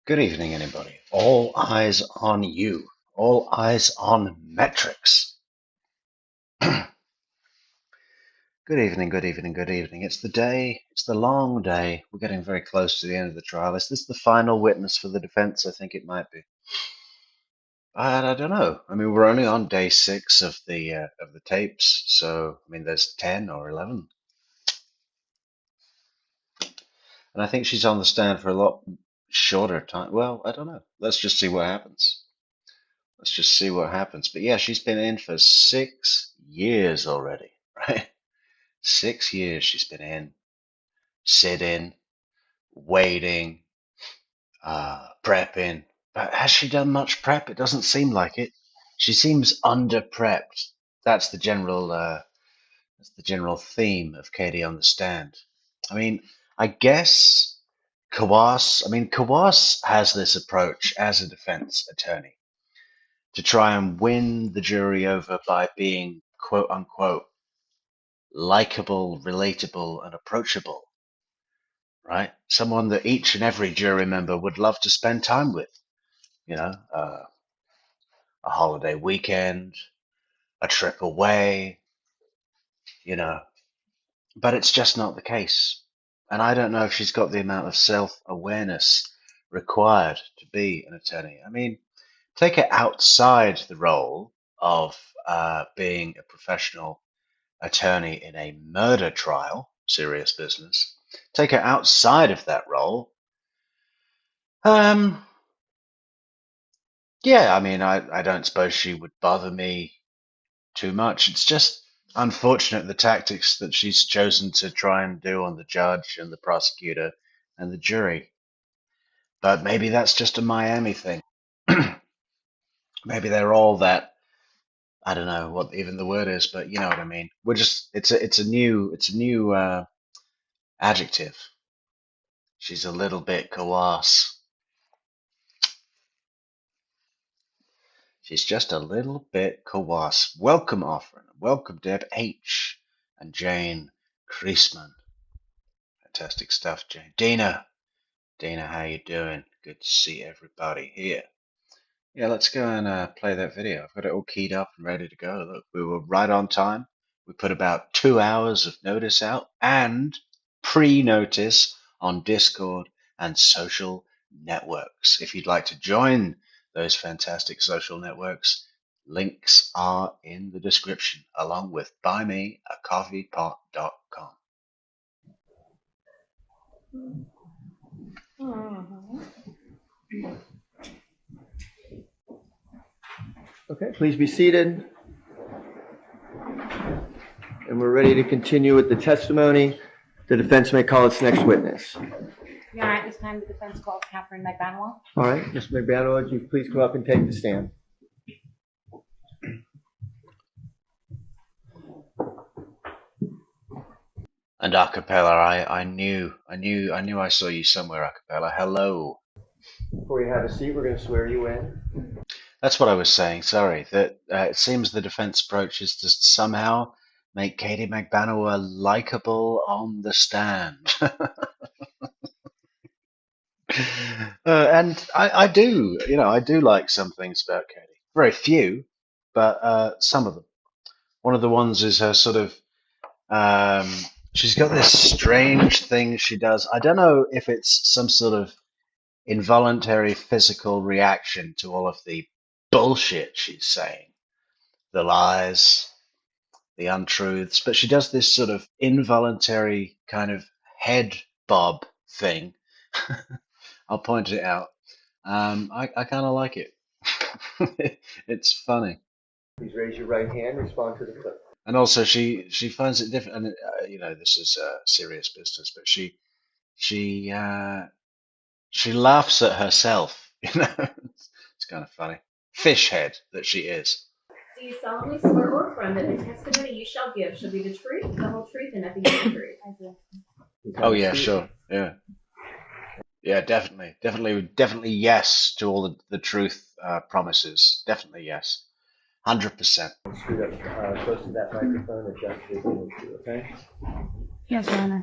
Good evening, anybody. All eyes on you. All eyes on Metrix. Good evening, good evening, good evening. It's the day, it's the long day. We're getting very close to the end of the trial. Is this the final witness for the defense? I think it might be. I don't know. I mean, we're only on day 6 of the tapes, so I mean, there's 10 or 11, and I think she's on the stand for a lot shorter time. Well, I don't know. Let's just see what happens. Let's just see what happens. But yeah, she's been in for 6 years already, right? 6 years she's been in, sitting, waiting, prepping. But has she done much prep? It doesn't seem like it. She seems under prepped. That's the general theme of Katie on the stand. I mean, I guess Kawass has this approach as a defense attorney to try and win the jury over by being quote unquote likable, relatable, and approachable, right? Someone that each and every jury member would love to spend time with, you know, a holiday weekend, a trip away, you know, but it's just not the case. And I don't know if she's got the amount of self-awareness required to be an attorney. I mean, take it outside the role of being a professional attorney in a murder trial, serious business. Take her outside of that role. Um, yeah, I mean, I don't suppose she would bother me too much. It's just unfortunate the tactics that she's chosen to try and do on the judge and the prosecutor and the jury. But maybe that's just a Miami thing. Maybe they're all that. I don't know what even the word is, but you know what I mean. We're just it's a new adjective. She's a little bit Kawass. She's just a little bit Kawass. Welcome, Offren. Welcome, Deb H. and Jane Kreisman. Fantastic stuff, Jane. Dina, how you doing? Good to see everybody here. Yeah, let's go and play that video. I've got it all keyed up and ready to go. Look, we were right on time. We put about 2 hours of notice out and pre-notice on Discord and social networks. If you'd like to join those fantastic social networks, links are in the description, along with buymeacoffeepot.com. Okay, please be seated. And we're ready to continue with the testimony. The defense may call its next witness. Your Honor, at this time, the defense calls Katherine Magbanua. All right, Ms. Magbanua, would you please come up and take the stand? And acapella, I knew I saw you somewhere, acapella. Hello. Before you have a seat, we're going to swear you in. That's what I was saying. Sorry, that it seems the defense approach is to somehow make Katie Magbanua likable on the stand. And I do, I do like some things about Katie. Very few, but some of them. One of the ones is her sort of, she's got this strange thing she does. I don't know if it's some sort of involuntary physical reaction to all of the bullshit she's saying, the lies, the untruths, but she does this sort of involuntary kind of head bob thing. I'll point it out. I kind of like it. It's funny. Please raise your right hand, respond to the clip. And also she finds it different, and this is serious business, but she laughs at herself. It's kind of funny. Fish head that she is. Do you solemnly swear or affirm that the testimony you shall give shall be the truth, the whole truth, and nothing but the truth? I do. Oh yeah, sure, yeah, definitely yes to all the truth promises. Definitely yes, 100%. Scoot up close to that microphone, adjust the image, okay? Yes, Your Honor.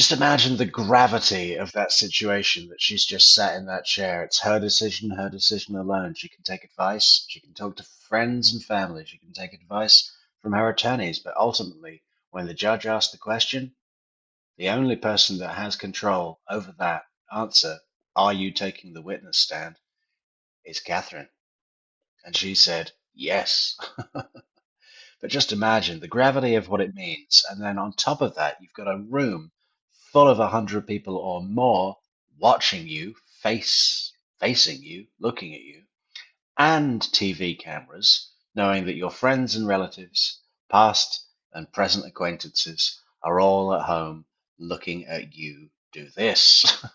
Just imagine the gravity of that situation, that she's just sat in that chair. It's her decision alone. She can take advice. She can talk to friends and family. She can take advice from her attorneys. But ultimately, when the judge asks the question, the only person that has control over that answer, are you taking the witness stand, is Catherine. And she said, yes. But just imagine the gravity of what it means. And then on top of that, you've got a room full of 100 people or more watching you, facing you, looking at you, and TV cameras, knowing that your friends and relatives, past and present acquaintances, are all at home looking at you do this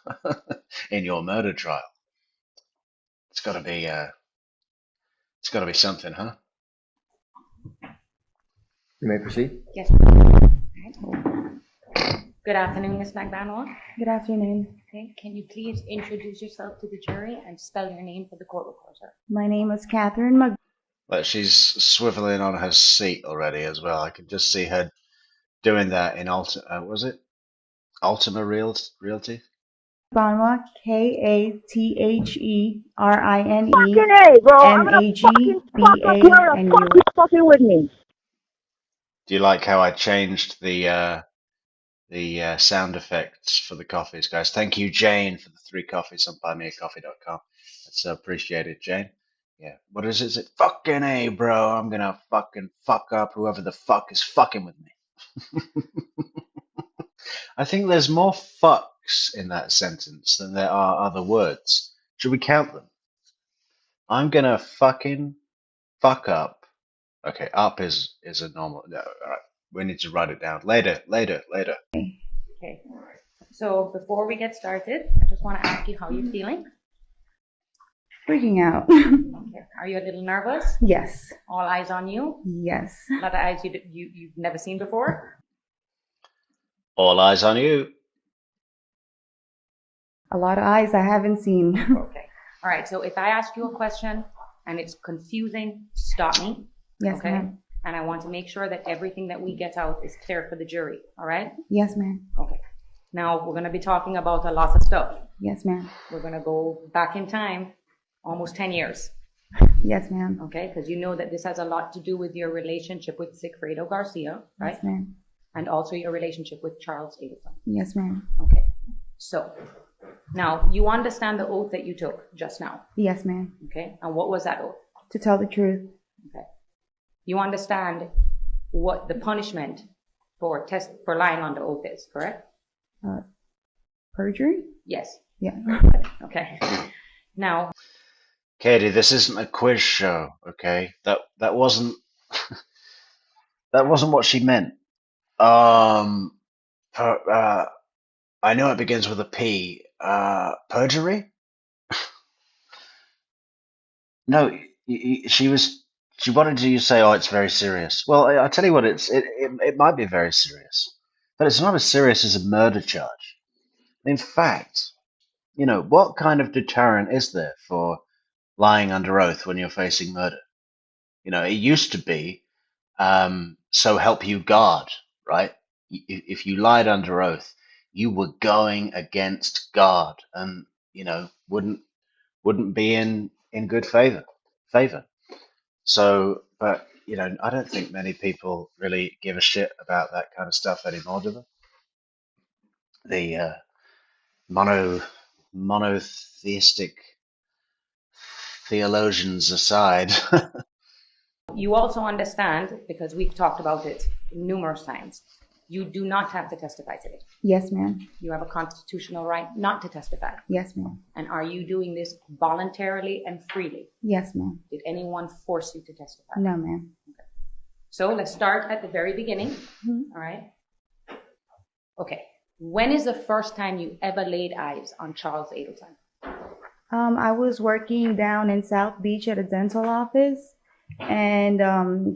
in your murder trial. It's got to be, it's got to be something, huh? You may proceed. Yes. Good afternoon, Ms. Magbanua. Good afternoon. Okay, can you please introduce yourself to the jury and spell your name for the court reporter? My name is Katherine Magbanua. But she's swiveling on her seat already as well. I can just see her doing that in was it Ultima Realty? Katherine Magbanua. Do you like how I changed the sound effects for the coffees, guys? Thank you, Jane, for the 3 coffees on buymeacoffee.com. That's appreciated, Jane. Yeah. What is it? Is it fucking A, bro? I'm gonna fucking fuck up whoever the fuck is fucking with me. I think there's more fucks in that sentence than there are other words. Should we count them? I'm gonna fucking fuck up. Okay, up is a normal. No, all right. We need to write it down later. Okay. So before we get started, I just want to ask you how you're feeling. Freaking out. Okay. Are you a little nervous? Yes. All eyes on you? Yes. A lot of eyes you've never seen before? All eyes on you. A lot of eyes I haven't seen. Okay. All right. So if I ask you a question and it's confusing, stop me. Yes, Okay. ma'am. And I want to make sure that everything that we get out is clear for the jury. All right? Yes, ma'am. Okay. Now we're going to be talking about a lot of stuff. Yes, ma'am. We're going to go back in time, almost 10 years. Yes, ma'am. Okay? Because you know that this has a lot to do with your relationship with Sigfredo Garcia, right? Yes, ma'am. And also your relationship with Charles Adelson. Yes, ma'am. Okay. So now you understand the oath that you took just now. Yes, ma'am. Okay. And what was that oath? To tell the truth. Okay. You understand what the punishment for lying on the oath is, correct? Perjury? Yes. Yeah. Okay. Now, Katie, this isn't a quiz show, okay? That wasn't that wasn't what she meant. I know it begins with a P. Perjury? No, she wanted you to say, "Oh, it's very serious." Well, I tell you what, it might be very serious, but it's not as serious as a murder charge. In fact, what kind of deterrent is there for lying under oath when you're facing murder? It used to be, so help you God, right? If you lied under oath, you were going against God, and wouldn't be in good favor. So, but I don't think many people really give a shit about that kind of stuff anymore, do they? The monotheistic theologians aside. you also understand, because we've talked about it numerous times, you do not have to testify today. Yes, ma'am. You have a constitutional right not to testify. Yes, ma'am. And are you doing this voluntarily and freely? Yes, ma'am. Did anyone force you to testify? No, ma'am. Okay. So let's start at the very beginning. Mm-hmm. All right. Okay. When is the first time you ever laid eyes on Charles Adelson? I was working down in South Beach at a dental office, and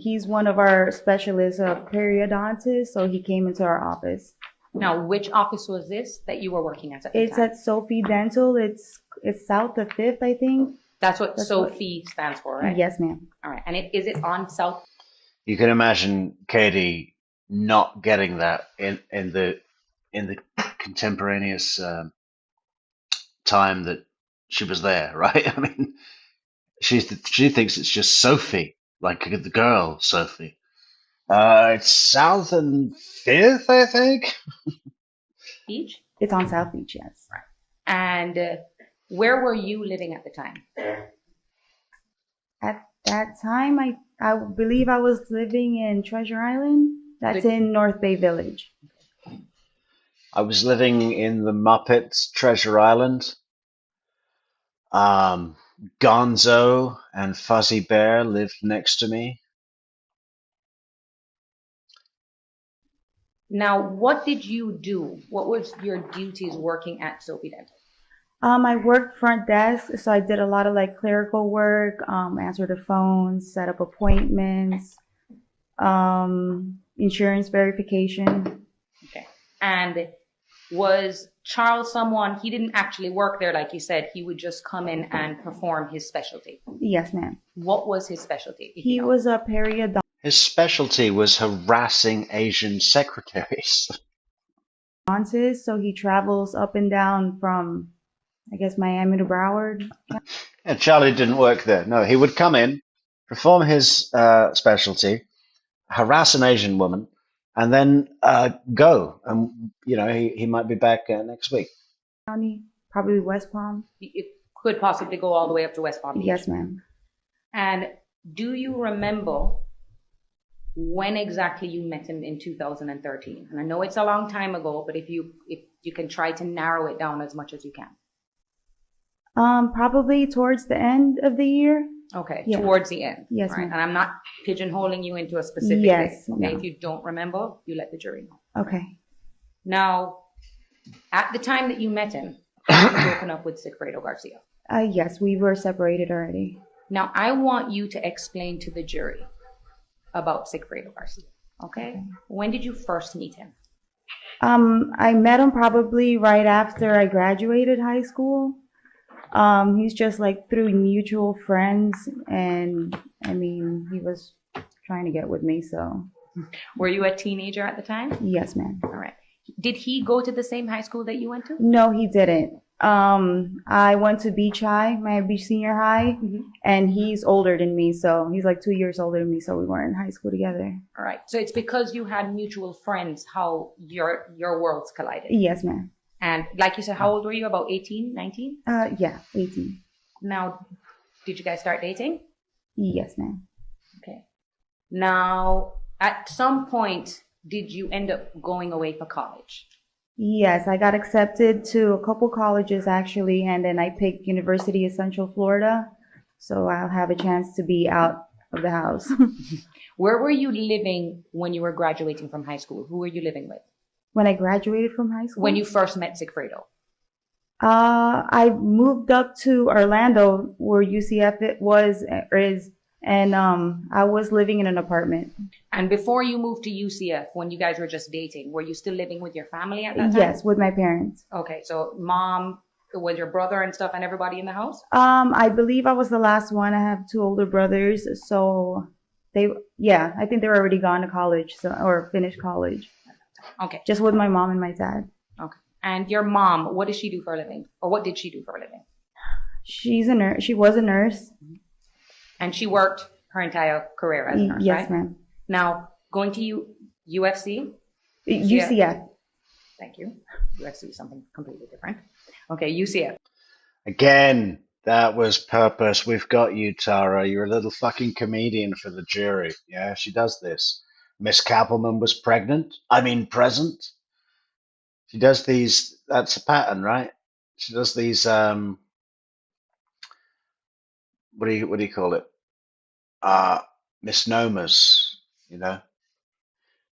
he's one of our specialists, periodontists, so he came into our office. Now, which office was this that you were working at the It's time? at Sophie Dental. It's south of 5th, I think. That's what Sophie stands for, right? Yes, ma'am. All right. And is it on South? You can imagine Katie not getting that in the contemporaneous time that she was there, right? I mean, she thinks it's just Sophie, like the girl Sophie. It's South and Fifth, I think. Beach? It's on South Beach, yes. And where were you living at the time? At that time, I believe I was living in Treasure Island. That's in North Bay Village. I was living in the Muppets Treasure Island. Gonzo and Fuzzy Bear lived next to me. Now, what did you do? What was your duties working at Sophie Dental? I worked front desk, so I did a lot of like clerical work, answer the phones, set up appointments, insurance verification. Okay. And was Charles someone, he didn't actually work there like you said, he would just come in and perform his specialty? Yes, ma'am. What was his specialty? He was a periodontist. His specialty was harassing Asian secretaries. So he travels up and down from, I guess, Miami to Broward. And Charlie didn't work there. No, he would come in, perform his specialty, harass an Asian woman, and then go. And, you know, he might be back next week. County, probably West Palm. It could possibly go all the way up to West Palm Beach. Yes, ma'am. And do you remember when exactly you met him in 2013? And I know it's a long time ago, but if you can try to narrow it down as much as you can. Probably towards the end of the year. Okay, Yeah. towards the end. Yes, right? ma'am. And I'm not pigeonholing you into a specific Yes, day. Okay, no. if you don't remember, you let the jury know. Okay. Now, at the time that you met him, had you broken up with Sigfredo Garcia? Yes, we were separated already. Now, I want you to explain to the jury about Sigfredo Garcia. Okay? When did you first meet him? I met him probably right after I graduated high school. He's just like through mutual friends, and I mean, he was trying to get with me, so. Were you a teenager at the time? Yes, ma'am. All right. Did he go to the same high school that you went to? No, he didn't. I went to Beach High, Miami Beach Senior High, and he's older than me, so he's like 2 years older than me, so we weren't in high school together. All right. So it's because you had mutual friends how your worlds collided. Yes, ma'am. And like you said, how old were you? About 18, 19? Yeah, 18. Now, did you guys start dating? Yes, ma'am. Okay. Now, at some point, did you end up going away for college? Yes, I got accepted to a couple colleges actually, and then I picked University of Central Florida, so I'll have a chance to be out of the house. Where were you living when you were graduating from high school? Who were you living with? When I graduated from high school? When you first met Sigfredo? I moved up to Orlando, where UCF is, and I was living in an apartment. And before you moved to UCF, when you guys were just dating, were you still living with your family at that time? Yes, with my parents. Okay, so mom, was your brother and stuff and everybody in the house? I believe I was the last one. I have two older brothers, so I think they were already gone to college, or finished college. Okay. Just with my mom and my dad. Okay. And your mom, what does she do for a living? Or what did she do for a living? She's a nurse. She was a nurse. And she worked her entire career as a nurse, yes, right? ma'am. Now, going to UFC? UCF. Thank you. UFC is something completely different. Okay, UCF. Again, that was purpose. We've got you, Tara. You're a little fucking comedian for the jury. Yeah, she does this. Miss Kappelman was present. She does these, that's a pattern, right? She does these, what do you call it? Misnomers, you know?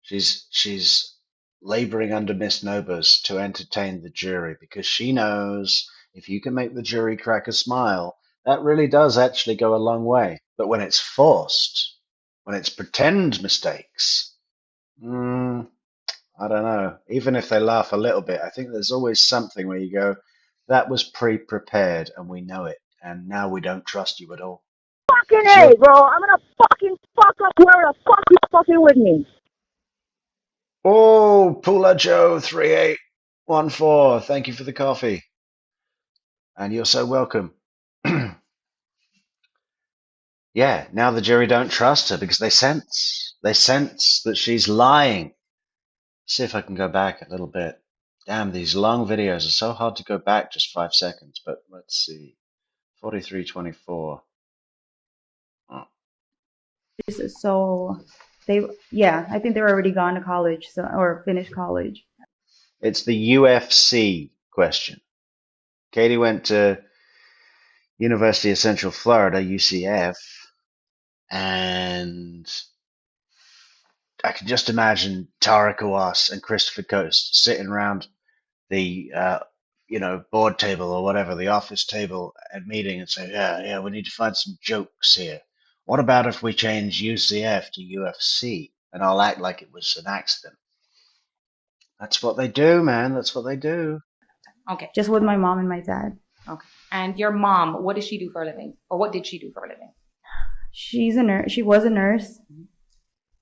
She's laboring under misnomers to entertain the jury because she knows if you can make the jury crack a smile, that really does actually go a long way. But when it's forced, when it's pretend mistakes, I don't know. Even if they laugh a little bit, I think there's always something where you go, that was pre-prepared and we know it, and now we don't trust you at all. Fucking A, bro. I'm gonna fucking fuck up whoever the fuck you fucking with me. Oh, Pula Joe 38. 1-4, thank you for the coffee. And you're so welcome. Yeah, now the jury don't trust her because they sense that she's lying. See if I can go back a little bit. Damn, these long videos are so hard to go back just 5 seconds, but let's see. 43:24. Oh. So yeah, I think they were already gone to college, so or finished college. It's the UFC question. Katie went to University of Central Florida, UCF, and I can just imagine Tara Kawass and Christopher Coast sitting around the board table or whatever, the office table at meeting and say, yeah, we need to find some jokes here. What about if we change UCF to UFC? And I'll act like it was an accident. That's what they do, man. That's what they do. Okay. Just with my mom and my dad. Okay. And your mom, what does she do for a living? Or what did she do for a living? She's a nurse. She was a nurse.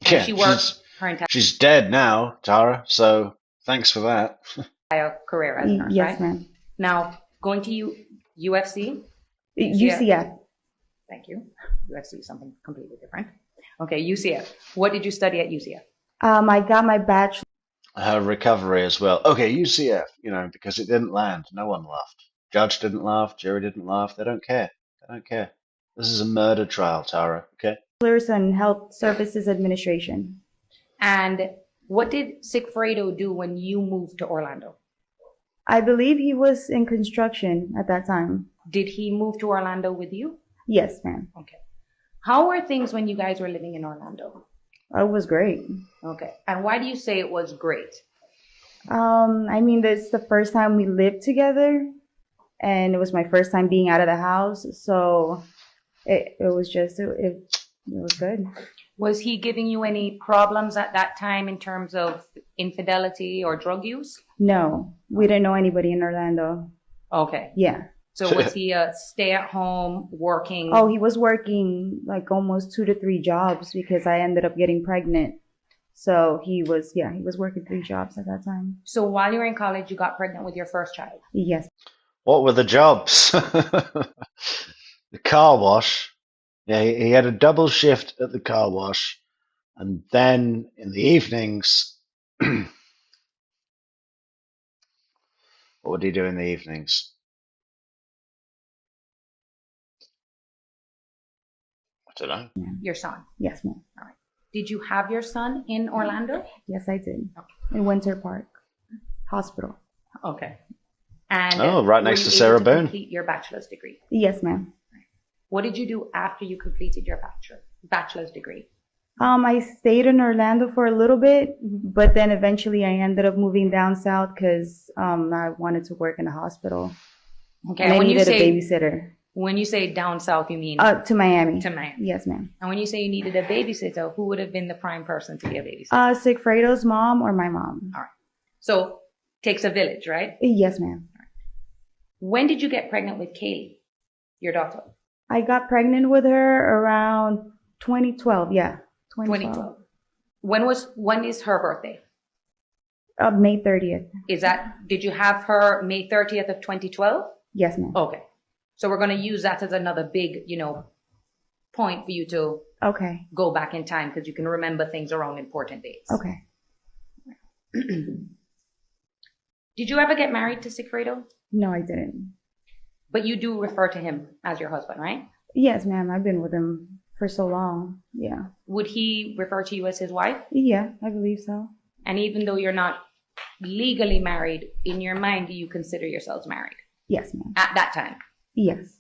Yeah, she worked her entire she's dead now, Tara, so thanks for that. career as a nurse, Yes, right? ma'am. Now, going to UFC? UCF. Thank you. UFC is something completely different. Okay, UCF. What did you study at UCF? I got my bachelor. Her recovery as well. Okay, UCF, because it didn't land. No one laughed. Judge didn't laugh. Jury didn't laugh. They don't care. They don't care. This is a murder trial, Tara, okay? In Health Services Administration. And what did Sigfredo do when you moved to Orlando? I believe he was in construction at that time. Did he move to Orlando with you? Yes, ma'am. Okay. How were things when you guys were living in Orlando? It was great. Okay. And why do you say it was great? I mean, this is the first time we lived together, and it was my first time being out of the house, so it was just, it was good. Was he giving you any problems at that time in terms of infidelity or drug use? No, we didn't know anybody in Orlando. Okay. Yeah. So was he a stay-at-home working? Oh, he was working like almost 2 to 3 jobs because I ended up getting pregnant. So he was working 3 jobs at that time. So while you were in college, you got pregnant with your first child? Yes. What were the jobs? The car wash. Yeah, he had a double shift at the car wash. And then in the evenings, what would he do in the evenings? I don't know. Your son? Yes, ma'am. All right. Did you have your son in Orlando? Yes, I did. In Winter Park Hospital. Okay. And right next to Sarah Boone. Boone. Complete your bachelor's degree. Yes, ma'am. What did you do after you completed your bachelor's degree? I stayed in Orlando for a little bit, but then eventually I ended up moving down south because I wanted to work in a hospital. Okay. And I needed a babysitter. When you say down south, you mean? To Miami. To Miami. Yes, ma'am. And when you say you needed a babysitter, who would have been the prime person to be a babysitter? Sigfredo's mom or my mom. All right. So, takes a village, right? Yes, ma'am. When did you get pregnant with Kaylee, your daughter? I got pregnant with her around 2012. Yeah, 2012. When is her birthday? May 30th. Did you have her May 30th of 2012? Yes, ma'am. Okay. So we're going to use that as another big, point for you to go back in time because you can remember things around important dates. Okay. Did you ever get married to Sigfredo? No, I didn't. But you do refer to him as your husband, right? Yes, ma'am. I've been with him for so long. Yeah. Would he refer to you as his wife? Yeah, I believe so. And even though you're not legally married, in your mind, do you consider yourselves married? Yes, ma'am. At that time? Yes.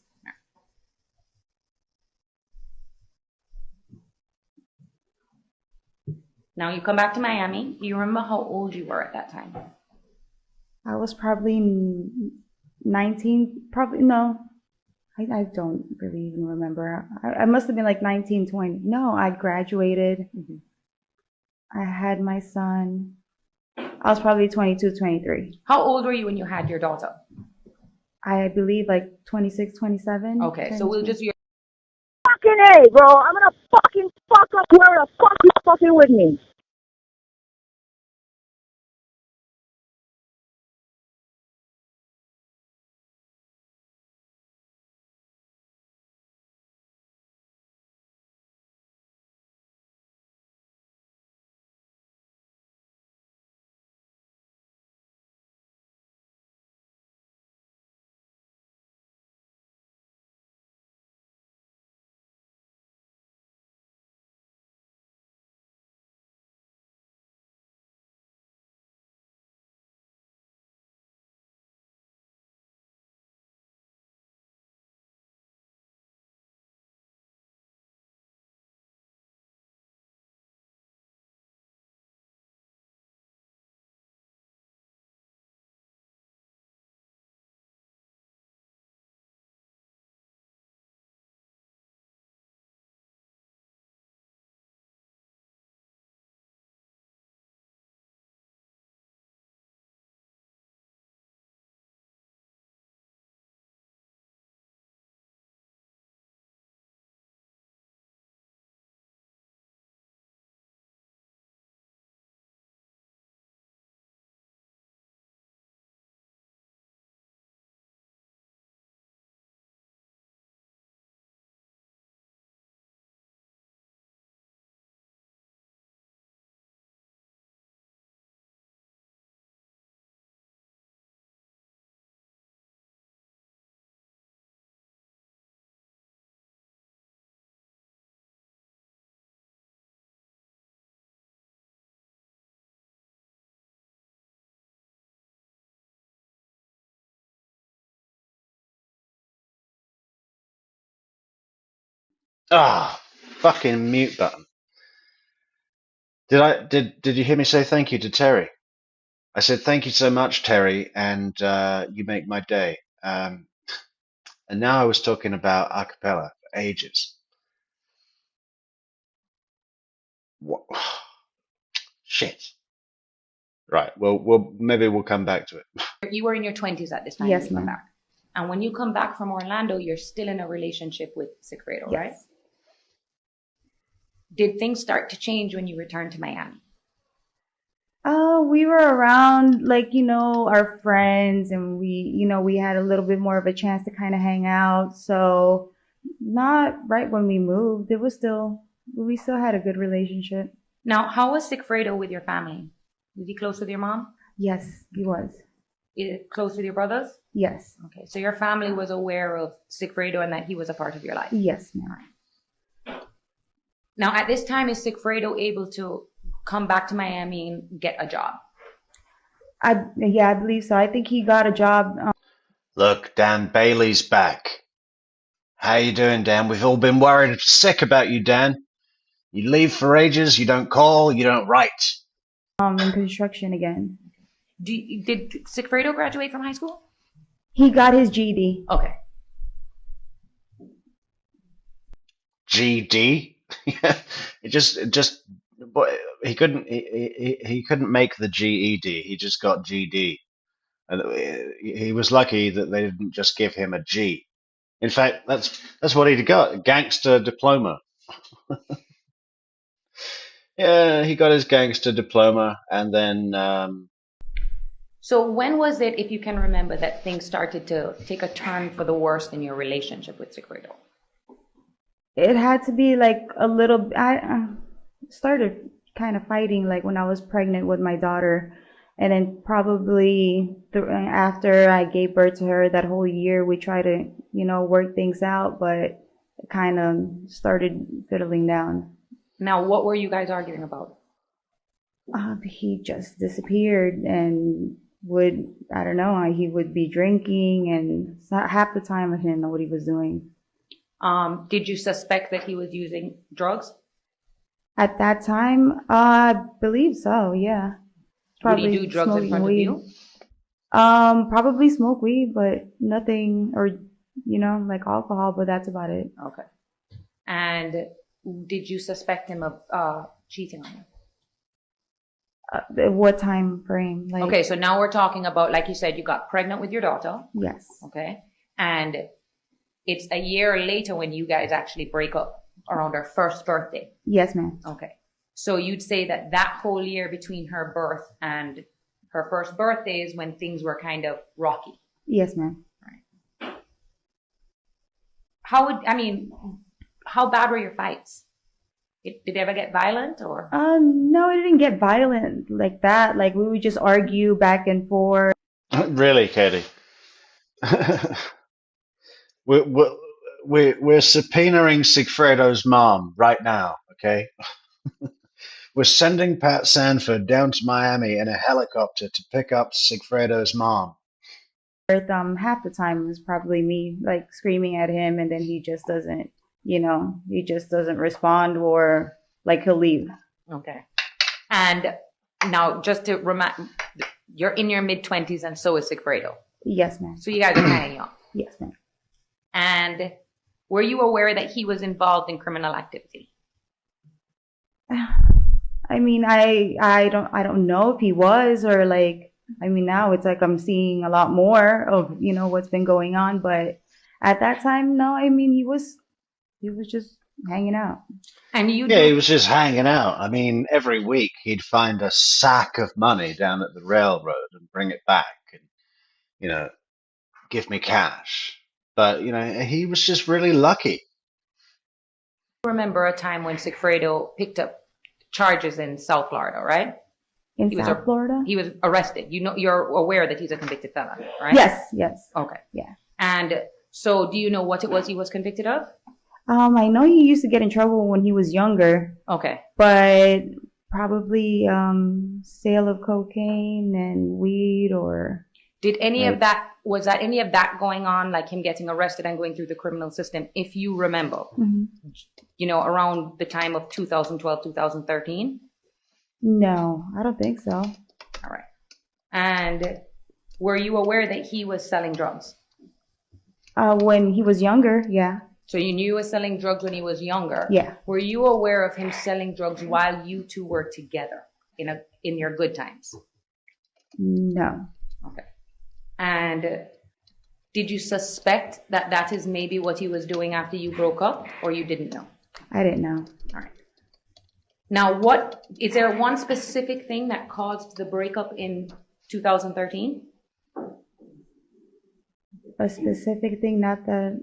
Now you come back to Miami. Do you remember how old you were at that time? I was probably 19, probably, no. I don't really even remember. I must have been like 19, 20. No, I graduated. Mm-hmm. I had my son. I was probably 22, 23. How old were you when you had your daughter? I believe like 26, 27. Okay, 22. So we'll just use Fucking A, bro. I'm gonna fucking fuck up where the fuck you fucking with me. Ah, fucking mute button. Did you hear me say thank you to Terry? I said thank you so much, Terry, and you make my day. And now I was talking about a cappella for ages. What? Shit. Right. Well, maybe we'll come back to it. You were in your 20s at this time when Yes, you come ma'am. back. And when you come back from Orlando, you're still in a relationship with Sigfredo, right? Yes. Did things start to change when you returned to Miami? We were around, like, our friends, and we had a little bit more of a chance to kind of hang out. So not right when we moved. We still had a good relationship. Now, how was Sigfredo with your family? Was he close with your mom? Yes, he was. Close with your brothers? Yes. Okay, so your family was aware of Sigfredo and that he was a part of your life? Yes, ma'am. Now, at this time, is Sigfredo able to come back to Miami and get a job? Yeah, I believe so. I think he got a job. Look, Dan Bailey's back. How you doing, Dan? We've all been worried sick about you, Dan. You leave for ages, you don't call, you don't write. In construction again. Did Sigfredo graduate from high school? He got his GED. Okay. GD? He couldn't make the GED. He just got GD. And he was lucky that they didn't just give him a G. In fact, that's what he got, a gangster diploma. Yeah, he got his gangster diploma, and then So when was it, if you can remember, that things started to take a turn for the worst in your relationship with Sigfredo? It had to be like a little. I started kind of fighting like when I was pregnant with my daughter, and then probably after I gave birth to her, that whole year we tried to work things out, but it kind of started fiddling down. Now, what were you guys arguing about? He just disappeared and I don't know, he would be drinking, and half the time I didn't know what he was doing. Did you suspect that he was using drugs? At that time, I believe so, yeah. Probably Would he do drugs in front of you? Probably smoke weed, but nothing, or, like alcohol, but that's about it. Okay. And did you suspect him of cheating on you? What time frame? Like, Okay, so now we're talking about, like you said, you got pregnant with your daughter. yes. Okay. And it's a year later when you guys actually break up, around her first birthday. Yes, ma'am. Okay. So you'd say that whole year between her birth and her first birthday is when things were kind of rocky. Yes, ma'am. Right. How bad were your fights? Did they ever get violent, or? No, it didn't get violent like that. Like, we would just argue back and forth. really, Katie, we're subpoenaing Sigfredo's mom right now. Okay, we're sending Pat Sanford down to Miami in a helicopter to pick up Sigfredo's mom. Half the time it was probably me, like, screaming at him, and then he just doesn't respond, or like he'll leave. Okay. And now, just to remind, you're in your mid-20s and so is Sigfredo. Yes, ma'am. So you guys are kind of young. Yes, ma'am. And were you aware that he was involved in criminal activity? I mean, I don't know if he was, or like, now it's like I'm seeing a lot more of, what's been going on, but at that time, no, he was just hanging out. And he was just hanging out. Every week he'd find a sack of money down at the railroad and bring it back and, give me cash. But, he was just really lucky. I remember a time when Sigfredo picked up charges in South Florida, right? In South Florida? He was arrested. You're aware that he's a convicted felon, right? Yes. Okay. Yeah. And so do you know what it was he was convicted of? I know he used to get in trouble when he was younger. Okay. But probably sale of cocaine and weed, or... Did any Right. of that, was that any of that going on, like him getting arrested and going through the criminal system, if you remember, Mhm. around the time of 2012, 2013? No, I don't think so. All right. And were you aware that he was selling drugs? When he was younger, yeah. So you knew he was selling drugs when he was younger. Yeah. Were you aware of him selling drugs while you two were together in your good times? No. Okay. And did you suspect that that is maybe what he was doing after you broke up, or you didn't know? I didn't know. All right. Now, is there one specific thing that caused the breakup in 2013? A specific thing, not that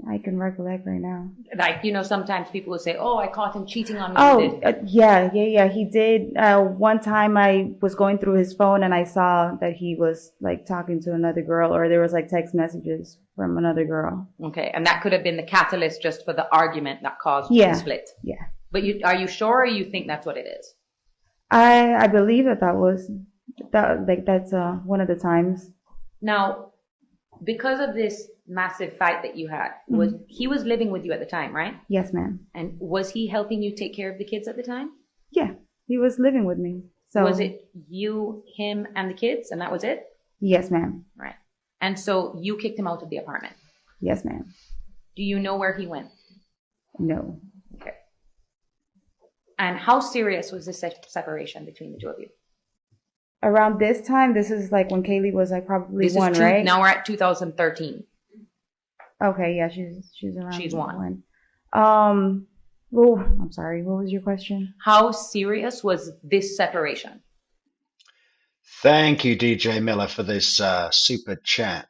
I can recollect right now. Like, sometimes people will say, oh, I caught him cheating on me. Oh, yeah. He did. One time I was going through his phone and I saw that he was like talking to another girl, or there was like text messages from another girl. Okay, and that could have been the catalyst just for the argument that caused the split. Yeah. But are you sure, or you think that's what it is? I believe that's one of the times. Now, because of this massive fight that you had, he was living with you at the time, right? Yes, ma'am. And was he helping you take care of the kids at the time? Yeah, he was living with me. So was it you, him, and the kids, and that was it? Yes, ma'am. Right. And so you kicked him out of the apartment? Yes, ma'am. Do you know where he went? No. Okay. And how serious was this separation between the two of you? Around this time, this is like when Kaylee was like probably one, right? Now we're at 2013. Okay, yeah, she's around. She's one. Well, I'm sorry. What was your question? How serious was this separation? Thank you, DJ Miller, for this super chat.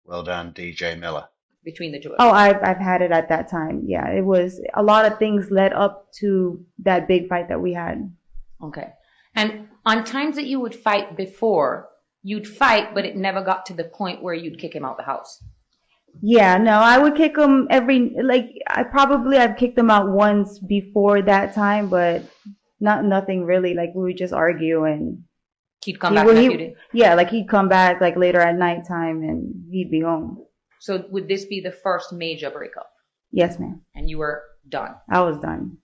Well done, DJ Miller. Between the two of you. Oh, I've had it at that time. Yeah, it was a lot of things led up to that big fight that we had. Okay. And on times that you would fight before, you'd fight, but it never got to the point where you'd kick him out the house. Yeah, no, I would kick him I've kicked him out once before that time, but nothing really. Like we would just argue and he'd come back like you did. Yeah, like he'd come back like later at nighttime and he'd be home. So would this be the first major breakup? Yes, ma'am. And you were done? I was done.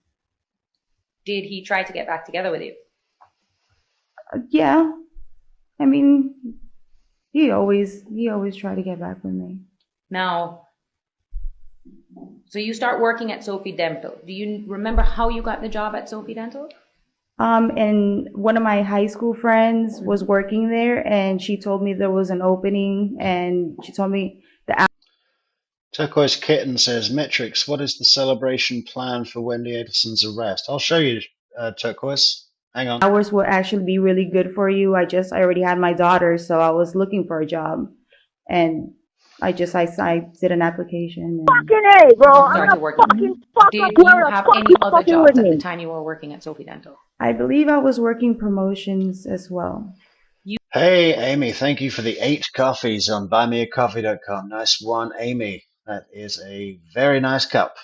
Did he try to get back together with you? Yeah. I mean, he always tried to get back with me. Now, so you start working at Sophie Dental. Do you remember how you got the job at Sophie Dental? And one of my high school friends was working there, and she told me there was an opening, and she told me the Turquoise Kitten says, Metrix, what is the celebration plan for Wendy Edison's arrest? I'll show you, Turquoise. Hang on. hours would actually be really good for you. I already had my daughter, so I was looking for a job, and I did an application. And Fucking A, bro. I'm gonna fucking fuck Did up you where the have fuck any you other fucking jobs with at the me. time you were working at Sophie Dental? I believe I was working promotions as well. Hey, Amy, thank you for the 8 coffees on buymeacoffee.com. Nice one, Amy. That is a very nice cup.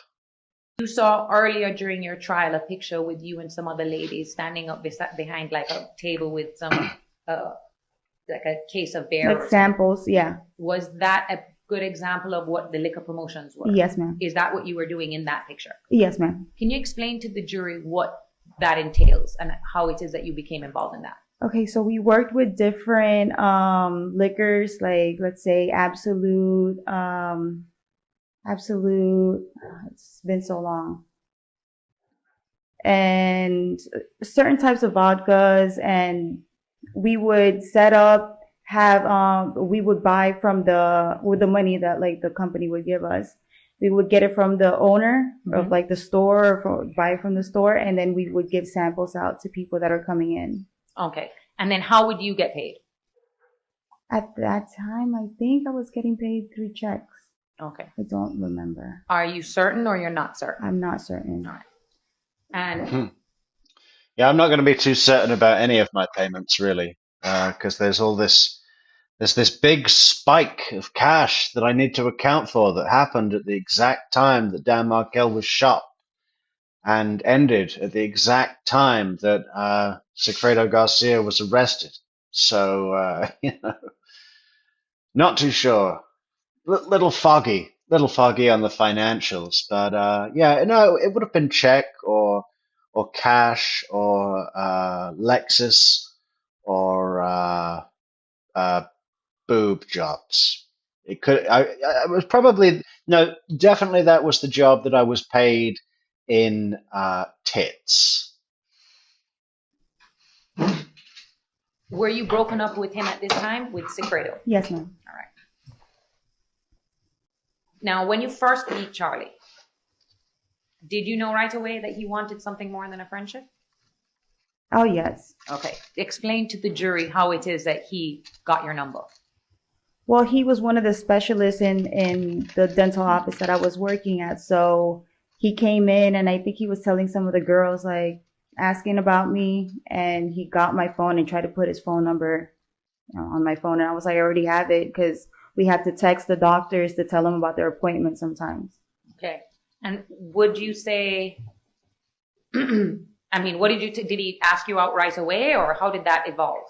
You saw earlier during your trial a picture with you and some other ladies standing up behind like a table with some, like a case of beer. Like samples, yeah. Was that a good example of what the liquor promotions were? Yes, ma'am. Is that what you were doing in that picture? Yes, ma'am. Can you explain to the jury what that entails and how it is that you became involved in that? Okay, so we worked with different liquors, like let's say Absolute. It's been so long. And certain types of vodkas, and we would set up, we would buy with the money that like the company would give us. We would get it from the owner of like the store, or buy it from the store, and then we would give samples out to people that are coming in. Okay. And then how would you get paid? At that time, I think I was getting paid through checks. Okay. I don't remember. Are you certain or you're not certain? I'm not certain. All right. And Yeah, I'm not going to be too certain about any of my payments, really, because there's this big spike of cash that I need to account for that happened at the exact time that Dan Markel was shot and ended at the exact time that Sigfredo Garcia was arrested. So, Not too sure. Little foggy on the financials, but yeah, no, it would have been check or cash or Lexus or uh, boob jobs. It could. I was probably no, definitely that was the job that I was paid in tits. Were you broken up with him at this time with Sigfredo? Yes, ma'am. All right. Now, when you first meet Charlie, did you know right away that he wanted something more than a friendship? Oh, yes. Okay. Explain to the jury how it is that he got your number. Well, he was one of the specialists in the dental office that I was working at. So he came in and I think he was telling some of the girls, like, asking about me. And he got my phone and tried to put his phone number, on my phone. And I was like, I already have it because we have to text the doctors to tell them about their appointments sometimes. Okay. And would you say, I mean, what did he ask you out right away or how did that evolve?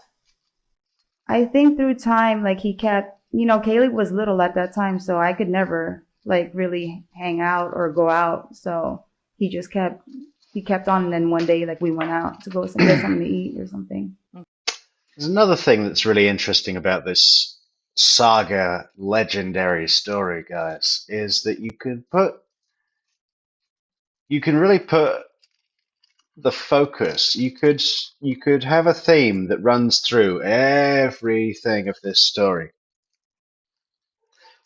I think through time, like he kept, Kaylee was little at that time, so I could never like really hang out or go out. So he kept on. And then one day, like we went out to go get something to eat or something. There's another thing that's really interesting about this saga legendary story, guys, is that you can really put the focus. You could have a theme that runs through everything of this story,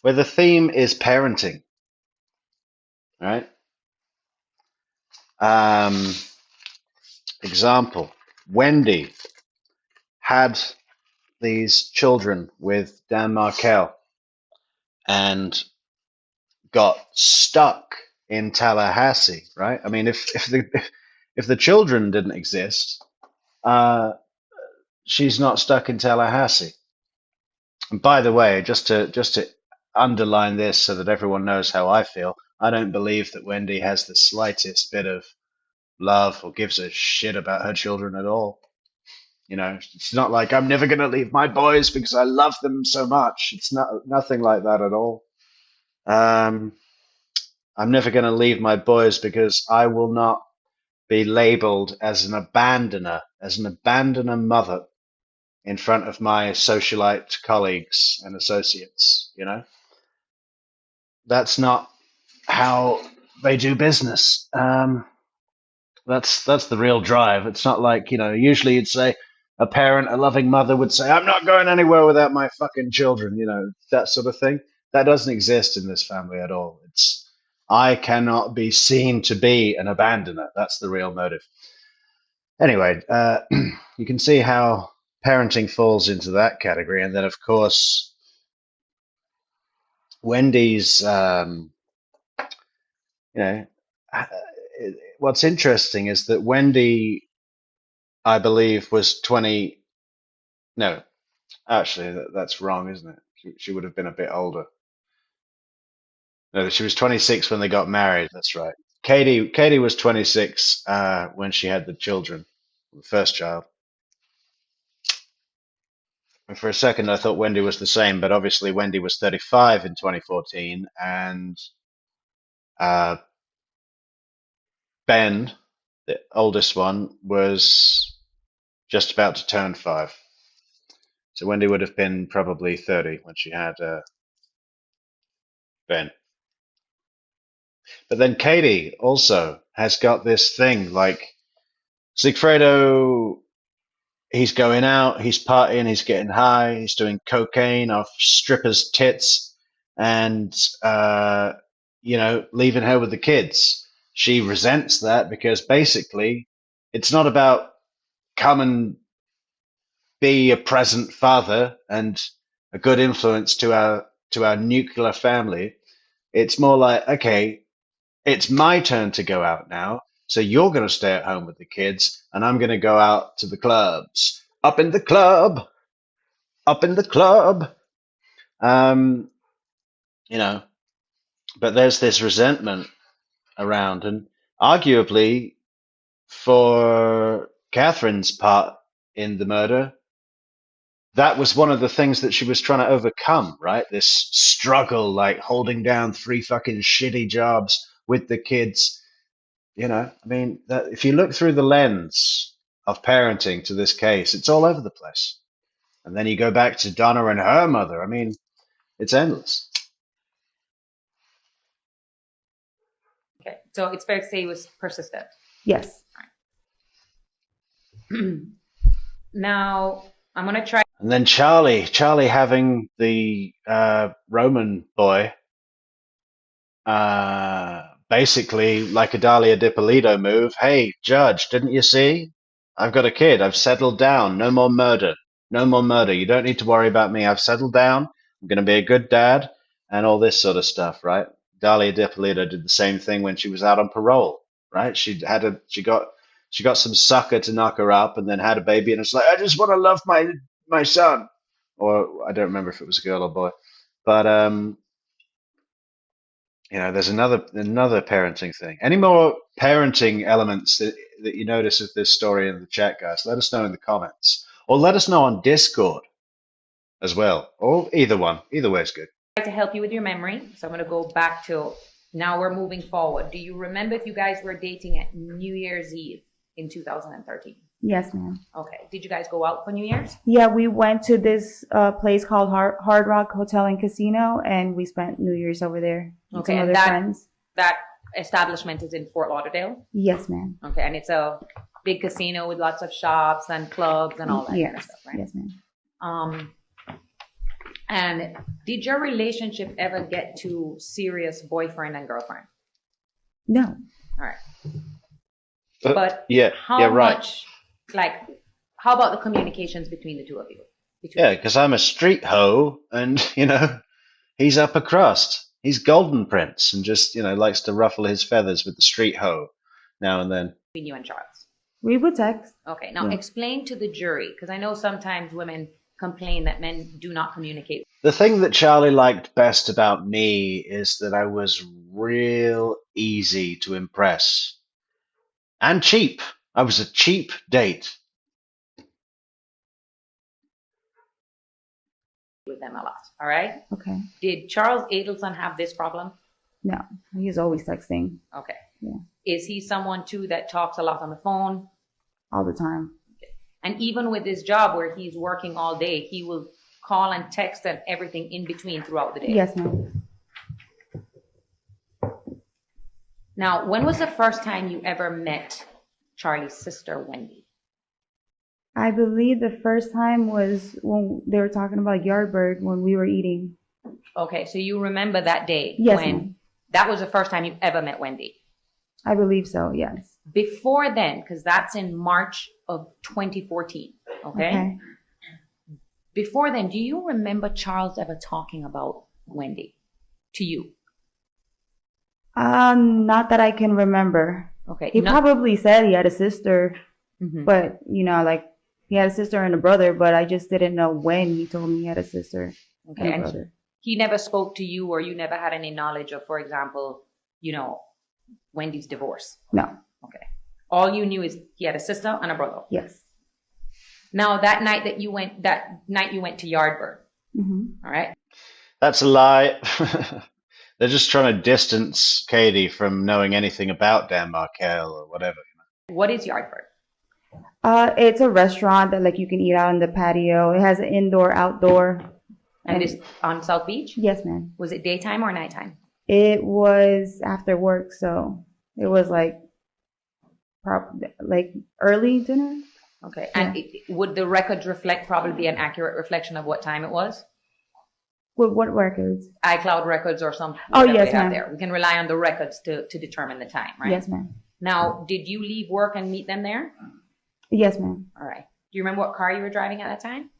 where the theme is parenting, right? Example: Wendy had these children with Dan Markel and got stuck in Tallahassee, right? I mean, if the children didn't exist, she's not stuck in Tallahassee. And by the way, just to underline this so that everyone knows how I feel, I don't believe that Wendy has the slightest bit of love or gives a shit about her children at all. It's not like I'm never going to leave my boys because I love them so much. It's nothing like that at all. I'm never going to leave my boys because I will not be labeled as an abandoner mother in front of my socialite colleagues and associates. That's not how they do business. That's the real drive. It's not like, usually you'd say a parent, a loving mother would say, I'm not going anywhere without my fucking children, that sort of thing. That doesn't exist in this family at all. I cannot be seen to be an abandoner. That's the real motive. Anyway, you can see how parenting falls into that category. And then, of course, Wendy's, what's interesting is that Wendy, I believe, was 20. No, actually, that's wrong, isn't it? She would have been a bit older. No, she was 26 when they got married. That's right. Katie was 26 when she had the children, the first child. And for a second, I thought Wendy was the same, but obviously Wendy was 35 in 2014, and Ben, the oldest one, was just about to turn 5. So Wendy would have been probably 30 when she had Ben. But then Katie also has got this thing like Sigfredo, he's going out, he's partying, he's getting high, he's doing cocaine off strippers' tits, and leaving her with the kids. She resents that because basically it's not about come and be a present father and a good influence to our nuclear family. It's more like, okay, it's my turn to go out now, so you're going to stay at home with the kids, and I'm going to go out to the clubs. Up in the club, up in the club. But there's this resentment around, and arguably for Catherine's part in the murder, that was one of the things that she was trying to overcome, right? This struggle, like holding down 3 fucking shitty jobs with the kids. You know, I mean, that, if you look through the lens of parenting to this case, it's all over the place. And then you go back to Donna and her mother. I mean, it's endless. Okay, so it's fair to say he was persistent. Yes. Now, I'm going to try. And then Charlie having the Roman boy, basically like a Dalia Dippolito move. Hey, judge, didn't you see? I've got a kid. I've settled down. No more murder. No more murder. You don't need to worry about me. I've settled down. I'm going to be a good dad and all this sort of stuff, right? Dalia Dippolito did the same thing when she was out on parole, right? She got some sucker to knock her up and then had a baby, and it's like, I just want to love my son. Or I don't remember if it was a girl or boy. But you know, there's another parenting thing. Any more parenting elements that you notice of this story in the chat, guys? Let us know in the comments, or let us know on Discord as well, or either one. Either way is good. To help you with your memory. So I'm going to go back to, now we're moving forward. Do you remember if you guys were dating at New Year's Eve in 2013? Yes, ma'am. Okay. Did you guys go out for New Year's? Yeah, we went to this place called Hard Rock Hotel and Casino, and we spent New Year's over there with Okay, some and other friends. that establishment is in Fort Lauderdale? Yes, ma'am. Okay, and it's a big casino with lots of shops and clubs and all that kind of stuff, right? Yes, ma'am. And did your relationship ever get to serious boyfriend and girlfriend? No. All right. But yeah, how right. much, like, how about the communications between the two of you? Yeah, because I'm a street hoe, and you know, he's upper crust. He's Golden Prince, and just likes to ruffle his feathers with the street hoe now and then. Between you and Charles. We would text. Okay, now explain to the jury, because I know sometimes women complain that men do not communicate. The thing that Charlie liked best about me is that I was real easy to impress. And cheap. I was a cheap date. With them a lot, all right? Okay. Did Charles Adelson have this problem? No, he's always texting. Okay. Yeah. Is he someone too that talks a lot on the phone? All the time. And even with his job where he's working all day, he will call and text and everything in between throughout the day. Yes, ma'am. Now, when was the first time you ever met Charlie's sister, Wendy? I believe the first time was when they were talking about Yardbird when we were eating. Okay, so you remember that day? Yes, when ma'am. That was the first time you ever met Wendy? I believe so, yes. Before then, because that's in March of 2014, okay? Before then, do you remember Charles ever talking about Wendy to you? Not that I can remember. Okay. He probably said he had a sister, but like he had a sister and a brother, but I just didn't know when he told me he had a sister and a brother. He never spoke to you, or you never had any knowledge of, for example, Wendy's divorce? No. Okay. All you knew is he had a sister and a brother? Yes. Now, that night you went to Yardbird, all right? That's a lie. They're just trying to distance Katie from knowing anything about Dan Markel or whatever. What is Yardbird? It's a restaurant that you can eat out on the patio. It has an indoor, outdoor. And it is on South Beach? Yes, ma'am. Was it daytime or nighttime? It was after work, so it was early dinner. Okay. And would the records reflect, probably be an accurate reflection of what time it was? What records? iCloud records or something. Oh, yes, ma'am. There. We can rely on the records to determine the time, right? Yes, ma'am. Now, did you leave work and meet them there? Yes, ma'am. All right. Do you remember what car you were driving at that time?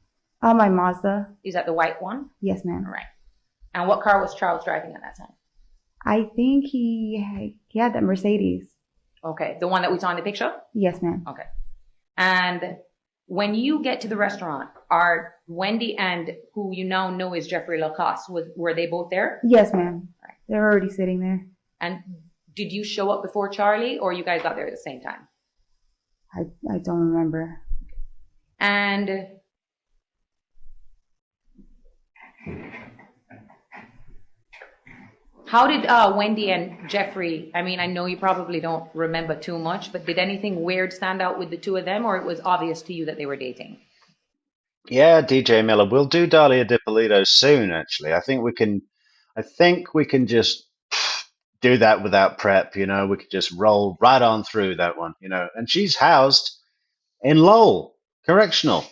My Mazda. Is that the white one? Yes, ma'am. All right. And what car was Charles driving at that time? I think he had that Mercedes. Okay. The one that we saw in the picture? Yes, ma'am. Okay. And when you get to the restaurant, are Wendy and who you now know is Jeffrey Lacoste, were they both there? Yes, ma'am. Right. They were already sitting there. And did you show up before Charlie, or you guys got there at the same time? I don't remember. And How did Wendy and Jeffrey, I mean, I know you probably don't remember too much, but did anything weird stand out with the two of them, or it was obvious to you that they were dating? Yeah, DJ Miller. We'll do Dahlia Dippolito soon, actually. I think we can just do that without prep, you know. We could just roll right on through that one, you know. And she's housed in Lowell Correctional,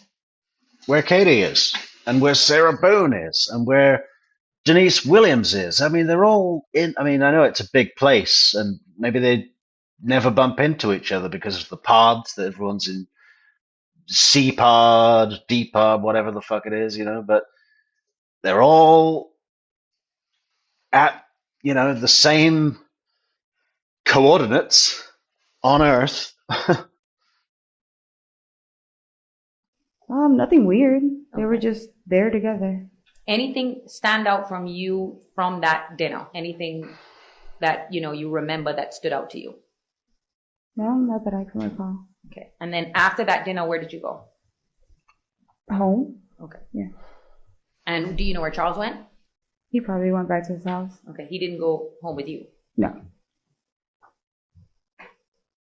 where Katie is, and where Sarah Boone is, and where Denise Williams is. I mean, they're all in. I mean, I know it's a big place, and maybe they never bump into each other because of the pods that everyone's in, C pod, D pod, whatever the fuck it is, you know. But they're all at, you know, the same coordinates on Earth. Nothing weird. They were just there together. Anything stand out from you from that dinner? Anything that, you know, you remember that stood out to you? No, not that I can recall. Okay. And then after that dinner, where did you go? Home. Okay. Yeah. And do you know where Charles went? He probably went back to his house. Okay. He didn't go home with you? No.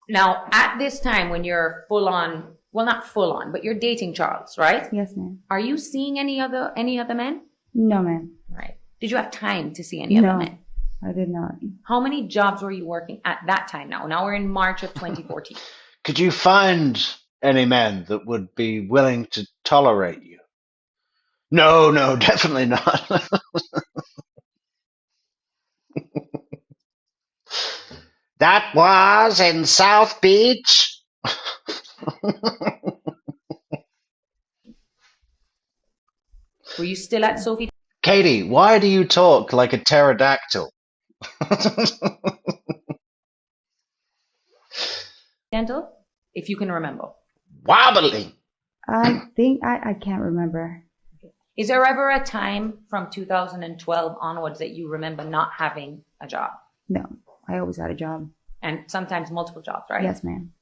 Now, at this time when you're full on, well, not full on, but you're dating Charles, right? Yes, ma'am. Are you seeing any other men? No, ma'am. Right. Did you have time to see any other men? I did not. How many jobs were you working at that time now? Now we're in March of 2014. Could you find any men that would be willing to tolerate you? No, no, definitely not. That was in South Beach. Were you still at Sophie Katie, why do you talk like a pterodactyl? Dental? If you can remember. Wobbly. I think I can't remember. Is there ever a time from 2012 onwards that you remember not having a job? No, I always had a job. And sometimes multiple jobs, right? Yes, ma'am.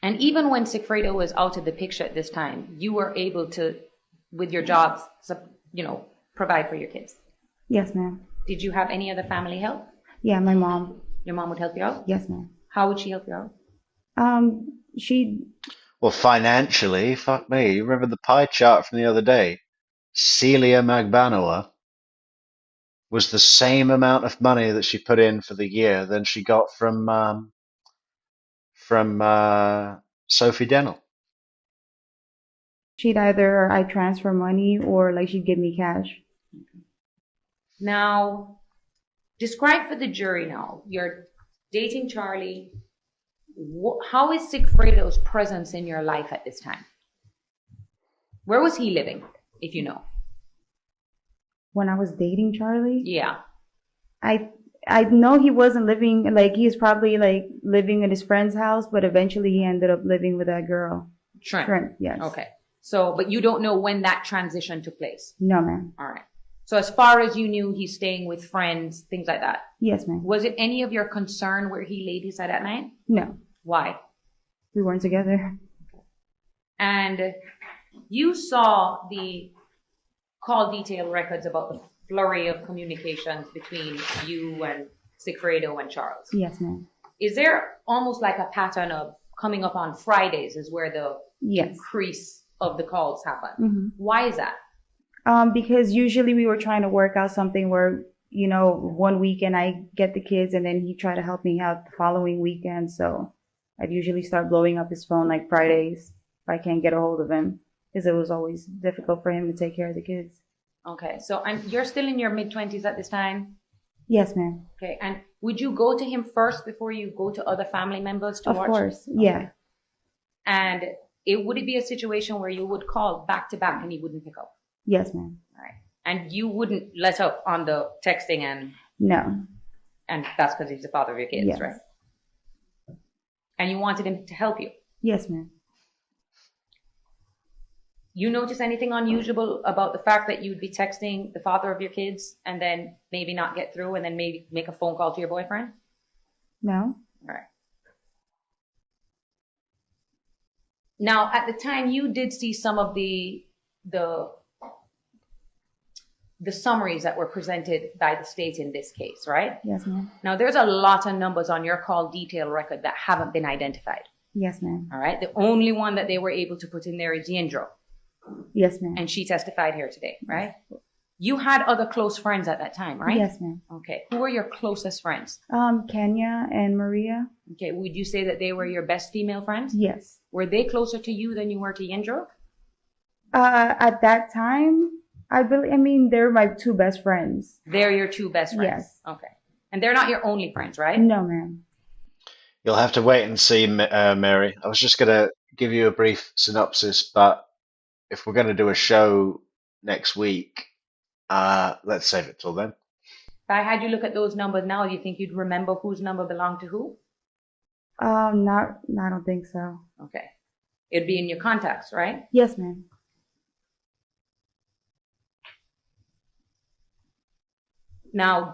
And even when Sigfredo was out of the picture at this time, you were able to, with your jobs, you know, provide for your kids. Yes, ma'am. Did you have any other family help? Yeah, my mom. Your mom would help you out? Yes, ma'am. How would she help you out? Well, financially, fuck me. You remember the pie chart from the other day? Celia Magbanua was the same amount of money that she put in for the year than she got from Sophie Dennell. She'd either I transfer money or like she'd give me cash. Now, describe for the jury now. You're dating Charlie. How is Sigfredo's presence in your life at this time? Where was he living, if you know? When I was dating Charlie? Yeah. I know he wasn't living, like he was probably like living in his friend's house, but eventually he ended up living with that girl. Trent. Yes. Okay. So, but you don't know when that transition took place? No, ma'am. All right. So as far as you knew, he's staying with friends, things like that? Yes, ma'am. Was it any of your concern where he laid his head at night? No. Why? We weren't together. And you saw the call detail records about the flurry of communications between you and Sigfredo and Charles. Yes, ma'am. Is there almost like a pattern of coming up on Fridays is where the increase of the calls happen? Mm-hmm. Why is that? Because usually we were trying to work out something where, you know, one weekend I get the kids and then he tried to help me out the following weekend. So I'd usually start blowing up his phone like Fridays if I can't get a hold of him, because it was always difficult for him to take care of the kids. Okay, so you're still in your mid-20s at this time? Yes, ma'am. Okay, and would you go to him first before you go to other family members to watch? Of course, Okay. yeah. And would it be a situation where you would call back to back and he wouldn't pick up? Yes, ma'am. All right. And you wouldn't let up on the texting No. And that's because he's the father of your kids, Yes. right? And you wanted him to help you? Yes, ma'am. You notice anything unusual about the fact that you'd be texting the father of your kids and then maybe not get through and then maybe make a phone call to your boyfriend? No. All right. Now, at the time, you did see some of the summaries that were presented by the state in this case, right? Yes, ma'am. Now, there's a lot of numbers on your call detail record that haven't been identified. Yes, ma'am. All right. The only one that they were able to put in there is Yindro, Yes, ma'am. and she testified here today, right? You had other close friends at that time, right? Yes, ma'am. Okay. Who were your closest friends? Kenya and Maria. Okay. Would you say that they were your best female friends? Yes. Were they closer to you than you were to Yindro? At that time, they're my two best friends. They're your two best friends? Yes. Okay. And they're not your only friends, right? No, ma'am. You'll have to wait and see, Mary. I was just going to give you a brief synopsis, but if we're going to do a show next week, let's save it till then. If I had you look at those numbers now, do you think you'd remember whose number belonged to who? I don't think so. Okay. It'd be in your contacts, right? Yes, ma'am. Now,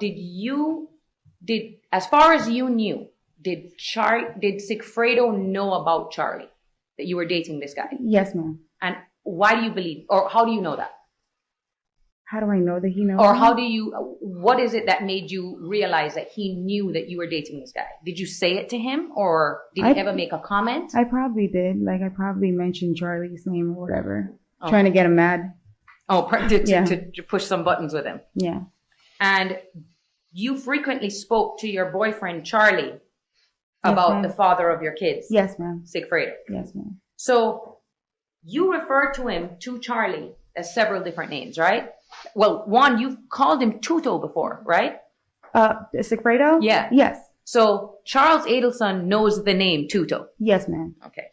as far as you knew, did Sigfredo know about Charlie, that you were dating this guy? Yes, ma'am. And why do you believe, or how do you know that? How do I know that he knows? Or me? what is it that made you realize that he knew that you were dating this guy? Did you say it to him, or did he ever make a comment? I probably did. Like, I probably mentioned Charlie's name or whatever. Oh. Trying to get him mad. Oh, to push some buttons with him. Yeah. And you frequently spoke to your boyfriend, Charlie, about the father of your kids. Yes, ma'am. Sigfredo. Yes, ma'am. So you referred to him, to Charlie, as several different names, right? Well, one, you've called him Tuto before, right? Sigfredo? Yeah. Yes. So Charles Adelson knows the name Tuto. Yes, ma'am. Okay.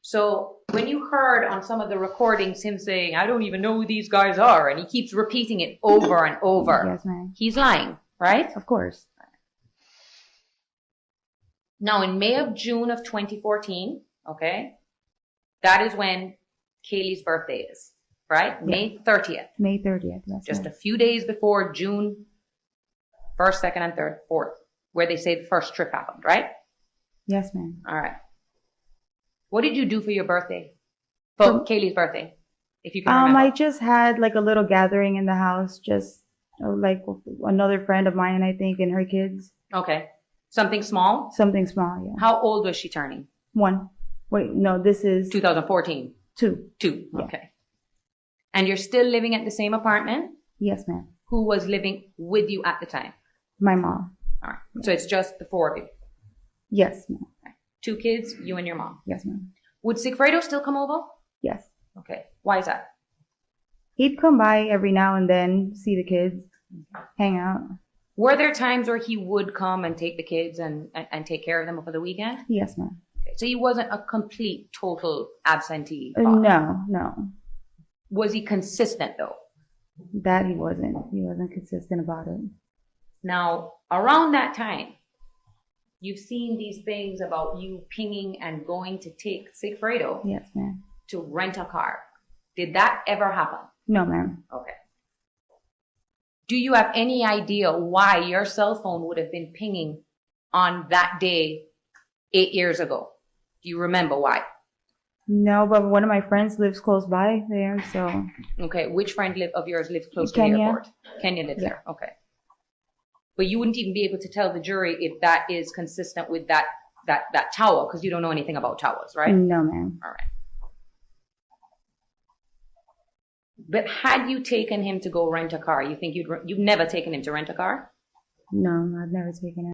So when you heard on some of the recordings him saying, I don't even know who these guys are, and he keeps repeating it over and over. Yes, ma'am. He's lying, right? Of course. Now, in June of 2014, okay, that is when Kaylee's birthday is, right? Yeah. May 30th. May 30th. Yes, Just ma'am. a few days before June 1st, 2nd, and 3rd, 4th, where they say the first trip happened, right? Yes, ma'am. All right. What did you do for your birthday? For Kaylee's birthday, if you can remember. I just had like a little gathering in the house, just like another friend of mine, I think, and her kids. Okay. Something small? Something small, yeah. How old was she turning? 1. Wait, no, this is 2014. 2. 2. Yeah. Okay. And you're still living at the same apartment? Yes, ma'am. Who was living with you at the time? My mom. All right. So it's just the 4 of you. Yes, ma'am. 2 kids, you and your mom. Yes, ma'am. Would Sigfredo still come over? Yes. Okay. Why is that? He'd come by every now and then, see the kids, hang out. Were there times where he would come and take the kids and take care of them for the weekend? Yes, ma'am. Okay. So he wasn't a complete, total absentee father. No. Was he consistent though? That he wasn't. He wasn't consistent about it. Now, around that time, you've seen these things about you pinging and going to take Sigfredo Yes, ma'am. to rent a car. Did that ever happen? No, ma'am. Okay. Do you have any idea why your cell phone would have been pinging on that day 8 years ago? Do you remember why? No, but one of my friends lives close by there, so. Okay. Which friend of yours lives close to the Kenya. airport? Kenya lives there. Okay. But you wouldn't even be able to tell the jury if that is consistent with that tower, because you don't know anything about towers, right? No, ma'am. All right. But had you taken him to go rent a car, you think you've never taken him to rent a car? No, I've never taken it.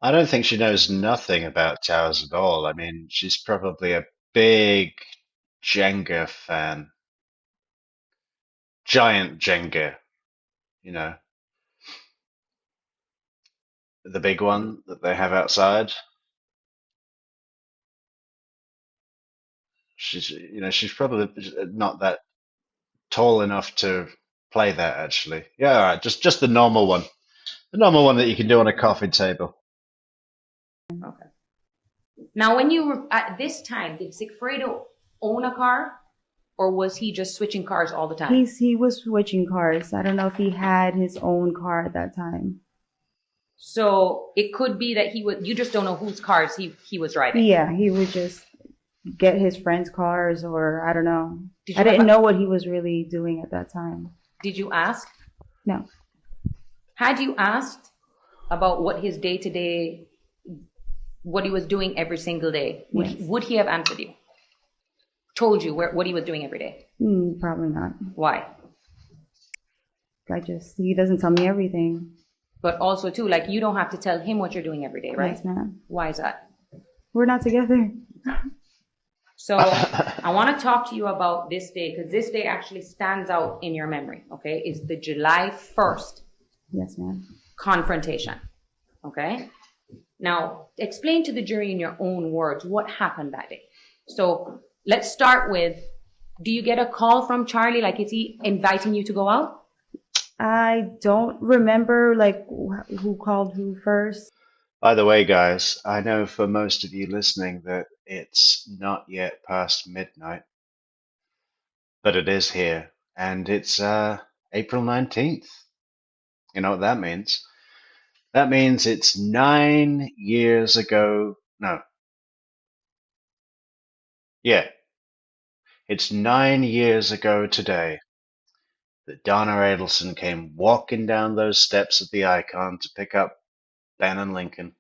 I don't think she knows nothing about towers at all. I mean, she's probably a big Jenga fan. Giant Jenga, you know. The big one that they have outside. She's probably not that tall enough to play that, actually. Yeah, all right, just the normal one. The normal one that you can do on a coffee table. Okay. Now, when you were at this time, did Sigfredo own a car, or was he just switching cars all the time? He was switching cars. I don't know if he had his own car at that time. So it could be that you just don't know whose cars he was driving. Yeah, he would just get his friends' cars, or I don't know. Did I you didn't ever- know what he was really doing at that time. Did you ask? No. Had you asked about what his day-to-day, what he was doing every single day, would he have answered you? Told you what he was doing every day? Probably not. Why? He doesn't tell me everything. But also too, like, you don't have to tell him what you're doing every day, right? Yes, ma'am. Why is that? We're not together. So I want to talk to you about this day, because this day actually stands out in your memory, okay? It's the July 1st Yes, ma'am. confrontation, okay? Now, explain to the jury in your own words what happened that day. So let's start with, do you get a call from Charlie? Like, is he inviting you to go out? I don't remember, like, who called who first. By the way, guys, I know for most of you listening that it's not yet past midnight, but it is here, and it's April 19th. You know what that means? That means it's 9 years ago. No. Yeah. It's 9 years ago today that Donna Adelson came walking down those steps of the Icon to pick up Ben and Lincoln.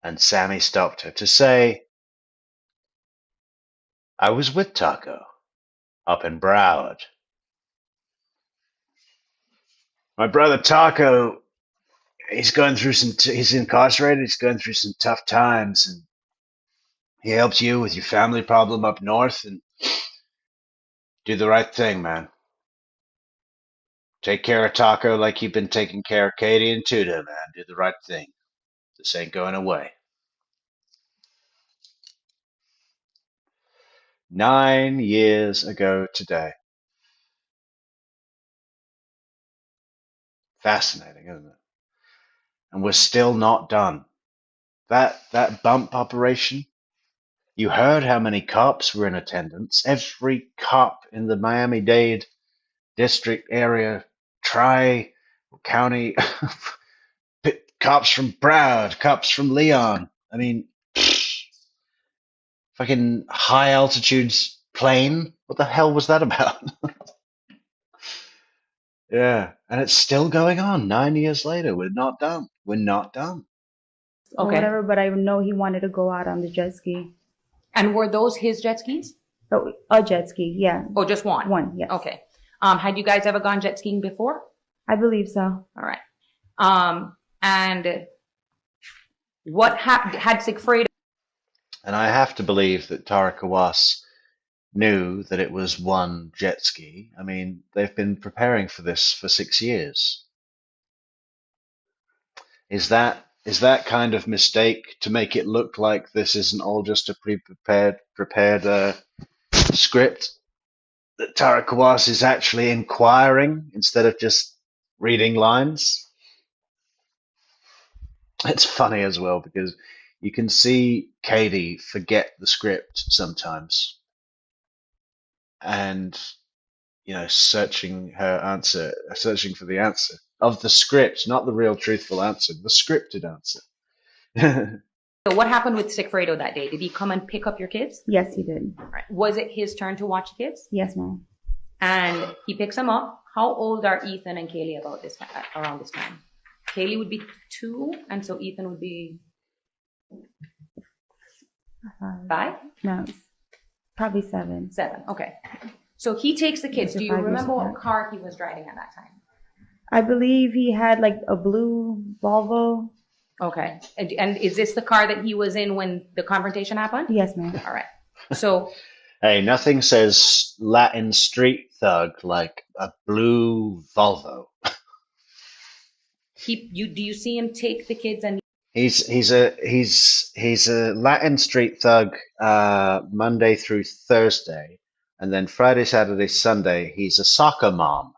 And Sammy stopped her to say, I was with Taco up in Broward. My brother Taco, he's incarcerated, he's going through some tough times, and he helped you with your family problem up north, and do the right thing, man. Take care of Taco like you've been taking care of Katie and Tuda, man. Do the right thing. This ain't going away. 9 years ago today. Fascinating, isn't it? And we're still not done. That bump operation, you heard how many cops were in attendance. Every cop in the Miami-Dade district area, tri-county, cops from Broward, cops from Leon. I mean, fucking high altitudes plane. What the hell was that about? Yeah, and it's still going on 9 years later. We're not done. We're not done. Or Okay. whatever, but I know he wanted to go out on the jet ski. And were those his jet skis? Oh, a jet ski, yeah. Or just one? One, yes. Okay. Had you guys ever gone jet skiing before? I believe so. All right. And what had Sigfredo? And I have to believe that Tara Kawass knew that it was one jet ski. I mean, they've been preparing for this for 6 years. Is that kind of mistake to make it look like this isn't all just a prepared script? That Tara Kawass is actually inquiring instead of just reading lines? It's funny as well because you can see Katie forget the script sometimes. And, you know, searching for the answer of the script, not the real truthful answer, the scripted answer. So what happened with Sigfredo that day? Did he come and pick up your kids? Yes, he did. All right. Was it his turn to watch the kids? Yes, ma'am. And he picks them up. How old are Ethan and Kaylee around this time? Kaylee would be 2, and so Ethan would be 5? No, probably 7. 7, okay. So he takes the kids. Do you 5 years remember what apart. car he was driving at that time? I believe he had like a blue Volvo. Okay. And is this the car that he was in when the confrontation happened? Yes, ma'am. All right. So Hey, nothing says Latin street thug like a blue Volvo. do you see him take the kids and He's a Latin street thug Monday through Thursday, and then Friday, Saturday, Sunday he's a soccer mom.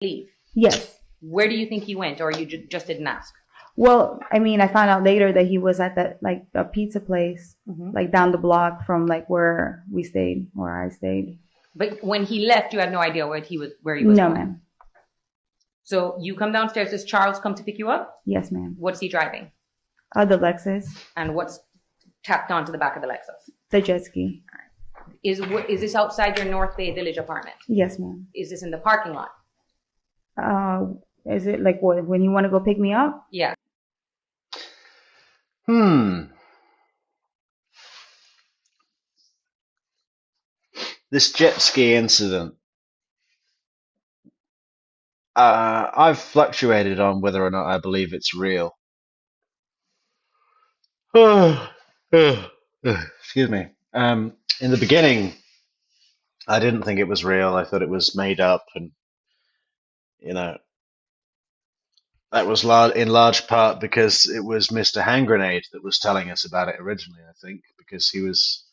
leave? Yes. Where do you think he went, or you just didn't ask? Well, I mean, I found out later that he was at that, like, a pizza place, Mhm. like down the block from like where we stayed, where I stayed. But when he left, you had no idea where he was No, going. ma'am. So you come downstairs. Does Charles come to pick you up? Yes, ma'am. What's he driving? The Lexus. And what's tacked onto the back of the Lexus? The jet ski. Is this outside your North Bay Village apartment? Yes, ma'am. Is this in the parking lot? Is it like what, when you want to go pick me up? Yeah. This jet ski incident, I've fluctuated on whether or not I believe it's real. Excuse me. In the beginning, I didn't think it was real. I thought it was made up, and you know, that was in large part because it was Mr. Hand Grenade that was telling us about it originally, I think, because he was,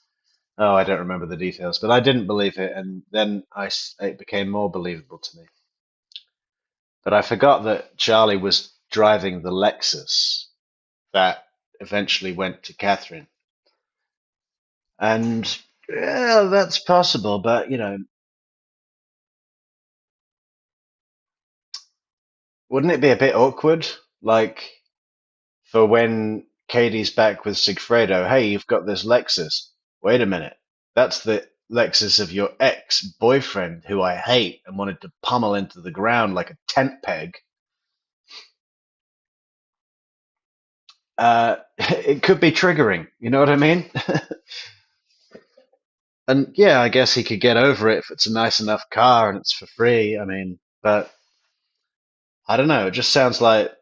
oh, I don't remember the details, but I didn't believe it, and then it became more believable to me. But I forgot that Charlie was driving the Lexus that eventually went to Catherine. And yeah, that's possible, but wouldn't it be a bit awkward? Like, for when Katie's back with Sigfredo, hey, you've got this Lexus. Wait a minute. That's the Lexus of your ex-boyfriend who I hate and wanted to pummel into the ground like a tent peg. It could be triggering, you know what I mean? And yeah, I guess he could get over it if it's a nice enough car and it's for free. I mean, but I don't know. It just sounds like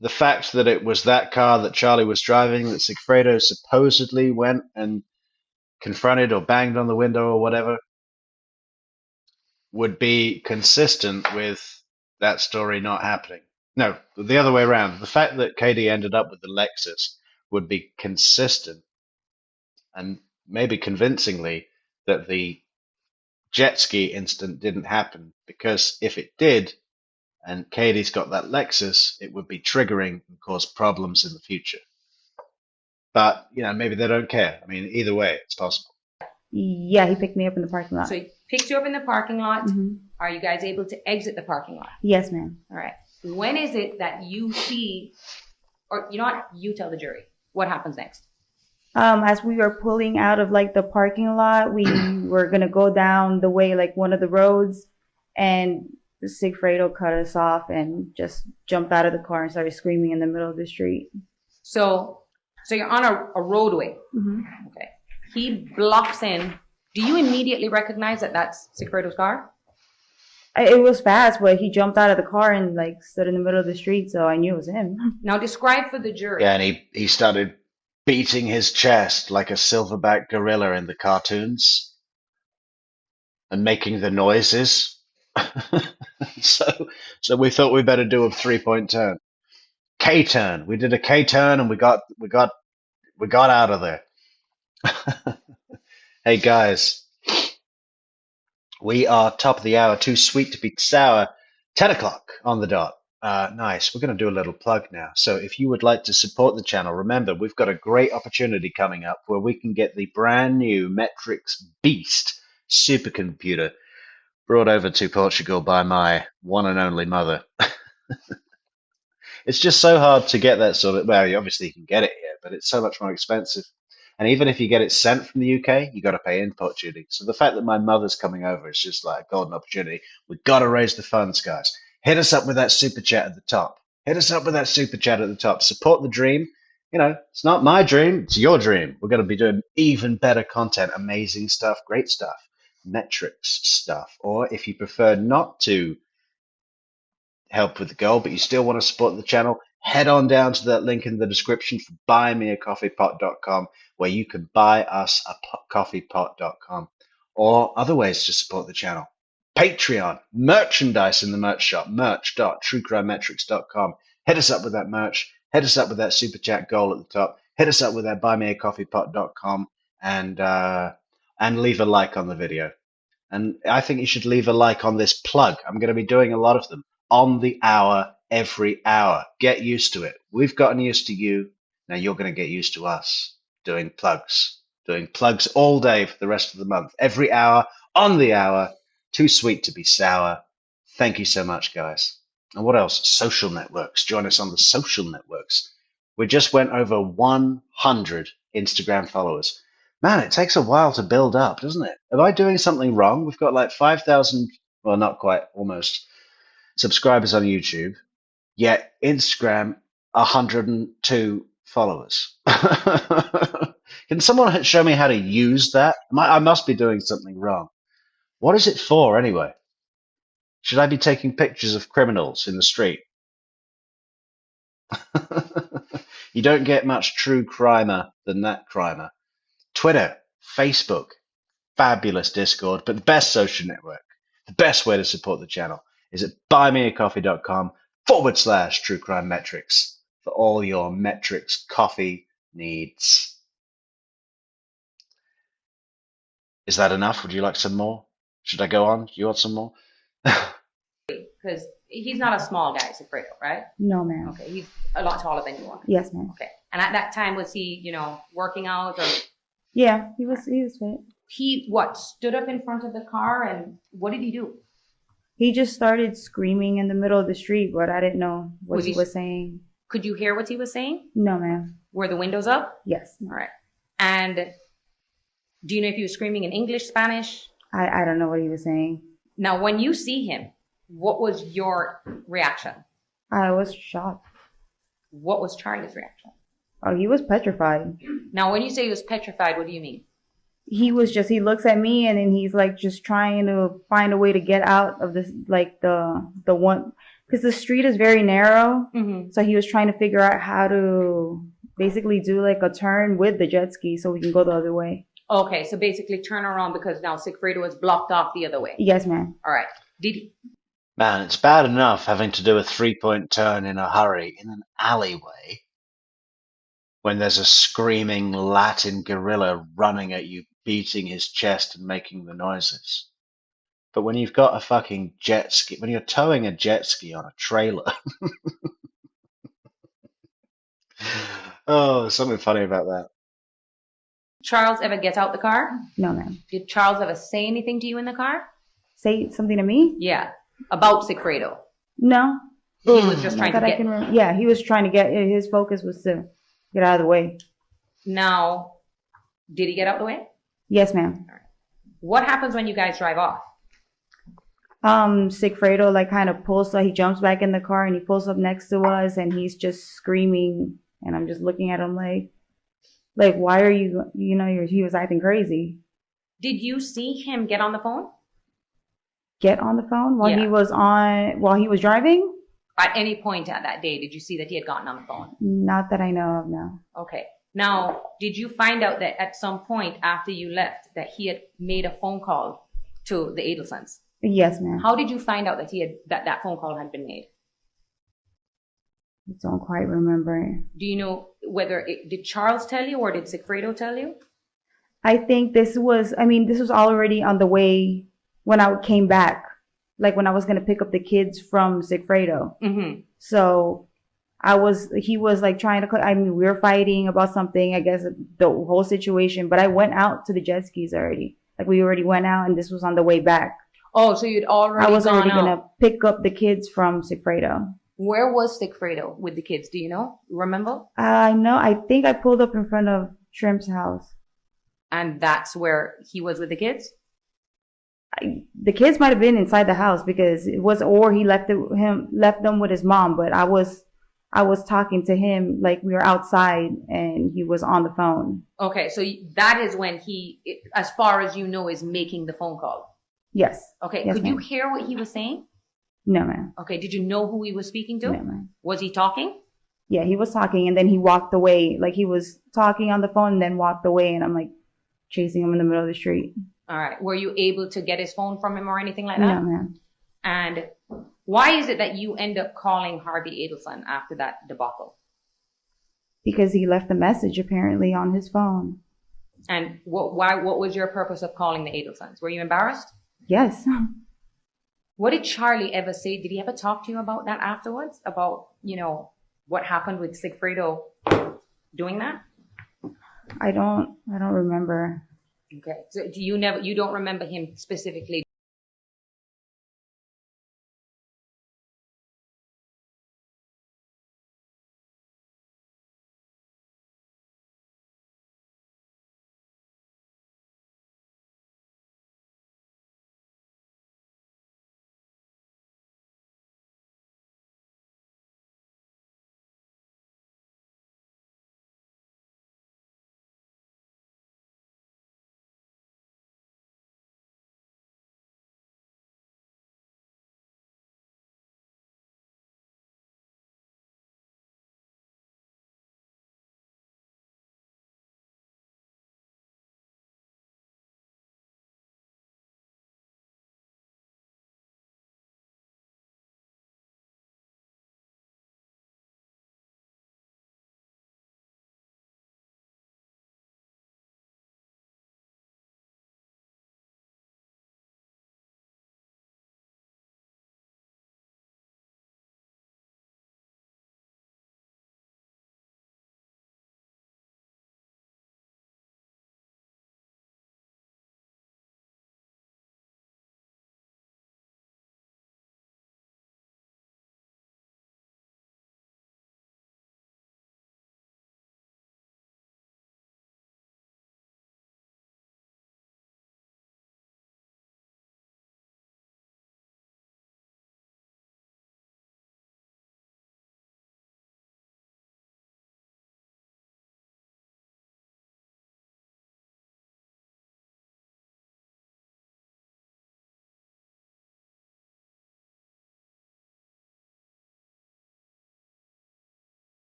the fact that it was that car that Charlie was driving that Sigfredo supposedly went and confronted or banged on the window or whatever would be consistent with that story not happening. No, the other way around. The fact that Katie ended up with the Lexus would be consistent and maybe convincingly that the jet ski incident didn't happen, because if it did and Katie's got that Lexus, it would be triggering and cause problems in the future. But, maybe they don't care. I mean, either way, it's possible. Yeah, he picked me up in the parking lot. So he picked you up in the parking lot. Mm-hmm. Are you guys able to exit the parking lot? Yes, ma'am. All right. When is it that you see, or you know what? You tell the jury. What happens next? As we were pulling out of like the parking lot, we were gonna go down the way, like one of the roads, and Sigfredo cut us off and just jumped out of the car and started screaming in the middle of the street. So you're on a roadway. Mm-hmm. Okay. He blocks in. Do you immediately recognize that that's Sigfredo's car? It was fast, but he jumped out of the car and like stood in the middle of the street, so I knew it was him. Now describe for the jury. Yeah, and he started beating his chest like a silverback gorilla in the cartoons and making the noises. So we thought we better do a 3-point turn. K-turn. We did a K-turn and we got out of there. Hey guys, we are top of the hour, too sweet to be sour. 10 o'clock on the dot. Nice. We're going to do a little plug now. So if you would like to support the channel, remember, we've got a great opportunity coming up where we can get the brand new Metrix Beast supercomputer brought over to Portugal by my one and only mother. It's just so hard to get that sort of, well, obviously you can get it here, but it's so much more expensive. And even if you get it sent from the UK, you got to pay import duty. So the fact that my mother's coming over is just like a golden opportunity. We've got to raise the funds, guys. Hit us up with that super chat at the top. Hit us up with that super chat at the top. Support the dream. It's not my dream, it's your dream. We're going to be doing even better content, amazing stuff, great stuff, Metrix stuff. Or if you prefer not to help with the goal, but you still want to support the channel, head on down to that link in the description for buymeacoffeepot.com, where you can buy us a coffeepot.com, or other ways to support the channel. Patreon, merchandise in the merch shop, merch.truecrimemetrics.com. Hit us up with that merch. Hit us up with that super chat goal at the top. Hit us up with that buymeacoffeepot.com and leave a like on the video. And I think you should leave a like on this plug. I'm going to be doing a lot of them on the hour, every hour. Get used to it. We've gotten used to you. Now you're going to get used to us doing plugs all day for the rest of the month. Every hour, on the hour. Too sweet to be sour. Thank you so much, guys. And what else? Social networks. Join us on the social networks. We just went over 100 Instagram followers. Man, it takes a while to build up, doesn't it? Am I doing something wrong? We've got like 5,000, well, not quite, almost, subscribers on YouTube, yet Instagram, 102 followers. Can someone show me how to use that? I must be doing something wrong. What is it for, anyway? Should I be taking pictures of criminals in the street? You don't get much true crimer than that crimer. Twitter, Facebook, fabulous Discord, but the best social network, the best way to support the channel is at buymeacoffee.com/true crime metrics for all your Metrix coffee needs. Is that enough? Would you like some more? Should I go on? Do you want some more? Because he's not a small guy, Sigfredo, right? No, ma'am. Okay, he's a lot taller than you are. Yes, ma'am. Okay. And at that time, was he, working out or? Yeah, he was fit. He, what, stood up in front of the car and what did he do? He just started screaming in the middle of the street, but I didn't know what he was saying. Could you hear what he was saying? No, ma'am. Were the windows up? Yes. All right. And do you know if he was screaming in English, Spanish? I don't know what he was saying. Now, when you see him, what was your reaction? I was shocked. What was Charlie's reaction? Oh, he was petrified. Now, when you say he was petrified, what do you mean? He looks at me and then he's like just trying to find a way to get out of this, like the one, because the street is very narrow. Mm-hmm. So he was trying to figure out how to basically do like a turn with the jet ski so we can go the other way. Okay, so basically turn around because now Sigfredo is blocked off the other way. Yes, ma'am. All right. Did he? Man, it's bad enough having to do a 3-point turn in a hurry in an alleyway when there's a screaming Latin gorilla running at you, beating his chest and making the noises. But when you've got a fucking jet ski, when you're towing a jet ski on a trailer. Oh, something funny about that. Charles ever get out the car? No, ma'am. Did Charles ever say anything to you in the car? Say something to me? Yeah. About Sigfredo? No. He was just trying to get... Yeah, he was trying to get, his focus was to get out of the way. Now, did he get out of the way? Yes, ma'am. All right. What happens when you guys drive off? Sigfredo like kind of pulls, so he jumps back in the car and he pulls up next to us and he's just screaming and I'm just looking at him like why are you, he was acting crazy. Did you see him get on the phone? Get on the phone while he was driving? At any point at that day, did you see that he had gotten on the phone? Not that I know of, no. Okay. Now, did you find out that at some point after you left that he had made a phone call to the Adelsons? Yes, ma'am. How did you find out that that phone call had been made? I don't quite remember. Do you know did Charles tell you or did Sigfredo tell you? I think this was already on the way when I came back, like when I was going to pick up the kids from Sigfredo. Mm-hmm. So he was like trying to, we were fighting about something, I guess the whole situation, but I went out to the jet skis already. Like we already went out and this was on the way back. Oh, so you'd already I was already gone going to pick up the kids from Sigfredo. Where was Sigfredo with the kids? Do you know? Remember? I know. I think I pulled up in front of Shrimp's house. And that's where he was with the kids? The kids might have been inside the house because it was, or he left them with his mom. But I was talking to him like we were outside and he was on the phone. Okay, so that is when he, as far as you know, is making the phone call. Yes. Okay. Yes, could ma'am. you hear what he was saying? No, ma'am. Okay. Did you know who he was speaking to? No, ma'am. Was he talking? Yeah, he was talking and then he walked away. Like he was talking on the phone and then walked away and I'm like chasing him in the middle of the street. All right. Were you able to get his phone from him or anything like that? No, ma'am. And why is it that you end up calling Harvey Adelson after that debacle? Because he left a message apparently on his phone. And what was your purpose of calling the Adelsons? Were you embarrassed? Yes. What did Charlie ever say? Did he ever talk to you about that afterwards? About, what happened with Sigfredo doing that? I don't remember. Okay. So you don't remember him specifically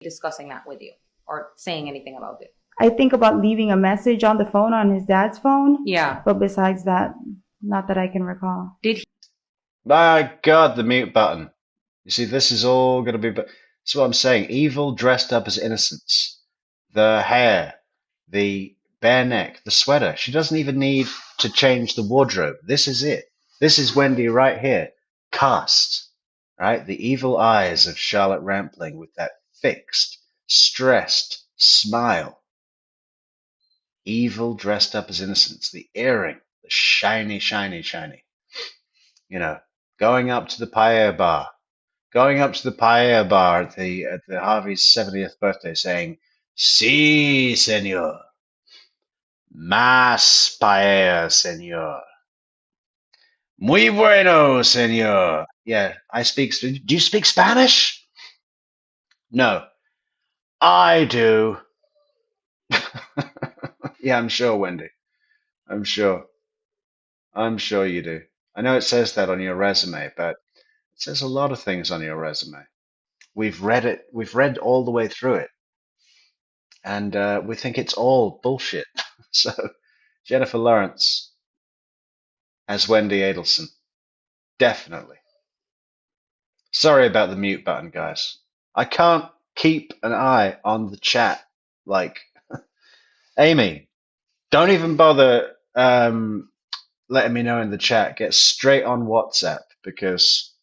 discussing that with you or saying anything about it? I think about leaving a message on the phone on his dad's phone. Yeah. But besides that, not that I can recall. Did he? My God, the mute button. You see, this is all going to be. That's what I'm saying. Evil dressed up as innocence. The hair, the bare neck, the sweater. She doesn't even need to change the wardrobe. This is it. This is Wendy right here. Cast. Right? The evil eyes of Charlotte Rampling with that fixed, stressed smile. Evil dressed up as innocence. The earring. The shiny, shiny, shiny. You know, going up to the paella bar. Going up to the paella bar at the Harvey's 70th birthday saying, "Sí, señor. Más paella, señor. Muy bueno, señor." Yeah, I speak. Do you speak Spanish? No, I do. Yeah, I'm sure, Wendy. I'm sure. I'm sure you do. I know it says that on your resume, but it says a lot of things on your resume. We've read it. We've read all the way through it. And we think it's all bullshit. So, Jennifer Lawrence as Wendy Adelson. Definitely. Sorry about the mute button, guys. I can't keep an eye on the chat. Like, Amy, don't even bother letting me know in the chat. Get straight on WhatsApp because,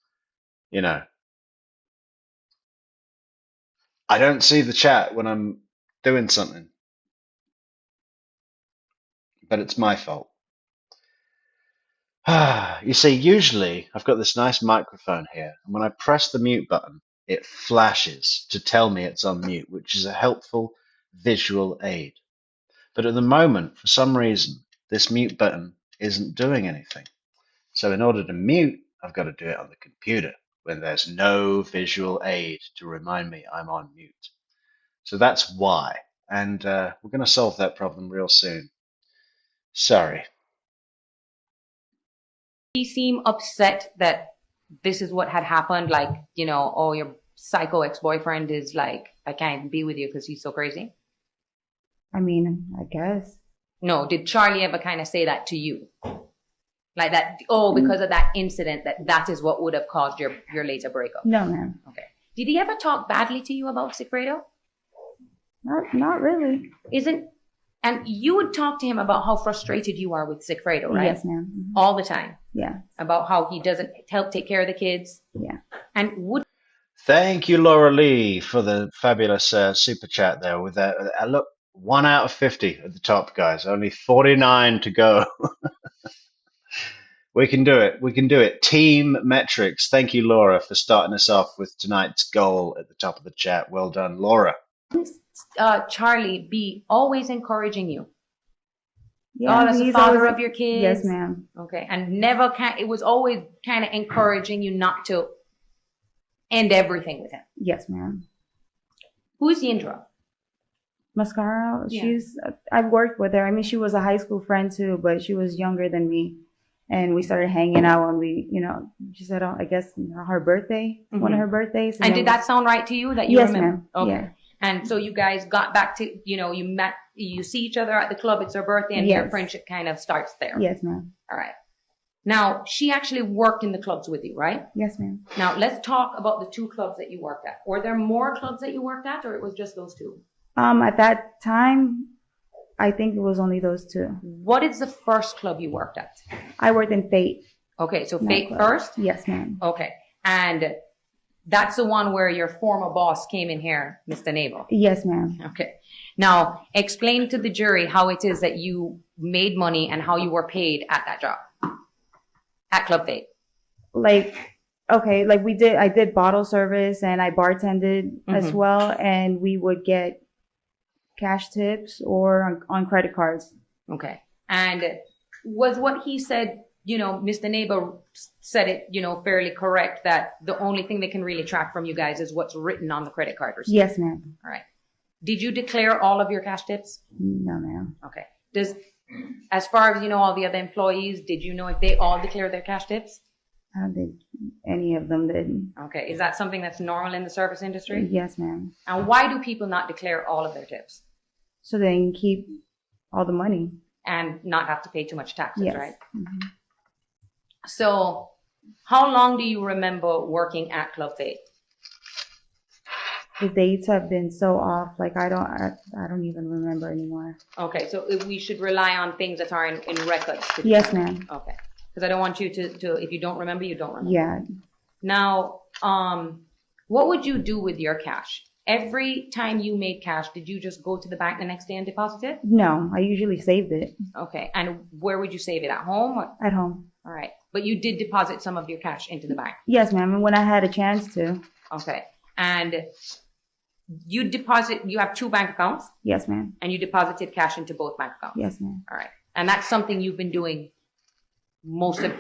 you know, I don't see the chat when I'm doing something. But it's my fault. You see, usually I've got this nice microphone here, and when I press the mute button, it flashes to tell me it's on mute, which is a helpful visual aid. But at the moment, for some reason, this mute button isn't doing anything. So in order to mute, I've got to do it on the computer when there's no visual aid to remind me I'm on mute. So that's why. And we're going to solve that problem real soon. Sorry. He seemed upset that this is what had happened. Like, you know, oh, your psycho ex-boyfriend is like, I can't be with you because he's so crazy. I mean, I guess. No, did Charlie ever kind of say that to you? Like that, oh, because of that incident, that is what would have caused your later breakup? No, ma'am. Okay. Did he ever talk badly to you about Sigfredo? Not really. And you would talk to him about how frustrated you are with Sigfredo, right? Yes, ma'am. Mm-hmm. All the time. Yeah. About how he doesn't help take care of the kids. Yeah. And would Thank you, Laura Lee, for the fabulous super chat there. With that, look, 1 out of 50 at the top, guys. Only 49 to go. We can do it. We can do it. Team Metrix. Thank you, Laura, for starting us off with tonight's goal at the top of the chat. Well done, Laura. Charlie be always encouraging you? Yeah, as a father of your kids? Yes, ma'am. Okay. And it was always kind of encouraging you not to end everything with him? Yes, ma'am. Who's Yindra? Mascara, Yeah. I've worked with her. I mean, she was a high school friend too, but she was younger than me. And we started hanging out when she said, I guess her birthday, one of her birthdays. And did that sound right to you that you yes, remember? ma'am. Okay. Yeah. And so you guys got back to, you met, you see each other at the club, it's her birthday, and Yes. your friendship kind of starts there. Yes, ma'am. All right. Now, she actually worked in the clubs with you, right? Yes, ma'am. Now, let's talk about the 2 clubs that you worked at. Were there more clubs that you worked at, or it was just those 2? At that time, I think it was only those 2. What is the first club you worked at? I worked in Fate. Okay, so Fate nightclub. first? Yes, ma'am. Okay. And that's the one where your former boss came in here, Mr. Naval? Yes, ma'am. Okay. Now, explain to the jury how it is that you made money and how you were paid at that job, at Club Fate. I did bottle service and I bartended as well, and we would get cash tips or on credit cards. Okay. And was what he said, Mr. Neighbor said it, fairly correct that the only thing they can really track from you guys is what's written on the credit card receipt? Yes, ma'am. All right. Did you declare all of your cash tips? No, ma'am. Okay. As far as all the other employees, did you know if they all declare their cash tips? I don't think any of them did. Okay. Is that something that's normal in the service industry? Yes, ma'am. And why do people not declare all of their tips So they can keep all the money. and not have to pay too much taxes, Yes. right? Mhm. So how long do you remember working at Club Faith? The dates have been so off. Like I don't even remember anymore. Okay, so if we should rely on things that are in records. Yes, ma'am. Okay, because I don't want you to, if you don't remember, you don't remember. Yeah. Now, what would you do with your cash? Every time you made cash, did you just go to the bank the next day and deposit it? No, I usually saved it Okay, and where would you save it? At home? Or? at home. All right, but you did deposit some of your cash into the bank. Yes, ma'am. And when I had a chance to. Okay, and you have 2 bank accounts, Yes, ma'am. and you deposited cash into both bank accounts. Yes, ma'am. All right, and that's something you've been doing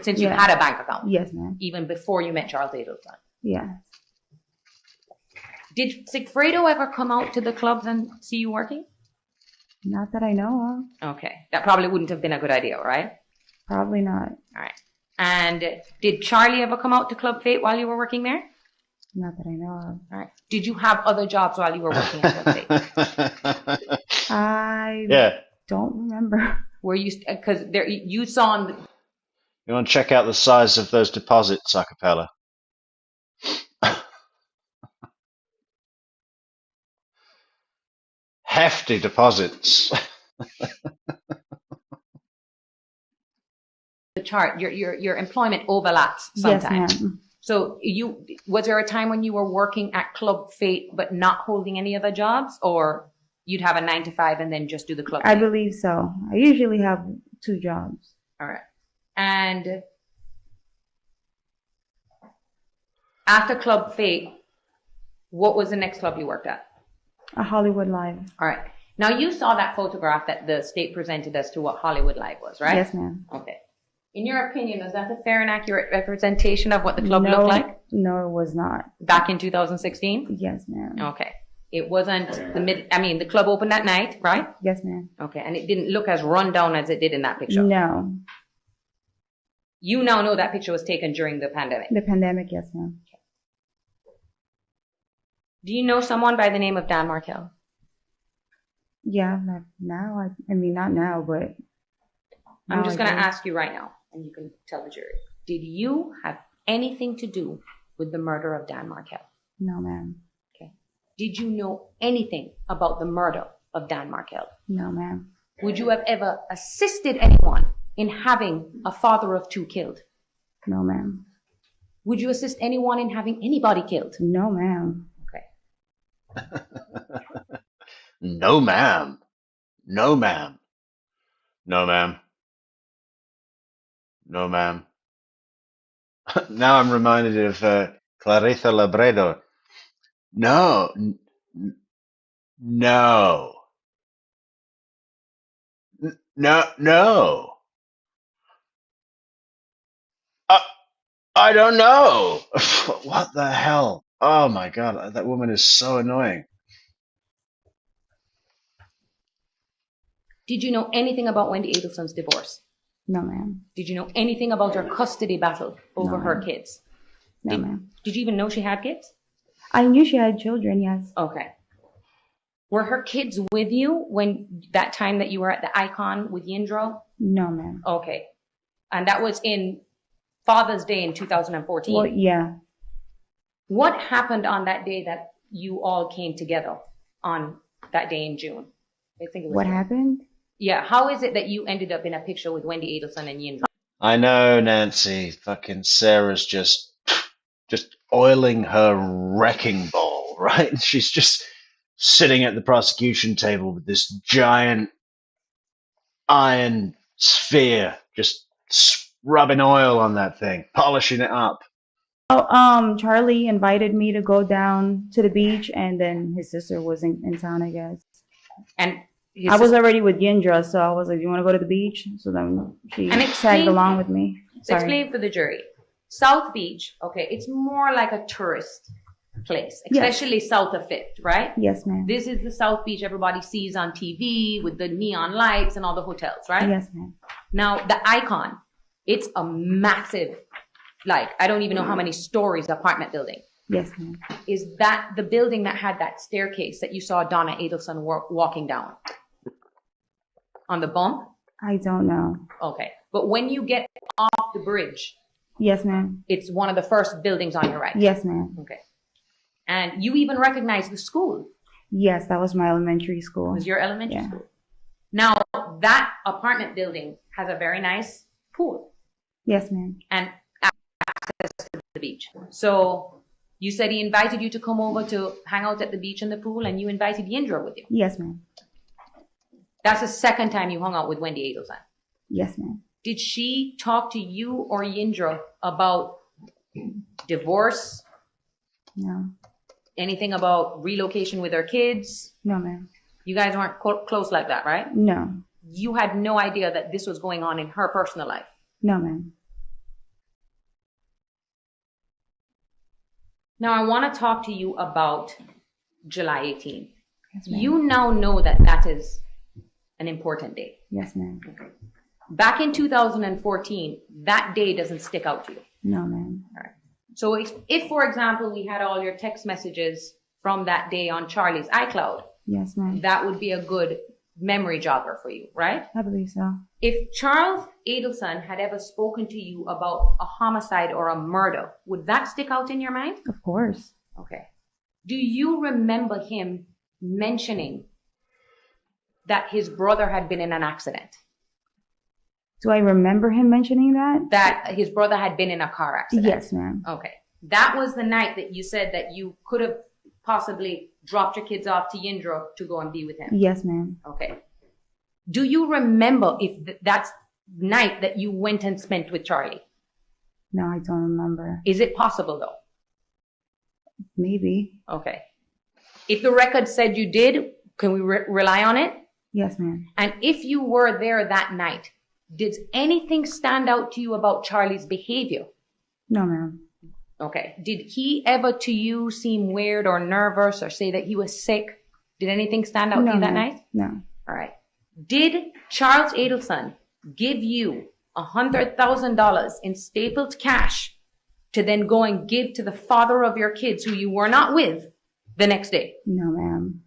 since you Yeah. had a bank account, Yes, ma'am. even before you met Charles Adelson. Yeah. Did Sigfredo ever come out to the clubs and see you working? Not that I know of. Okay, that probably wouldn't have been a good idea, right? Probably not. All right. And did Charlie ever come out to Club Fate while you were working there? Not that I know of. All right. Did you have other jobs while you were working at Club Fate? I Yeah. don't remember. Were you, because there, you saw on, You want to check out the size of those deposits, Acapella? Hefty deposits. the chart, your employment overlaps Yes, sometimes. ma'am. So was there a time when you were working at Club Fate but not holding any other jobs, or you'd have a 9 to 5 and then just do the Club I Fate? believe so. I usually have 2 jobs. All right. And after Club Fate, what was the next club you worked at? A Hollywood Live. All right. Now you saw that photograph that the state presented as to what Hollywood Live was, right? Yes, ma'am. Okay. In your opinion, is that a fair and accurate representation of what the club looked like No, it was not. back in 2016? Yes, ma'am. Okay. It wasn't the club opened that night, right? Yes, ma'am. Okay. And it didn't look as run down as it did in that picture. No. You now know that picture was taken during the pandemic. The pandemic, yes, ma'am. Do you know someone by the name of Dan Markel? Yeah, not now. I mean, not now, but I'm now just I going to do. ask you right now, and you can tell the jury. Did you have anything to do with the murder of Dan Markel? No, ma'am. Okay. Did you know anything about the murder of Dan Markel? No, ma'am. Would you have ever assisted anyone in having a father of 2 killed? No, ma'am. Would you assist anyone in having anybody killed? No, ma'am. Okay. No, ma'am. No, ma'am. No, ma'am. No, ma'am. Now I'm reminded of Clarissa Labredo. No. No. No. I don't know. What the hell? Oh my God, that woman is so annoying. Did you know anything about Wendy Adelson's divorce? No, ma'am. Did you know anything about her custody battle over No, her ma'am. kids? No, ma'am. Did you even know she had kids? I knew she had children, yes. Okay. Were her kids with you when that time that you were at the Icon with Yindro? No, ma'am. Okay. And that was in Father's Day in 2014. Well, yeah. What happened on that day that you all came together on that day in June? I think it was What June. happened? Yeah. How is it that you ended up in a picture with Wendy Adelson and Yindro? I know, Nancy. Fucking Sarah's just oiling her wrecking ball, right? She's just sitting at the prosecution table with this giant iron sphere, just rubbing oil on that thing, polishing it up. Oh, Charlie invited me to go down to the beach, and then his sister was in town, I guess. And I was already with Yindra, so I was like, "You want to go to the beach?" So then she And explain- tagged along with me. Sorry. explain for the jury. South Beach, okay, it's more like a tourist place, Yes. especially south of Fifth, right? Yes, ma'am. This is the South Beach everybody sees on TV with the neon lights and all the hotels, right? Yes, ma'am. Now, the Icon, it's a massive like, I don't even know how many stories apartment building. Yes, ma'am. Is that the building that had that staircase that you saw Donna Adelson walking down? On the bump? I don't know. Okay. But when you get off the bridge, Yes, ma'am. it's one of the first buildings on your right. Yes, ma'am. Okay. And you even recognize the school. Yes, that was my elementary It school. was your elementary Yeah. school. Now, that apartment building has a very nice pool Yes, ma'am. and access to the beach. So you said he invited you to come over to hang out at the beach and the pool, and you invited Yindra with you. Yes, ma'am. That's the second time you hung out with Wendy Adelson. Yes, ma'am. Did she talk to you or Yindra about divorce? No. Anything about relocation with her kids? No, ma'am. You guys weren't close like that, right? No. You had no idea that this was going on in her personal life. No, ma'am. Now, I want to talk to you about July 18th. Yes, ma'am. You now know that that is an important day. Yes, ma'am. Back in 2014, that day doesn't stick out to you. No, ma'am. All right. So if, for example, we had all your text messages from that day on Charlie's iCloud, Yes, ma'am. that would be a good memory jogger for you, right? I believe so. If Charles Adelson had ever spoken to you about a homicide or a murder, would that stick out in your mind? Of course. Okay. Do you remember him mentioning that his brother had been in an accident? Do I remember him mentioning that? That his brother had been in a car accident? Yes, ma'am. Okay. That was the night that you said that you could have possibly dropped your kids off to Yindra to go and be with him? Yes, ma'am. Okay. Do you remember if that's night that you went and spent with Charlie? No, I don't remember. Is it possible though? Maybe. Okay. If the record said you did, can we rely on it? Yes, ma'am. And if you were there that night, did anything stand out to you about Charlie's behavior? No, ma'am. Okay. Did he ever to you seem weird or nervous or say that he was sick? Did anything stand out to you that ma'am. night? No. All right. Did Charles Adelson give you $100,000 in stapled cash to then go and give to the father of your kids who you were not with the next day? No, ma'am.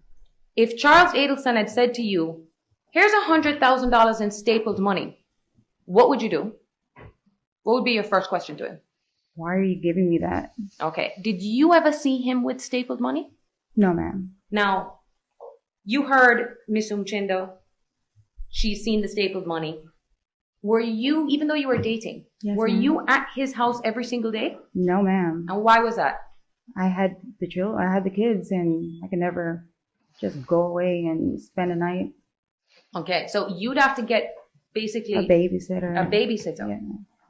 If Charles Adelson had said to you, here's $100,000 in stapled money, what would you do? What would be your first question to him? Why are you giving me that? Okay. Did you ever see him with stapled money? No, ma'am. Now, you heard Miss Umchindo. She's seen the stapled money. Were you, even though you were dating, Yes, were ma'am. you at his house every single day? No, ma'am. And why was that? I had the children. I had the kids, and I could never just go away and spend a night. Okay, so you'd have to get basically A babysitter. a babysitter. Yeah.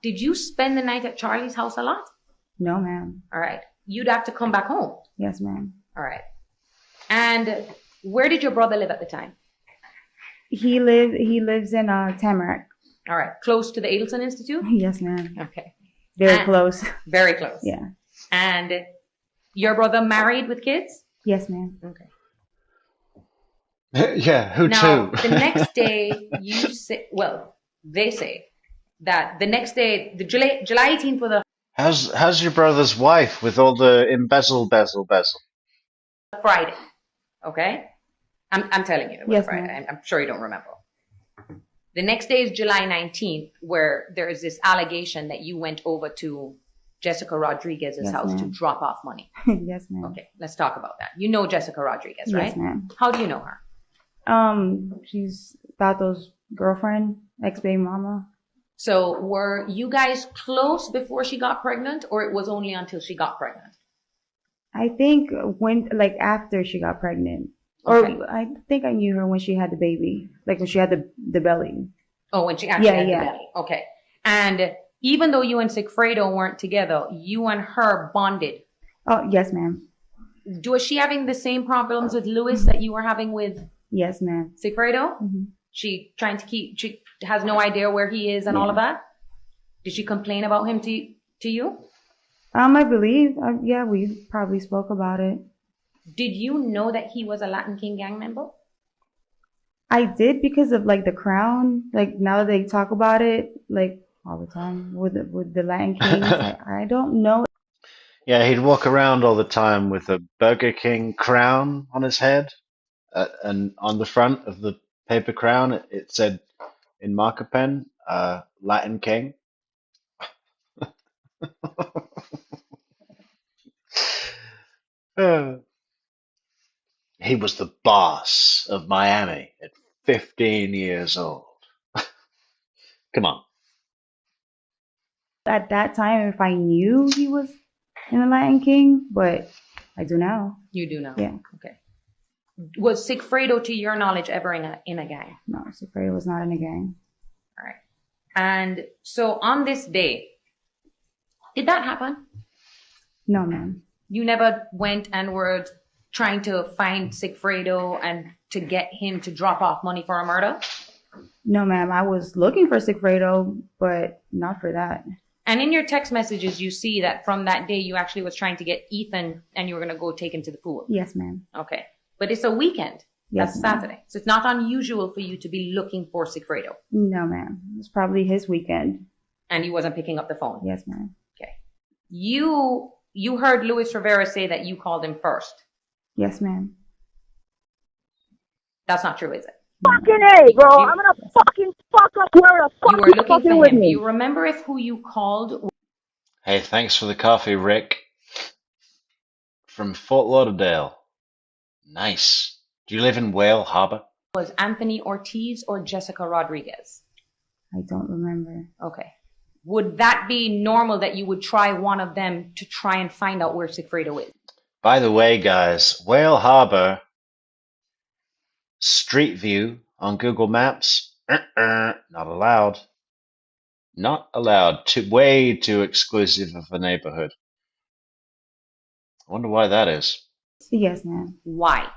Did you spend the night at Charlie's house a lot? No, ma'am. All right. You'd have to come back home. Yes, ma'am. All right. And where did your brother live at the time? He lives in Tamarack. All right. Close to the Adelson Institute? Yes, ma'am. Okay. Very And- close. Very close. Yeah. And your brother married with kids? Yes, ma'am. Okay. Yeah, who Now, too? the next day you say, well, they say that the next day, the July 18th was a How's your brother's wife with all the bezel? Friday. Okay? I'm telling you it was Yes, Friday. ma'am. I'm sure you don't remember. The next day is July 19th, where there is this allegation that you went over to Jessica Rodriguez's Yes, house to ma'am. drop off money. Yes, ma'am. Okay, let's talk about that. You know Jessica Rodriguez, right? Yes, ma'am. How do you know her? She's Tato's girlfriend, ex-baby mama. So were you guys close before she got pregnant, or it was only until she got pregnant? I think after she got pregnant. Or Okay. I think I knew her when she had the baby, like when she had the belly. Oh, when she actually had Yeah. the belly. Okay. And even though you and Sigfredo weren't together, you and her bonded. Oh, yes, ma'am. Was she having the same problems with Louis that you were having with Yes, ma'am. Sigfredo? Mm-hmm. She has no idea where he is and all of that? Did she complain about him to you? I believe, yeah, we probably spoke about it. Did you know that he was a Latin King gang member? I did because of the Crown. Now that they talk about it, all the time with the Latin Kings. I don't know. Yeah, he'd walk around all the time with a Burger King crown on his head, and on the front of the paper crown it said in marker pen, Latin King. Uh, he was the boss of Miami at 15 years old. Come on. At that time if I knew he was in the Latin King, but I do now. You do know. Yeah. Okay. Was Sigfredo, to your knowledge, ever in a gang? No, Sigfredo was not in a gang. All right. And so on this day, did that happen? No, ma'am. You never went and were trying to find Sigfredo and to get him to drop off money for a murder? No, ma'am. I was looking for Sigfredo, but not for that. And in your text messages, you see that from that day, you actually was trying to get Ethan and you were going to go take him to the pool. Yes, ma'am. Okay. But it's a weekend. Yes, That's ma'am. Saturday. So it's not unusual for you to be looking for Sigfredo. No, ma'am. It was probably his weekend. And he wasn't picking up the phone. Yes, ma'am. Okay. You heard Luis Rivera say that you called him first. Yes, ma'am. That's not true, is it? Fucking A, bro. I'm gonna fucking fuck up where the You fuck were you looking fucking for with him. Do me. you remember if who you called Hey, thanks for the coffee, Rick. From Fort Lauderdale. Nice. Do you live in Whale Harbor? was Anthony Ortiz or Jessica Rodriguez? I don't remember. Okay. Would that be normal that you would try one of them to try and find out where Sigfredo is? By the way, guys, Whale Harbor, Street View on Google Maps, not allowed. Not allowed. Way too exclusive of a neighborhood. I wonder why that is. Yes, ma'am. Why?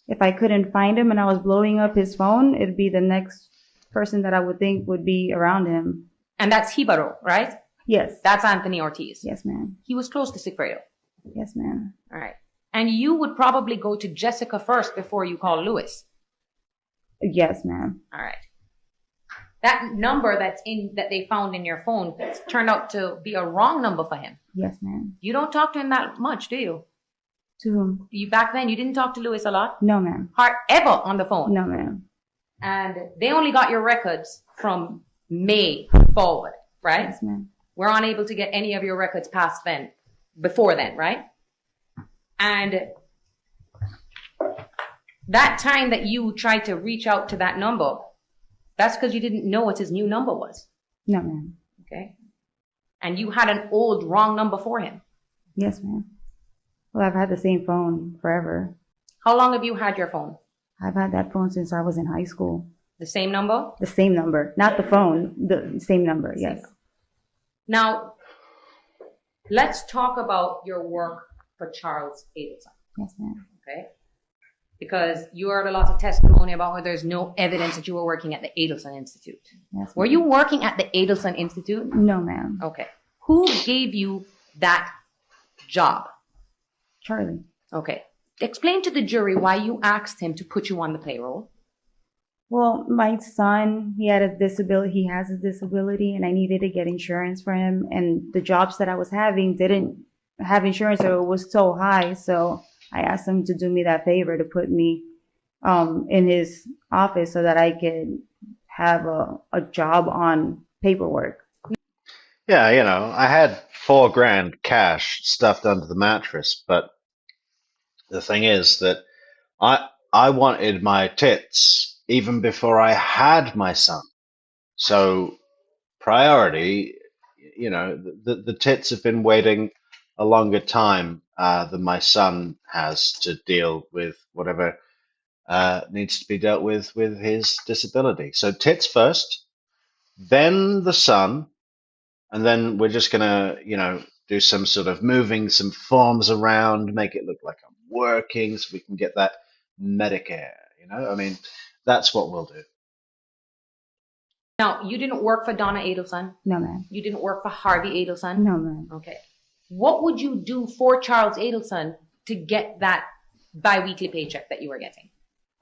If I couldn't find him and I was blowing up his phone, it'd be the next person that I would think would be around him. And that's Hibaro, right? Yes. That's Anthony Ortiz. Yes, ma'am. He was close to Sigfredo. Yes, ma'am. All right. And you would probably go to Jessica first before you call Luis. Yes, ma'am. All right. That number that they found in your phone turned out to be a wrong number for him. Yes, ma'am. You don't talk to him that much, do you? To whom? Back then, you didn't talk to Luis a lot? No, ma'am. Ever on the phone? No, ma'am. And they only got your records from May forward, right? Yes, ma'am. We're unable to get any of your records past then, before then, right? And that time that you tried to reach out to that number, that's because you didn't know what his new number was. No, ma'am. Okay. And you had an old wrong number for him. Yes, ma'am. Well, I've had the same phone forever. How long have you had your phone? I've had that phone since I was in high school. The same number? The same number. Not the phone. The same number, yes. Now, let's talk about your work for Charles Adelson. Yes, ma'am. Okay? Because you heard a lot of testimony about how there's no evidence that you were working at the Adelson Institute. Yes, Were ma'am. you working at the Adelson Institute? No, ma'am. Okay. Who gave you that job? Charlie. Okay. Explain to the jury why you asked him to put you on the payroll. Well, my son, he had a disability. He has a disability, and I needed to get insurance for him. And the jobs that I was having didn't have insurance, or it was so high. So I asked him to do me that favor to put me in his office so that I could have a job on paperwork. Yeah, I had $4,000 cash stuffed under the mattress, but the thing is that I wanted my tits even before I had my son. So priority, the tits have been waiting a longer time than my son has to deal with whatever needs to be dealt with his disability. So tits first, then the son, and then we're just gonna, do some sort of moving some forms around, make it look like I'm working so we can get that Medicare, I mean, that's what we'll do. Now, you didn't work for Donna Adelson. No, ma'am. You didn't work for Harvey Adelson. No, ma'am. Okay. What would you do for Charles Adelson to get that biweekly paycheck that you were getting?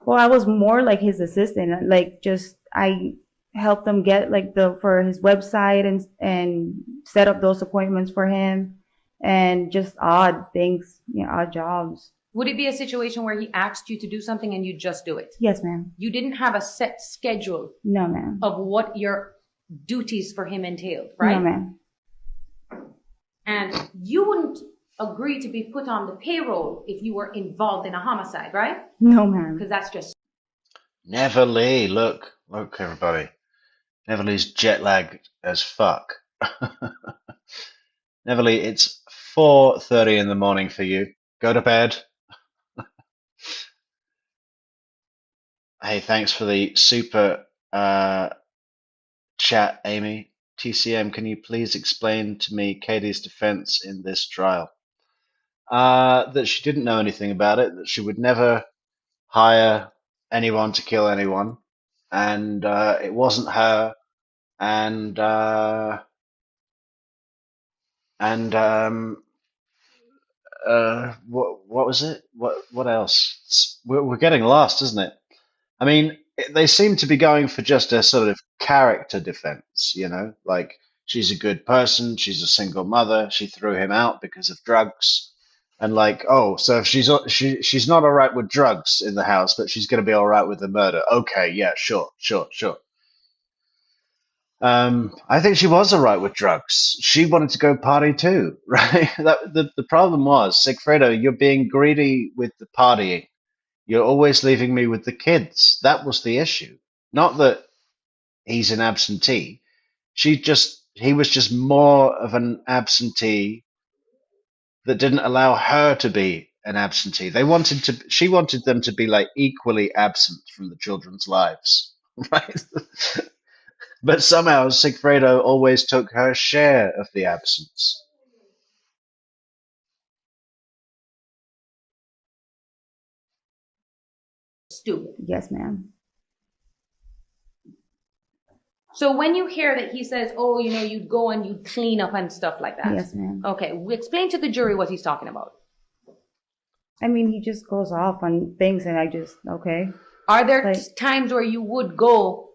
Well, I was more like his assistant. Like, just, I help them get like for his website and set up those appointments for him and just odd things, odd jobs. Would it be a situation where he asked you to do something and you just do it? Yes, ma'am. You didn't have a set schedule? No, ma'am. Of what your duties for him entailed, right? No, ma'am. And you wouldn't agree to be put on the payroll if you were involved in a homicide, right? No, ma'am. Because that's just... Neverly, look, everybody. Neverly's jet lagged as fuck. Neverly, it's 4:30 in the morning for you. Go to bed. Hey, thanks for the super chat, Amy. TCM, can you please explain to me Katie's defense in this trial? That she didn't know anything about it, that she would never hire anyone to kill anyone, and it wasn't her, and what was it? What else? We're getting lost, isn't it? I mean, they seem to be going for just a sort of character defense, like she's a good person, she's a single mother, she threw him out because of drugs, and like, oh, so if she's not all right with drugs in the house, but she's going to be all right with the murder. Okay, yeah, sure. I think she was all right with drugs. She wanted to go party too, right? The problem was, Sigfredo, you're being greedy with the partying. You're always leaving me with the kids. That was the issue. Not that he's an absentee. He was just more of an absentee that didn't allow her to be an absentee. She wanted them to be like equally absent from the children's lives, right? But somehow Sigfredo always took her share of the absence. Stupid. Yes, ma'am. So when you hear that he says, oh, you'd go and you'd clean up and stuff like that. Yes, ma'am. Okay, explain to the jury what he's talking about. I mean, he just goes off on things and okay. Are there times where you would go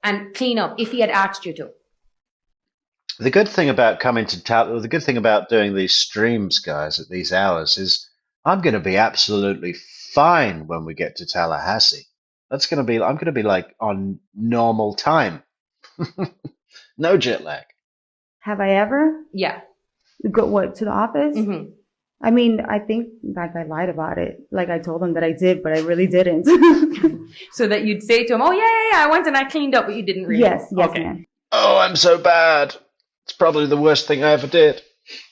and clean up if he had asked you to? The good thing about the good thing about doing these streams, guys, at these hours is I'm going to be absolutely fine when we get to Tallahassee. I'm going to be like on normal time. No jet lag. Have I ever? Yeah. Go to the office? Mm-hmm. I mean, I think like I lied about it. Like I told him that I did, but I really didn't. So that you'd say to him, oh yeah, I went and I cleaned up, but you didn't really. Yes, okay. ma'am. Oh, I'm so bad. It's probably the worst thing I ever did.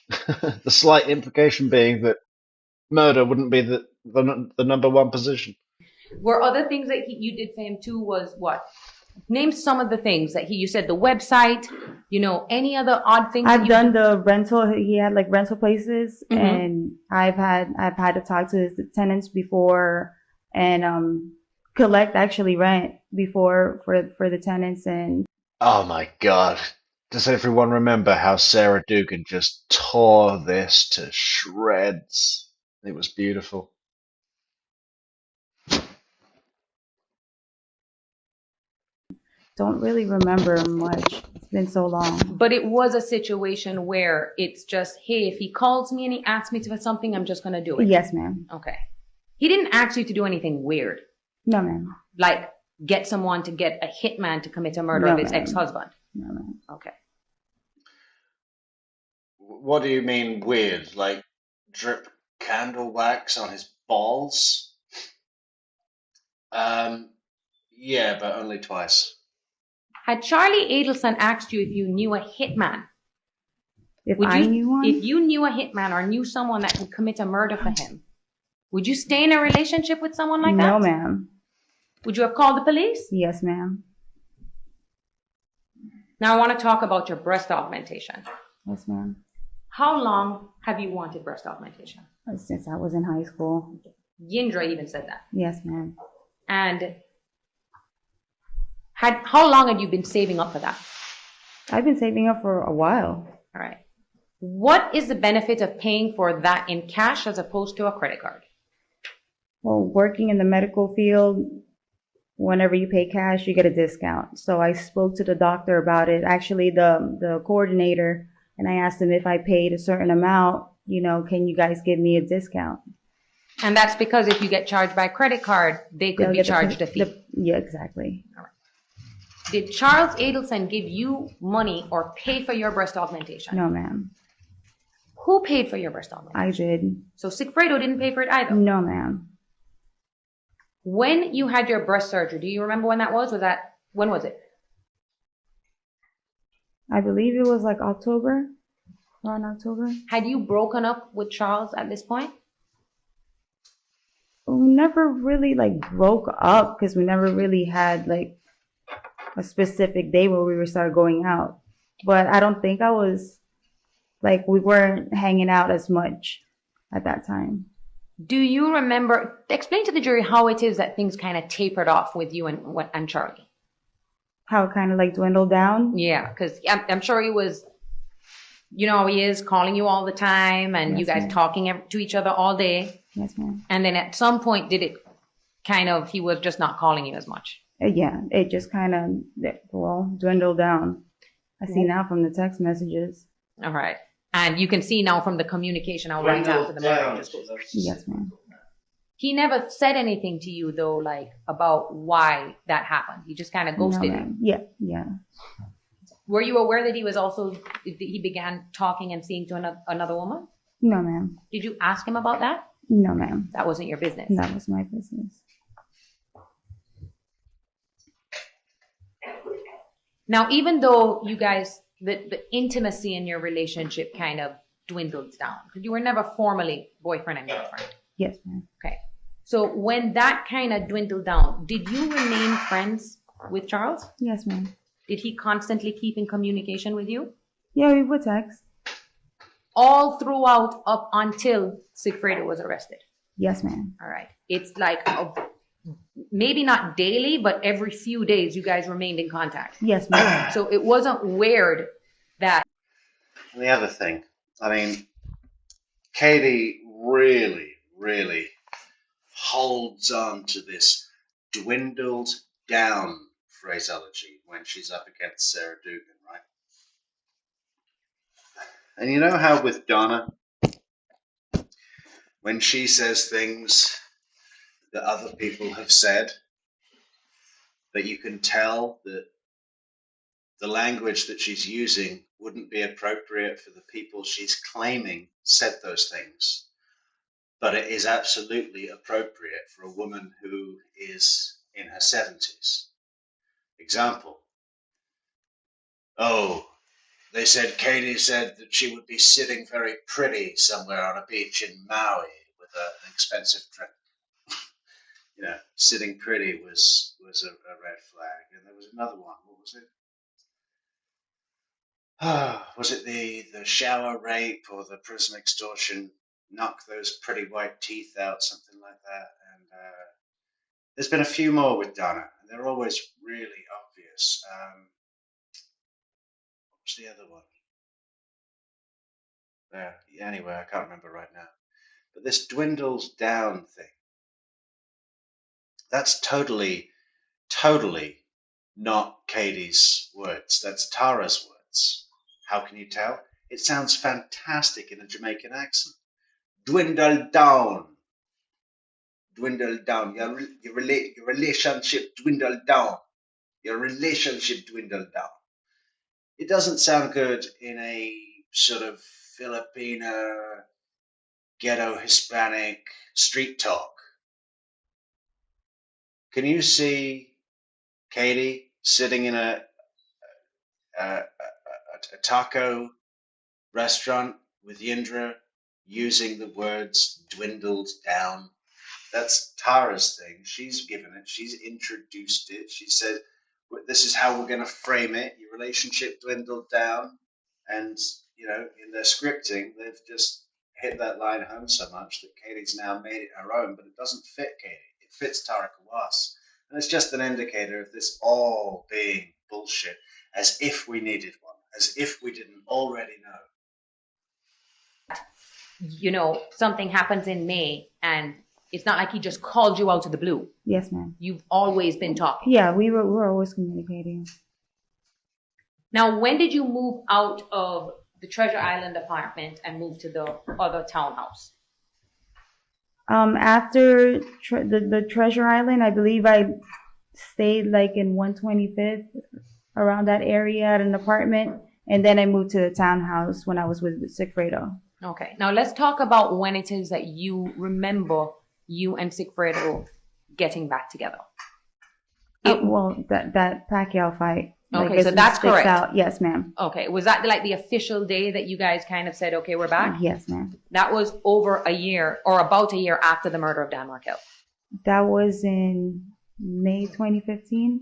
The slight implication being that murder wouldn't be the number one position. Were other things that you did for him too was what? Name some of the things that you said, the website, any other odd things? I've done the rental. He had like rental places, mm-hmm. and I've had to talk to his tenants before and collect actually rent before for the tenants. And oh my God. Does everyone remember how Sarah Dugan just tore this to shreds? It was beautiful. Don't really remember much. It's been so long. But it was a situation where it's just, hey, if he calls me and he asks me for something, I'm just going to do it. Yes, ma'am. Okay. He didn't ask you to do anything weird. No, ma'am. Like get someone to get a hitman to commit a murder of his ex-husband. No, ma'am. Okay. What do you mean weird? Like drip candle wax on his balls? Yeah, but only twice. Had Charlie Adelson asked you if you knew a hitman? If I knew one? If you knew a hitman or knew someone that could commit a murder for him, would you stay in a relationship with someone like that? No, ma'am. Would you have called the police? Yes, ma'am. Now I want to talk about your breast augmentation. Yes, ma'am. How long have you wanted breast augmentation? Since I was in high school. Yindra even said that. Yes, ma'am. And how long had you been saving up for that? I've been saving up for a while. All right. What is the benefit of paying for that in cash as opposed to a credit card? Well, working in the medical field, whenever you pay cash, you get a discount. So I spoke to the doctor about it, actually the coordinator, and I asked him if I paid a certain amount, can you guys give me a discount? And that's because if you get charged by credit card, they could They'll be get charged a fee. yeah, exactly. Did Charles Adelson give you money or pay for your breast augmentation? No, ma'am. Who paid for your breast augmentation? I did. So Sigfredo didn't pay for it either? No, ma'am. When you had your breast surgery, do you remember when that was? When was it? I believe it was like October, around October. Had you broken up with Charles at this point? We never really broke up because we never really had a specific day where we started going out. But I don't think I was we weren't hanging out as much at that time. Do you remember, explain to the jury how it is that things kind of tapered off with you and Charlie? How it kind of dwindled down? Yeah, because I'm sure he was, how he is, calling you all the time and Yes, you guys ma'am. talking to each other all day. Yes, ma'am. And then at some point, did it he was just not calling you as much? Yeah, it just kind of, dwindled down. I see now from the text messages. All right. And you can see now from the communication how right after the murder just goes. Yes, ma'am. He never said anything to you though, about why that happened. He just kind of ghosted No, you. ma'am. Yeah. Were you aware that he began talking and seeing to another woman? No, ma'am. Did you ask him about that? No, ma'am. That wasn't your business. That was my business. Now, even though you guys, the intimacy in your relationship kind of dwindles down, because you were never formally boyfriend and girlfriend. Yes, ma'am. Okay. So when that kind of dwindled down, did you remain friends with Charles? Yes, ma'am. Did he constantly keep in communication with you? Yeah, we would text. All throughout up until Sigfredo was arrested? Yes, ma'am. All right. It's maybe not daily, but every few days you guys remained in contact. Yes, ma'am. So it wasn't weird that. And the other thing, Katie really, really holds on to this dwindled down phraseology when she's up against Sarah Dugan, right? And you know how with Donna, when she says things that other people have said, that you can tell that the language that she's using wouldn't be appropriate for the people she's claiming said those things, but it is absolutely appropriate for a woman who is in her 70s. Example. Oh, Katie said that she would be sitting very pretty somewhere on a beach in Maui with an expensive drink. Sitting pretty was a red flag. And there was another one. What was it? Was it the shower rape or the prison extortion? Knock those pretty white teeth out, something like that. And there's been a few more with Donna, and they're always really obvious. What was the other one? Anyway, I can't remember right now. But this dwindles down thing, that's totally not Katie's words. That's Tara's words. How can you tell? It sounds fantastic in a Jamaican accent. Dwindle down. Dwindle down. Your relationship dwindled down. Your relationship dwindled down. It doesn't sound good in a sort of Filipina, ghetto Hispanic street talk. Can you see Katie sitting in a taco restaurant with Yindra using the words dwindled down? That's Tara's thing. She's given it. She's introduced it. She said, this is how we're going to frame it. Your relationship dwindled down. And, in their scripting, they've just hit that line home so much that Katie's now made it her own, but it doesn't fit Katie. It fits Tara Kawass. And it's just an indicator of this all being bullshit, as if we needed one, as if we didn't already know. Something happens in May and It's not like he just called you out of the blue. Yes, ma'am. You've always been talking. Yeah, we were always communicating. Now, when did you move out of the Treasure Island apartment and move to the other townhouse? After the Treasure Island, I believe I stayed like in 125th, around that area at an apartment, and then I moved to the townhouse when I was with Sigfredo. Okay, now let's talk about when it is that you remember you and Sigfredo getting back together. Well, that Pacquiao fight. Okay, so that's correct. Out. Yes, ma'am. Okay, was that like the official day that you guys kind of said, okay, we're back? Yes, ma'am. That was over a year, or about a year after the murder of Dan Markel. That was in May 2015.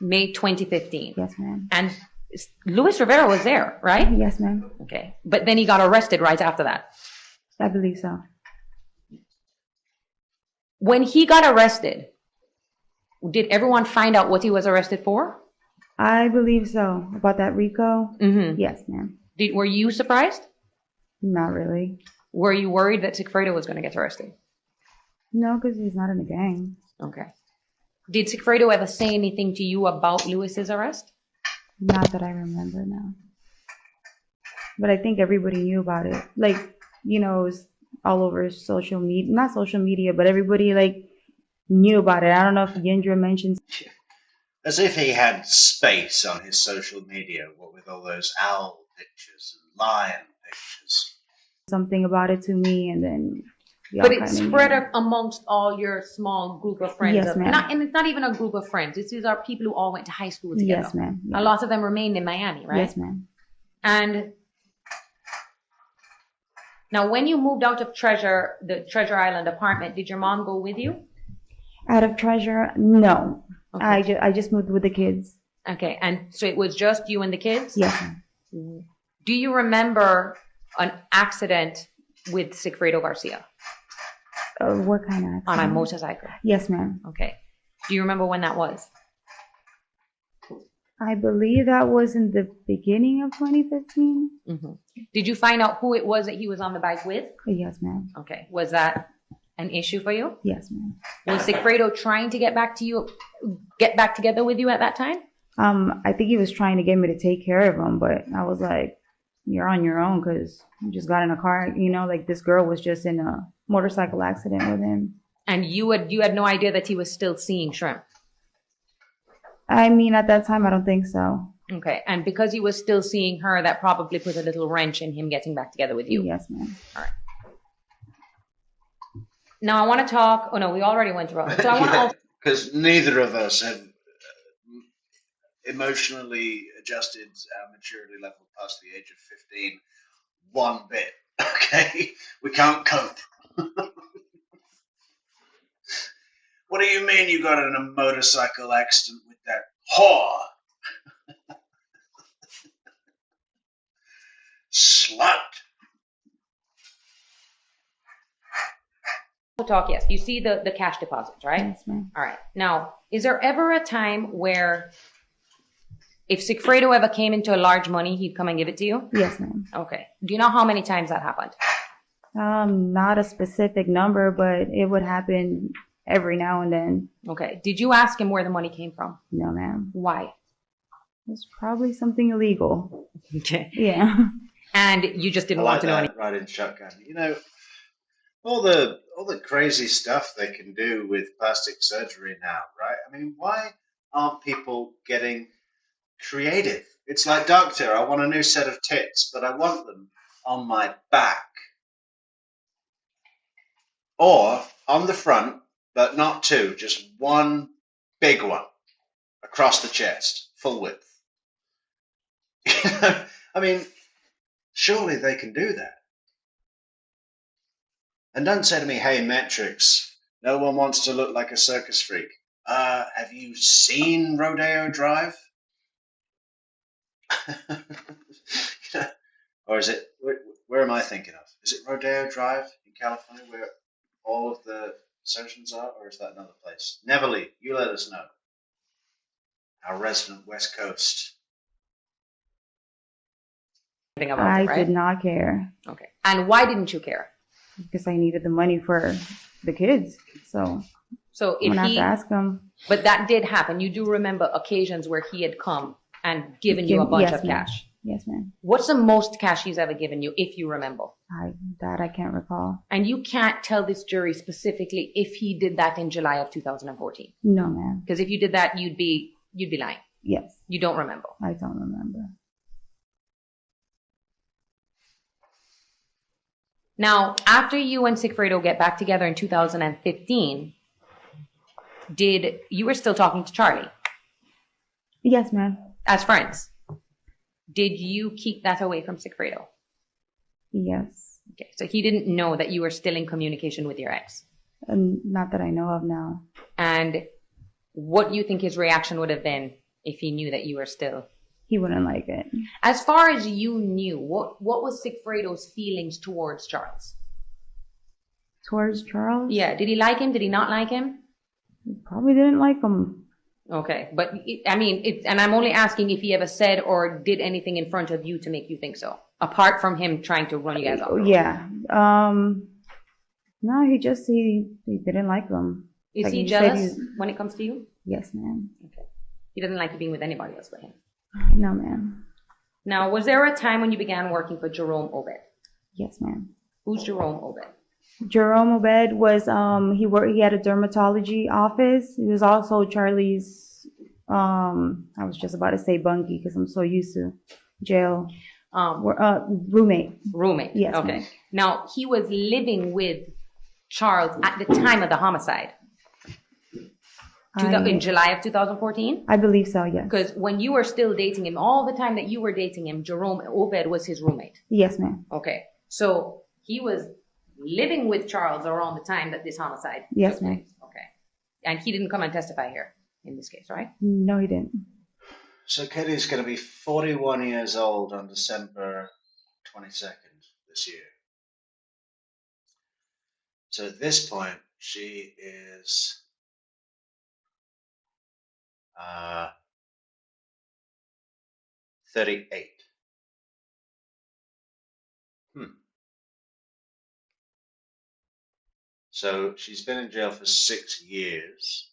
May 2015. Yes, ma'am. And Luis Rivera was there, right? Yes, ma'am. Okay, but then he got arrested right after that. I believe so. When he got arrested, did everyone find out what he was arrested for? I believe so. About that RICO? Mm-hmm. Yes, ma'am. Were you surprised? Not really. Were you worried that Sigfredo was going to get arrested? No, because he's not in the gang. Okay. Did Sigfredo ever say anything to you about Luis's arrest? Not that I remember now. But I think everybody knew about it. Like, you know, it was all over social media. Not social media, but everybody, like, knew about it. I don't know if Yindra mentioned. As if he had space on his social media, what with all those owl pictures and lion pictures. Something about it to me, and then. But it's spread amongst all your small group of friends. Yes, ma'am. And it's not even a group of friends. These are people who all went to high school together. Yes, ma'am. Yes. A lot of them remained in Miami, right? Yes, ma'am. And now, when you moved out of the Treasure Island apartment, did your mom go with you? Out of Treasure? No. Okay. I just moved with the kids. Okay, and so it was just you and the kids? Yes, ma'am. Do you remember an accident with Sigfredo Garcia? What kind of accident? On a motorcycle? Yes, ma'am. Okay. Do you remember when that was? I believe that was in the beginning of 2015. Mm-hmm. Did you find out who it was that he was on the bike with? Yes, ma'am. Okay. Was that an issue for you? Yes, ma'am. Was Sigfredo trying to get back together with you at that time? I think he was trying to get me to take care of him, but I was like, you're on your own because you just got in a car. You know, like this girl was just in a motorcycle accident with him. And you had no idea that he was still seeing Shrimp? I mean, at that time, I don't think so. Okay. And because he was still seeing her, that probably put a little wrench in him getting back together with you? Yes, ma'am. All right. Now I want to talk. Oh, no, we already went through it. So I want to because neither of us have emotionally adjusted our maturity level past the age of 15 one bit. Okay? We can't cope. What do you mean you got in a motorcycle accident with that whore? Slut. talk. Yes. You see the cash deposits, right? Yes, ma'am. All right. Now, is there ever a time where if Sigfredo ever came into a large money, he'd come and give it to you? Yes, ma'am. Okay. Do you know how many times that happened? Not a specific number, but it would happen every now and then. Okay. Did you ask him where the money came from? No, ma'am. Why? It's probably something illegal. Okay. Yeah. And you just didn't want to know anything. Right in shotgun. You know, all the crazy stuff they can do with plastic surgery now, right? I mean, why aren't people getting creative? It's like, doctor, I want a new set of tits, but I want them on my back. Or on the front, but not two, just one big one across the chest, full width. I mean, surely they can do that. And don't say to me, hey, Metrix, no one wants to look like a circus freak. Have you seen Rodeo Drive? Or is it, where am I thinking of? Is it Rodeo Drive in California where all of the surgeons are, or is that another place? Neverly, you let us know. Our resident West Coast. About I it, right? did not care. Okay. And why didn't you care? because I needed the money for the kids. So So I'm if gonna have he, to ask him. but that did happen. You do remember occasions where he had come and given you a bunch Yes, of ma'am. cash. Yes, ma'am. What's the most cash he's ever given you, if you remember? I can't recall. And you can't tell this jury specifically if he did that in July of 2014. No, ma'am. Because if you did that, you'd be lying. Yes, You don't remember. I don't remember. Now, after you and Sigfredo get back together in 2015, you were still talking to Charlie Yes, ma'am. as friends? Did you keep that away from Sigfredo? Yes. Okay, so he didn't know that you were still in communication with your ex. Not that I know of now. And what do you think his reaction would have been if he knew that you were still? He wouldn't like it. As far as you knew, what was Sigfredo's feelings towards Charles? Towards Charles? Yeah, did he like him? Did he not like him? He probably didn't like him. Okay, but and I'm only asking if he ever said or did anything in front of you to make you think so, apart from him trying to run you guys off. Yeah. No, he didn't like him. Is Like he you said, jealous when it comes to you? Yes, ma'am. Okay. He doesn't like you being with anybody else but him. No, ma'am. Now, was there a time when you began working for Jerome Obed? Yes, ma'am. Who's Jerome Obed? Jerome Obed was he had a dermatology office. He was also Charlie's I was just about to say bunkie because I'm so used to jail. Roommate. Roommate. Yes. Okay. Ma'am. Now, he was living with Charles at the time of the homicide. In July of 2014? I believe so, yes. Because when you were still dating him, all the time that you were dating him, Jerome Obed was his roommate. Yes, ma'am. Okay. So he was living with Charles around the time that this homicide Yes, took ma'am. place. Okay. And he didn't come and testify here in this case, right? No, he didn't. So Katie's going to be 41 years old on December 22nd this year. So at this point, she is 38. So she's been in jail for 6 years.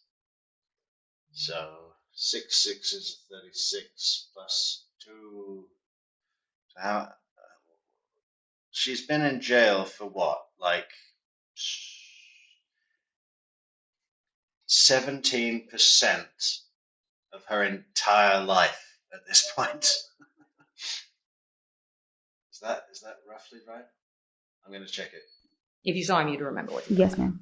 So 6 is 36 plus 2. So how? She's been in jail for what? Like 17% of her entire life at this point. Is that roughly right? I'm going to check it. If you saw him, you'd remember what he Yes, ma'am.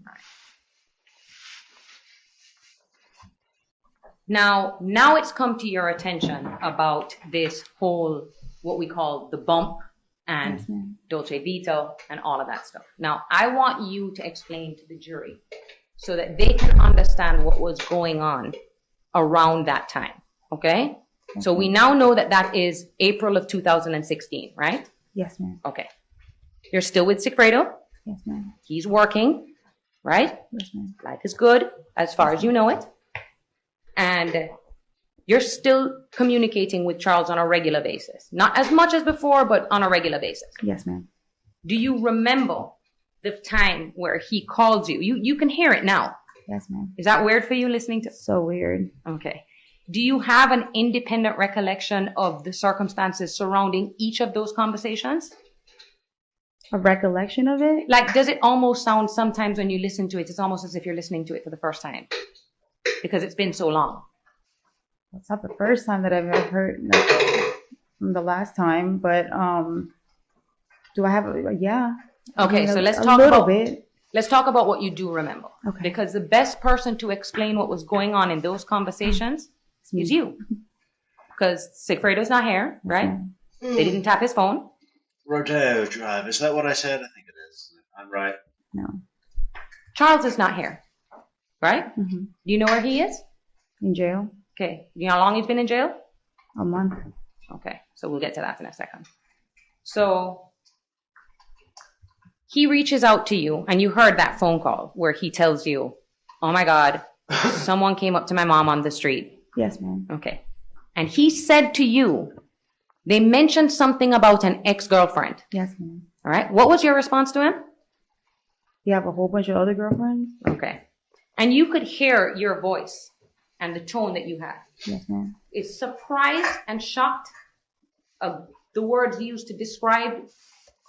Now it's come to your attention about this whole, what we call the bump and Yes, ma'am. Dolce Vita and all of that stuff. Now, I want you to explain to the jury so that they can understand what was going on around that time, okay? So we now know that is April of 2016, right? Yes, ma'am. Okay. You're still with Sigfredo. Yes, ma'am. He's working, right? Yes, ma'am. Life is good as far as you know it. And you're still communicating with Charles on a regular basis. Not as much as before, but on a regular basis. Yes, ma'am. Do you remember the time where he called you? You can hear it now. Yes, ma'am. Is that weird for you listening to? So weird. Okay. Do you have an independent recollection of the circumstances surrounding each of those conversations? A recollection of it? Like, does it almost sound sometimes when you listen to it, it's almost as if you're listening to it for the first time? Because it's been so long. It's not the first time that I've ever heard from the last time, but do I have yeah. Okay, I mean, so let's a talk little about bit. Let's talk about what you do remember. Okay. Because the best person to explain what was going on in those conversations is you. Because Sigfredo's not here, right? They didn't tap his phone. Rodeo Drive, is that what I said? I think it is. I'm right. No. Charles is not here, right? Mm-hmm. Do you know where he is? In jail? Okay. Do you know how long he's been in jail? A month. Okay, so we'll get to that in a second. So he reaches out to you, and you heard that phone call where he tells you, oh my God, someone came up to my mom on the street. Yes, ma'am. Okay. And he said to you, they mentioned something about an ex-girlfriend. Yes, ma'am. All right. What was your response to him? You have a whole bunch of other girlfriends? Okay. And you could hear your voice and the tone that you had. Yes, ma'am. Is surprised and shocked the words used to describe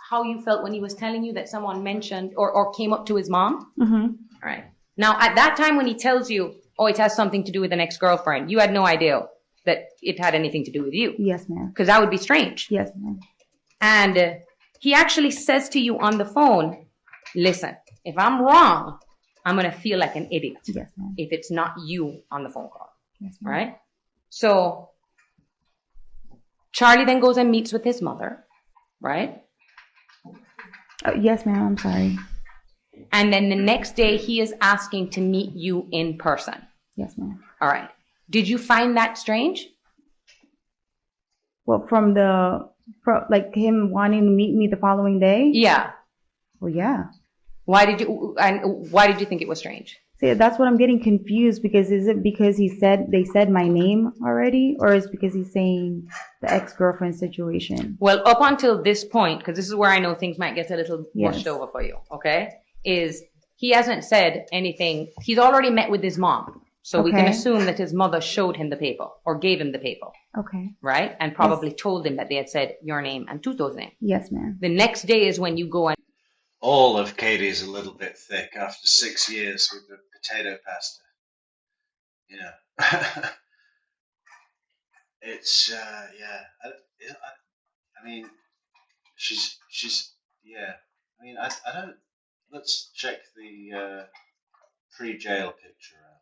how you felt when he was telling you that someone mentioned or came up to his mom? Mm-hmm. All right. Now, at that time when he tells you, oh, it has something to do with an ex-girlfriend, you had no idea that it had anything to do with you. Yes, ma'am. Because that would be strange. Yes, ma'am. And he actually says to you on the phone, listen, if I'm wrong, I'm going to feel like an idiot. Yes, ma'am. If it's not you on the phone call. Yes, ma'am. Right? So Charlie then goes and meets with his mother, right? Yes, ma'am. I'm sorry. And then the next day he is asking to meet you in person. Yes, ma'am. All right. Did you find that strange? Well, from like him wanting to meet me the following day? Yeah. Well, yeah. Why did you think it was strange? See, that's what I'm getting confused, because is it because they said my name already, or is it because he's saying the ex-girlfriend situation? Well, up until this point, because this is where I know things might get a little Yes. washed over for you, okay? Is he hasn't said anything. He's already met with his mom. So we can Okay. assume that his mother showed him the paper or gave him the paper, Okay. right? And probably told him that they had said your name and Tuto's name. Yes, ma'am. The next day is when you go and All of Katie's a little bit thick after 6 years with the potato pasta. You know, it's yeah. I mean, she's yeah. I mean, I don't. Let's check the pre-jail picture out.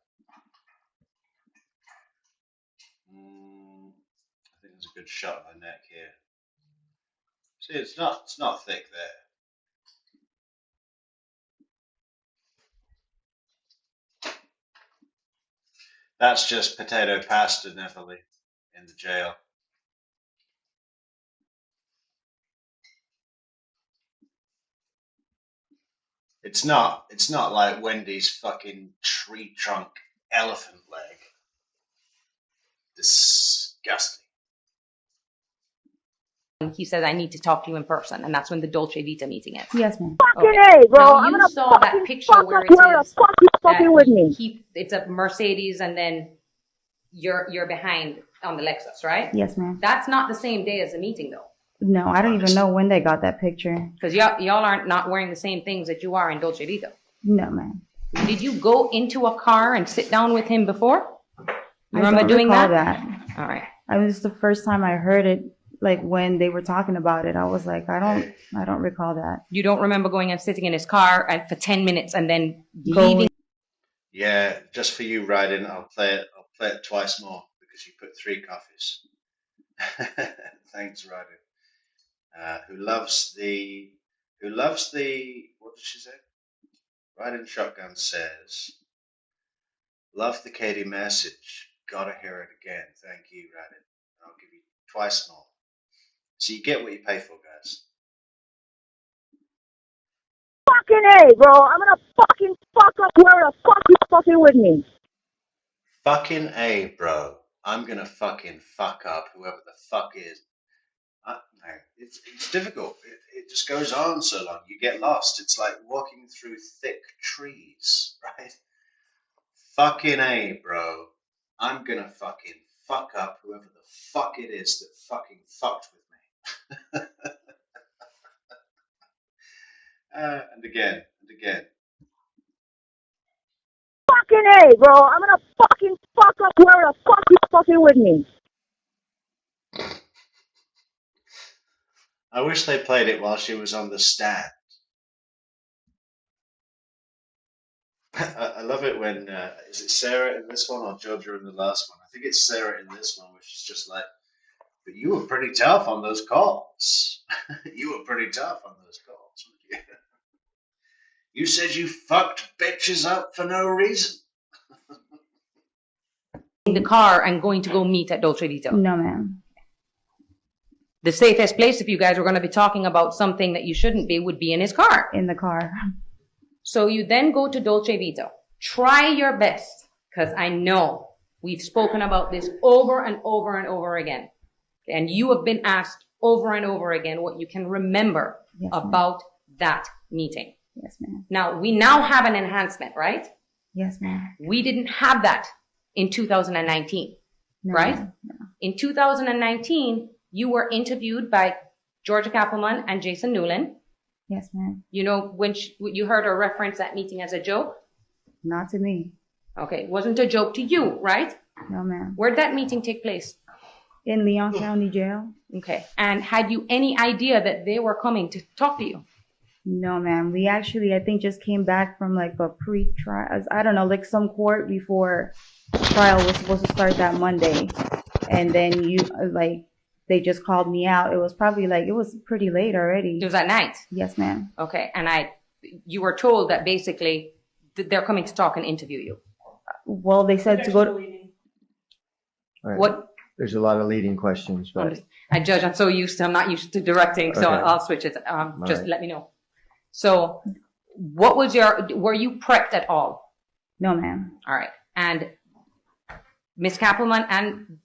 I think there's a good shot of her neck here. See, it's not thick there. That's just potato pasta, Neverly, in the jail. It's not like Wendy's fucking tree trunk elephant leg. Disgusting. he says, I need to talk to you in person. And that's when the Dolce Vita meeting is. Yes, ma'am. Fucking Okay. A, bro. Now, I'm you gonna saw that fucking picture fuck where up it where the is fuck you fucking that with me. it's a Mercedes and then you're behind on the Lexus, right? Yes, ma'am. That's not the same day as the meeting though. No, I don't even know when they got that picture. Because y'all aren't not wearing the same things that you are in Dolce Vita. No, ma'am. Did you go into a car and sit down with him before? You I remember don't doing recall that? that. All right. I was the first time I heard it, like when they were talking about it. I was like, I don't recall that. You don't remember going and sitting in his car for 10 minutes and then Going- leaving? Yeah, just for you, Ryden, I'll play it twice more because you put 3 coffees. Thanks, Ryden. Who loves the what did she say? Ryden Shotgun says, love the Katie message. Gotta hear it again. Thank you, Ryden. I'll give you twice more. So you get what you pay for, guys. Fucking A, bro. I'm gonna fucking fuck up where the fuck you fucking with me. Fucking A, bro. I'm gonna fucking fuck up whoever the fuck is. No, it's difficult. It just goes on so long. You get lost. It's like walking through thick trees, right? Fucking A, bro. I'm gonna fucking fuck up whoever the fuck it is that fucking fucked with me. And again, and again. Fucking A, bro. I'm gonna fucking fuck up where the fuck you fucking with me. I wish they played it while she was on the stand. I love it when, is it Sarah in this one or Georgia in the last one? I think it's Sarah in this one where she's just like, but you were pretty tough on those calls. You were pretty tough on those calls. You said you fucked bitches up for no reason. in the car and going to go meet at Dolce Vita. No, ma'am. The safest place if you guys were going to be talking about something that you shouldn't be would be in his car. In the car. So you then go to Dolce Vita. Try your best, because I know we've spoken about this over and over and over again. And you have been asked over and over again what you can remember Yes, ma'am. about that meeting. Yes, ma'am. Now, we now have an enhancement, right? Yes, ma'am. We didn't have that in 2019, No, right? ma'am. No. In 2019, you were interviewed by Georgia Kappelman and Jason Newland. Yes, ma'am. You know, when you heard her reference that meeting as a joke? Not to me. Okay, it wasn't a joke to you, right? No, ma'am. Where'd that meeting take place? In Leon County Jail? Okay, and had you any idea that they were coming to talk to you? No, ma'am. We actually, I think, just came back from like a pre-trial, I don't know, like some court before trial was supposed to start that Monday. And then they just called me out. It was probably it was pretty late already. It was at night? Yes, ma'am. Okay, and you were told that basically they're coming to talk and interview you. Well, they said to go to... All right. What? There's a lot of leading questions, but I judge, I'm not used to directing, so Okay. I'll switch it. Just right. let me know. So, were you prepped at all? No, ma'am. All right. And Ms. Kappelman and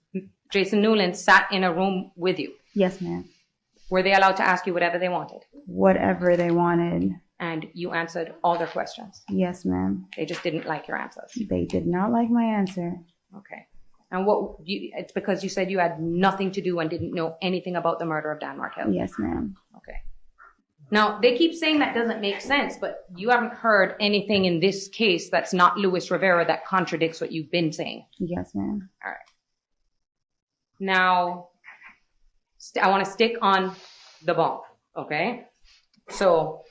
Jason Newland sat in a room with you. Yes, ma'am. Were they allowed to ask you whatever they wanted? Whatever they wanted. And you answered all their questions? Yes, ma'am. They just didn't like your answers? They did not like my answer. Okay. And it's because you said you had nothing to do and didn't know anything about the murder of Dan Markel? Yes, ma'am. Okay. Now, they keep saying that doesn't make sense, but you haven't heard anything in this case that's not Luis Rivera that contradicts what you've been saying? Yes, ma'am. All right. Now, I want to stick on the bump, okay? So,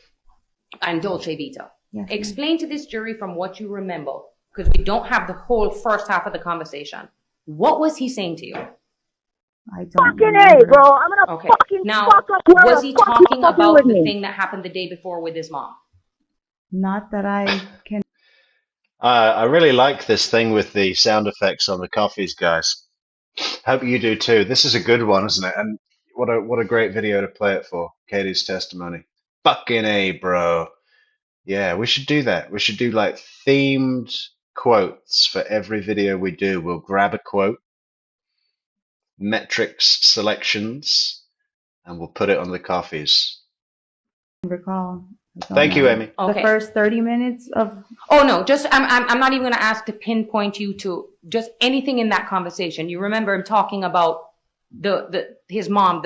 I'm Dolce Vita. Yes, Explain to this jury from what you remember, because we don't have the whole first half of the conversation. What was he saying to you? Fucking I don't A, remember. bro. I'm gonna Okay. fucking Now, fuck up whoever was he the fuck you talking fucking about with the me. thing that happened the day before with his mom? Not that I can... I really like this thing with the sound effects on the coffees, guys. Hope you do too. This is a good one, isn't it? And what a great video to play it for. Katie's testimony. Fucking A, bro. Yeah, we should do that. We should do like themed quotes for every video we do. We'll grab a quote, Metrix selections, and we'll put it on the coffees. recall. I don't Thank you, know. Amy. The Okay. first 30 minutes of... Oh no, just I'm not even going to ask to pinpoint you to just anything in that conversation. You remember him talking about his mom,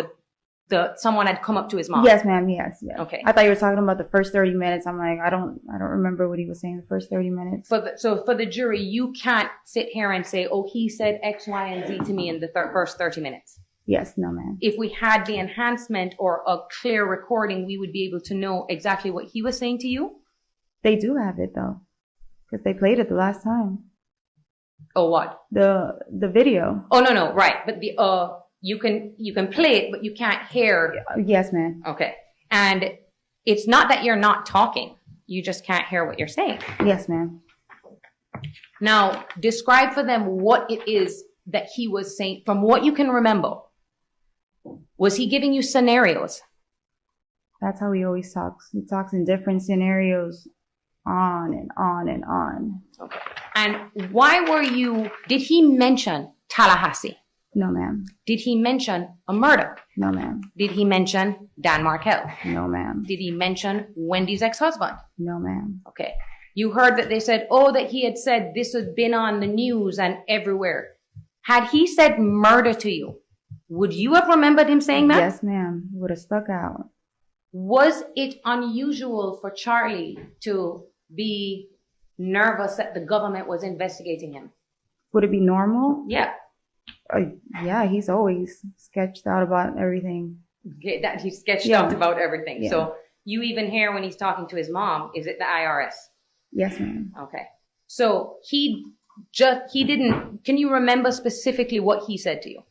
someone had come up to his mom. Yes, ma'am. Yes, yes. Okay. I thought you were talking about the first 30 minutes. I'm like, I don't remember what he was saying the first 30 minutes. So for the jury, you can't sit here and say, oh, he said X, Y, and Z to me in the first 30 minutes. Yes, no, ma'am. If we had the enhancement or a clear recording, we would be able to know exactly what he was saying to you. They do have it though, because they played it the last time. Oh, what? The video. Oh, no, right. But you can play it, but you can't hear. Yes, ma'am. Okay. And it's not that you're not talking. You just can't hear what you're saying. Yes, ma'am. Now, describe for them what it is that he was saying from what you can remember. Was he giving you scenarios? That's how he always talks. He talks in different scenarios, on and on and on. Okay. And did he mention Tallahassee? No, ma'am. Did he mention a murder? No, ma'am. Did he mention Dan Markel? No, ma'am. Did he mention Wendy's ex-husband? No, ma'am. Okay. You heard that they said, that he had said this had been on the news and everywhere. Had he said murder to you, would you have remembered him saying that? Yes, ma'am. Would have stuck out. Was it unusual for Charlie to be nervous that the government was investigating him? Would it be normal? Yeah. Yeah, he's always sketched out about everything. That he sketched Yeah. out about everything. Yeah. So you even hear when he's talking to his mom, is it the IRS? Yes, ma'am. Okay. So he didn't, can you remember specifically what he said to you?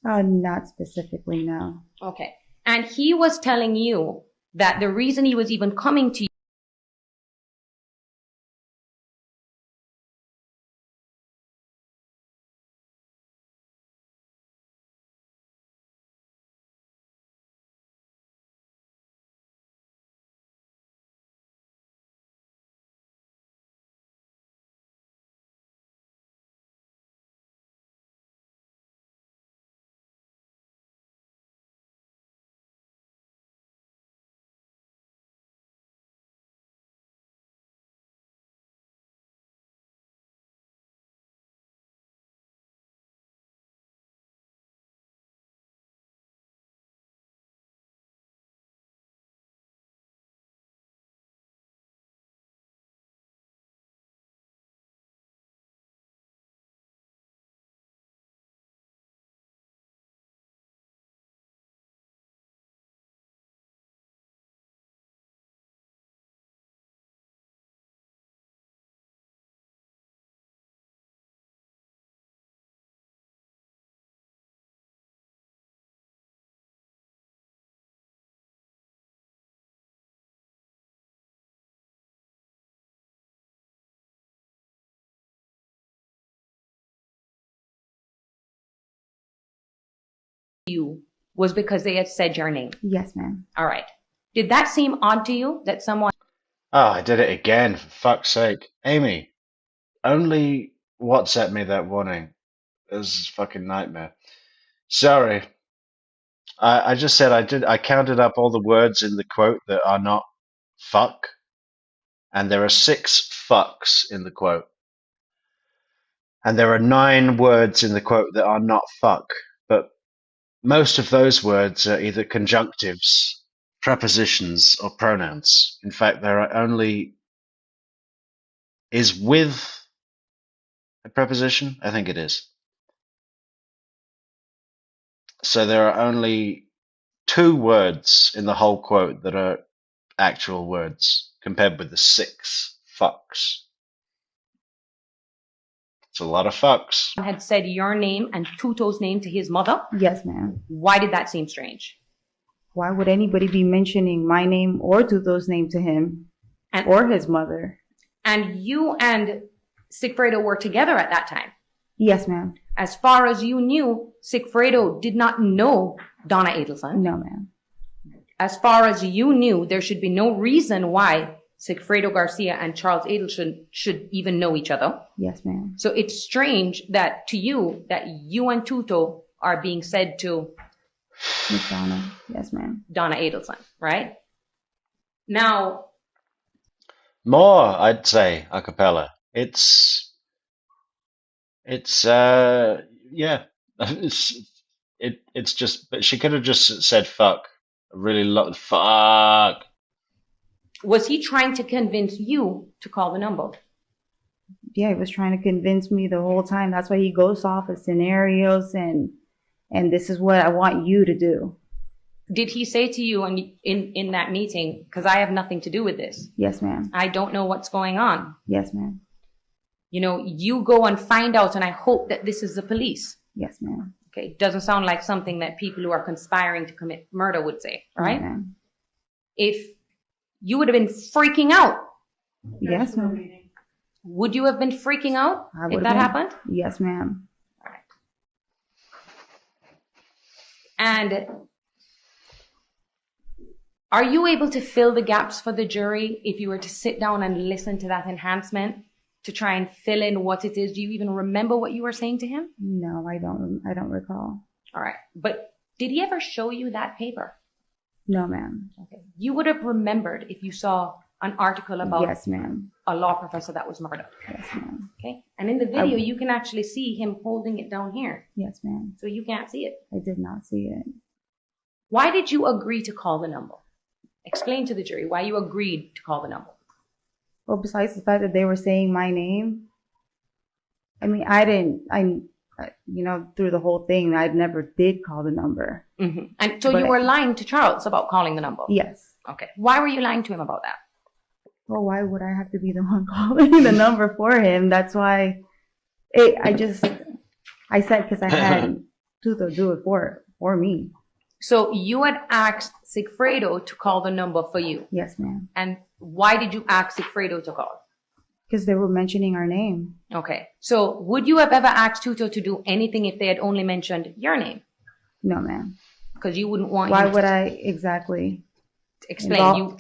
Not specifically, no. Okay. And he was telling you that the reason he was even coming to you you was because they had said your name. Yes, ma'am. All right. Did that seem odd to you that someone Oh, I did it again, for fuck's sake. Amy, only WhatsApp me that warning. This is a fucking nightmare. Sorry. I just said I counted up all the words in the quote that are not fuck, and there are 6 fucks in the quote. And there are 9 words in the quote that are not fuck, but most of those words are either conjunctives, prepositions, or pronouns. In fact, there are only is with a preposition? I think it is. So there are only 2 words in the whole quote that are actual words, compared with the 6 fucks. It's a lot of fucks. had said your name and Tuto's name to his mother? Yes, ma'am. Why did that seem strange? Why would anybody be mentioning my name or Tuto's name to him or his mother? And you and Sigfredo were together at that time. Yes, ma'am. As far as you knew, Sigfredo did not know Donna Adelson. No, ma'am. As far as you knew, there should be no reason why Sigfredo Garcia and Charles Adelson should even know each other. Yes, ma'am. So it's strange that to you, that you and Tuto are being said to Miss Donna. Yes, ma'am. Donna Adelson, right? Now, More, I'd say, a cappella. It's yeah. It's just, but she could have just said fuck. A really lot fuck. was he trying to convince you to call the number? Yeah, he was trying to convince me the whole time. That's why he goes off of scenarios and this is what I want you to do. Did he say to you in that meeting, because I have nothing to do with this, Yes, ma'am. I don't know what's going on. Yes, ma'am. You know, you go and find out, and I hope that this is the police. Yes, ma'am. Okay, doesn't sound like something that people who are conspiring to commit murder would say, right? Yes, ma'am. If you would have been freaking out, Yes, ma'am. would you have been freaking out I if would've that been. happened? Yes, ma'am. All right. And are you able to fill the gaps for the jury if you were to sit down and listen to that enhancement to try and fill in what it is? Do you even remember what you were saying to him? No, I don't recall. All right. But did he ever show you that paper? No, ma'am. Okay. You would have remembered if you saw an article about Yes, ma'am. a law professor that was murdered. Yes, ma'am. Okay. And in the video, you can actually see him holding it down here. Yes, ma'am. So you can't see it. I did not see it. Why did you agree to call the number? Explain to the jury why you agreed to call the number. Well, besides the fact that they were saying my name, I mean, through the whole thing, I never did call the number. Mm-hmm. And so But you were lying to Charles about calling the number? Yes. Okay. Why were you lying to him about that? Well, why would I have to be the one calling the number for him? That's why I said because I had Tuto do it for me. So you had asked Sigfredo to call the number for you. Yes, ma'am. And why did you ask Sigfredo to call? Because they were mentioning our name. Okay. So would you have ever asked Tuto to do anything if they had only mentioned your name? No, ma'am. Because you wouldn't want Why him would to I exactly explain.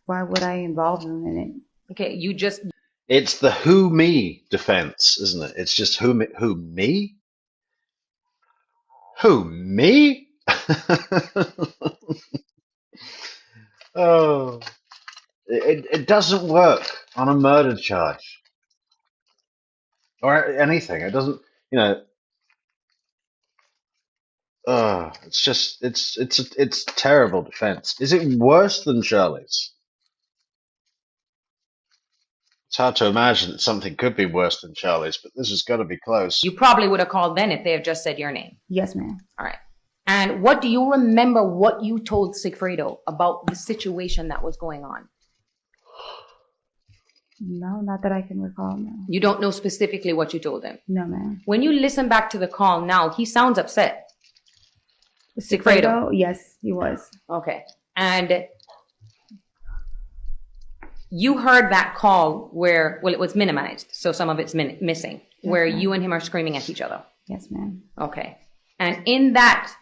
Why would I involve them in it? Okay, you just... It's the who me defense, isn't it? It's just who me? Who me? Oh, it doesn't work on a murder charge or anything. It doesn't, you know. It's just it's terrible defense. Is it worse than Shirley's? It's hard to imagine that something could be worse than Charlie's, but this has got to be close. You probably would have called then if they have just said your name. Yes, ma'am. All right. And what do you remember what you told Sigfredo about the situation that was going on? No, not that I can recall, no. You don't know specifically what you told him. No, ma'am. When you listen back to the call now, he sounds upset. Sigfredo? Yes, he was. Okay. And you heard that call where, well, it was minimized, so some of it's missing, where ma'am. you and him are screaming at each other. Yes, ma'am. Okay. And in that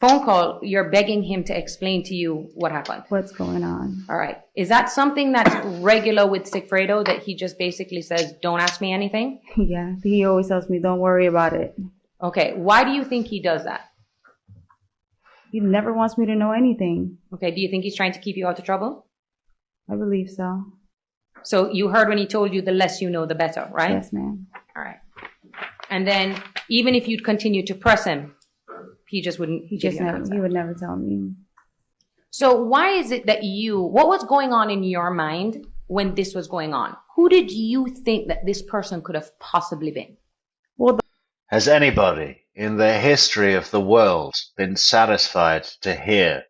phone call, you're begging him to explain to you what happened. What's going on? All right. Is that something that's regular with Sigfredo, that he just basically says, don't ask me anything? Yeah, he always tells me, don't worry about it. Okay. Why do you think he does that? He never wants me to know anything. Okay. Do you think he's trying to keep you out of trouble? I believe so. So you heard when he told you the less you know, the better, right? Yes, ma'am. All right. And then even if you'd continue to press him, he just wouldn't. He would never tell me. So why is it that what was going on in your mind when this was going on? Who did you think that this person could have possibly been? Well, Has anybody in the history of the world been satisfied to hear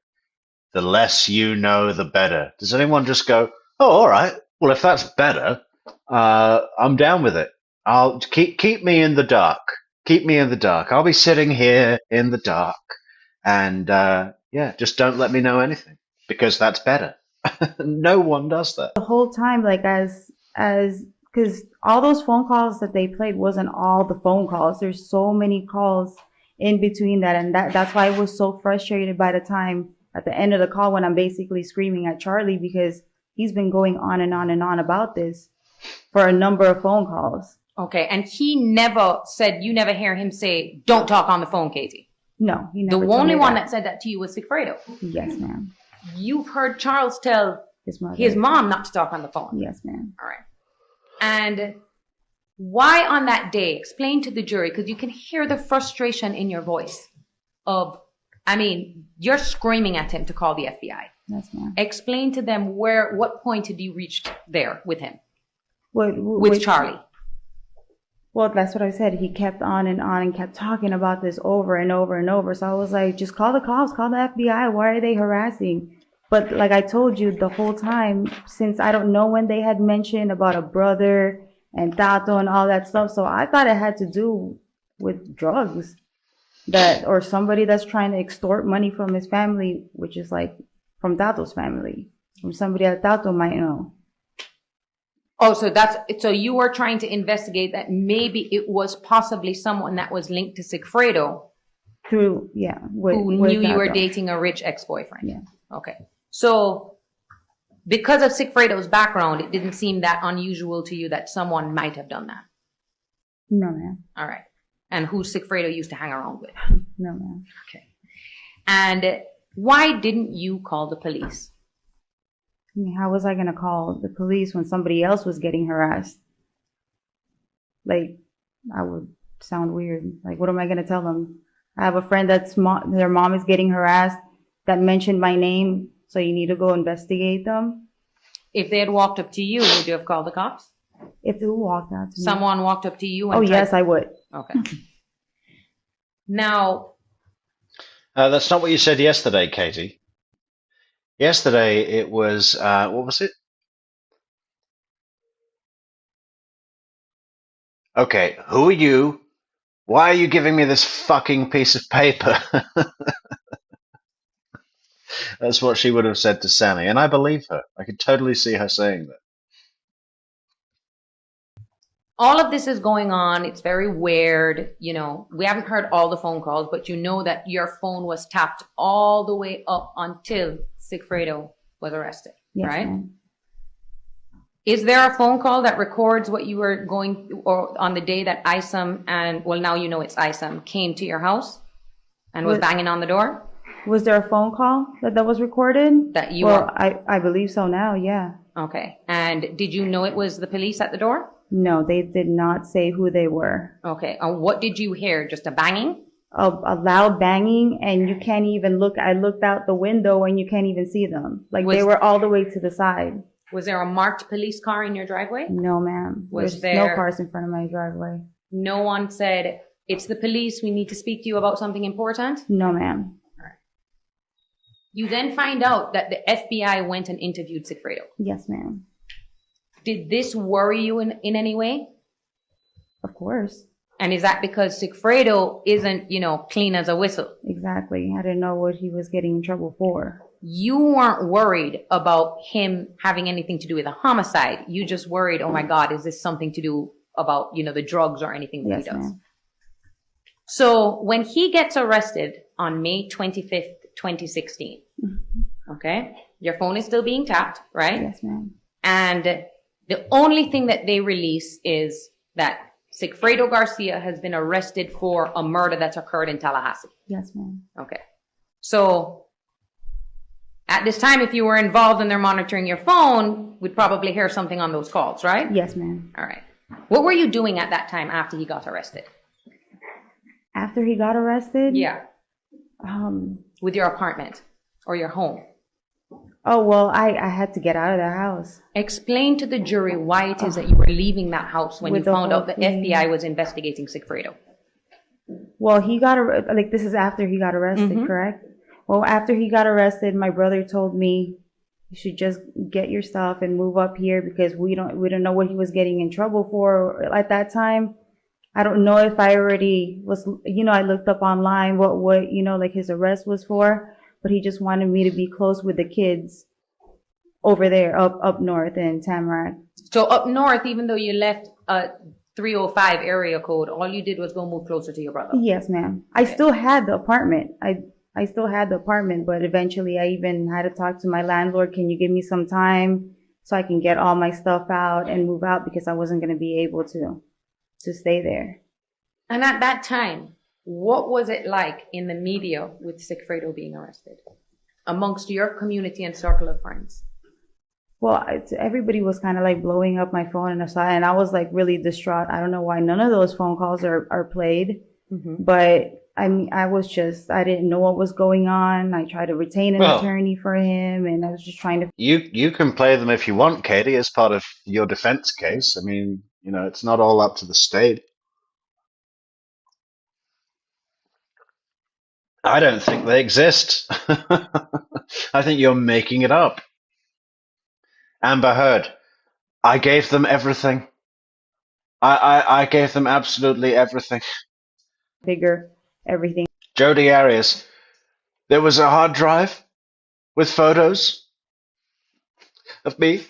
the less you know, the better? Does anyone just go, oh, all right, well, if that's better, I'm down with it. I'll keep me in the dark. Keep me in the dark. I'll be sitting here in the dark, and just don't let me know anything, because that's better. No one does that. the whole time, like because all those phone calls that they played wasn't all the phone calls. There's so many calls in between that, and that's why I was so frustrated by the time at the end of the call when I'm basically screaming at Charlie, because he's been going on and on and on about this for a number of phone calls. Okay, and he never said, you never hear him say, don't talk on the phone, Katie. No, he The never told only me one that said that to you was Sigfredo. Yes, ma'am. You've heard Charles tell His mom not to talk on the phone. Yes, ma'am. All right. And why on that day? Explain to the jury, because you can hear the frustration in your voice you're screaming at him to call the FBI. Yes, ma'am. Explain to them what point did you reach there with him? With Charlie. Well, that's what I said. He kept on and kept talking about this over and over and over. So I was like, just call the cops, call the FBI. Why are they harassing? But like I told you the whole time, since I don't know when they had mentioned about a brother and Tato and all that stuff, so I thought it had to do with drugs, or somebody that's trying to extort money from his family, which is like from Tato's family, from somebody that Tato might know. Oh, so you were trying to investigate that maybe it was possibly someone that was linked to Sigfredo. Who knew you were dating a rich ex-boyfriend. Yeah. Okay. So because of Sigfredo's background, it didn't seem that unusual to you that someone might have done that. No, ma'am. All right. And who Sigfredo used to hang around with. No, ma'am. Okay. And why didn't you call the police? I mean, how was I going to call the police when somebody else was getting harassed? Like, I would sound weird. Like, what am I going to tell them? I have a friend their mom is getting harassed that mentioned my name, so you need to go investigate them. If they had walked up to you, would you have called the cops? If they walked out to me. Someone walked up to you and yes, I would. Okay. Now... that's not what you said yesterday, Katie. Yesterday it was, what was it? Okay, who are you? Why are you giving me this fucking piece of paper? That's what she would have said to Sammy, and I believe her. I could totally see her saying that. All of this is going on. It's very weird. We haven't heard all the phone calls, but you know that your phone was tapped all the way up until Sigfredo was arrested, yes, right? Ma'am. Is there a phone call that records what you were going, or on the day that Isam now you know it's Isam, came to your house and was banging on the door? Was there a phone call that was recorded? I believe so now, yeah. Okay. And did you know it was the police at the door? No, they did not say who they were. Okay. And what did you hear? Just a banging? A loud banging, and you can't even look. I looked out the window and you can't even see them. Like, they were all the way to the side. Was there a marked police car in your driveway? No, ma'am. There's no cars in front of my driveway. No one said, it's the police, we need to speak to you about something important? No, ma'am. All right. You then find out that the FBI went and interviewed Sigfredo. Yes, ma'am. Did this worry you in any way? Of course. And is that because Sigfredo isn't, clean as a whistle? Exactly. I didn't know what he was getting in trouble for. You weren't worried about him having anything to do with a homicide. You just worried, oh my God, is this something to do about, the drugs or anything that he does? Ma'am. So when he gets arrested on May 25th, 2016, okay, your phone is still being tapped, right? Yes, ma'am. And the only thing that they release is that Sigfredo Garcia has been arrested for a murder that's occurred in Tallahassee. Yes, ma'am. Okay. So at this time, if you were involved and they're monitoring your phone, we'd probably hear something on those calls, right? Yes, ma'am. All right. What were you doing at that time after he got arrested? After he got arrested? Yeah. With your apartment or your home? Oh, well, I had to get out of the house. Explain to the jury why it is that you were leaving that house when you With the found out whole the thing. FBI was investigating Sigfredo. Well, he got like this is after he got arrested, correct? Well, after he got arrested, my brother told me you should just get your stuff and move up here because we don't know what he was getting in trouble for at that time. I don't know if I already was, I looked up online what like his arrest was for, but he just wanted me to be close with the kids over there up north in Tamarack. So up north, even though you left a 305 area code, all you did was go move closer to your brother. Yes, ma'am. I still had the apartment. I still had the apartment, but eventually I even had to talk to my landlord. Can you give me some time so I can get all my stuff out and move out because I wasn't going to be able to stay there. And at that time, what was it like in the media with Sigfredo being arrested amongst your community and circle of friends? Well, everybody was kind of like blowing up my phone and I was like really distraught. I don't know why none of those phone calls are played, but I didn't know what was going on. I tried to retain an attorney for him and I was just trying to. You can play them if you want, Katie, as part of your defense case. I mean, it's not all up to the state. I don't think they exist. I think you're making it up. Amber Heard, I gave them everything. I gave them absolutely everything. Figure everything. Jodi Arias, there was a hard drive with photos of me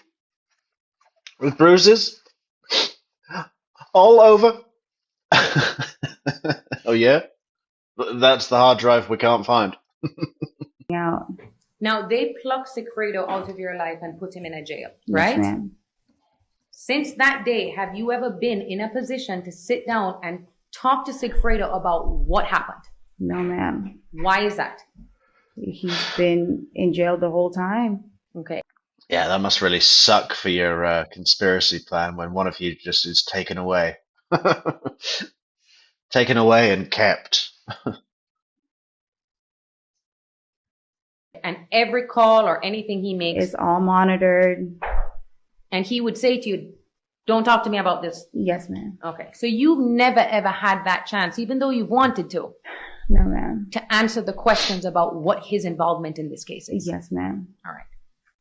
with bruises all over. Oh yeah? That's the hard drive we can't find. Out. Now, they plucked Sigfredo out of your life and put him in a jail, Yes, right? ma'am. Since that day, have you ever been in a position to sit down and talk to Sigfredo about what happened? No, ma'am. Why is that? He's been in jail the whole time. Okay. Yeah, that must really suck for your conspiracy plan when one of you just is taken away. Taken away and kept. And every call or anything he makes, It's all monitored. and he would say to you, don't talk to me about this. Yes, ma'am. Okay. So you've never ever had that chance, even though you've wanted to No, ma'am. answer the questions about what his involvement in this case is. Yes, ma'am. All right.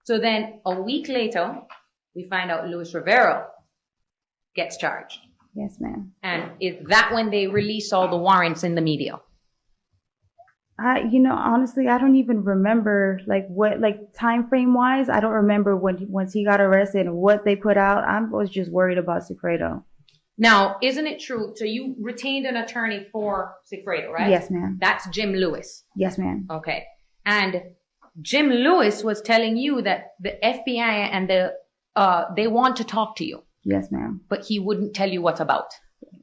So then a week later, we find out Luis Rivero gets charged. Yes, ma'am. And is that when they release all the warrants in the media? Honestly, I don't even remember time frame wise. I don't remember once he got arrested and what they put out. I was just worried about Sigfredo. Now, isn't it true? So you retained an attorney for Sigfredo, right? Yes, ma'am. That's Jim Lewis. Yes, ma'am. Okay. And Jim Lewis was telling you that the FBI and they want to talk to you. Yes, ma'am. But he wouldn't tell you what about.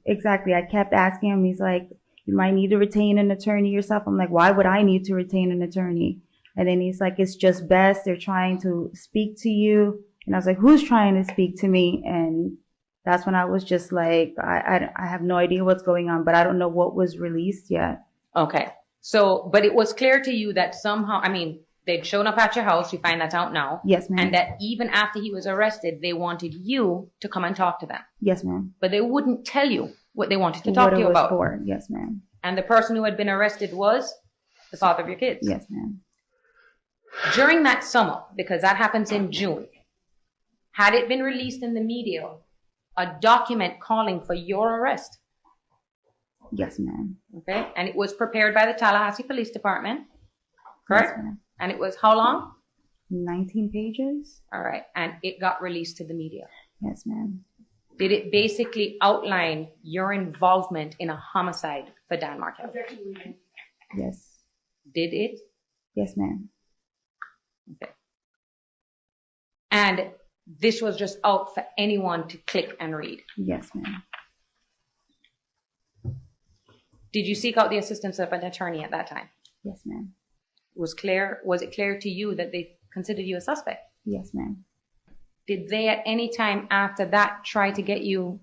Exactly. I kept asking him. He's like, you might need to retain an attorney yourself. I'm like, why would I need to retain an attorney? And then he's like, it's just best. They're trying to speak to you. And I was like, who's trying to speak to me? And that's when I was just like, I have no idea what's going on, but I don't know what was released yet. Okay. So, but it was clear to you that somehow, they'd shown up at your house. You find that out now. Yes, ma'am. And that even after he was arrested, they wanted you to come and talk to them. Yes, ma'am. But they wouldn't tell you what they wanted to talk to you about. What it was for. Yes, ma'am. And the person who had been arrested was the father of your kids. Yes, ma'am. During that summer, because that happens in June, had it been released in the media, a document calling for your arrest? Yes, ma'am. Okay. And it was prepared by the Tallahassee Police Department. Correct? Yes, ma'am. And it was how long? 19 pages. All right. And it got released to the media. Yes, ma'am. Did it basically outline your involvement in a homicide for Dan Markel? Yes. Did it? Yes, ma'am. Okay. And this was just out for anyone to click and read? Yes, ma'am. Did you seek out the assistance of an attorney at that time? Yes, ma'am. Was it clear to you that they considered you a suspect? Yes, ma'am. Did they at any time after that try to get you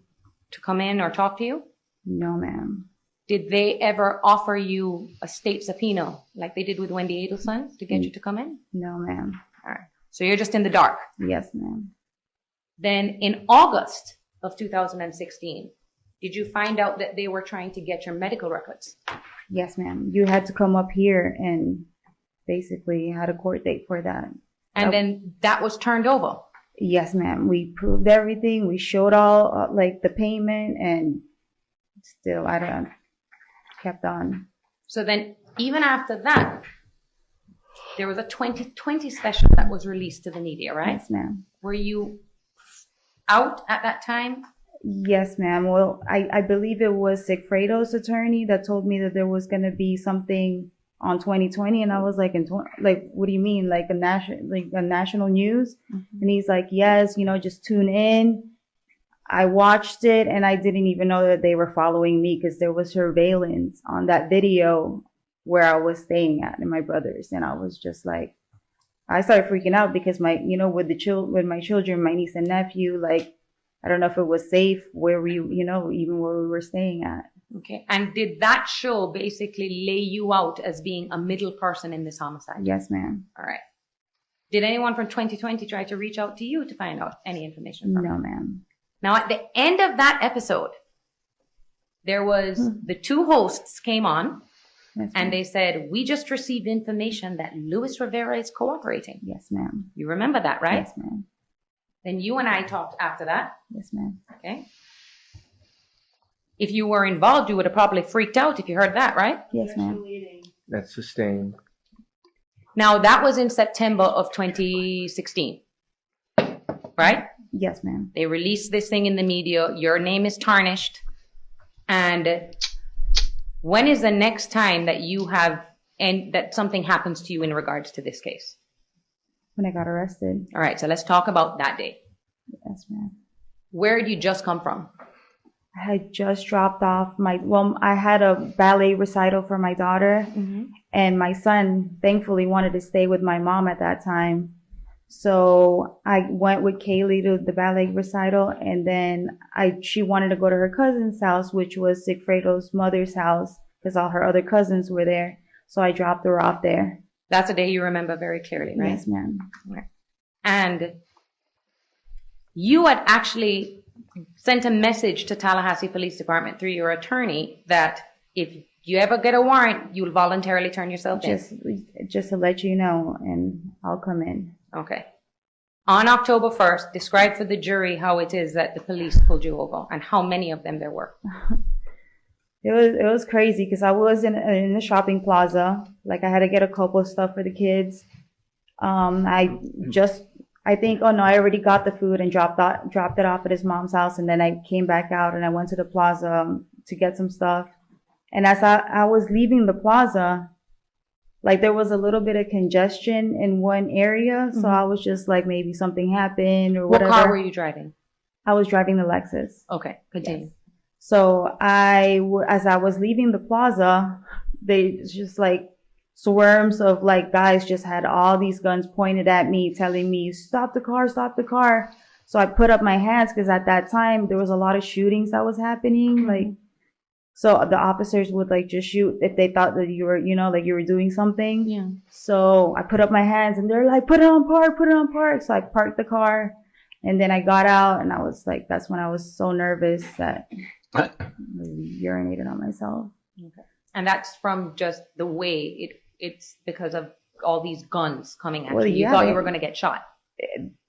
to come in or talk to you? No, ma'am. Did they ever offer you a state subpoena like they did with Wendy Adelson to get you to come in? No, ma'am. All right. So you're just in the dark. Yes, ma'am. Then in August of 2016, did you find out that they were trying to get your medical records? Yes, ma'am. You had to come up here and basically had a court date for that. And then that was turned over? Yes, ma'am. We proved everything. We showed all like the payment, and still kept on. So then even after that, there was a 2020 special that was released to the media, right? Yes, ma'am. Were you out at that time? Yes, ma'am. Well, I believe it was Sigfredo's attorney that told me that there was going to be something on 2020, and I was like, what do you mean, like a national news? Mm-hmm. And he's like, yes, just tune in. I watched it, and I didn't even know that they were following me because there was surveillance on that video where I was staying at and my brother's, and I was just like, I started freaking out because with my children, my niece and nephew, like, I don't know if it was safe where even where we were staying at. Okay. And did that show basically lay you out as being a middle person in this homicide? Yes, ma'am. All right. Did anyone from 2020 try to reach out to you to find out any information from you? No, ma'am. Now, at the end of that episode, there was the two hosts came on, yes, and they said, we just received information that Luis Rivera is cooperating. Yes, ma'am. You remember that, right? Yes, ma'am. Then you and I talked after that. Yes, ma'am. Okay. If you were involved, you would have probably freaked out if you heard that, right? Yes, ma'am. That's sustained. Now, that was in September of 2016, right? Yes, ma'am. They released this thing in the media. Your name is tarnished. And when is the next time that that something happens to you in regards to this case? When I got arrested. All right, so let's talk about that day. Yes, ma'am. Where did you just come from? I had just dropped off I had a ballet recital for my daughter, and my son thankfully wanted to stay with my mom at that time. So I went with Kaylee to the ballet recital, and then she wanted to go to her cousin's house, which was Sigfredo's mother's house, because all her other cousins were there. So I dropped her off there. That's a day you remember very clearly, right? Yes, ma'am. Right. And you had actually sent a message to Tallahassee Police Department through your attorney that if you ever get a warrant, you'll voluntarily turn yourself in. Just to let you know, and I'll come in. Okay. On October 1st, describe for the jury how it is that the police pulled you over and how many of them there were. It was crazy because I was in the shopping plaza. Like, I had to get a couple of stuff for the kids. I already got the food and dropped it off at his mom's house, and then I came back out and I went to the plaza to get some stuff. And as I was leaving the plaza, like, there was a little bit of congestion in one area, so I was just like, maybe something happened or whatever. What car were you driving? I was driving the Lexus. Okay, continue. Yes. So as I was leaving the plaza, they just like swarms of like guys just had all these guns pointed at me, telling me, stop the car, stop the car. So I put up my hands because at that time there was a lot of shootings that was happening. Like, so the officers would like just shoot if they thought that you were, like you were doing something. Yeah. So I put up my hands and they're like, put it on park. So I parked the car, and then I got out, and I was like, that's when I was so nervous that I urinated on myself. Okay. And that's from just the way it's because of all these guns coming at you. You thought you were going to get shot.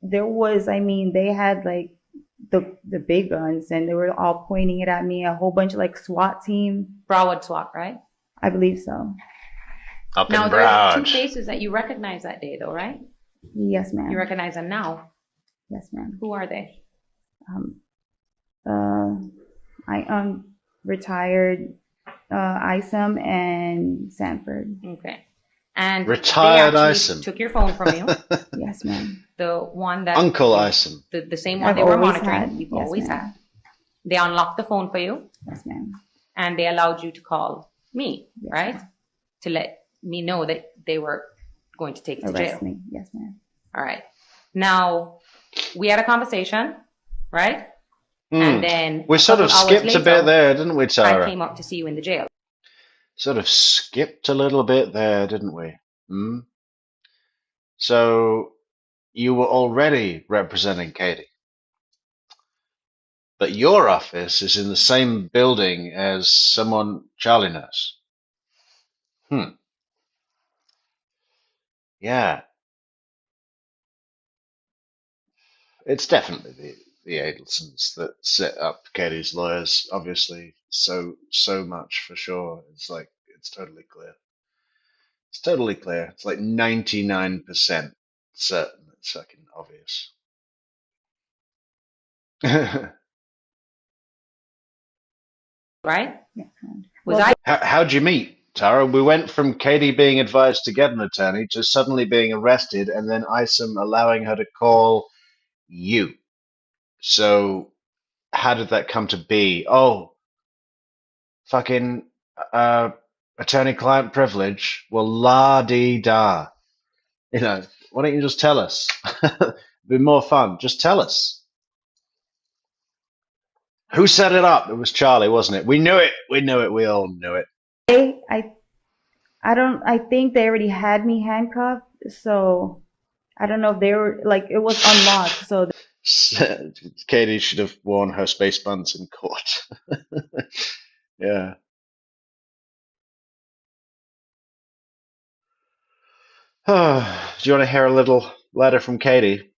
There was, they had like the big guns, and they were all pointing it at me. A whole bunch of like SWAT team. Broward SWAT, right? I believe so. Now there are two faces that you recognize that day, though, right? Yes, ma'am. You recognize them now? Yes, ma'am. Who are they? Retired ISOM and Sanford. Okay. And Retired they actually ISOM. took your phone from you. Yes, ma'am. The one that Uncle ISOM. the same one I've they were always monitoring. had. You've Yes, always ma'am. had. They unlocked the phone for you, Yes, ma'am. and they allowed you to call me, Yes, right? ma'am. To let me know that they were going to take you to jail. Arrest me. Yes, ma'am. All right. Now, we had a conversation, right? And then We sort of couple hours skipped a later, bit there, didn't we, Tara? I came up to see you in the jail. Sort of skipped a little bit there, didn't we? So you were already representing Katie, but your office is in the same building as someone Charlie knows. Yeah, it's definitely the Adelsons that set up Katie's lawyers. Obviously, so much for sure. It's like it's totally clear. It's totally clear. It's like 99% certain. It's fucking obvious. Right? Yes, Was I How'd you meet, Tara? We went from Katie being advised to get an attorney to suddenly being arrested and then Isom allowing her to call you. So how did that come to be? Oh, fucking attorney-client privilege. Well, la-dee-da. You know, why don't you just tell us? It'd be more fun. Just tell us. Who set it up? It was Charlie, wasn't it? We knew it. We knew it. We all knew it. I think they already had me handcuffed, so I don't know if they were, like, it was unlocked, so. Katie should have worn her space buns in court. Yeah. Do you want to hear a little letter from Katie?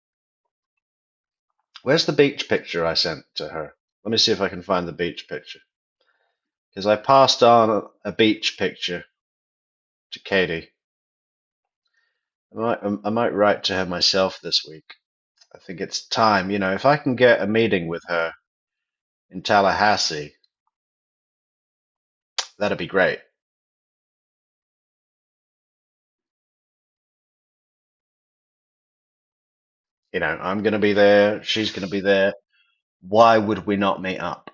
Where's the beach picture I sent to her? Let me see if I can find the beach picture. Because I passed on a beach picture to Katie. I might write to her myself this week. I think it's time. You know, if I can get a meeting with her in Tallahassee, that'd be great. You know, I'm going to be there. She's going to be there. Why would we not meet up?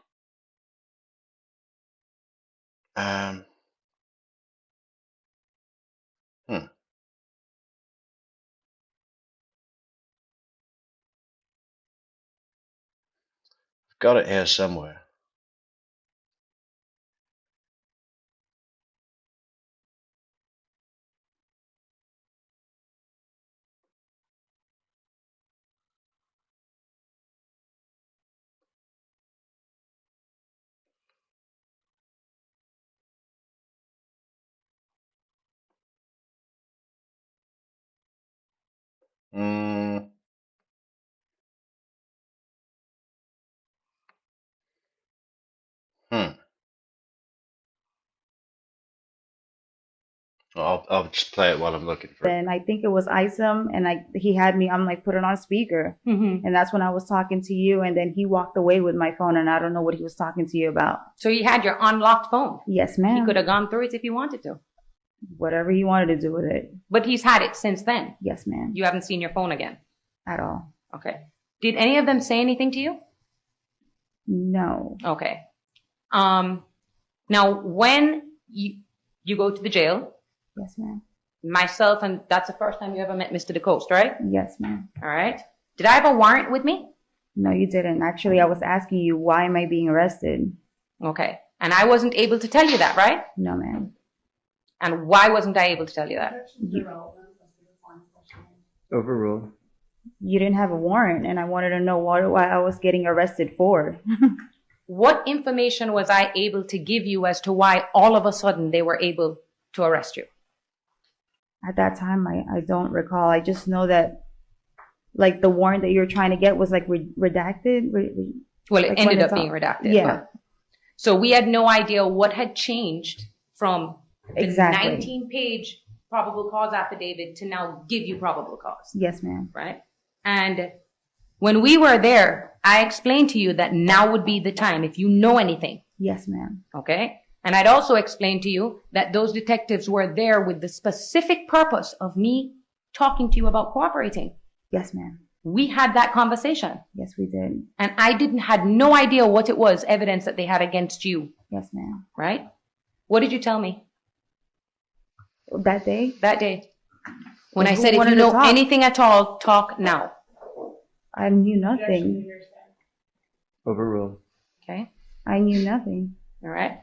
Um, hmm. Got it here somewhere. Mm, hmm. I'll just play it while I'm looking for it. And I think it was Isom, and he had me, I'm like, put it on speaker. Mm-hmm. And that's when I was talking to you, and then he walked away with my phone, and I don't know what he was talking to you about. So you had your unlocked phone. Yes, He ma'am. could have gone through it if he wanted to. Whatever he wanted to do with it. But he's had it since then. Yes, ma'am. You haven't seen your phone again. At all. Okay. Did any of them say anything to you? No. Okay. Now when you go to the jail, Yes, ma'am. myself, and that's the first time you ever met Mr. DeCoste, right? Yes, ma'am. All right. Did I have a warrant with me? No, you didn't. Actually, I was asking you, why am I being arrested? Okay. And I wasn't able to tell you that, right? No, ma'am. And why wasn't I able to tell you that? Overruled. You didn't have a warrant, and I wanted to know why I was getting arrested for. What information was I able to give you as to why all of a sudden they were able to arrest you? At that time, I don't recall. I just know that, like, the warrant that you're trying to get was, like, redacted. Well, it Like, ended when up it's being all- redacted. Yeah. but- So we had no idea what had changed from the Exactly. 19-page probable cause affidavit to now give you probable cause, Yes, ma'am. right? And When we were there, I explained to you that now would be the time if you know anything. Yes, ma'am. Okay? And I'd also explained to you that those detectives were there with the specific purpose of me talking to you about cooperating. Yes, ma'am. We had that conversation. Yes, we did. And I had no idea what it was, evidence that they had against you. Yes, ma'am. Right? What did you tell me? That day? That day. When I Who said, if wanted you to know talk? anything at all, talk now. I knew nothing. Overruled. Okay? I knew nothing. All right?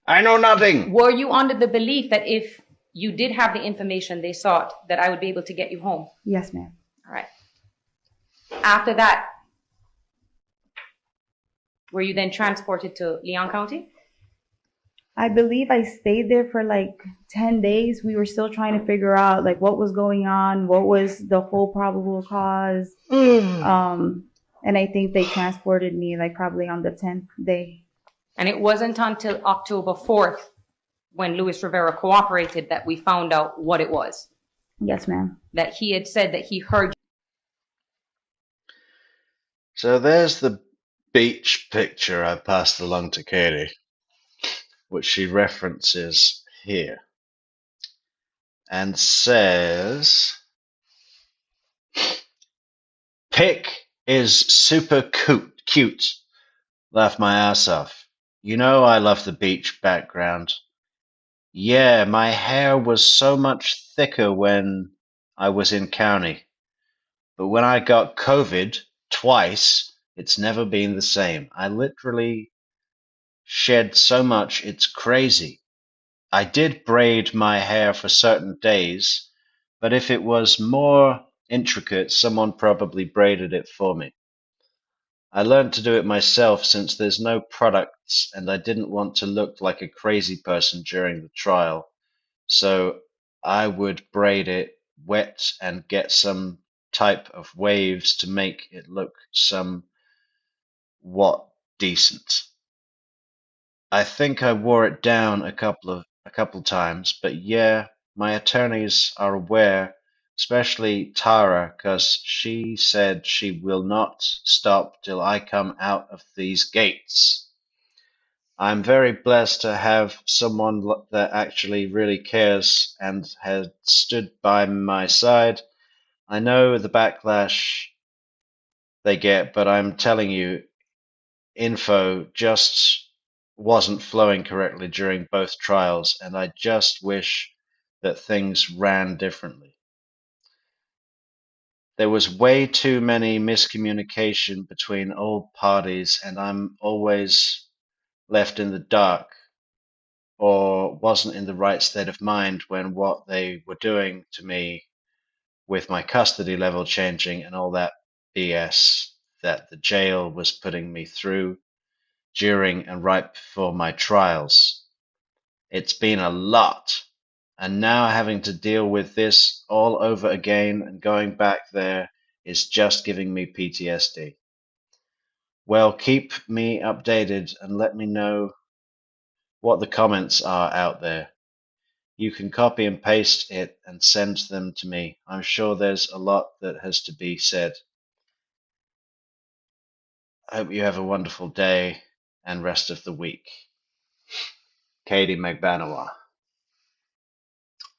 I know nothing. Were you under the belief that if you did have the information they sought, that I would be able to get you home? Yes, ma'am. All right. After that, were you then transported to Leon County? I believe I stayed there for like 10 days. We were still trying to figure out like what was going on, what was the whole probable cause. And I think they transported me like probably on the 10th day. And it wasn't until October 4th, when Luis Rivera cooperated, that we found out what it was. Yes, ma'am. That he had said that he heard. So there's the beach picture I passed along to Katie, which she references here, and says, "Pic is super cute. Laugh my ass off. You know I love the beach background. Yeah, my hair was so much thicker when I was in county. But when I got COVID twice, it's never been the same. I literally shed so much, it's crazy. I did braid my hair for certain days, but if it was more intricate, someone probably braided it for me. I learned to do it myself since there's no products and I didn't want to look like a crazy person during the trial. So I would braid it wet and get some type of waves to make it look somewhat decent. I think I wore it down a couple times, but yeah, my attorneys are aware, especially Tara, 'cause she said she will not stop till I come out of these gates. I'm very blessed to have someone that actually really cares and has stood by my side. I know the backlash they get, but I'm telling you, info just wasn't flowing correctly during both trials, and I just wish that things ran differently. There was way too many miscommunication between all parties, and I'm always left in the dark or wasn't in the right state of mind when what they were doing to me with my custody level changing and all that BS that the jail was putting me through during and right before my trials. It's been a lot, and now having to deal with this all over again and going back there is just giving me PTSD. Well, keep me updated and let me know what the comments are out there. You can copy and paste it and send them to me. I'm sure there's a lot that has to be said. I hope you have a wonderful day and rest of the week. Katie Magbanua."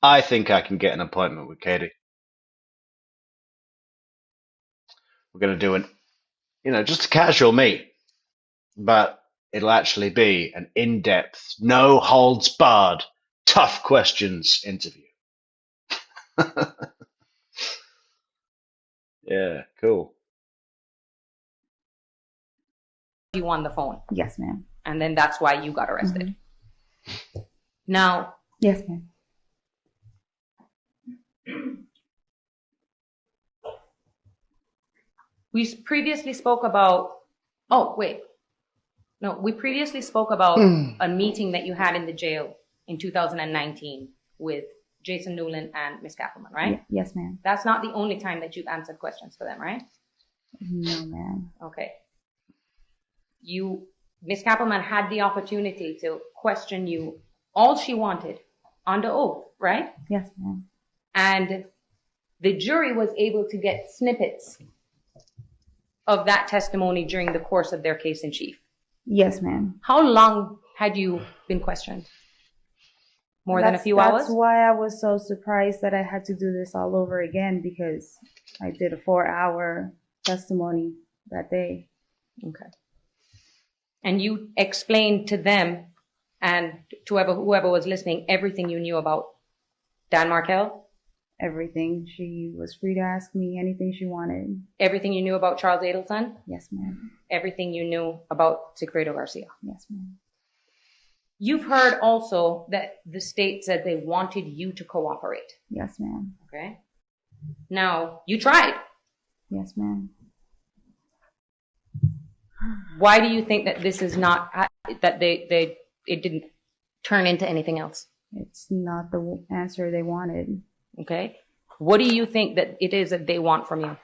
I think I can get an appointment with Katie. We're going to do just a casual meet, but it'll actually be an in-depth, no holds barred, tough questions interview. Yeah, cool. You on the phone. Yes, ma'am. And then that's why you got arrested. Now, Yes, ma'am. we previously spoke about, we previously spoke about a meeting that you had in the jail in 2019 with Jason Newland and Miss Kappelman, right? Yes, ma'am. That's not the only time that you've answered questions for them, right? No, ma'am. Okay. Miss Kappelman had the opportunity to question you all she wanted under oath, right? Yes, ma'am. And the jury was able to get snippets of that testimony during the course of their case in chief? Yes, ma'am. How long had you been questioned? More than a few hours? That's why I was so surprised that I had to do this all over again, because I did a 4-hour testimony that day. Okay. And you explained to them and to whoever was listening everything you knew about Dan Markel? Everything. She was free to ask me anything she wanted. Everything you knew about Charles Adelson? Yes, ma'am. Everything you knew about Sigfredo Garcia? Yes, ma'am. You've heard also that the state said they wanted you to cooperate. Yes, ma'am. Okay. Now, you tried. Yes, ma'am. Why do you think that this is not, that it didn't turn into anything else? It's not the answer they wanted. Okay. What do you think that it is that they want from you?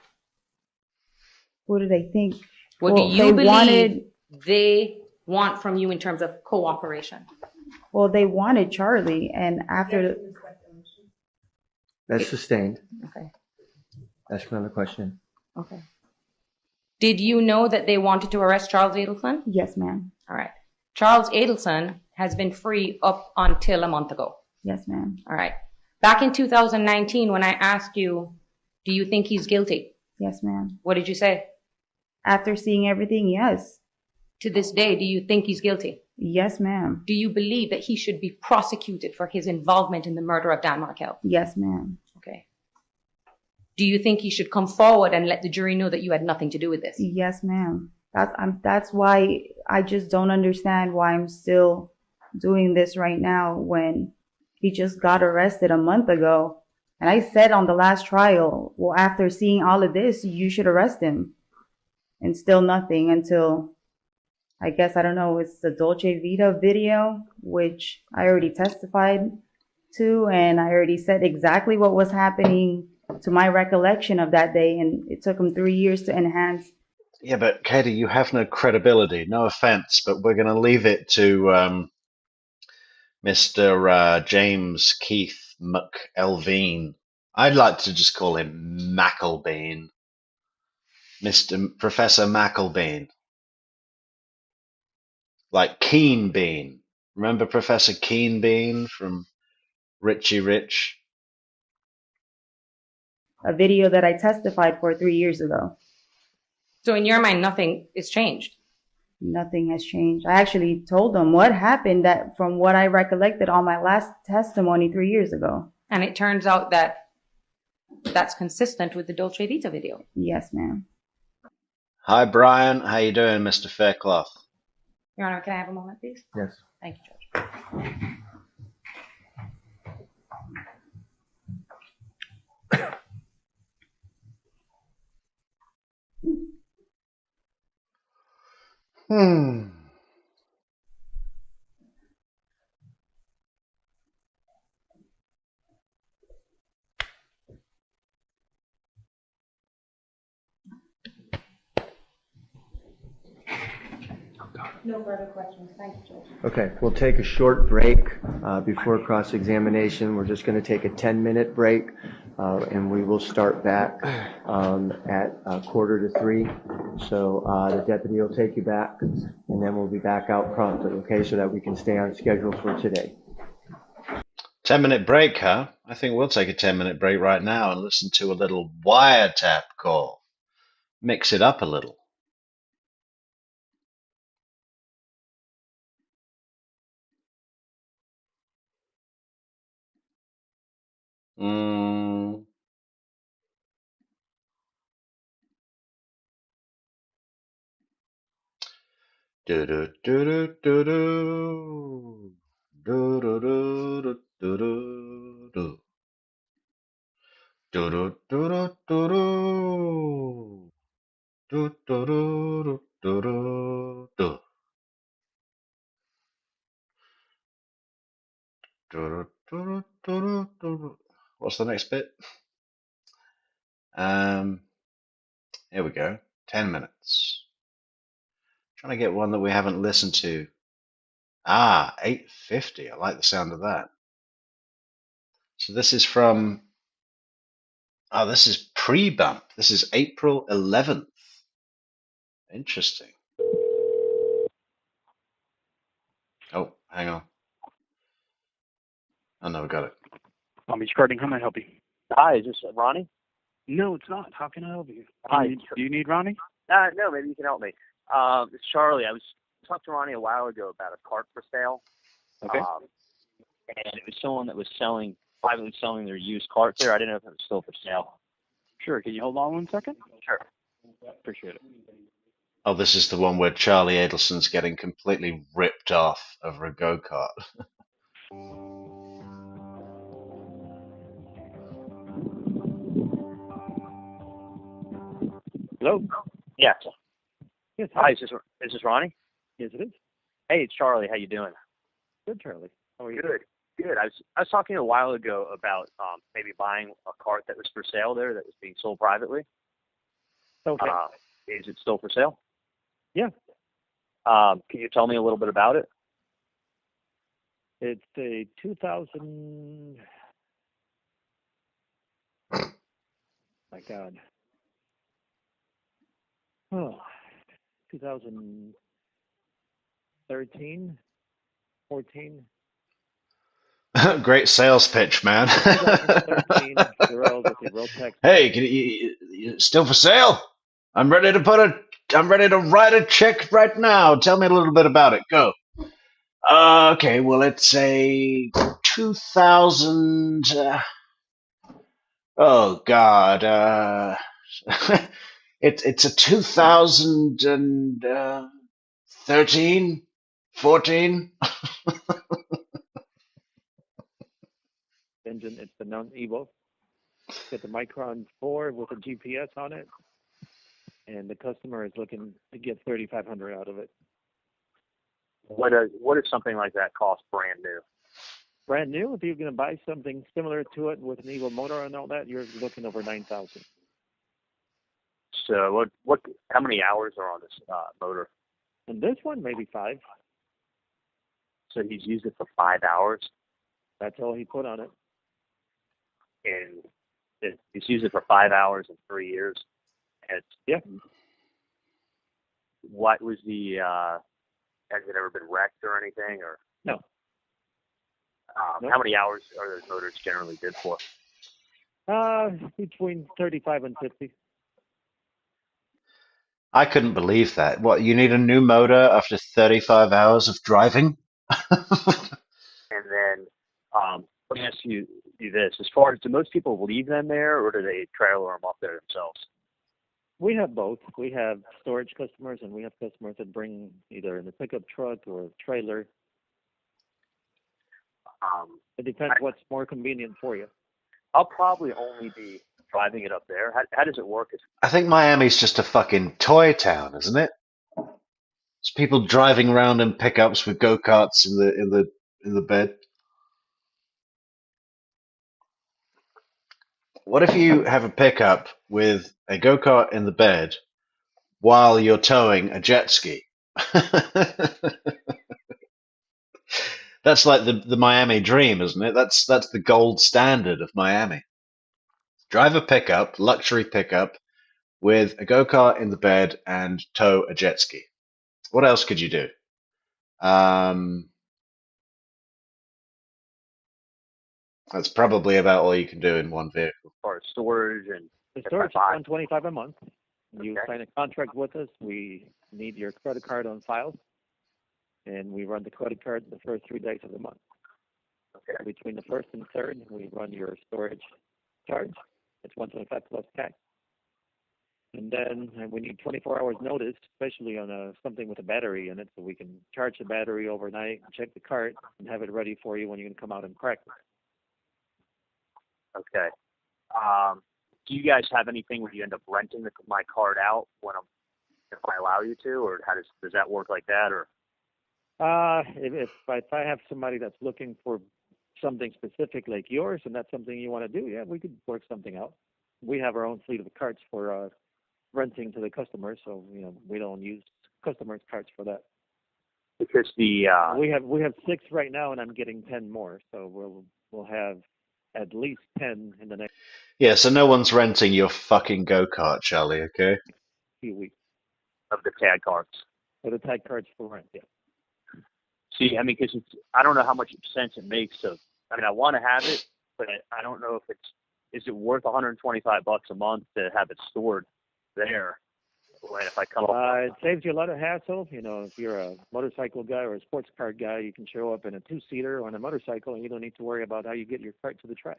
What do they think? What do you believe they want from you in terms of cooperation? Well, they wanted Charlie, and after... That's sustained. Okay. Ask another question. Okay. Did you know that they wanted to arrest Charles Adelson? Yes, ma'am. All right. Charles Adelson has been free up until a month ago. Yes, ma'am. All right. Back in 2019, when I asked you, do you think he's guilty? Yes, ma'am. What did you say? After seeing everything, yes. To this day, do you think he's guilty? Yes, ma'am. Do you believe that he should be prosecuted for his involvement in the murder of Dan Markel? Yes, ma'am. Okay. Do you think he should come forward and let the jury know that you had nothing to do with this? Yes, ma'am. That's why I just don't understand why I'm still doing this right now when he just got arrested a month ago. And I said on the last trial, well, after seeing all of this, you should arrest him. And still nothing until, I guess, I don't know, it's the Dolce Vita video, which I already testified to, and I already said exactly what was happening to my recollection of that day, and it took him 3 years to enhance. Yeah, but Katie, you have no credibility. No offense, but we're going to leave it to Mr. James Keith McElveen. I'd like to just call him Mackelbean. Mr. Professor Mackelbean. Like Keen Bean. Remember Professor Keen Bean from Richie Rich? A video that I testified for 3 years ago. So in your mind, nothing is changed? Nothing has changed. I actually told them what happened, that from what I recollected on my last testimony 3 years ago. And it turns out that that's consistent with the Dolce Vita video. Yes, ma'am. Hi, Brian. How you doing, Mr. Faircloth? Your Honor, can I have a moment, please? Yes. Thank you, Judge. No further questions. Thank you, Judge. Okay, we'll take a short break before cross-examination. We're just going to take a 10-minute break, and we will start back at 2:45. So the deputy will take you back, and then we'll be back out promptly, okay, so that we can stay on schedule for today. 10-minute break, huh? I think we'll take a 10-minute break right now and listen to a little wiretap call. Mix it up a little. Do do do do do do do do do do do do. Do do do do do do. Do do do do do do. Do do do do do. What's the next bit? Here we go. 10 minutes. Trying to get one that we haven't listened to. 8:50. I like the sound of that. So this is from, this is pre-bump. This is April 11th. Interesting. Oh, hang on. Oh, no, we got it. Palm Beach Karting, how may I help you? Hi, is this Ronnie? No, it's not. How can I help you? Hi. Do you need Ronnie? No, maybe you can help me. It's Charlie. I was talking to Ronnie a while ago about a cart for sale. Okay. And it was someone that was privately selling their used cart there. I didn't know if it was still for sale. Sure. Can you hold on 1 second? Sure. Appreciate it. Oh, this is the one where Charlie Adelson's getting completely ripped off over a go-kart. Hello? Yes. Yes. Hi, is this Ronnie? Yes, it is. Hey, it's Charlie. How you doing? Good, Charlie. How are you? Good. I was talking a while ago about maybe buying a cart that was for sale there that was being sold privately. Okay. Is it still for sale? Yeah. Can you tell me a little bit about it? It's a 2000. My God. Oh, 2013, 14. Great sales pitch, man. 2013 Girl with the Rotex. Hey, you still for sale? I'm ready to write a check right now. Tell me a little bit about it. Go. Okay, well, it's a 2000. Oh God. It's a 2013, 14. Engine, it's the non-Evo. Got the Micron 4 with a GPS on it, and the customer is looking to get $3,500 out of it. What does something like that cost brand new? Brand new, if you're going to buy something similar to it with an Evo motor and all that, you're looking over $9,000. So how many hours are on this motor? And this one, maybe 5. So he's used it for 5 hours, That's all he put on it. and he's used it for 5 hours in 3 years. And Yeah. What was the? Has it ever been wrecked or anything? Or No. Nope. How many hours are those motors generally good for? Between 35 and 50. I couldn't believe that. What, you need a new motor after 35 hours of driving? And then let me ask you this: as far as, do most people leave them there, or do they trailer them up there themselves? We have both. We have storage customers, and we have customers that bring either in a pickup truck or a trailer. It depends what's more convenient for you. I'll probably only be driving it up there. How does it work? I think Miami's just a fucking toy town, isn't it? It's people driving around in pickups with go-karts in the bed. What if you have a pickup with a go-kart in the bed while you're towing a jet ski? That's like the Miami dream, isn't it? That's the gold standard of Miami. Drive a pickup, luxury pickup, with a go-kart in the bed and tow a jet ski. What else could you do? That's probably about all you can do in one vehicle. As far as storage and The storage is $125 a month. You Okay. sign a contract with us. We need your credit card on file, and we run the credit card the first 3 days of the month. Okay. Between the first and third, we run your storage charge. It's $125 plus tax. And then we need 24 hours notice, especially on something with a battery in it, so we can charge the battery overnight, check the cart, and have it ready for you when you can come out and practice. Okay. Do you guys have anything where you end up renting my card out if I allow you to, or does that work like that? Or If I have somebody that's looking for something specific like yours, and that's something you want to do, yeah, we could work something out. We have our own fleet of carts for renting to the customers, so we don't use customers' carts for that. because we have 6 right now, and I'm getting 10 more, so we'll have at least 10 in the next Yeah, so no one's renting your fucking go-kart, Charlie, okay? few weeks. of the tag cards. For the tag cards for rent, yeah. See, I mean, because I don't know how much sense it makes to. I mean, I want to have it, but I don't know if is it worth $125 a month to have it stored there. When if I come up, it saves you a lot of hassle. You know, if you're a motorcycle guy or a sports car guy, you can show up in a 2-seater on a motorcycle, and you don't need to worry about how you get your cart to the track.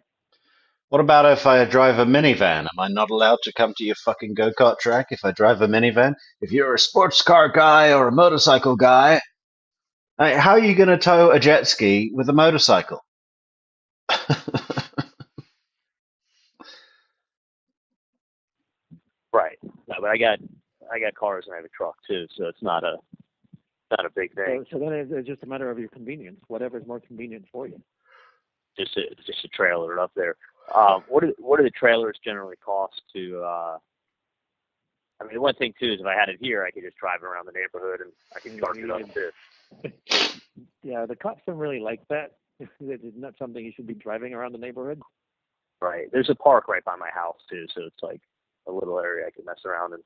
What about if I drive a minivan? Am I not allowed to come to your fucking go-kart track if I drive a minivan? If you're a sports car guy or a motorcycle guy, how are you going to tow a jet ski with a motorcycle? right? No, but I got cars and I have a truck too, so it's not a big thing. So then it's just a matter of your convenience, whatever's more convenient for you. Just a trailer up there. What do the trailers generally cost to? I mean, one thing too is if I had it here, I could just drive around the neighborhood and I can charge it up too. Yeah, the cops don't really like that. It's not something you should be driving around the neighborhood. Right. There's a park right by my house too, so it's like a little area I can mess around in.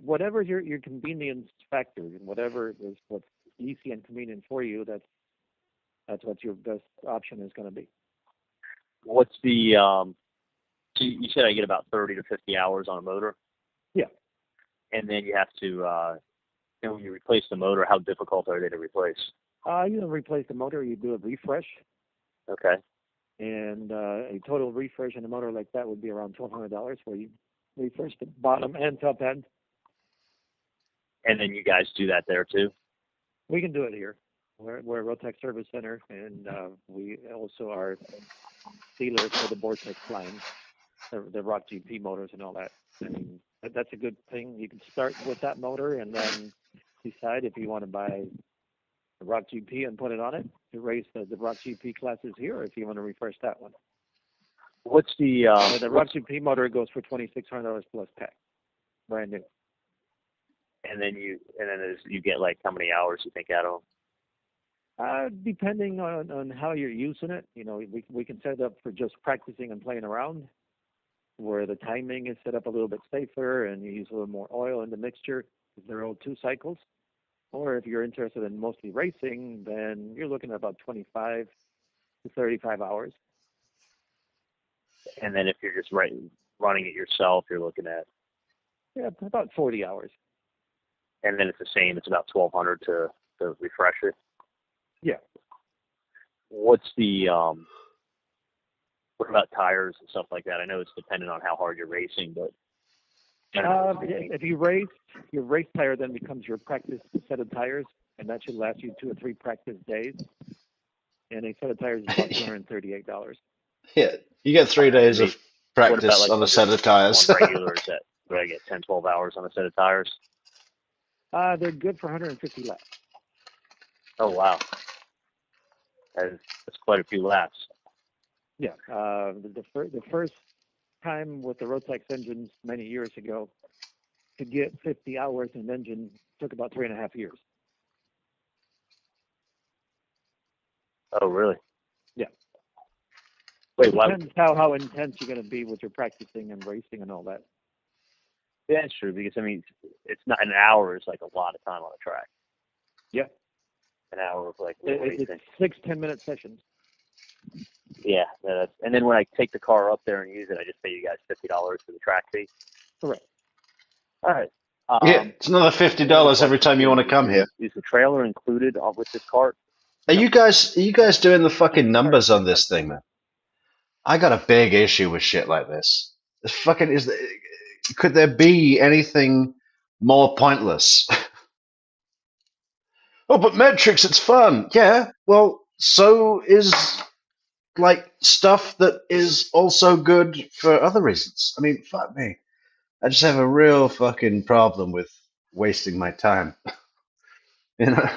Whatever's your convenience factor, whatever is what's easy and convenient for you, that's what your best option is going to be. What's the so you said I get about 30 to 50 hours on a motor? Yeah. And then you have to when you replace the motor, how difficult are they to replace? You don't replace the motor, you do a refresh. Okay. And a total refresh in a motor like that would be around $1,200 where you refresh the bottom and top end. And then you guys do that there too? We can do it here. We're a Rotax Service Center, and we also are dealers for the Vortex line, the Rock GP motors and all that. I mean, that's a good thing. You can start with that motor and then decide if you want to buy the Rock GP and put it on it to race the Rock GP classes here, or if you want to refresh that one. What's the Rock GP motor goes for $2,600 plus tax, brand new. And then you get like how many hours you think out of them? Depending on how you're using it, you know, we can set it up for just practicing and playing around, where the timing is set up a little bit safer and you use a little more oil in the mixture. They're all 2 cycles. Or if you're interested in mostly racing, then you're looking at about 25 to 35 hours. And then if you're just running it yourself, you're looking at about 40 hours. And then it's the same. It's about 1,200 to refresh it. Yeah. What's the what about tires and stuff like that? I know it's dependent on how hard you're racing, but if you race, your race tire then becomes your practice set of tires, and that should last you 2 or 3 practice days. And a set of tires is about $238. Yeah, you get 3 days of practice on a set of tires. Regular, is that where I get 10, 12 hours on a set of tires? They're good for 150 laps. Oh, wow. That's quite a few laps. Yeah. The first time with the Rotax engines many years ago, to get 50 hours in an engine took about 3.5 years. Oh, really? Yeah. Wait, it depends how intense you're going to be with your practicing and racing and all that. Yeah, that's true, because, I mean, it's not an hour is like a lot of time on a track. Yeah. An hour of like it's 6 10-minute sessions. Yeah, and then when I take the car up there and use it, I just pay you guys $50 for the track fee. Correct. All right. Yeah, it's another $50 every time you want to come here. Is the trailer included with this cart? Are you guys doing the fucking numbers on this thing, man? I got a big issue with shit like this. This fucking could there be anything more pointless? Oh, but Metrix, it's fun. Yeah, well, so is like stuff that is also good for other reasons. I mean, fuck me. I just have a real fucking problem with wasting my time. You know?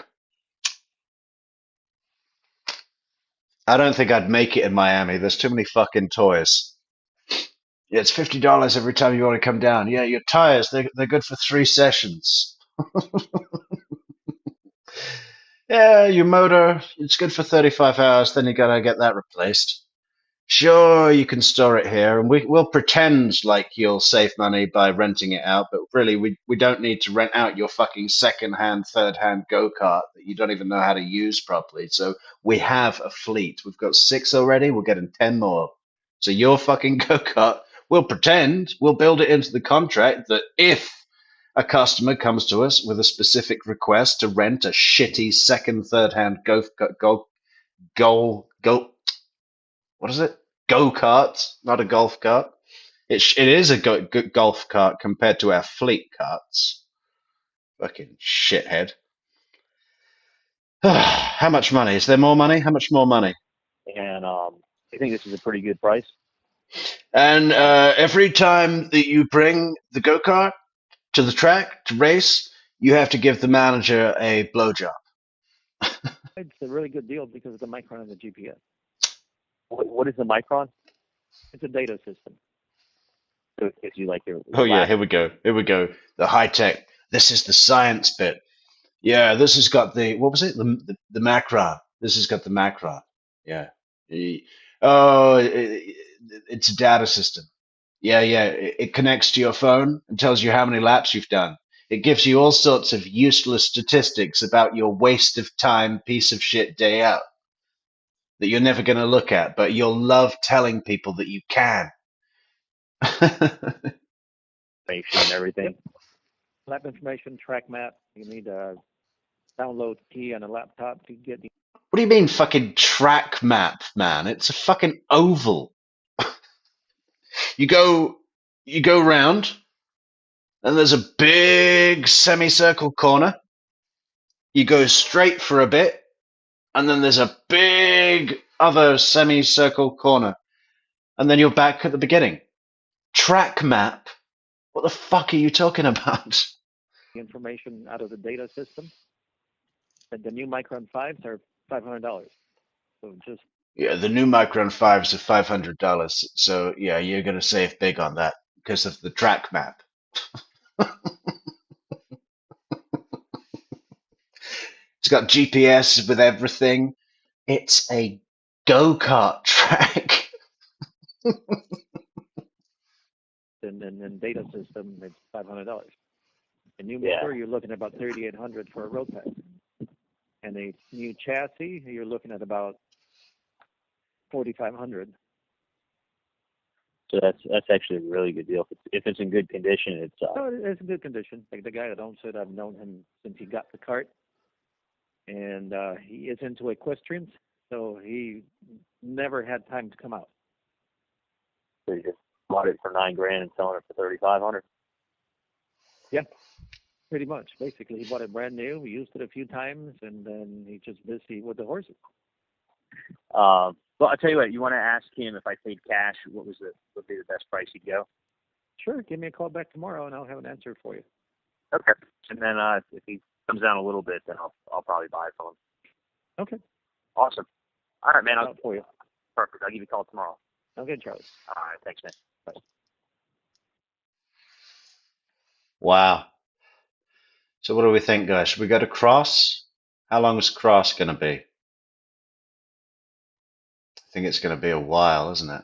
I don't think I'd make it in Miami. There's too many fucking toys. Yeah, it's $50 every time you want to come down. Yeah, your tires, they're good for 3 sessions. Yeah, your motor, it's good for 35 hours, then you gotta get that replaced. Sure, you can store it here, and we'll pretend like you'll save money by renting it out, but really, we don't need to rent out your fucking second-hand, third-hand go-kart that you don't even know how to use properly. So we have a fleet. We've got 6 already. We're getting 10 more. So your fucking go-kart, we'll pretend, we'll build it into the contract that if a customer comes to us with a specific request to rent a shitty second, third-hand what is it? Go-kart, not a golf cart. It is a golf cart compared to our fleet carts. Fucking shithead. How much money? Is there more money? How much more money? And I think this is a pretty good price. And every time that you bring the go-kart to the track to race, you have to give the manager a blowjob. It's a really good deal because of the micron and the GPS. What is the micron? It's a data system. So it gives you like your. Oh yeah, here we go. Here we go. The high tech. This is the science bit. Yeah, this has got the what was it? The macron. This has got the macron. Yeah. Oh, it's a data system. Yeah, yeah. It connects to your phone and tells you how many laps you've done. It gives you all sorts of useless statistics about your waste of time piece of shit day out that you're never going to look at, but you'll love telling people that you can. Information and everything. Yep. Lap information, track map. You need a download key on a laptop to get the. What do you mean fucking track map, man? It's a fucking oval. You go round, and there's a big semicircle corner. You go straight for a bit, and then there's a big other semicircle corner. And then you're back at the beginning. Track map? What the fuck are you talking about? Information out of the data system. And the new Micron 5s are $500. So just. Yeah, the new Micron 5s are $500. So yeah, you're going to save big on that because of the track map. It's got GPS with everything. It's a go-kart track. And data system, it's $500. A new motor, you're looking at about $3,800 for a road pack. And a new chassis, you're looking at about $4,500. So that's actually a really good deal. If it's in good condition, it's. No, it's in good condition. Like the guy that owns it, I've known him since he got the cart, and he is into equestrians, so he never had time to come out. So you just bought it for $9,000 and selling it for $3,500. Yeah, pretty much. Basically, he bought it brand new. We used it a few times, and then he's just busy with the horses. Well, I'll tell you what. You want to ask him if I paid cash? What would be the best price he'd go? Sure. Give me a call back tomorrow, and I'll have an answer for you. Okay. And then if he comes down a little bit, then I'll probably buy it from him. Okay. Awesome. All right, man. I'll for you. Perfect. I'll give you a call tomorrow. Okay, Charlie. All right. Thanks, man. Bye. Wow. So what do we think, guys? Should we go to Cross? How long is Cross going to be? I think it's going to be a while, isn't it?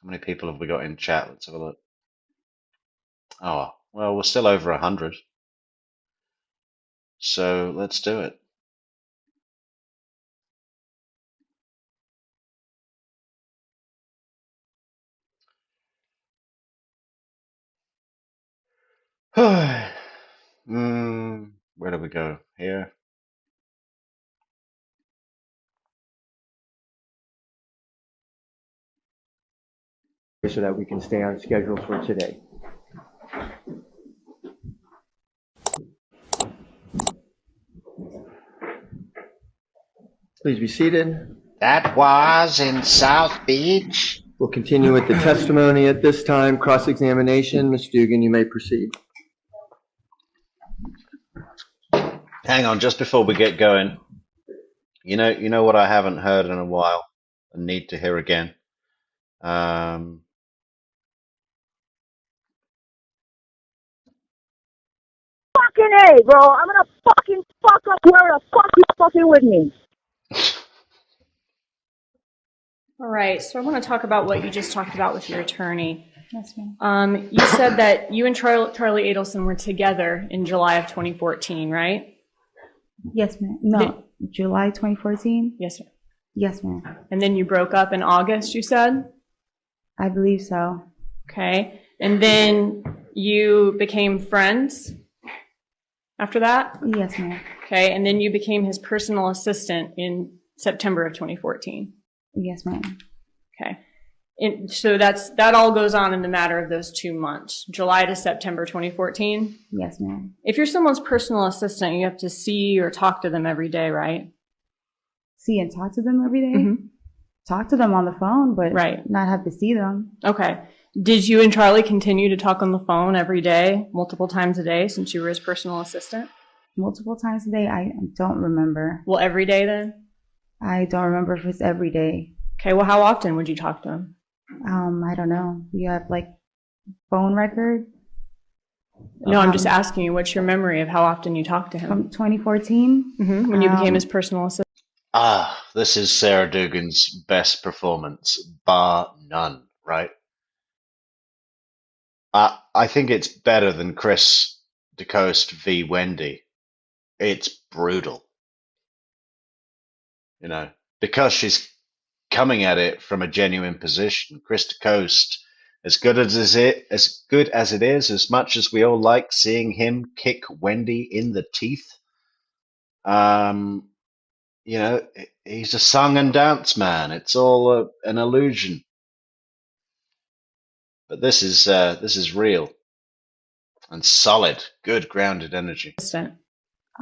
How many people have we got in chat? Let's have a look. Oh, well, we're still over 100. So let's do it. Where do we go? Here. So that we can stay on schedule for today. Please be seated. That was in South Beach. We'll continue with the testimony at this time. Cross-examination. Ms. Dugan, you may proceed. Hang on, just before we get going. You know what I haven't heard in a while and need to hear again. Fucking A, bro. I'm gonna fucking fuck up whoever the fuck you fucking with me. All right, so I want to talk about what you just talked about with your attorney. Yes, ma'am. You said that you and Charlie Adelson were together in July of 2014, right? Yes, ma'am. No, July 2014? Yes, sir. Yes, ma'am. And then you broke up in August, you said? I believe so. Okay. And then you became friends after that? Yes, ma'am. Okay. And then you became his personal assistant in September of 2014? Yes, ma'am. Okay. So that all goes on in the matter of those 2 months, July to September 2014? Yes, ma'am. If you're someone's personal assistant, you have to see or talk to them every day, right? See and talk to them every day? Mm-hmm. Talk to them on the phone, but right. Not have to see them. Okay. Did you and Charlie continue to talk on the phone every day, multiple times a day, since you were his personal assistant? Multiple times a day? I don't remember. Well, every day then? I don't remember if it's every day. Okay, well, how often would you talk to him? I don't know. You have like phone record? No, I'm just asking you, what's your memory of how often you talked to him? From 2014? Mm-hmm, when you became his personal assistant? This is Sarah Dugan's best performance, bar none, right? I think it's better than Chris DeCoste v. Wendy. It's brutal. You know, because she's coming at it from a genuine position. Chris DeCoste, as good as it is, as much as we all like seeing him kick Wendy in the teeth, you know, he's a song and dance man. It's all an illusion. But this is real and solid, good grounded energy.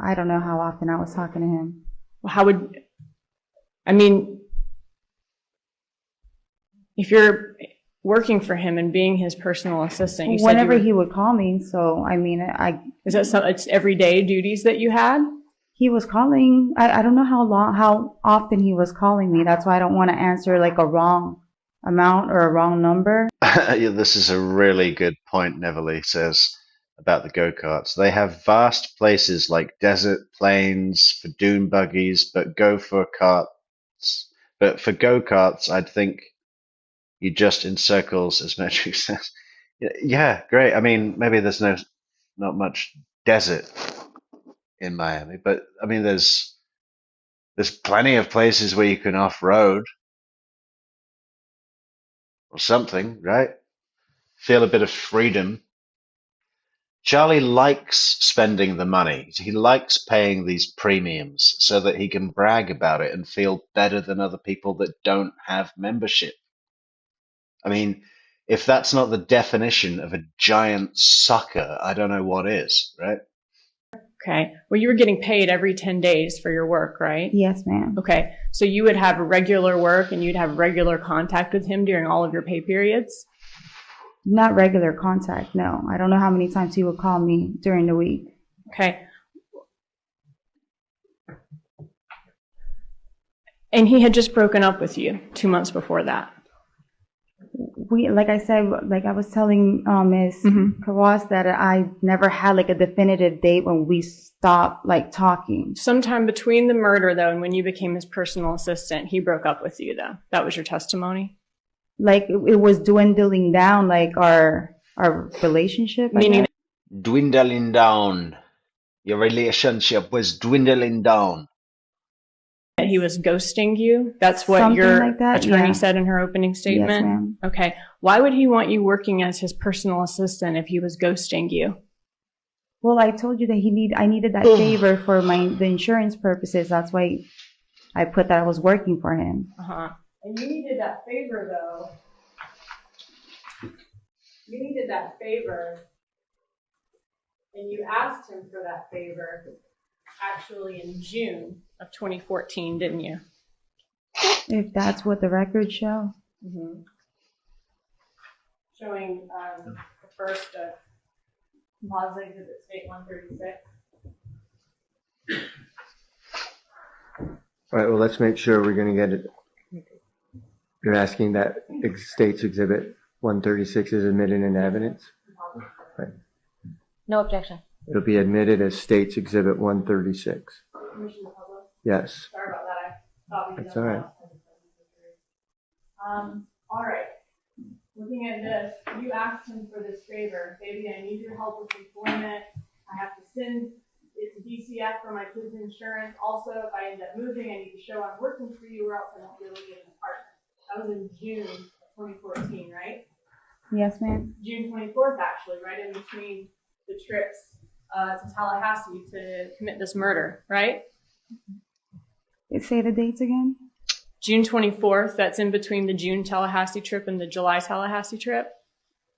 I don't know how often I was talking to him. Well, if you're working for him and being his personal assistant, you whenever said he would call me. So is that it's everyday duties that you had? He was calling. I don't know how often he was calling me. That's why I don't want to answer like a wrong amount or a wrong number. Yeah, this is a really good point, Neverly says about the go-karts. They have vast places like desert plains for dune buggies, but for go-karts, I'd think you just in circles, as Metrix says. Yeah, great. I mean, maybe there's not much desert in Miami, but I mean, there's plenty of places where you can off-road or something, right? Feel a bit of freedom. Charlie likes spending the money. He likes paying these premiums so that he can brag about it and feel better than other people that don't have membership. I mean, if that's not the definition of a giant sucker, I don't know what is, right? Okay. Well, you were getting paid every 10 days for your work, right? Yes, ma'am. Okay. So you would have regular work and you'd have regular contact with him during all of your pay periods? Not regular contact, no. I don't know how many times he would call me during the week. Okay. And he had just broken up with you 2 months before that. Like I said, like I was telling Ms. Kawass that I never had like a definitive date when we stopped like talking. Sometime between the murder though and when you became his personal assistant, he broke up with you though. That was your testimony? Like it was dwindling down, like our relationship. Meaning dwindling down. Your relationship was dwindling down. That he was ghosting you? That's what Something your like that, attorney yeah. said in her opening statement? Yes, ma'am. Okay. Why would he want you working as his personal assistant if he was ghosting you? Well, I told you that I needed that favor for the insurance purposes. That's why I put that I was working for him. Uh-huh. And you needed that favor, though. You needed that favor, and you asked him for that favor actually in June of 2014, didn't you? If that's what the records show. Mm-hmm. Showing the first composite exhibit state 136. All right, well, let's make sure we're going to get it. You're asking that State's Exhibit 136 is admitted into evidence? Right. No objection. It'll be admitted as State's Exhibit 136. Permission to publish? Yes. Sorry about that. I thought we That's all right. All right. Looking at this, you asked him for this favor. Baby, I need your help with employment. I have to send it to DCF for my kids' insurance. Also, if I end up moving, I need to show I'm working for you, or else I won't be able to get an apartment. That was in June of 2014, right? Yes, ma'am. June 24th, actually, right in between the trips to Tallahassee to commit this murder, right? Say the dates again. June 24th, that's in between the June Tallahassee trip and the July Tallahassee trip,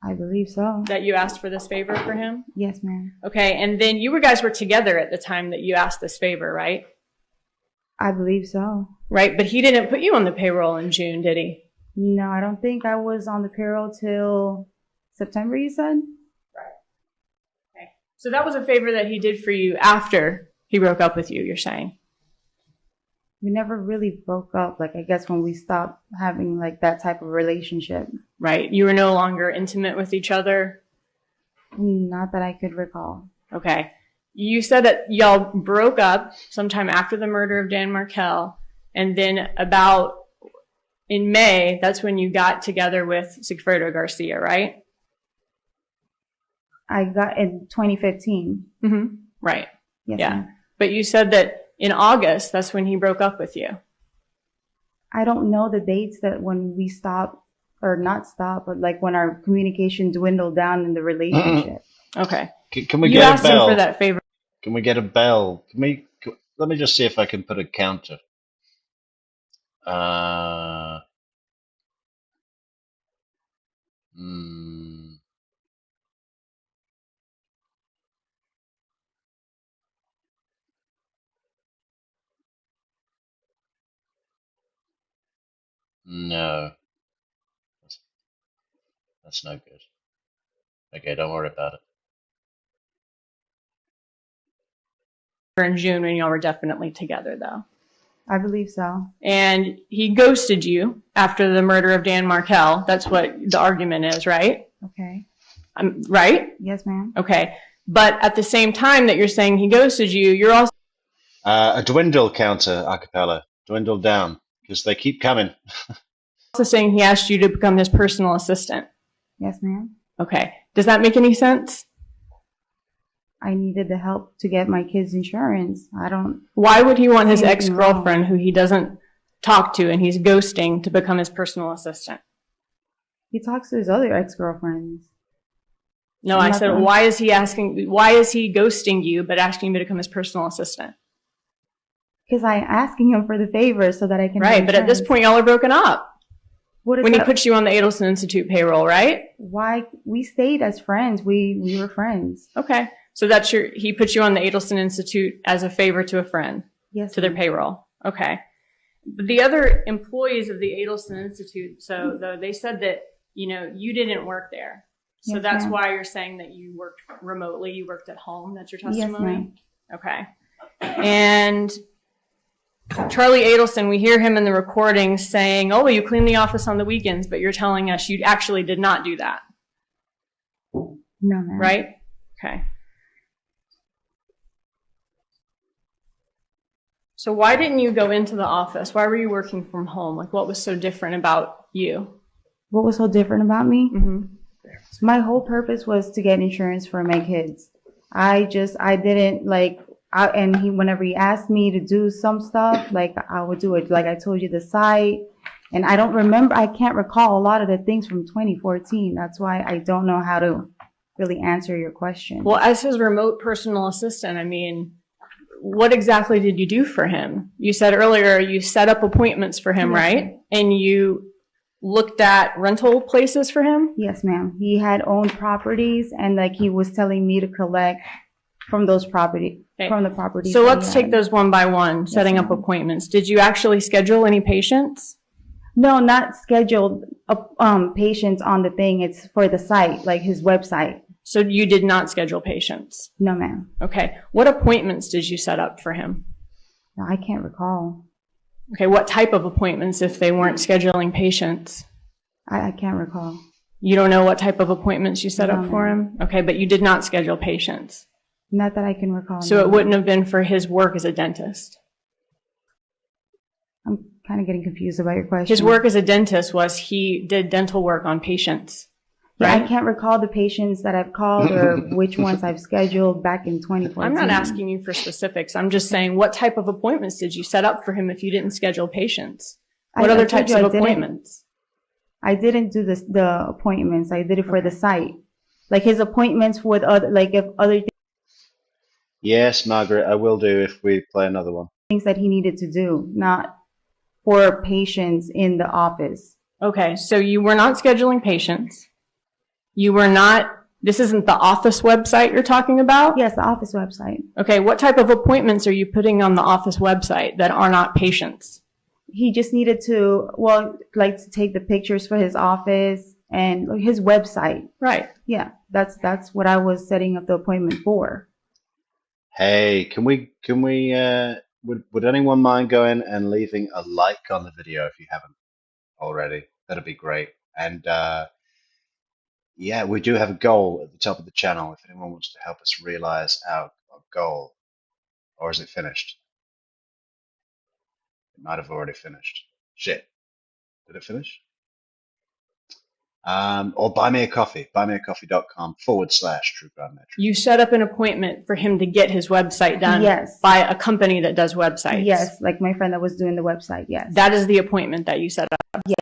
I believe so. that you asked for this favor for him? Yes, ma'am. Okay, and then you guys were together at the time that you asked this favor, right? I believe so. Right, but he didn't put you on the payroll in June, did he? No, I don't think I was on the payroll till September, you said? Right. Okay, so that was a favor that he did for you after he broke up with you, you're saying? We never really broke up, like I guess when we stopped having like that type of relationship. Right, you were no longer intimate with each other? Not that I could recall. Okay. You said that y'all broke up sometime after the murder of Dan Markel, and then about in May, that's when you got together with Sigfredo Garcia, right? I got in 2015. Mm-hmm. Right. Yes, yeah. ma'am. But you said that in August, that's when he broke up with you. I don't know the dates that when we stopped, or not stopped, but like when our communication dwindled down in the relationship. Okay. Can we You get asked a bell? him for that favor. Can we get a bell? Let me just see if I can put a counter. No, that's no good. Okay, don't worry about it. In June when y'all were definitely together, though. I believe so. And he ghosted you after the murder of Dan Markel. That's what the argument is, right? Okay. Right? Yes, ma'am. Okay. But at the same time that you're saying he ghosted you, you're also A dwindle counter, acapella. Dwindle down, because they keep coming. saying he asked you to become his personal assistant. Yes, ma'am. Okay. Does that make any sense? I needed the help to get my kids' insurance. Why would he want his Anything ex-girlfriend who he doesn't talk to and he's ghosting to become his personal assistant? He talks to his other ex-girlfriends. No, I said, why is he ghosting you but asking you to become his personal assistant? Because I'm asking him for the favor so that I can. Right, but at this point, y'all are broken up. When he that? put you on the Adelson Institute payroll, right? Why? We stayed as friends. We were friends. Okay. So he put you on the Adelson Institute as a favor to a friend. Yes. To their payroll. Okay. But the other employees of the Adelson Institute, though they said that, you didn't work there. So Yes, that's ma'am. why you're saying that you worked remotely, you worked at home. That's your testimony? Yes, Okay. ma'am. And Charlie Adelson, we hear him in the recording saying, oh, you clean the office on the weekends, but you're telling us you actually did not do that. No, ma'am. Right? Okay. So why didn't you go into the office? Why were you working from home? Like, what was so different about you? What was so different about me? Mm-hmm. So my whole purpose was to get insurance for my kids. I didn't like, whenever he asked me to do some stuff, like I would do it. Like I told you, the site, and I can't recall a lot of the things from 2014. That's why I don't know how to really answer your question. Well, as his remote personal assistant, what exactly did you do for him? You said earlier you set up appointments for him, right? And you looked at rental places for him? Yes, ma'am. He had owned properties, and like he was telling me to collect from those properties. Okay. From the properties. So let's take those one by one, setting up appointments. Did you actually schedule any patients? No, not scheduled patients on the thing. It's for the site, like his website. So you did not schedule patients? No, ma'am. Okay. What appointments did you set up for him? No, I can't recall. Okay. What type of appointments if they weren't scheduling patients? I can't recall. You don't know what type of appointments you set No, up for him? Okay, but you did not schedule patients. Not that I can recall. So no. it wouldn't have been for his work as a dentist. I'm kind of getting confused about your question. His work as a dentist was he did dental work on patients, Yeah, right? I can't recall the patients that I've called or which ones I've scheduled back in 2014. I'm not asking you for specifics. I'm just saying, what type of appointments did you set up for him if you didn't schedule patients? What other types of appointments? I didn't do the appointments. I did it for the site. Like his appointments with other, like if other Yes, Margaret, I will do if we play another one. things that he needed to do, not for patients in the office. Okay, so you were not scheduling patients. You were not, this isn't the office website you're talking about? Yes, the office website. Okay, what type of appointments are you putting on the office website that are not patients? He just needed to, well, like to take the pictures for his office and his website. Right. Yeah, that's what I was setting up the appointment for. Hey, would anyone mind going and leaving a like on the video if you haven't already? That'd be great. And yeah, we do have a goal at the top of the channel if anyone wants to help us realize our goal. Or is it finished? It might have already finished. Shit. Did it finish? Or buy me a coffee, buymeacoffee.com/True Crime Metrix. You set up an appointment for him to get his website done Yes. by a company that does websites. Yes, like my friend that was doing the website, yes. That is the appointment that you set up. Yes.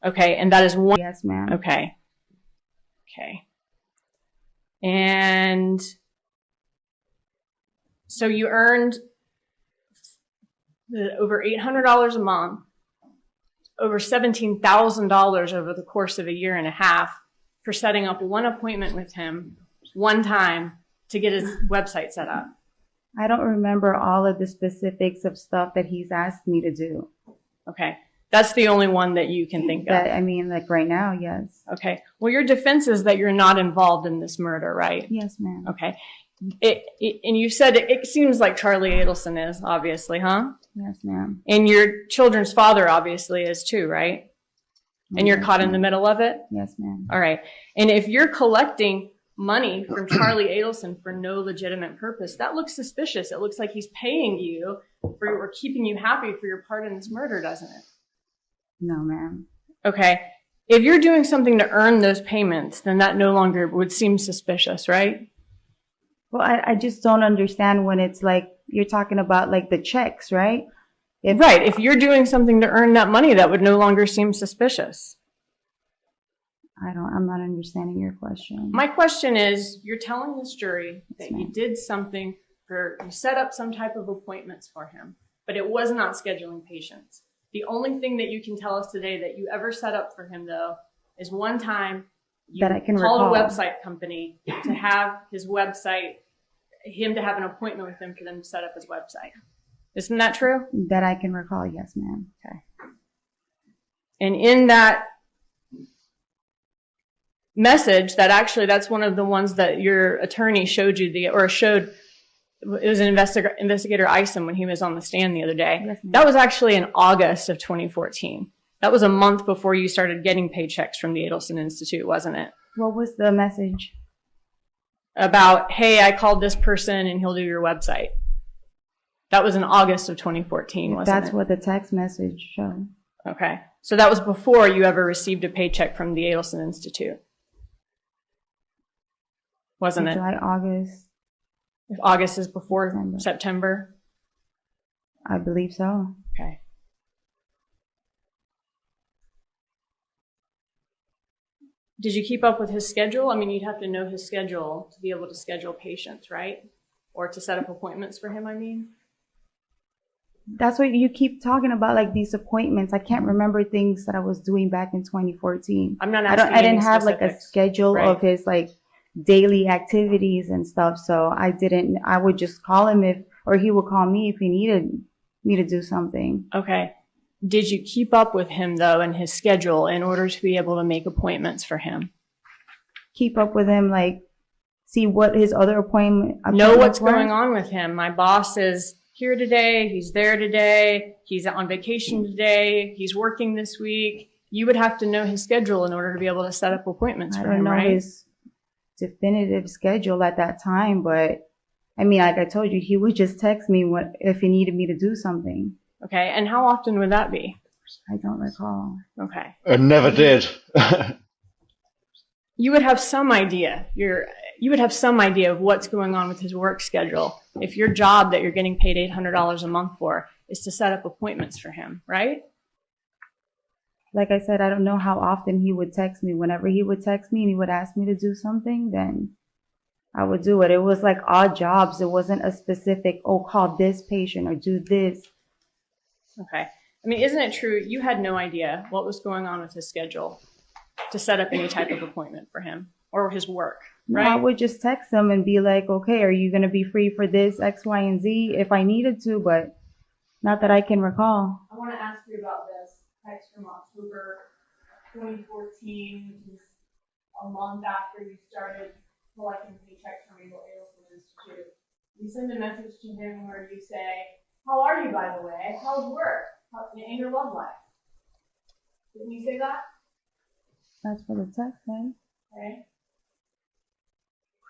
Okay, and that is one. Yes, ma'am. Okay. Okay. And so you earned over $800 a month, over $17,000 over the course of a year and a half for setting up one appointment with him one time to get his website set up. I don't remember all of the specifics of stuff that he's asked me to do. Okay. That's the only one that you can think of. I mean, like right now, yes. Okay. Well, your defense is that you're not involved in this murder, right? Yes, ma'am. Okay. And you said it seems like Charlie Adelson is, obviously, huh? Yes, ma'am. And your children's father obviously is too, right? And you're caught in the middle of it? Yes, ma'am. All right. And if you're collecting money from Charlie Adelson for no legitimate purpose, that looks suspicious. It looks like he's paying you or keeping you happy for your part in this murder, doesn't it? No, ma'am. Okay. If you're doing something to earn those payments, then that no longer would seem suspicious, right? Well, I just don't understand when it's like you're talking about like the checks, right? Right. If you're doing something to earn that money, that would no longer seem suspicious. I'm not understanding your question. My question is, you're telling this jury that Yes, you did something you set up some type of appointments for him, but it was not scheduling patients. The only thing that you can tell us today that you ever set up for him, though, is one time you That I can called recall. a website company to have his website, him to have an appointment with them for them to set up his website. Isn't that true? That I can recall, yes, ma'am. Okay. And in that message, that's one of the ones that your attorney showed you it was an investigator Isom when he was on the stand the other day. Yes, ma'am. That was actually in August of 2014. That was a month before you started getting paychecks from the Adelson Institute, wasn't it? What was the message? About, hey, I called this person and he'll do your website. That was in August of 2014, wasn't it? That's what the text message showed. Okay. So that was before you ever received a paycheck from the Adelson Institute. Wasn't it? July, August. If August is before September? I believe so. Okay. Did you keep up with his schedule? I mean, you'd have to know his schedule to be able to schedule patients, right? Or to set up appointments for him, I mean? That's what you keep talking about, like these appointments. I can't remember things that I was doing back in 2014. I'm not asking I didn't any have like a specifics. schedule Right. of his like daily activities and stuff. So I would just call him or he would call me if he needed me to do something. Okay. Did you keep up with him, though, and his schedule in order to be able to make appointments for him? Keep up with him, like see what his other appointments Know what's were. going on with him. My boss is here today. He's there today. He's on vacation today. He's working this week. You would have to know his schedule in order to be able to set up appointments I for don't him, know right? his definitive schedule at that time, but I mean, like I told you, he would just text me if he needed me to do something. Okay, and how often would that be? I don't recall. Okay. I never did. You would have some idea. You would have some idea of what's going on with his work schedule if your job that you're getting paid $800 a month for is to set up appointments for him, right? Like I said, I don't know how often he would text me. Whenever he would text me and he would ask me to do something, then I would do it. It was like odd jobs. It wasn't a specific, oh, call this patient or do this. Okay. I mean, isn't it true you had no idea what was going on with his schedule to set up any type of appointment for him or his work, right? No, I would just text him and be like, okay, are you going to be free for this, X, Y, and Z if I needed to, but not that I can recall. I want to ask you about this text from October 2014, which is a month after you started collecting paychecks from Able Institute. You send a message to him where you say, how are you, by the way? How's work? And your love life? Didn't you say that? That's what the text said. Okay.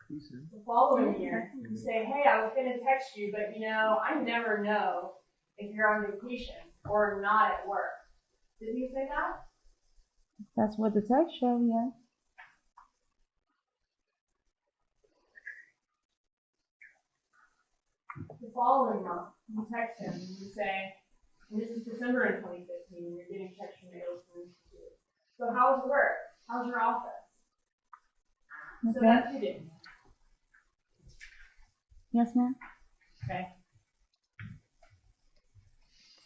The following year, you say, hey, I was going to text you, but I never know if you're on vacation or not at work. Didn't you say that? That's what the text showed, yeah. The following month, you text him and you say, and this is December in 2015, and you're getting texts from the Institute. So how's work? How's your office? Okay. So that's you did. Yes, ma'am. Okay.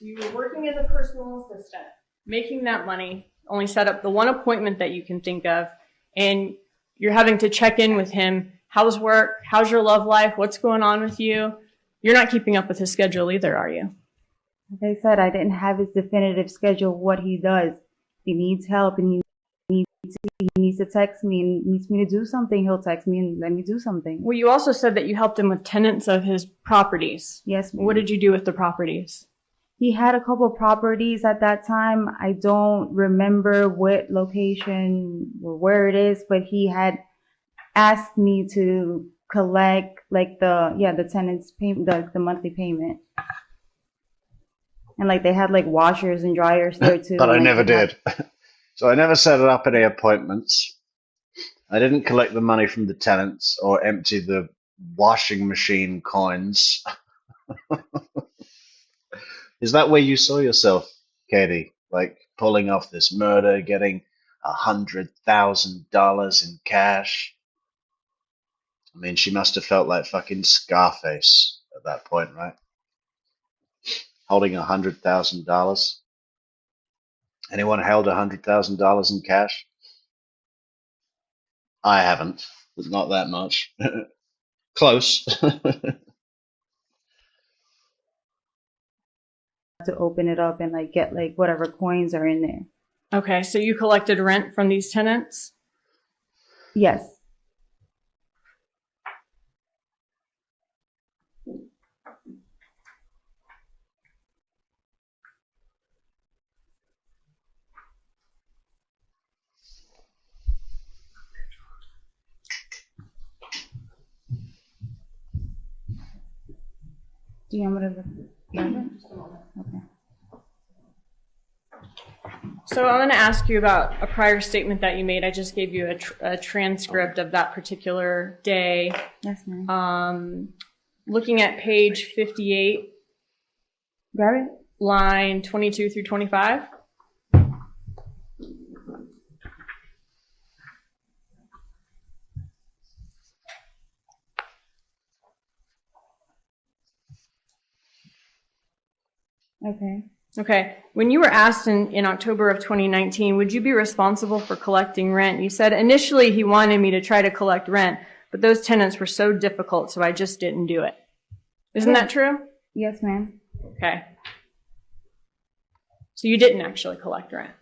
You were working as a personal assistant, making that money, only set up the one appointment that you can think of, and you're having to check in with him. How's work? How's your love life? What's going on with you? You're not keeping up with his schedule either, are you? Like I said, I didn't have his definitive schedule, what he does. If he needs help and he needs to text me and needs me to do something, he'll text me and let me do something. Well, you also said that you helped him with tenants of his properties. Yes, ma'am. What did you do with the properties? He had a couple properties at that time. I don't remember what location or where it is, but he had asked me to collect like the tenant's payment, the monthly payment. And like they had like washers and dryers there too. But I never did. So I never set up any appointments. I didn't collect the money from the tenants or empty the washing machine coins. Is that where you saw yourself, Katie? Like pulling off this murder, getting $100,000 in cash? I mean, she must have felt like fucking Scarface at that point, right? Holding $100,000. Anyone held $100,000 in cash? I haven't, but not that much. Close. To open it up and like get like whatever coins are in there. Okay, so you collected rent from these tenants? Yes. Do you want me to look? Okay. So I'm going to ask you about a prior statement that you made. I just gave you a transcript of that particular day. Yes, ma'am. Looking at page 58. Got it? Line 22 through 25. Okay. When you were asked in October of 2019, would you be responsible for collecting rent? You said initially he wanted me to try to collect rent, but those tenants were so difficult, so I just didn't do it. Isn't that true? Yes, ma'am. Okay. So you didn't actually collect rent?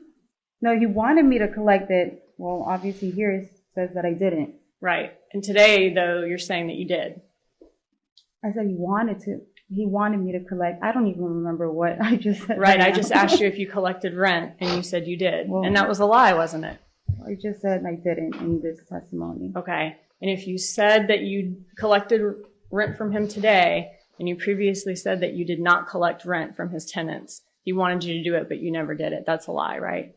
No, he wanted me to collect it. Well, obviously here it says that I didn't. Right. And today, though, you're saying that you did. I said he wanted to. He wanted me to collect. I don't even remember what I just said. Right. I just asked you if you collected rent, and you said you did. Well, and that was a lie, wasn't it? I just said I didn't in this testimony. Okay. And if you said that you collected rent from him today, and you previously said that you did not collect rent from his tenants. He wanted you to do it, but you never did it. That's a lie, right?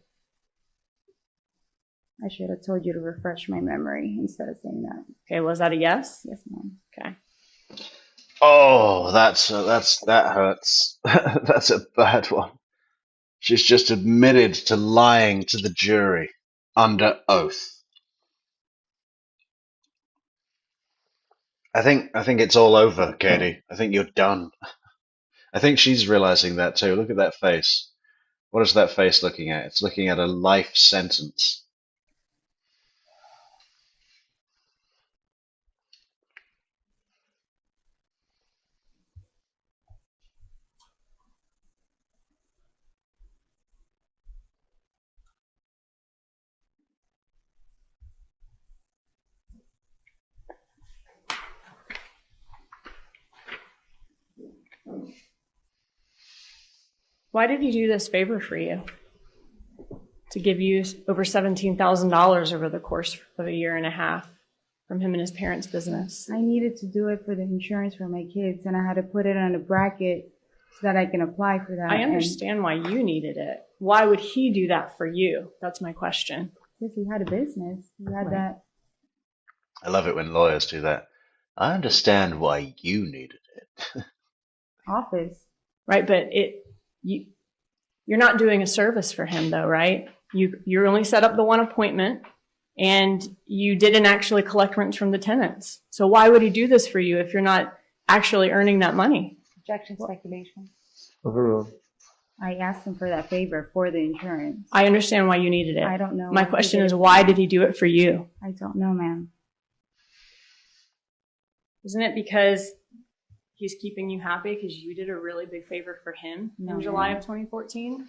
I should have told you to refresh my memory instead of saying that. Okay, was that a yes? Yes, ma'am. Okay. Oh, that hurts. That's a bad one. She's just admitted to lying to the jury under oath. I think it's all over, Katie. I think you're done. I think she's realizing that too. Look at that face. What is that face looking at? It's looking at a life sentence. Why did he do this favor for you? To give you over $17,000 over the course of a year and a half from him and his parents' business. I needed to do it for the insurance for my kids, and I had to put it on a bracket so that I can apply for that. I understand why you needed it. Why would he do that for you? That's my question. Because he had a business. He had that. I love it when lawyers do that. I understand why you needed it. Office. Right, but you're not doing a service for him though, right? You only set up the one appointment and you didn't actually collect rent from the tenants. So why would he do this for you if you're not actually earning that money? Objection, speculation. Overruled. I asked him for that favor for the insurance. I understand why you needed it. I don't know. My question is, why did he do it for you? I don't know, ma'am. Isn't it because he's keeping you happy because you did a really big favor for him in July of 2014?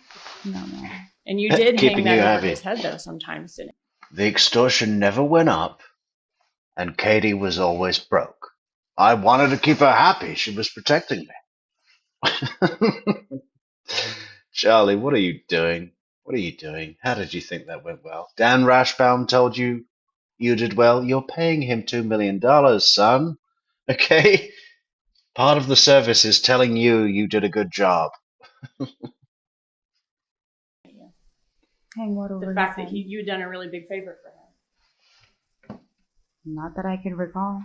No, ma'am. And you did hang Keeping that you over happy. his head though sometimes, didn't you? The extortion never went up, and Katie was always broke. I wanted to keep her happy. She was protecting me. Charlie, what are you doing? What are you doing? How did you think that went well? Dan Rashbaum told you you did well. You're paying him $2 million, son. Okay? Part of the service is telling you did a good job. Hang what over The fact that you done a really big favor for him. Not that I can recall.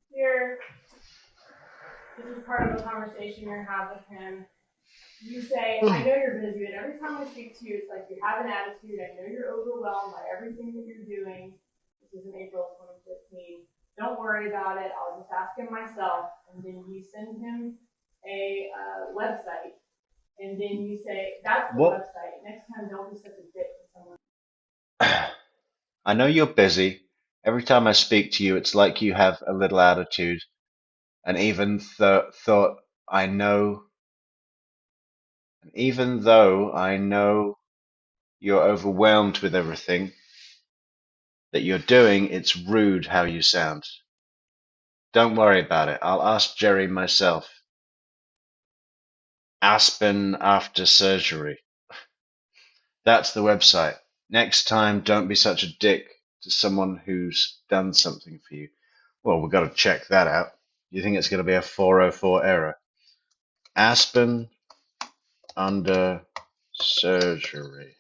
Here, this is part of the conversation you're gonna have with him. You say, I know you're busy, but every time I speak to you, it's like you have an attitude. I know you're overwhelmed by everything that you're doing. This is in April of 2015. Don't worry about it. I'll just ask him myself. And then you send him a website. And then you say, that's the website. Next time, don't be such a dick to someone. I know you're busy. Every time I speak to you, it's like you have a little attitude. And even though I know you're overwhelmed with everything that you're doing, it's rude how you sound. Don't worry about it. I'll ask Jerry myself. Aspen after surgery. That's the website. Next time, don't be such a dick to someone who's done something for you. Well, we've got to check that out. You think it's going to be a 404 error? Aspen under surgery.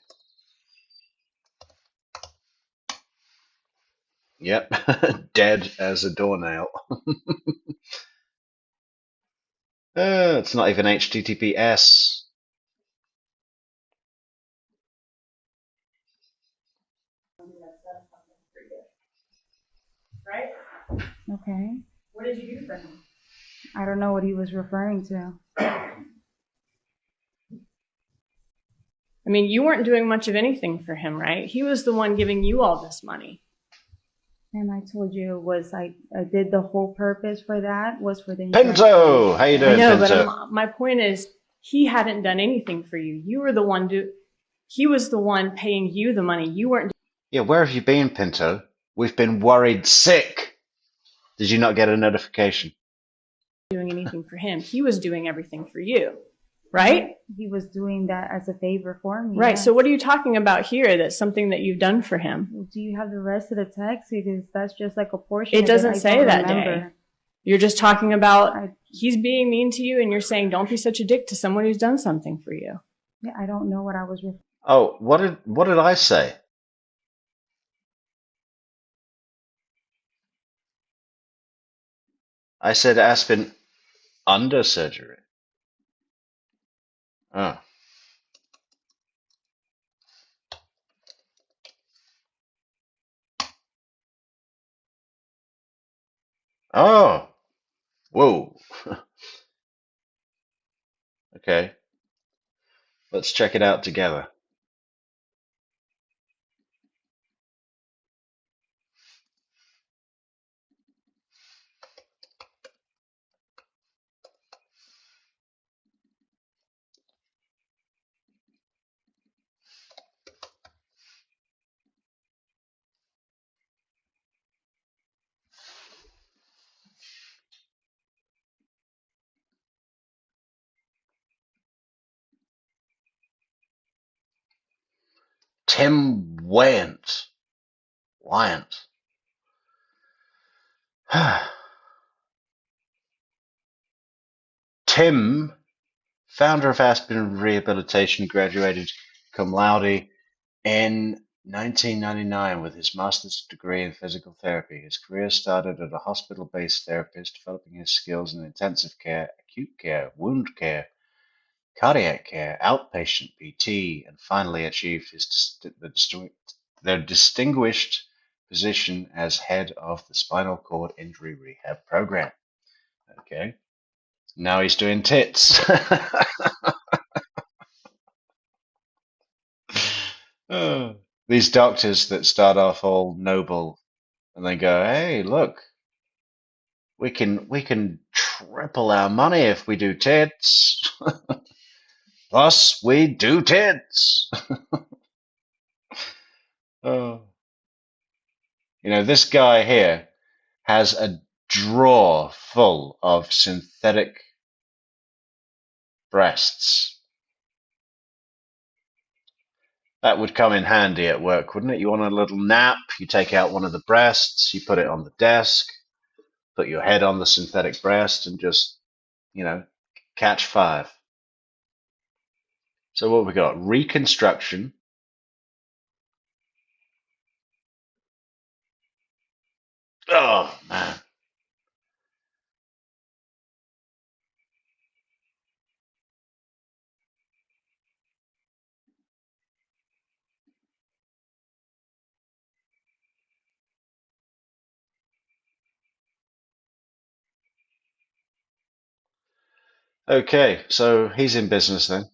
Yep, dead as a doornail. It's not even HTTPS. Right? Okay. What did you do for him? I don't know what he was referring to. I mean, you weren't doing much of anything for him, right? He was the one giving you all this money. And I told you it was I did the whole purpose for that was for the insurance. Pinto! How you doing, I know, Pinto? but my point is, he hadn't done anything for you. You were the one he was the one paying you the money. You weren't Yeah, where have you been, Pinto? We've been worried sick. Did you not get a notification? doing anything for him. He was doing everything for you. right? He was doing that as a favor for me. Right. Yeah. So what are you talking about here that's something that you've done for him? Do you have the rest of the text? Because that's just like a portion It of doesn't I say don't that remember. day. You're just talking about he's being mean to you, and you're saying don't be such a dick to someone who's done something for you. Yeah, I don't know what I was referring. Oh, what did I say? I said Aspen under surgery. Oh. Oh. Whoa. Okay. Let's check it out together. Tim Wyant. Tim, founder of Aspen Rehabilitation, graduated cum laude in 1999 with his master's degree in physical therapy. His career started as a hospital-based therapist, developing his skills in intensive care, acute care, wound care, cardiac care, outpatient PT, and finally achieved the distinguished position as head of the spinal cord injury rehab program. Okay. Now he's doing tits. Oh, these doctors that start off all noble and they go, "Hey, look, we can triple our money if we do tits. Plus, we do tits." Oh. You know, this guy here has a drawer full of synthetic breasts. That would come in handy at work, wouldn't it? You want a little nap, you take out one of the breasts, you put it on the desk, put your head on the synthetic breast, and just, catch five. So what we got? Reconstruction. Oh, man. Okay, so he's in business then.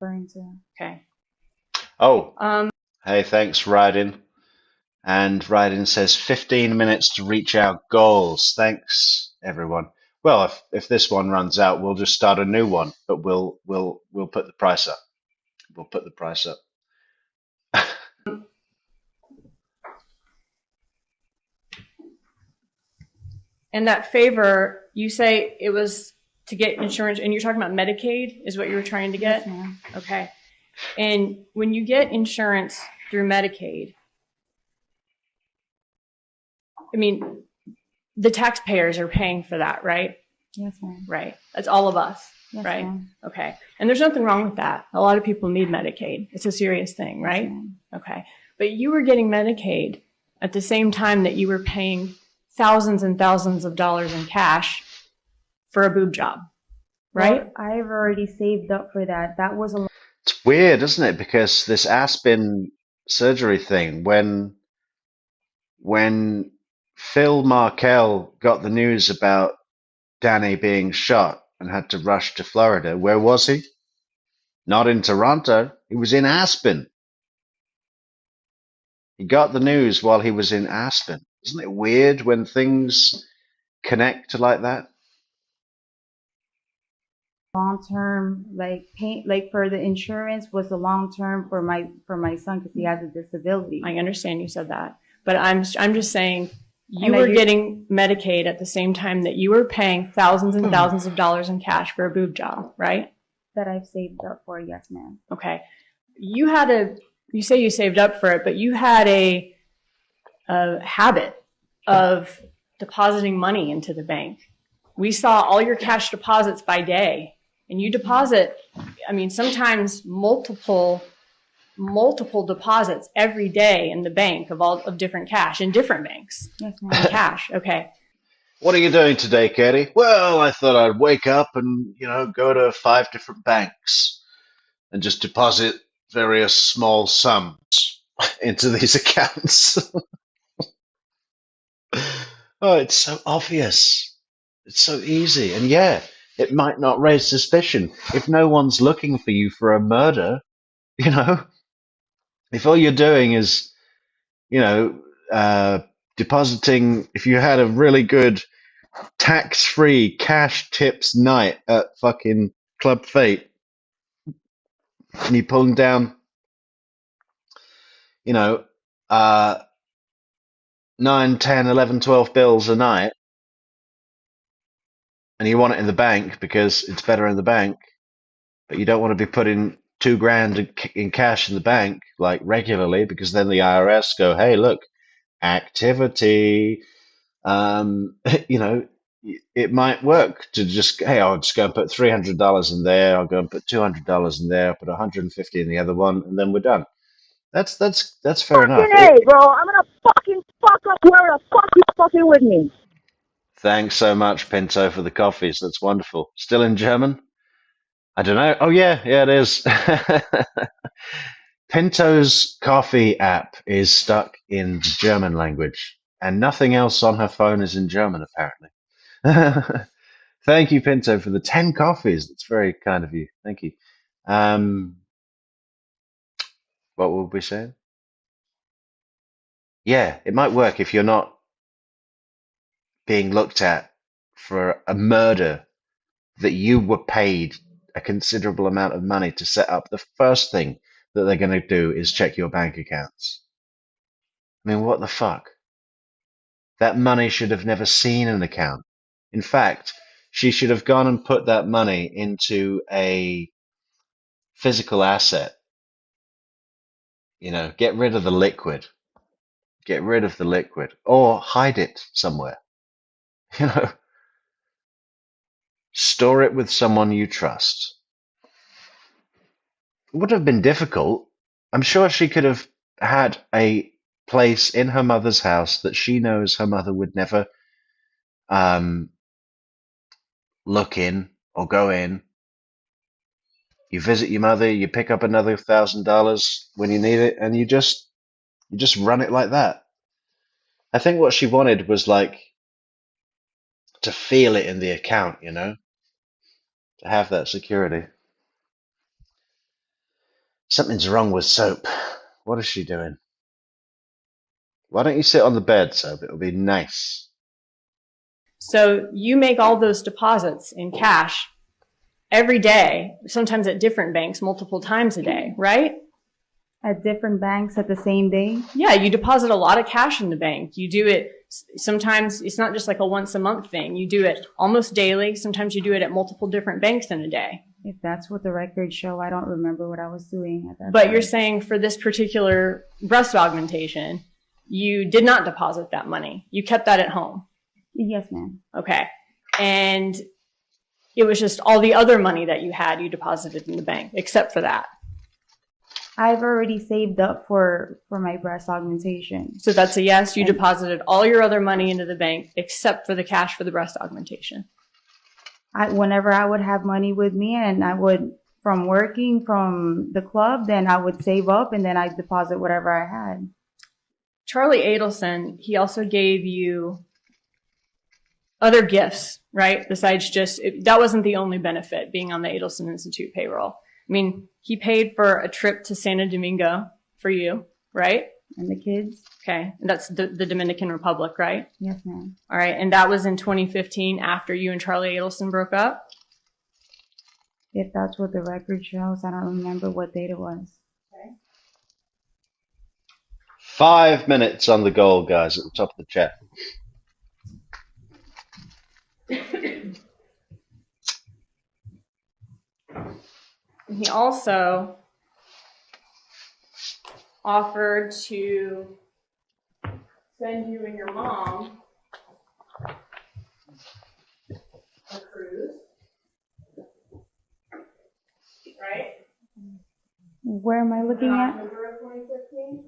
Okay. Oh, hey, thanks, Ryden. And Ryden says 15 minutes to reach our goals. Thanks, everyone. Well, if this one runs out, we'll just start a new one, but we'll put the price up. We'll put the price up. And that favor, you say it was to get insurance, and you're talking about Medicaid is what you were trying to get? Yes, okay. And when you get insurance through Medicaid, I mean, the taxpayers are paying for that, right? Yes, ma'am. Right. That's all of us, yes, right? Ma'am. Okay. And there's nothing wrong with that. A lot of people need Medicaid. It's a serious thing, right? Yes, okay. But you were getting Medicaid at the same time that you were paying thousands and thousands of dollars in cash for a boob job, right? Well, I've already saved up for that. That was a. It's weird, isn't it? Because this Aspen surgery thing, when Phil Markel got the news about Danny being shot and had to rush to Florida, where was he? Not in Toronto. He was in Aspen. He got the news while he was in Aspen. Isn't it weird when things connect like that? long-term, like pay, like for the insurance was the long-term for my son because he has a disability. I understand you said that, but I'm just saying you And were you- getting Medicaid at the same time that you were paying thousands and thousands of dollars in cash for a boob job, right? That I've saved up for, yes, ma'am. Okay. You say you saved up for it, but you had a habit of depositing money into the bank. We saw all your cash deposits by day, and you deposit, I mean, sometimes multiple deposits every day in the bank of different cash in different banks. Yes, ma'am. Cash. Okay. What are you doing today, Katie? Well, I thought I'd wake up and, go to 5 different banks and just deposit various small sums into these accounts. Oh, it's so obvious. It's so easy. And yeah, it might not raise suspicion. If no one's looking for you for a murder, if all you're doing is, depositing, if you had a really good tax-free cash tips night at fucking Club Fate, and you're pulling down, 9, 10, 11, 12 bills a night, and you want it in the bank because it's better in the bank, but you don't want to be putting $2,000 in cash in the bank like regularly because then the IRS go, hey, look, activity. It might work to just, hey, I'll just go and put $300 in there. I'll go and put $200 in there. I'll put $150 in the other one, and then we're done. That's fair enough. Fucking A, bro. I'm gonna fucking fuck up where the fuck you fucking with me. Thanks so much, Pinto, for the coffees. That's wonderful. Still in German? I don't know. Oh yeah, it is. Pinto's coffee app is stuck in the German language, and nothing else on her phone is in German, apparently. Thank you, Pinto, for the 10 coffees. That's very kind of you. Thank you. What were we saying? Yeah, it might work if you're not being looked at for a murder that you were paid a considerable amount of money to set up. The first thing that they're going to do is check your bank accounts. I mean, what the fuck? That money should have never seen an account. In fact, she should have gone and put that money into a physical asset. Get rid of the liquid. Get rid of the liquid. Or hide it somewhere. Store it with someone you trust. It would have been difficult. I'm sure she could have had a place in her mother's house that she knows her mother would never look in or go in. You visit your mother, you pick up another $1,000 when you need it, and you just run it like that. I think what she wanted was like to feel it in the account, to have that security. Something's wrong with Soap. What is she doing? Why don't you sit on the bed, Soap? It'll be nice. So you make all those deposits in cash every day, sometimes at different banks, multiple times a day, right? At different banks at the same day? Yeah, you deposit a lot of cash in the bank. You do it, sometimes it's not just like a once a month thing. You do it almost daily. Sometimes you do it at multiple different banks in a day. If that's what the records show, I don't remember what I was doing at that But time. you're saying for this particular breast augmentation, you did not deposit that money. You kept that at home. Yes, ma'am. Okay. And it was just all the other money that you had, you deposited in the bank, except for that. I've already saved up for my breast augmentation. So that's a yes. You deposited all your other money into the bank except for the cash for the breast augmentation. Whenever I would have money with me and I would, from working from the club, then I would save up and then I'd deposit whatever I had. Charlie Adelson, he also gave you other gifts, right? Besides just, that wasn't the only benefit being on the Adelson Institute payroll. I mean, he paid for a trip to Santo Domingo for you, right? And the kids. Okay. And that's the Dominican Republic, right? Yes, ma'am. All right. And that was in 2015 after you and Charlie Adelson broke up? If that's what the record shows, I don't remember what date it was. Okay. 5 minutes on the goal, guys, at the top of the chat. He also offered to send you and your mom a cruise, right? Where am I looking In at? October of 2015.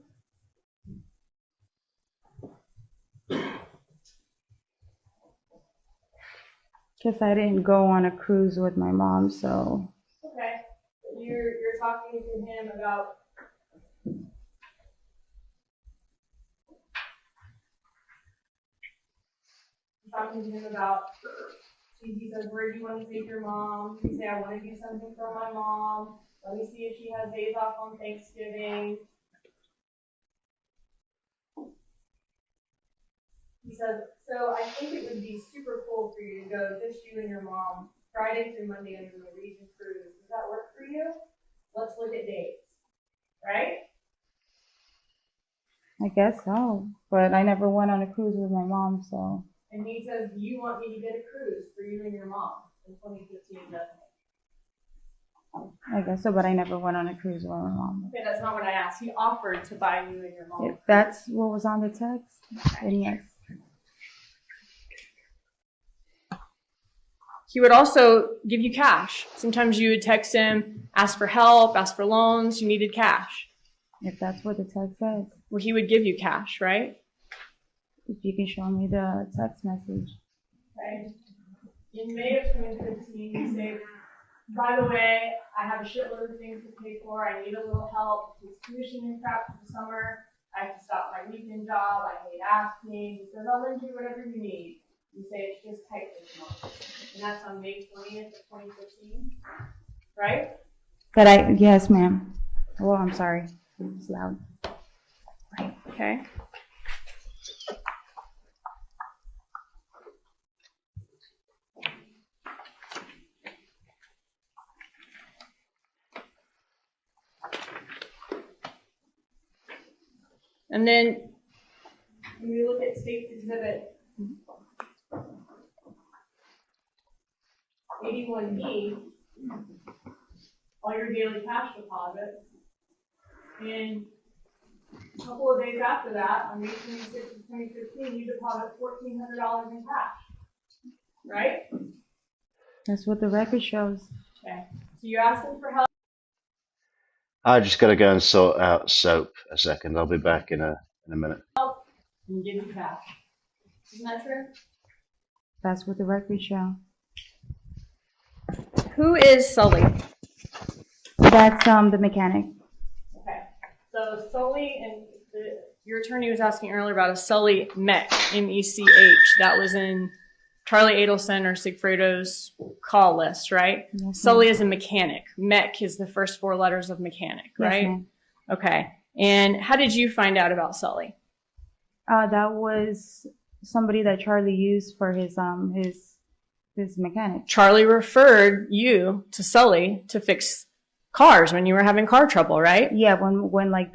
Because I didn't go on a cruise with my mom, so. Okay. You're talking to him about he says, where do you want to take your mom? You say, I want to do something for my mom. Let me see if she has days off on Thanksgiving. He says, so I think it would be super cool for you to go, just you and your mom, Friday through Monday under the Norwegian cruise. Does that work for you? Let's look at dates. Right? I guess so. But I never went on a cruise with my mom, so. And he says, do you want me to get a cruise for you and your mom in 2015, doesn't it? I guess so, but I never went on a cruise with my mom. Okay, that's not what I asked. He offered to buy you and your mom. If that's what was on the text, then yes. He would also give you cash. Sometimes you would text him, ask for help, ask for loans, you needed cash. If that's what the text says. Well, he would give you cash, right? If you can show me the text message. Okay. In May of 2015, you say, by the way, I have a shitload of things to pay for. I need a little help with tuition and crap for the summer. I have to stop my weekend job. I hate asking. He says, I'll lend you whatever you need. You say it's just tight this month. And that's on May 20th of 2015, right? Yes, ma'am. Oh, I'm sorry. It's loud. Right. Okay. And then when we look at State's Exhibit 81B, all your daily cash deposits, and a couple of days after that, on May 26th of 2015, you deposit $1,400 in cash, right? That's what the record shows. Okay. So you asked him for help. I just got to go and sort out soap a second. I'll be back in a minute. And give you cash. Isn't that true? That's what the record shows. Who is Sully? That's the mechanic. Okay. So Sully, and your attorney was asking earlier about a Sully Mech, M-E-C-H. That was in Charlie Adelson or Sigfredo's call list, right? Yes, Sully is a mechanic. Mech is the first four letters of mechanic, right? Yes, okay. And how did you find out about Sully? That was somebody that Charlie used for his mechanic. Charlie referred you to Sully to fix cars when you were having car trouble, right? Yeah, when if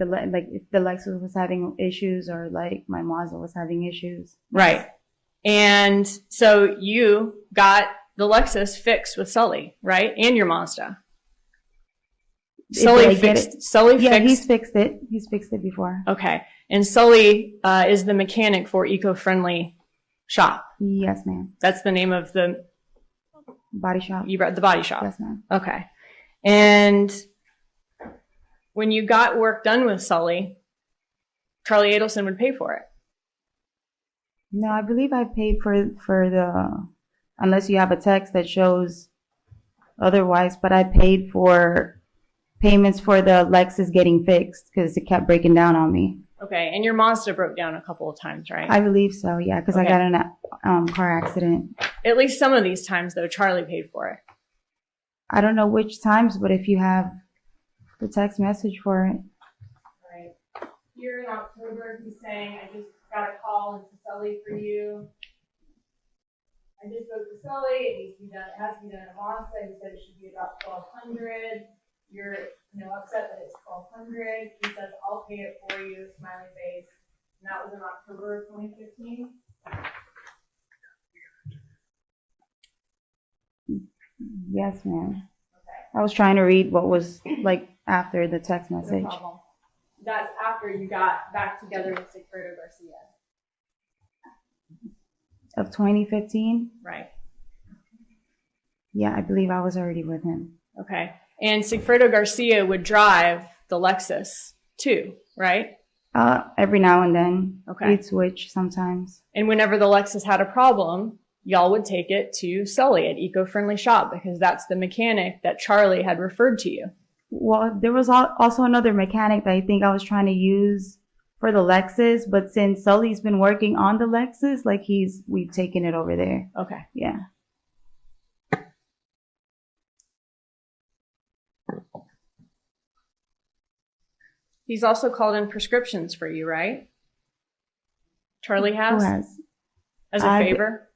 the Lexus was having issues or like my Mazda was having issues. Right. And so you got the Lexus fixed with Sully, right? And your Mazda. Sully fixed. He's fixed it. He's fixed it before. Okay. And Sully is the mechanic for Eco-Friendly Shop. Yes, ma'am. That's the name of the body shop. You brought the body shop. Yes, ma'am. Okay. And when you got work done with Sully, Charlie Adelson would pay for it. No, I believe I paid for the, unless you have a text that shows otherwise, but I paid for payments for the Lexus getting fixed because it kept breaking down on me. Okay, and your Mazda broke down a couple of times, right? I believe so, yeah, because Okay. I got in a car accident. At least some of these times, though, Charlie paid for it. I don't know which times, but if you have the text message for it. Right. Here in October, he's saying, I just got a call into Sully for you. I just spoke to Sully. It needs to be done. It has to be done at Monza. He said it should be about 1,200. You're, upset that it's 1,200. He says, I'll pay it for you. Smiley face. And that was in October of 2015. Yes, ma'am. Okay. I was trying to read what was like after the text message. No problem. That's after you got back together with Sigfredo Garcia. Of 2015? Right. Yeah, I believe I was already with him. Okay. And Sigfredo Garcia would drive the Lexus too, right? Every now and then. Okay. We'd switch sometimes. And whenever the Lexus had a problem, y'all would take it to Sully at Eco-Friendly Shop because that's the mechanic that Charlie had referred to you. Well, there was also another mechanic that I think I was trying to use for the Lexus, but since Sully's been working on the Lexus, like we've taken it over there. Okay. Yeah. He's also called in prescriptions for you, right? Charlie has? Who has? As a favor?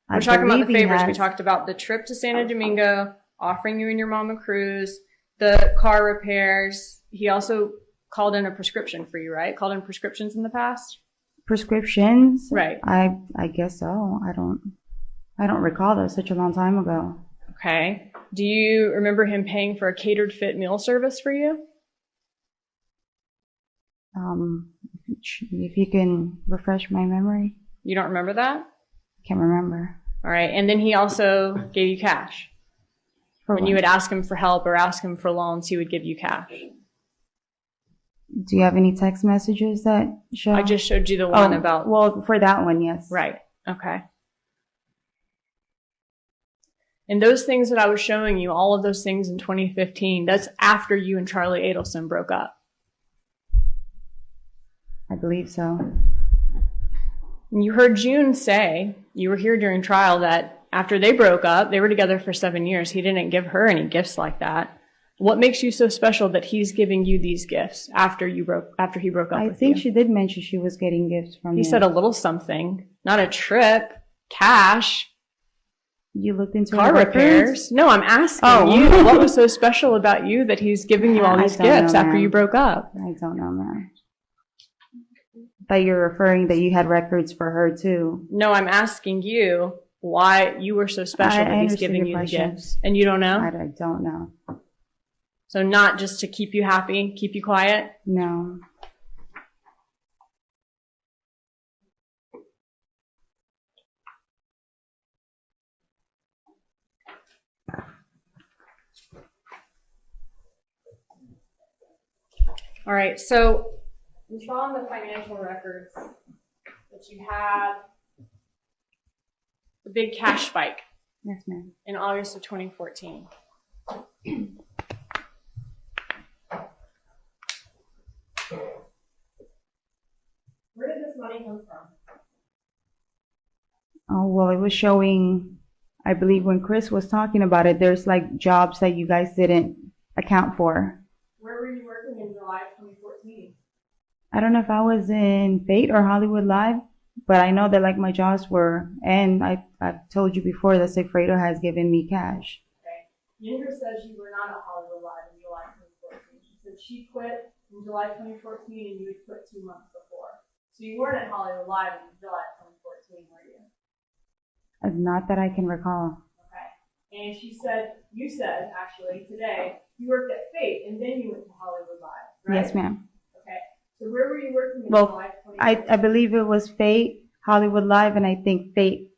We're talking about the favors. We talked about the trip to Santo Domingo, offering you and your mom a cruise, the car repairs. He also called in a prescription for you, right? Called in prescriptions in the past? Prescriptions? Right. I guess so. I don't recall. That was such a long time ago. Okay. Do you remember him paying for a catered fit meal service for you? If you can refresh my memory. You don't remember that? Can't remember. All right. And then he also gave you cash. When you would ask him for help or ask him for loans, he would give you cash. Do you have any text messages that show? I just showed you the one about... Well, for that one, yes. Right. Okay. And those things that I was showing you, all of those things in 2015, that's after you and Charlie Adelson broke up. I believe so. And you heard June say, you were here during trial, that after they broke up, they were together for 7 years. He didn't give her any gifts like that. What makes you so special that he's giving you these gifts after he broke up with you? I think she did mention she was getting gifts from He said a little something, not a trip, cash. You looked into car repairs? No, I'm asking you. What was so special about you that he's giving you all these gifts after you broke up? I don't know, man. That you're referring that you had records for her too. No, I'm asking you why you were so special that he's giving you the gifts. And you don't know? I don't know. So not just to keep you happy, keep you quiet? No. All right, so we saw in the financial records that you had the big cash spike. Yes, ma'am. In August of 2014. Where did this money come from? Oh, well, it was showing, I believe when Chris was talking about it, there's like jobs that you guys didn't account for. Where were you working in July of 2014? I don't know if I was in Fate or Hollywood Live, but I know that like my jobs were, and I've told you before that Sigfredo has given me cash. Okay. Yindra says you were not at Hollywood Live in July 2014. She said she quit in July 2014 and you had quit 2 months before. So you weren't at Hollywood Live in July 2014, were you? Not that I can recall. Okay. And you said actually today, you worked at Fate and then you went to Hollywood Live, right? Yes, ma'am. Okay. So where were you working in July 2014? I believe it was Fate, Hollywood Live, and I think Fate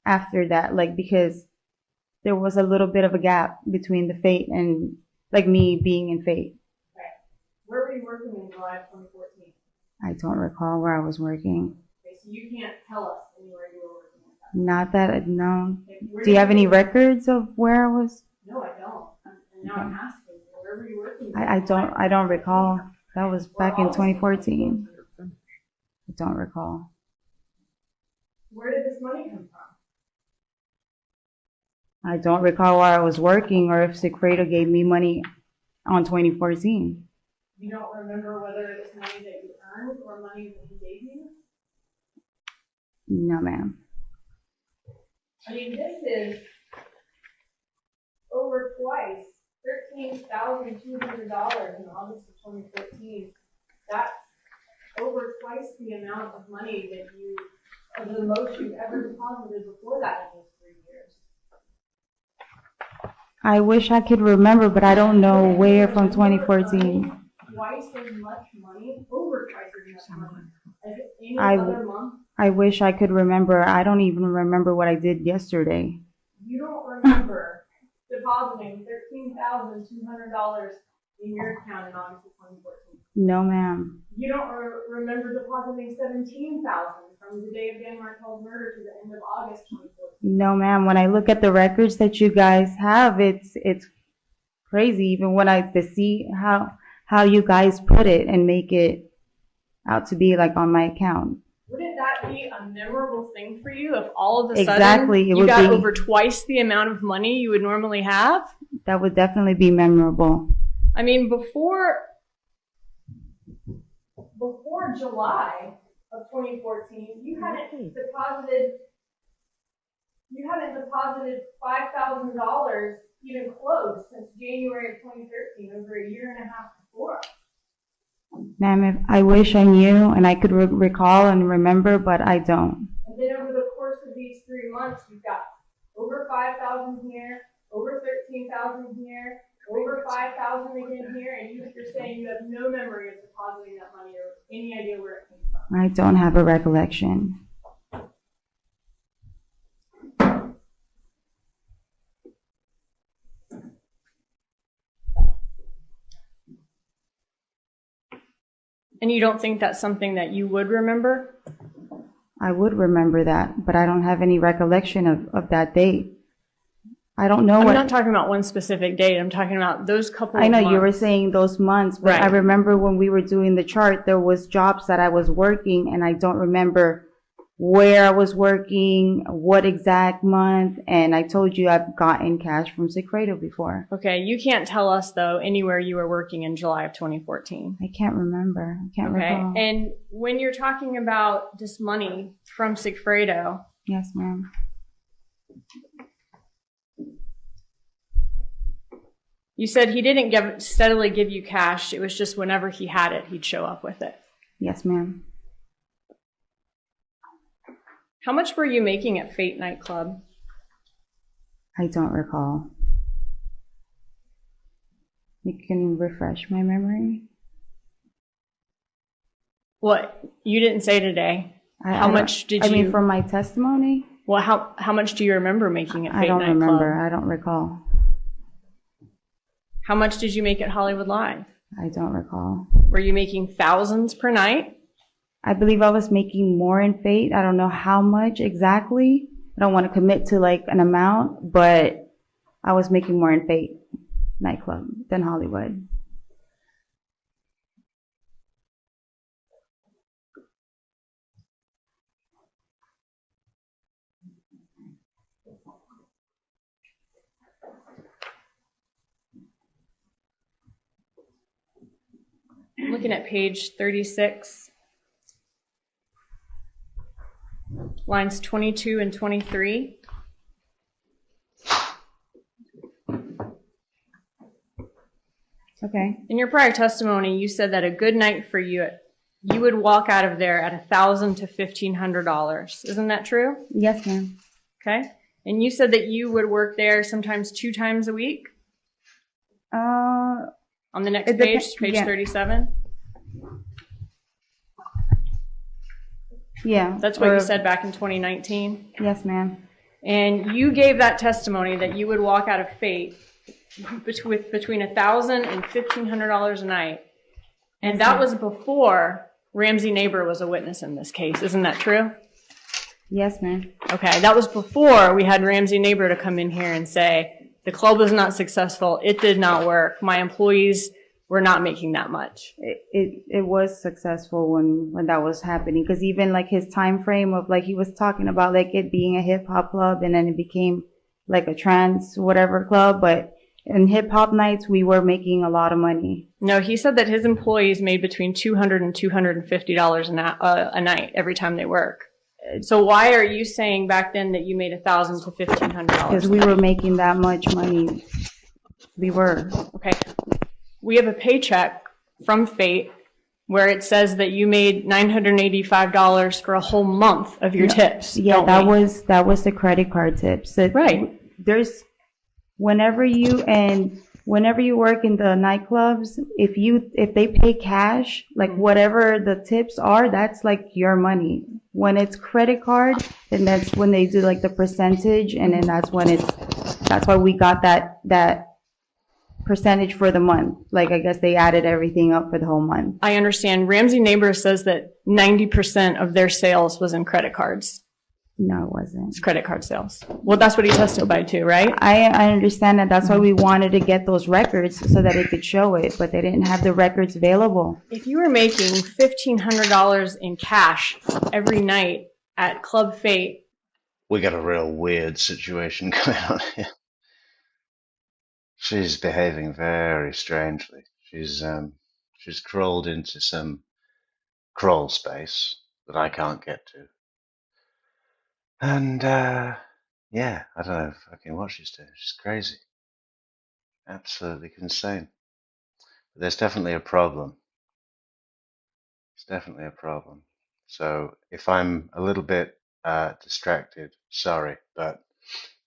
after that, like because there was a little bit of a gap between the Fate and like me being in Fate. Okay. Where were you working in July of 2014? I don't recall where I was working. Okay, so you can't tell us anywhere you were working at that. Not that, no. Okay, Do you have any records of where I was? No, I don't. And now I'm asking you, where were you working? I don't recall. That was back in 2014. I don't recall. Where did this money come from? I don't recall where I was working or if Sigfredo gave me money on 2014. You don't remember whether it was money that you earned or money that he gave you? No, ma'am. I mean, this is over twice, $13,200 in August of 2014. That's over twice the amount of money of the most you've ever deposited before that in those 3 years. I wish I could remember, but I don't know where from 2014. Twice as much money, over twice as much money as any other month. I wish I could remember. I don't even remember what I did yesterday. You don't remember depositing $13,200 in your account in August of 2014. No, ma'am. You don't remember depositing $17,000 from the day of Dan Markel's murder to the end of August 2014. No, ma'am. When I look at the records that you guys have, it's crazy. Even when I see how you guys put it and make it out to be like on my account. Wouldn't that be a memorable thing for you if all of a sudden Exactly. you got over twice the amount of money you would normally have? That would definitely be memorable. I mean, before July of 2014, you hadn't deposited $5,000 even close since January of 2013, over a year and a half before. Ma'am, I wish I knew and I could recall and remember, but I don't. And then over the course of these 3 months, you've got over 5,000 here, over 13,000 here, over 5,000 again here, and you're saying you have no memory of depositing that money or any idea where it came from. I don't have a recollection. And you don't think that's something that you would remember? I would remember that, but I don't have any recollection of that date. I don't know. I'm not talking about one specific date. I'm talking about those couple of months. I know you were saying those months, but Right. I remember when we were doing the chart, there was jobs that I was working, and I don't remember where I was working, what exact month, and I told you I've gotten cash from Secreto before. Okay, you can't tell us, though, anywhere you were working in July of 2014. I can't remember. I can't Okay, recall. and when you're talking about this money from Sigfredo, Yes, ma'am. you said he didn't steadily give you cash. It was just whenever he had it, he'd show up with it. Yes, ma'am. How much were you making at Fate nightclub? I don't recall. You can refresh my memory. What? You didn't say today. How much did you... I mean, from my testimony? Well, how much do you remember making at Fate I don't nightclub? remember. I don't recall. How much did you make at Hollywood Live? I don't recall. Were you making thousands per night? I believe I was making more in Fate. I don't know how much exactly. I don't want to commit to like an amount, but I was making more in Fate nightclub than Hollywood. I'm looking at page 36. Lines 22 and 23. Okay. In your prior testimony, you said that a good night for you, you would walk out of there at $1,000 to $1,500. Isn't that true? Yes, ma'am. Okay. And you said that you would work there sometimes 2 times a week? On the next page, page yeah. 37? Yeah. That's what you said back in 2019? Yes, ma'am. And you gave that testimony that you would walk out of Fate with between $1,000 and $1,500 a night. And that was before Ramsey Neighbor was a witness in this case. Isn't that true? Yes, ma'am. Okay, that was before we had Ramsey Neighbor to come in here and say, the club was not successful, it did not work, my employees were not making that much. It was successful when that was happening, because even like his time frame of like he was talking about like it being a hip hop club and then it became like a trance whatever club, but in hip hop nights we were making a lot of money. No, he said that his employees made between $200 and $250 a night every time they work. So why are you saying back then that you made $1,000 to $1,500? Because we were making that much money. We were. Okay. We have a paycheck from Fate where it says that you made $985 for a whole month of your tips. Yeah, that was the credit card tips. Right. There's whenever you work in the nightclubs, if they pay cash, like whatever the tips are, that's like your money. When it's credit card, then that's when they do like the percentage, and then that's why we got that percentage for the month. Like, I guess they added everything up for the whole month. I understand. Ramsey Neighbor says that 90% of their sales was in credit cards. No, it wasn't. It's credit card sales. Well, that's what he testified to, right? I understand that. That's why we wanted to get those records so that it could show it, but they didn't have the records available. If you were making $1,500 in cash every night at Club Fate. We got a real weird situation going on here. She's behaving very strangely. She's crawled into some crawl space that I can't get to. And, yeah, I don't know fucking what she's doing. She's crazy. Absolutely insane. But there's definitely a problem. It's definitely a problem. So if I'm a little bit distracted, sorry, but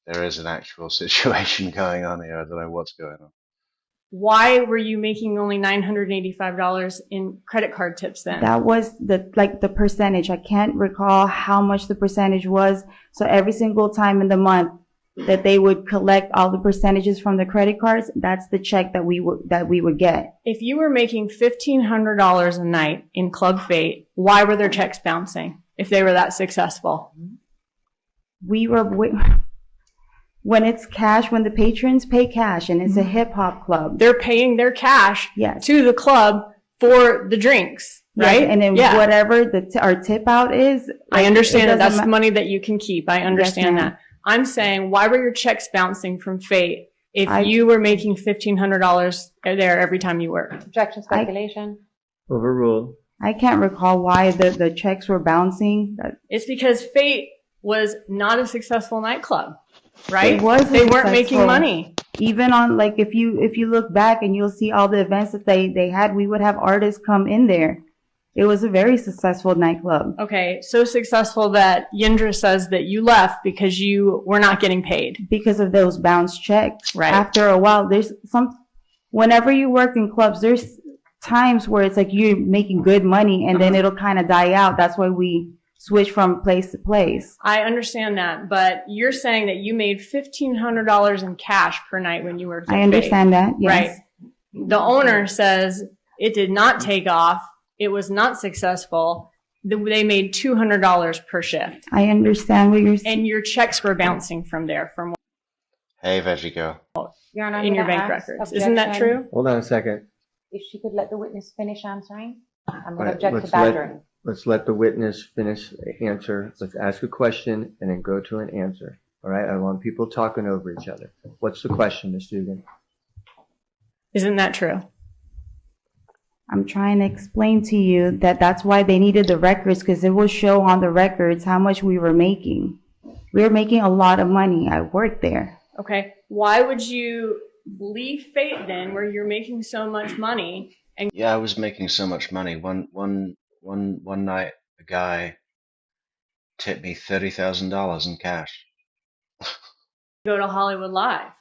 there is an actual situation going on here. I don't know what's going on. Why were you making only $985 in credit card tips then? That was the percentage. I can't recall how much the percentage was. So every single time in the month that they would collect all the percentages from the credit cards, that's the check that we would get. If you were making $1,500 a night in Club Fate, why were their checks bouncing if they were that successful? When it's cash, when the patrons pay cash, and it's a hip hop club, they're paying their cash yes. to the club for the drinks, right? Yes, and then whatever our tip out is. I understand that that's money that you can keep. I understand yes, that. I'm saying, why were your checks bouncing from Fate if you were making $1,500 there every time you worked? Objection, speculation. Overruled. I can't recall why the checks were bouncing. It's because Fate was not a successful nightclub. Right? They weren't making money. Even on, like, if you look back and you'll see all the events that they had, we would have artists come in there. It was a very successful nightclub. Okay, so successful that Yindra says that you left because you were not getting paid. Because of those bounce checks. Right. After a while, whenever you work in clubs, there's times where it's like you're making good money and then it'll kind of die out. That's why we switch from place to place. I understand that, but you're saying that you made $1,500 in cash per night when you worked at I understand that, yes. Right. The owner says it did not take off. It was not successful. They made $200 per shift. I understand what you're saying. And your checks were bouncing from there. Hey, Veggie Girl. Your Honor, in your bank records. Isn't that true? Hold on a second. If she could let the witness finish answering, I'm going to object to badgering. Let's let the witness finish the answer. Let's ask a question and then go to an answer. All right? I don't want people talking over each other. What's the question, Ms. Dugan? Isn't that true? I'm trying to explain to you that that's why they needed the records, because it will show on the records how much we were making. We were making a lot of money. I worked there. Okay. Why would you leave Fate then, where you're making so much money? And yeah, I was making so much money. One night, a guy tipped me $30,000 in cash. Go to Hollywood Live.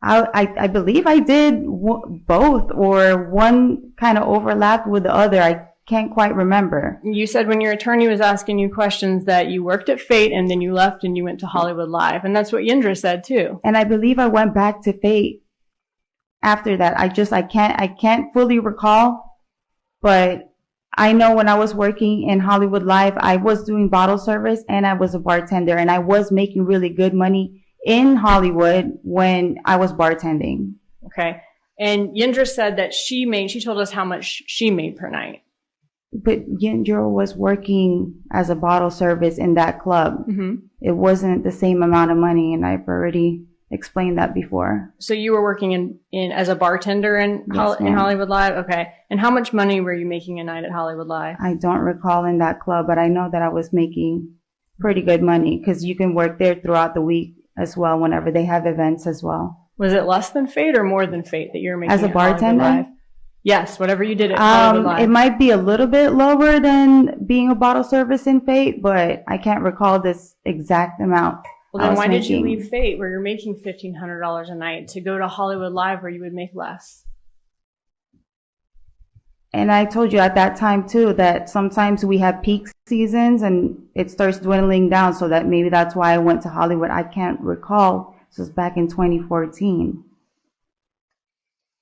I believe I did both, or one kind of overlapped with the other. I can't quite remember. You said when your attorney was asking you questions that you worked at Fate and then you left and you went to Hollywood Live. And that's what Yindra said too. And I believe I went back to Fate after that. I can't fully recall, but I know when I was working in Hollywood Live, I was doing bottle service and I was a bartender, and I was making really good money in Hollywood when I was bartending. Okay. And Yindra said that she told us how much she made per night. But Yindra was working as a bottle service in that club. Mm-hmm. It wasn't the same amount of money, and I've already explained that before. So you were working in as a bartender in Yes, ma'am. Hollywood Live? Okay. And how much money were you making a night at Hollywood Live? I don't recall in that club, but I know that I was making pretty good money because you can work there throughout the week as well whenever they have events as well. Was it less than Fate or more than Fate that you were making As a at Hollywood bartender? Live? Yes, whatever you did at Hollywood Live. It might be a little bit lower than being a bottle service in Fate, but I can't recall this exact amount. Well, then why did you leave Fate where you're making $1,500 a night to go to Hollywood Live where you would make less? And I told you at that time too that sometimes we have peak seasons and it starts dwindling down, so that maybe that's why I went to Hollywood. I can't recall. This was back in 2014.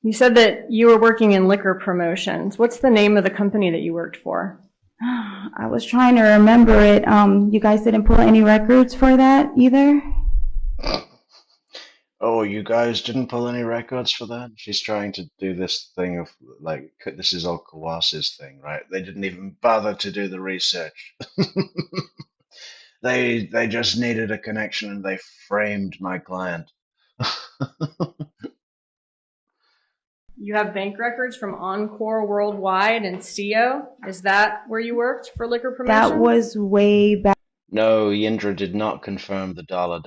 You said that you were working in liquor promotions. What's the name of the company that you worked for? I was trying to remember it. You guys didn't pull any records for that either? Oh, you guys didn't pull any records for that? She's trying to do this thing of, like, this is all Kawass's thing, right? They didn't even bother to do the research. They just needed a connection and they framed my client. You have bank records from Encore Worldwide and CEO. Is that where you worked for liquor promotion? That was way back. No, Yindra did not confirm the dollar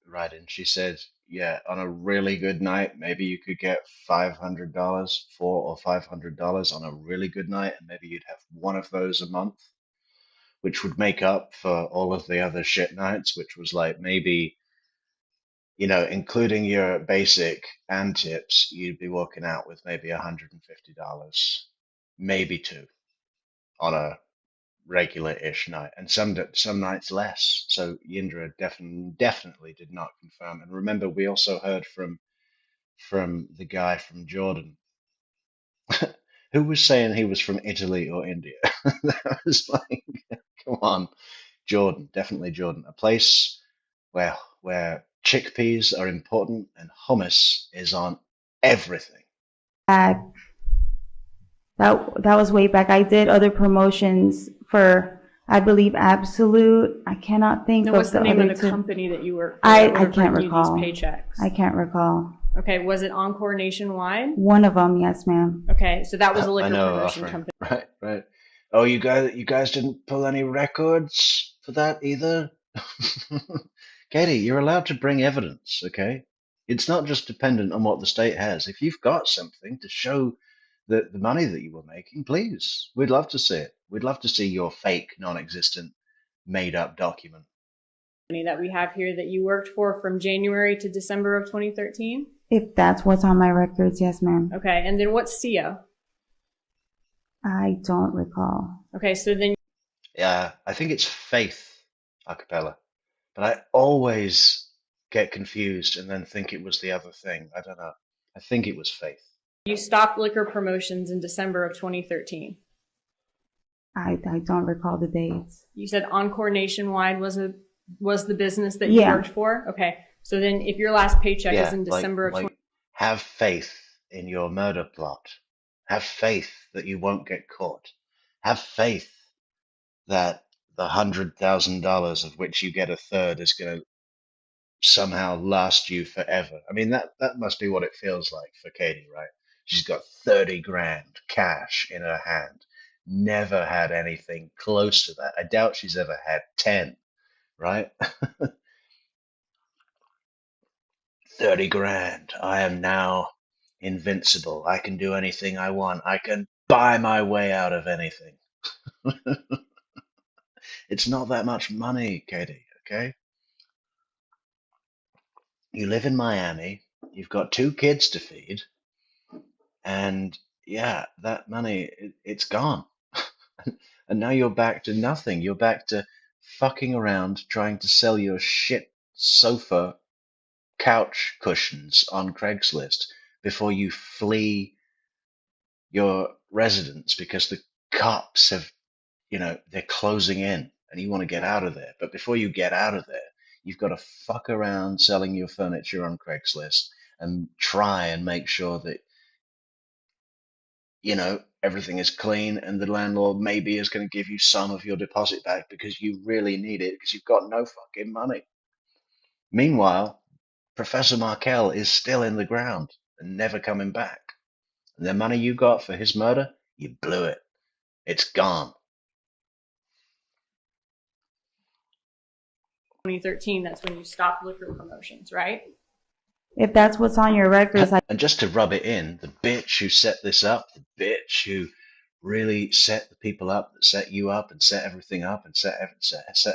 write-in. She said, yeah, on a really good night, maybe you could get $500, $400 or $500 on a really good night, and maybe you'd have one of those a month, which would make up for all of the other shit nights, which was like maybe, you know, including your basic and tips, you'd be walking out with maybe $150, maybe two on a regular-ish night, and some nights less. So Yindra definitely did not confirm. And remember, we also heard from the guy from Jordan, who was saying he was from Italy or India. That was like, come on, Jordan, definitely Jordan, a place where chickpeas are important and hummus is on everything. That was way back. I did other promotions for, I believe, Absolute. I cannot think of what's the name other of the two. company that you worked for? I can't recall. These paychecks. I can't recall. Okay, was it Encore Nationwide? One of them, yes, ma'am. Okay, so that was a liquor I know, promotion offering. company. Right. Oh, you guys didn't pull any records for that either? Katie, you're allowed to bring evidence, okay? It's not just dependent on what the state has. If you've got something to show the money that you were making, please, we'd love to see it. We'd love to see your fake, non-existent, made-up document. That we have here that you worked for from January to December of 2013? If that's what's on my records, yes, ma'am. Okay, and then what's CEO? I don't recall. Okay, so then... Yeah, I think it's Faith Acapella. But I always get confused and then think it was the other thing. I don't know. I think it was Faith. You stopped liquor promotions in December of 2013. I don't recall the dates. You said Encore Nationwide was the business that you worked for? Okay. So then if your last paycheck is in December of... Have faith in your murder plot. Have faith that you won't get caught. Have faith that the $100,000 of which you get a third is going to somehow last you forever. I mean, that must be what it feels like for Katie, right? She's got 30 grand cash in her hand. Never had anything close to that. I doubt she's ever had 10, right? 30 grand. I am now invincible. I can do anything I want. I can buy my way out of anything. It's not that much money, Katie, okay? You live in Miami, you've got 2 kids to feed, and yeah, that money, it's gone. And now you're back to nothing. You're back to fucking around trying to sell your shit sofa couch cushions on Craigslist before you flee your residence because the cops have, they're closing in and you want to get out of there. But before you get out of there, you've got to fuck around selling your furniture on Craigslist and try and make sure that, everything is clean and the landlord maybe is going to give you some of your deposit back because you really need it because you've got no fucking money. Meanwhile, Professor Markel is still in the ground and never coming back. And the money you got for his murder, you blew it. It's gone. 2013, that's when you stopped liquor promotions, right? If that's what's on your records, And just to rub it in, the bitch who set this up, the bitch who really set the people up, that set you up and set everything up and set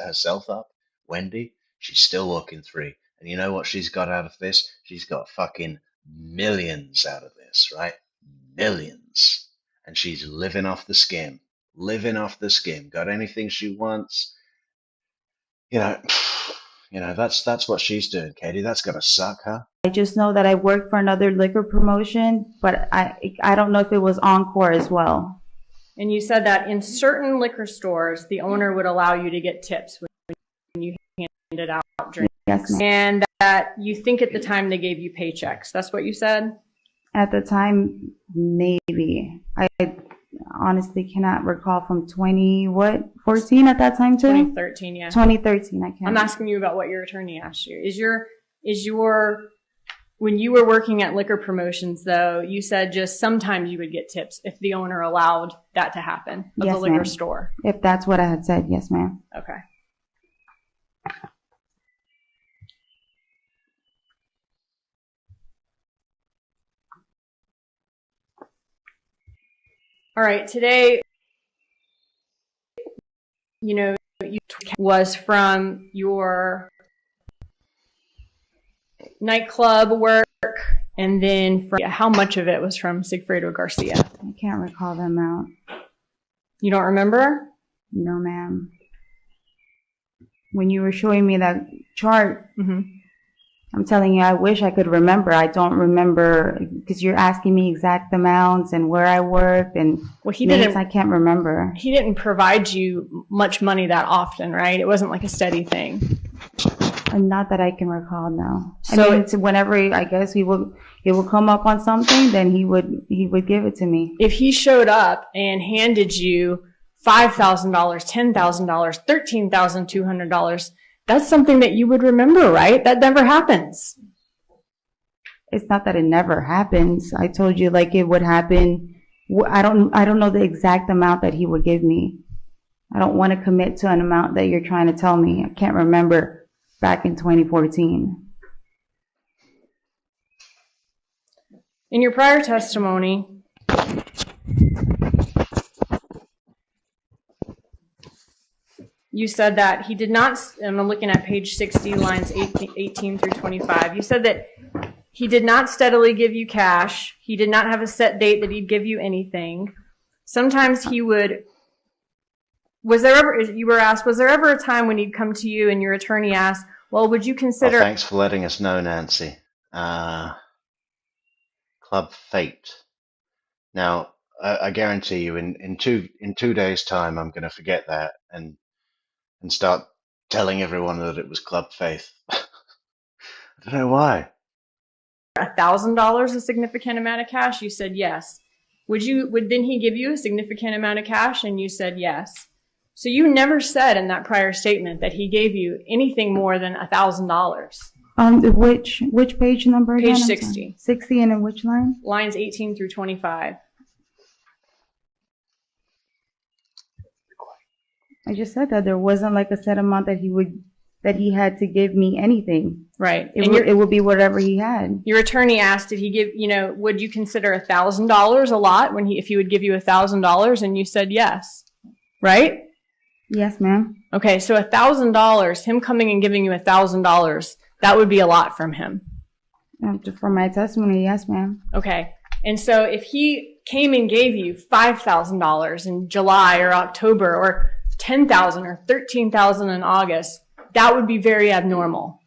herself up, Wendy, she's still walking free. And you know what she's got out of this? She's got fucking millions out of this, right? Millions. And she's living off the skim. Living off the skim. Got anything she wants. You know, that's what she's doing, Katie. That's gotta suck, huh? I just know that I worked for another liquor promotion, but I don't know if it was Encore as well. And you said that in certain liquor stores, the owner would allow you to get tips when you handed out drinks. Yes, ma'am. And that you think at the time they gave you paychecks. That's what you said? At the time, maybe. I honestly cannot recall from 14 at that time too? 2013, yeah. 2013, I can't. I'm asking you about what your attorney asked you. When you were working at liquor promotions, though, you said just sometimes you would get tips if the owner allowed that to happen of Yes, the liquor ma'am. store. If that's what I had said, yes, ma'am. Okay. All right, today, you was from your nightclub work, and then how much of it was from Sigfredo Garcia? I can't recall the amount. You don't remember? No, ma'am. When you were showing me that chart, I'm telling you, I wish I could remember. I don't remember because you're asking me exact amounts and where I worked and names I can't remember. He didn't provide you much money that often, right? It wasn't like a steady thing. And not that I can recall, no. So I mean, it's whenever I guess he would come up on something, then he would give it to me. If he showed up and handed you $5,000, $10,000, $13,200, that's something that you would remember, right? That never happens. It's not that it never happens. I told you like it would happen. I don't know the exact amount that he would give me. I don't want to commit to an amount that you're trying to tell me. I can't remember back in 2014. In your prior testimony, you said that he did not, I'm looking at page 60, lines 18 through 25. You said that he did not steadily give you cash. He did not have a set date that he'd give you anything. Sometimes he would, you were asked, was there ever a time when he'd come to you and your attorney asked, well, would you consider... Oh, thanks for letting us know, Nancy. Club Fate. Now, I guarantee you, in 2 days' time, I'm going to forget that and start telling everyone that it was Club Faith. I don't know why. $1,000 a significant amount of cash? You said yes. Would then he give you a significant amount of cash? And you said yes. So you never said in that prior statement that he gave you anything more than $1,000. Which page number again? Page 60. 60 and in which line? Lines 18 through 25. I just said that there wasn't like a set amount that he had to give me anything. Right. It would be whatever he had. Your attorney asked, did he give, would you consider $1,000 a lot if he would give you $1,000? And you said yes. Right? Yes, ma'am. Okay, so $1,000, him coming and giving you $1,000, that would be a lot from him. For my testimony, yes, ma'am. Okay. And so if he came and gave you $5,000 in July or October or $10,000 or $13,000 in August, that would be very abnormal.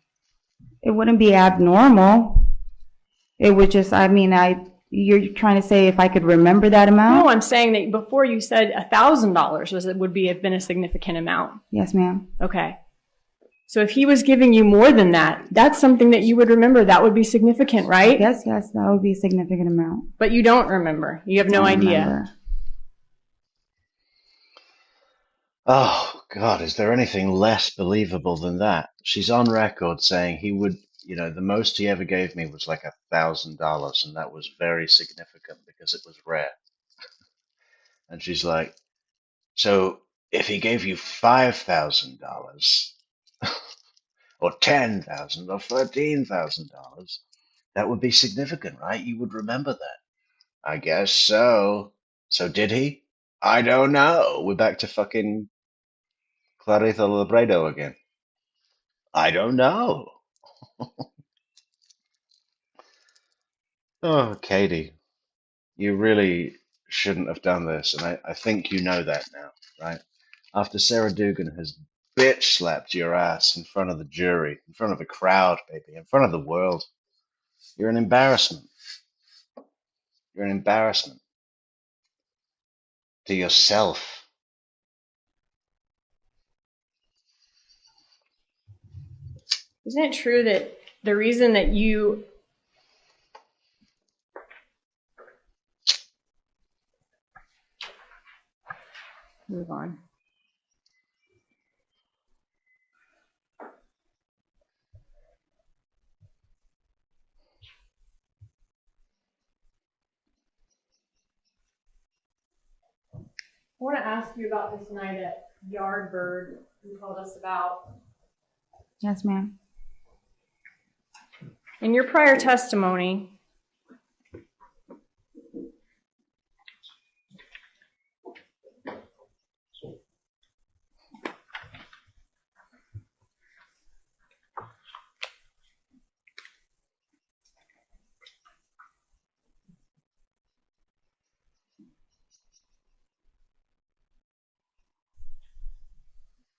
It wouldn't be abnormal. It would just, you're trying to say if I could remember that amount? No, I'm saying that before you said $1,000 would have been a significant amount. Yes, ma'am. Okay. So if he was giving you more than that, that's something that you would remember. That would be significant, right? Yes, that would be a significant amount. But you don't remember. You have no idea. Remember. Oh, God, is there anything less believable than that? She's on record saying he would you know, the most he ever gave me was like $1,000, and that was very significant because it was rare. And she's like, so if he gave you $5,000 or $10,000 or $13,000, that would be significant, right? You would remember that. I guess so. So did he? I don't know. We're back to fucking Clarita Labredo again. I don't know. Oh, Katie, you really shouldn't have done this, and I think you know that now, right? After Sarah Dugan has bitch slapped your ass in front of the jury, in front of a crowd, baby, in front of the world, you're an embarrassment. You're an embarrassment to yourself. Isn't it true that the reason that you move on? I want to ask you about this night at Yardbird you told us about. Yes, ma'am. In your prior testimony,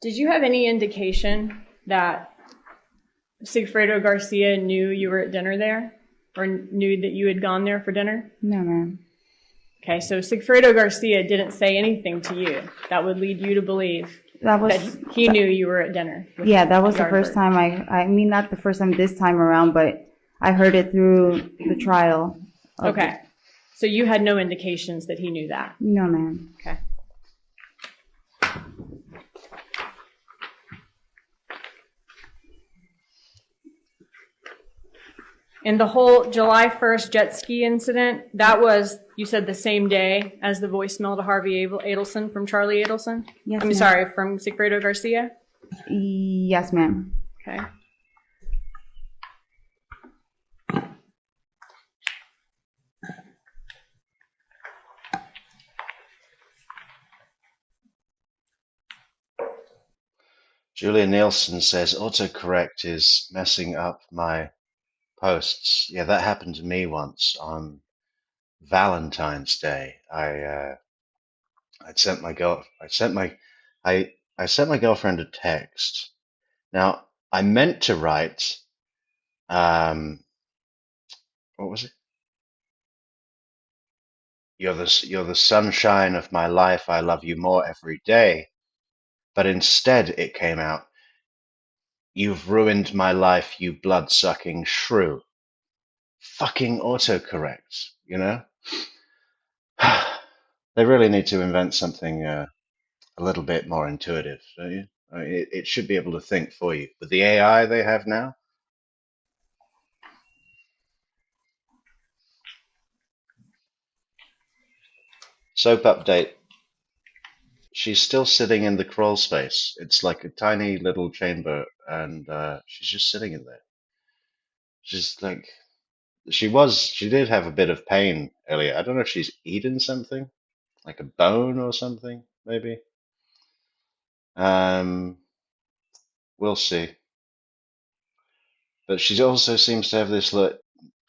did you have any indication that Sigfredo Garcia knew you were at dinner there, or knew that you had gone there for dinner? No, ma'am. Okay, so Sigfredo Garcia didn't say anything to you that would lead you to believe that he knew you were at dinner. Yeah, that was the first time I mean, not the first time this time around, but I heard it through the trial. Okay, so you had no indications that he knew that? No, ma'am. Okay. And the whole July 1st jet ski incident, that was, you said, the same day as the voicemail to Harvey Adelson from Charlie Adelson? Yes, I'm ma'am. sorry, from Sigfredo Garcia? Yes, ma'am. Okay. Julia Nielsen says autocorrect is messing up my posts. Yeah, that happened to me once on Valentine's Day. I sent my girlfriend a text. Now I meant to write what was it? You're the sunshine of my life. I love you more every day. But instead it came out, you've ruined my life, you blood-sucking shrew. Fucking autocorrect, you know? They really need to invent something a little bit more intuitive, don't you? I mean, it should be able to think for you. With the AI they have now, soap update. She's still sitting in the crawl space. It's like a tiny little chamber, and she's just sitting in there. She's like, she did have a bit of pain earlier. I don't know if she's eaten something, like a bone or something, maybe. Um, we'll see. But she also seems to have this like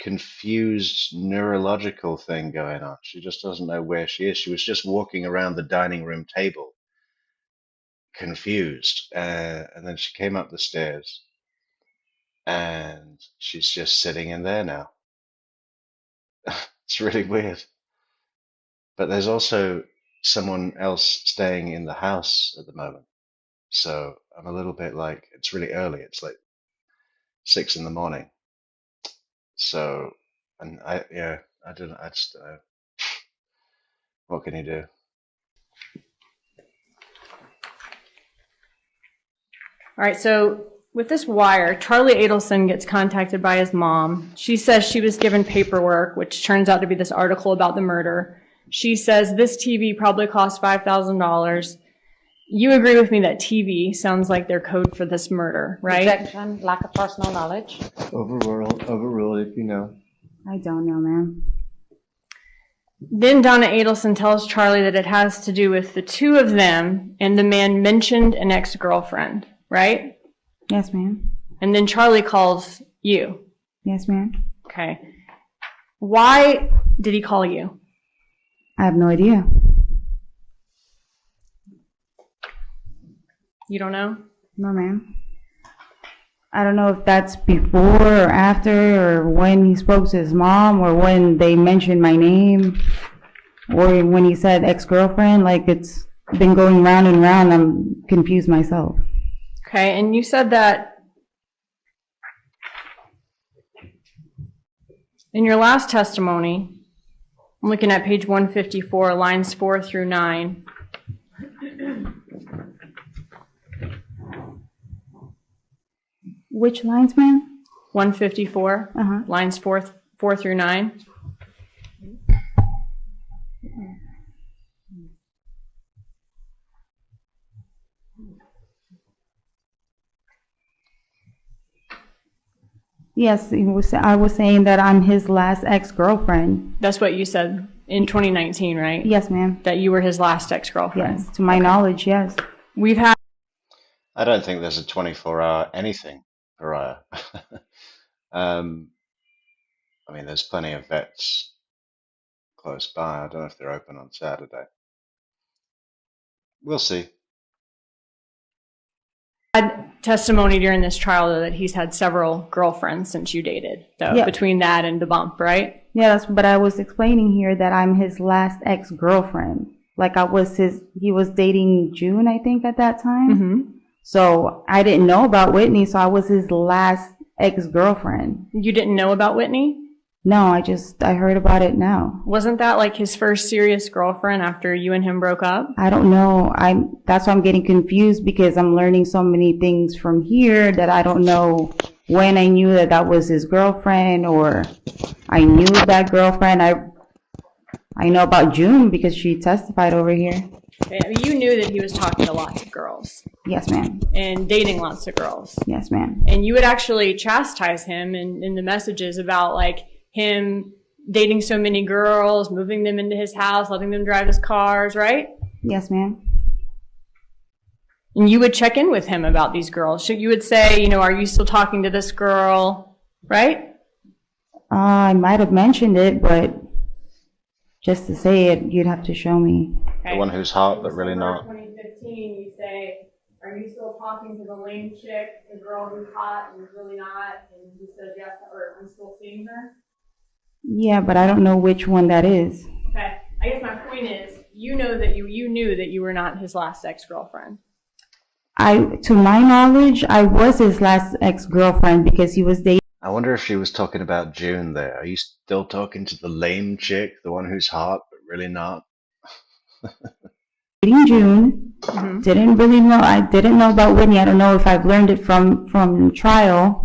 confused neurological thing going on. She just doesn't know where she is. She was just walking around the dining room table, confused, and then she came up the stairs, and she's just sitting in there now. It's really weird. But there's also someone else staying in the house at the moment. So I'm a little bit like, it's really early. It's like 6 in the morning. So, and I don't know. I just, what can you do? All right, so with this wire, Charlie Adelson gets contacted by his mom. She says she was given paperwork, which turns out to be this article about the murder. She says this TV probably cost $5,000. You agree with me that TV sounds like their code for this murder, right? Objection, lack of personal knowledge. Overruled if you know. I don't know, ma'am. Then Donna Adelson tells Charlie that it has to do with the two of them, and the man mentioned an ex-girlfriend, right? Yes, ma'am. And then Charlie calls you. Yes, ma'am. Okay. Why did he call you? I have no idea. You don't know? No, ma'am. I don't know if that's before or after, or when he spoke to his mom, or when they mentioned my name, or when he said ex-girlfriend. Like, it's been going round and round. I'm confused myself. Okay, and you said that in your last testimony, I'm looking at page 154, lines 4 through 9. Which lines, ma'am? 154, lines 4 through 9. Yes, I was saying that I'm his last ex-girlfriend. That's what you said in 2019, right? Yes, ma'am. That you were his last ex-girlfriend. Yes, to my knowledge, yes. We've had... I don't think there's a 24-hour anything, Pariah. I mean, there's plenty of vets close by. I don't know if they're open on Saturday. We'll see. Had testimony during this trial, though, that he's had several girlfriends since you dated, though, Yeah. between that and the bump, right? Yes, but I was explaining here that I'm his last ex-girlfriend. Like, he was dating June, I think, at that time. Mm-hmm. So I didn't know about Whitney, so I was his last ex-girlfriend. You didn't know about Whitney? No, I heard about it now. Wasn't that like his first serious girlfriend after you and him broke up? I don't know. That's why I'm getting confused, because I'm learning so many things from here that I don't know when I knew that was his girlfriend, or I knew that girlfriend. I know about June because she testified over here. Okay, I mean, you knew that he was talking to lots of girls. Yes, ma'am. And dating lots of girls. Yes, ma'am. And you would actually chastise him in the messages about like him dating so many girls, moving them into his house, letting them drive his cars, right? Yes, ma'am. And you would check in with him about these girls. You would say, are you still talking to this girl, right? I might have mentioned it, but just to say it, you'd have to show me. Okay. The one whose heart, but really not. 2015, you say, are you still talking to the lame chick, the girl who's hot and really not? And he says yes, or I'm still seeing her? Yeah, but I don't know which one that is. Okay. I guess my point is, you know that you knew that you were not his last ex-girlfriend. To my knowledge, I was his last ex-girlfriend because he was dating. I wonder if she was talking about June there. Are you still talking to the lame chick, the one whose heart, but really not? Dating June. Mm-hmm. Didn't really know. I didn't know about Whitney. I don't know if I've learned it from trial.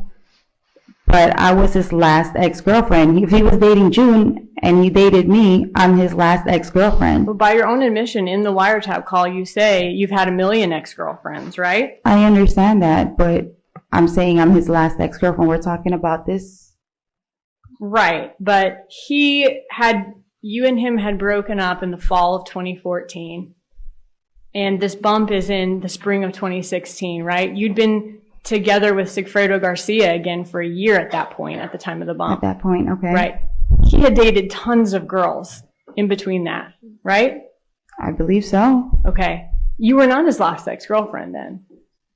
But I was his last ex-girlfriend. If he was dating June and he dated me, I'm his last ex-girlfriend. But by your own admission in the wiretap call, you say you've had 1 million ex-girlfriends, right? I understand that, but I'm saying I'm his last ex-girlfriend. We're talking about this. Right, but you and him had broken up in the fall of 2014, and this bump is in the spring of 2016, right? You'd been together with Sigfredo Garcia again for a year at that point, at the time of the bump. At that point, okay. Right. He had dated tons of girls in between that, right? I believe so. Okay. You were not his last ex-girlfriend then.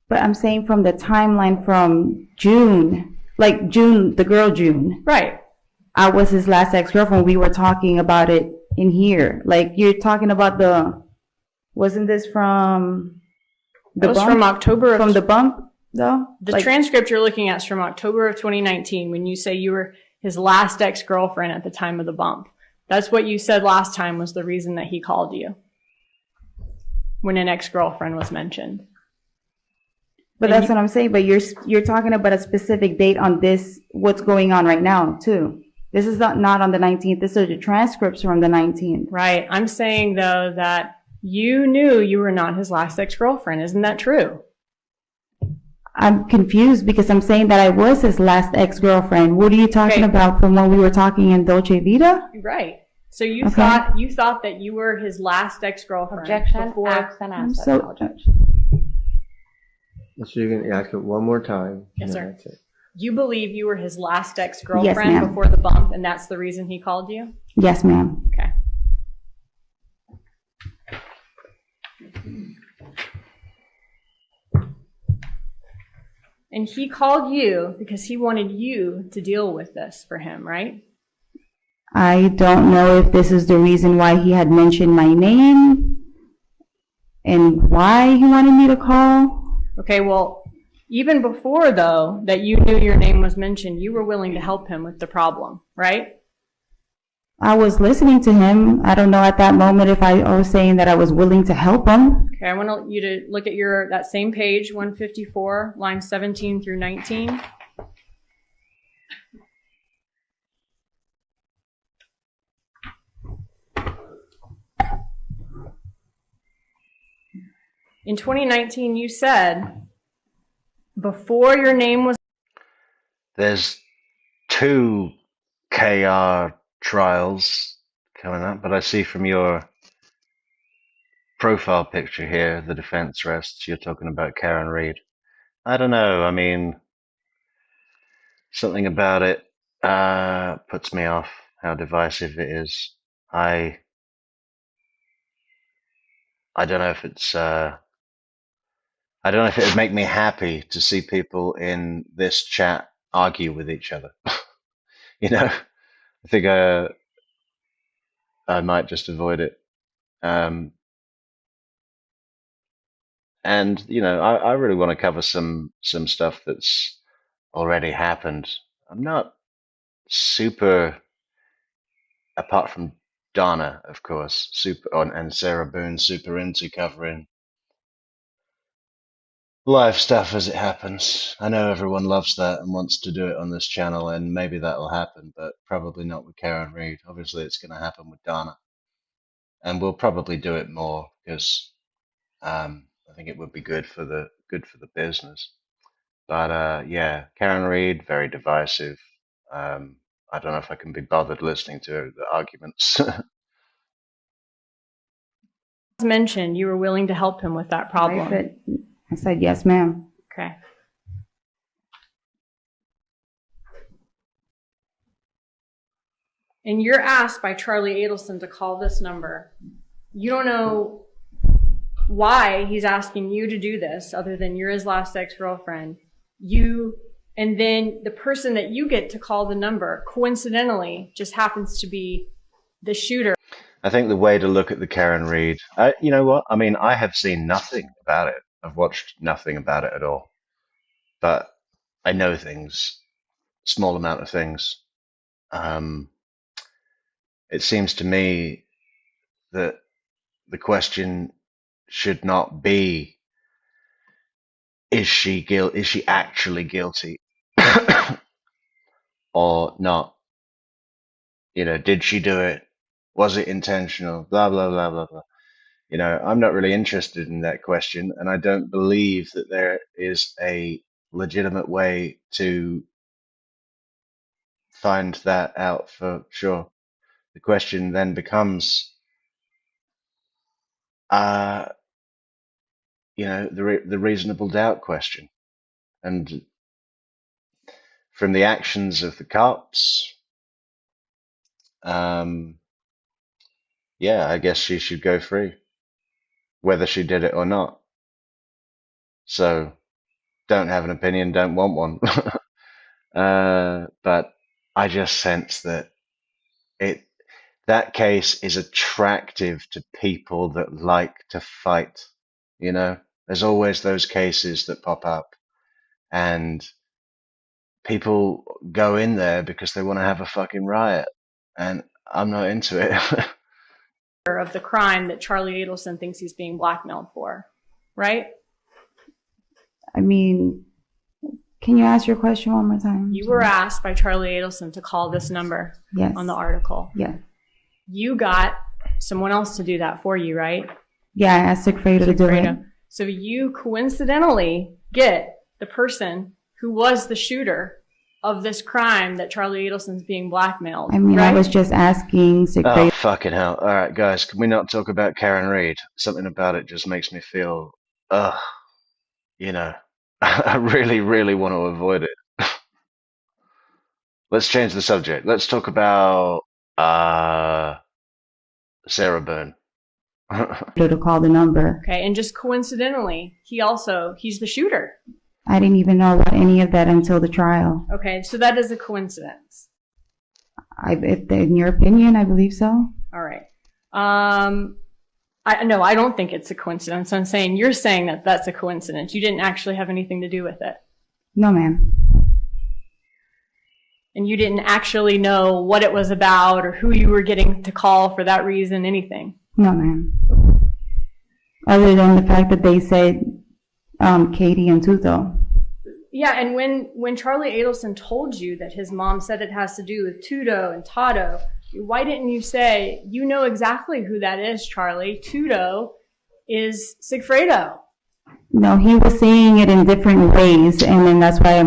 But I'm saying from the timeline from June, like June, the girl June. Right. I was his last ex-girlfriend. We were talking about it in here. Like, you're talking about wasn't this from the bump? That was from October of... From the bump, though? The transcript you're looking at is from October of 2019 when you say you were his last ex-girlfriend at the time of the bump. That's what you said last time was the reason that he called you when an ex-girlfriend was mentioned. But that's what I'm saying, but you're talking about a specific date on this, what's going on right now, too. This is not on the 19th. This are the transcripts from the 19th. Right. I'm saying, though, that you knew you were not his last ex-girlfriend. Isn't that true? I'm confused because I'm saying that I was his last ex-girlfriend. What are you talking about from when we were talking in Dolce Vita? Right. So you thought that you were his last ex-girlfriend. Objection, before. ask and answer. So you can ask it one more time. Yes, sir. That's it. You believe you were his last ex-girlfriend Yes, ma'am. before the bump, and that's the reason he called you? Yes, ma'am. Okay. And he called you because he wanted you to deal with this for him, right? I don't know if this is the reason why he had mentioned my name and why he wanted me to call. Okay, well, even before, though, that you knew your name was mentioned, you were willing to help him with the problem, right? I was listening to him. I don't know at that moment if I was saying that I was willing to help him. Okay, I want you to look at that same page, 154, lines 17 through 19. In 2019, you said, before your name was... There's 2 KR trials coming up, but I see from your profile picture here, the defense rests, you're talking about Karen Reed. I don't know, I mean, something about it puts me off, how divisive it is. I don't know if it's... I don't know if it would make me happy to see people in this chat argue with each other. You know, I think I might just avoid it. And you know, I really want to cover some stuff that's already happened. I'm not super, apart from Donna, of course, and Sarah Boone, super into covering live stuff as it happens. I know everyone loves that and wants to do it on this channel, and maybe that'll happen, but probably not with Karen Reed. Obviously, it's going to happen with Donna, and we'll probably do it more because I think it would be good for the business. But yeah, Karen Reed, very divisive. I don't know if I can be bothered listening to the arguments. mentioned, you were willing to help him with that problem. I said yes, ma'am. Okay. And you're asked by Charlie Adelson to call this number. You don't know why he's asking you to do this, other than you're his last ex-girlfriend. And then the person that you get to call the number, coincidentally, just happens to be the shooter. I think the way to look at the Karen Reed, you know what? I mean, I have seen nothing about it. I've watched nothing about it at all. But I know things, small amount of things. It seems to me that the question should not be, is she actually guilty or not? You know, did she do it? Was it intentional? Blah, blah, blah, blah, blah. You know, I'm not really interested in that question, and I don't believe that there is a legitimate way to find that out for sure. The question then becomes, you know, the reasonable doubt question. And from the actions of the cops, yeah, I guess she should go free, whether she did it or not. So, don't have an opinion, don't want one. But I just sense that that case is attractive to people that like to fight. You know, there's always those cases that pop up, and people go in there because they want to have a fucking riot, and I'm not into it. Of the crime that Charlie Adelson thinks he's being blackmailed for, right? I mean, can you ask your question one more time? You were asked by Charlie Adelson to call this number on the article. Yeah. You got someone else to do that for you, right? Yeah, I asked Sigfredo to do it. So you coincidentally get the person who was the shooter of this crime that Charlie Adelson's being blackmailed. I mean, right? I was just asking Sigfredo. Oh, fucking hell. All right, guys, can we not talk about Karen Reed? Something about it just makes me feel, you know, I really, really want to avoid it. Let's change the subject. Let's talk about Sarah Byrne. To call the number. Okay, and just coincidentally, he's the shooter. I didn't even know about any of that until the trial. Okay, so that is a coincidence. In your opinion, I believe so. All right. I don't think it's a coincidence. I'm saying you're saying that that's a coincidence. You didn't actually have anything to do with it. No, ma'am. And you didn't actually know what it was about or who you were getting to call for that reason, anything. No, ma'am. Other than the fact that they said Katie and Tuto. Yeah, and when Charlie Adelson told you that his mom said it has to do with Tuto and Tato, why didn't you say, you know exactly who that is, Charlie? Tuto is Sigfredo. No, he was saying it in different ways, and then that's why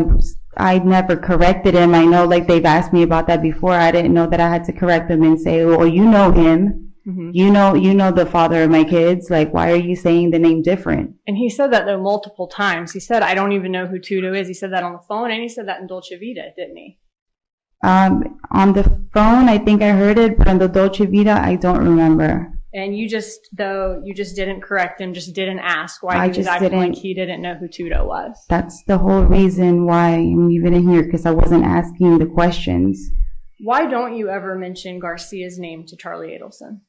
I never corrected him. I know, like, they've asked me about that before. I didn't know that I had to correct him and say, well, you know him. Mm-hmm. You know the father of my kids. Like, why are you saying the name different? And he said that though multiple times. He said, I don't even know who Tuto is. He said that on the phone, and he said that in Dolce Vita, didn't he? On the phone, I think I heard it, but on the Dolce Vita, I don't remember. And you just didn't correct him, just didn't ask why he was acting like he didn't know who Tuto was. That's the whole reason why I'm even in here, because I wasn't asking the questions. Why don't you ever mention Garcia's name to Charlie Adelson?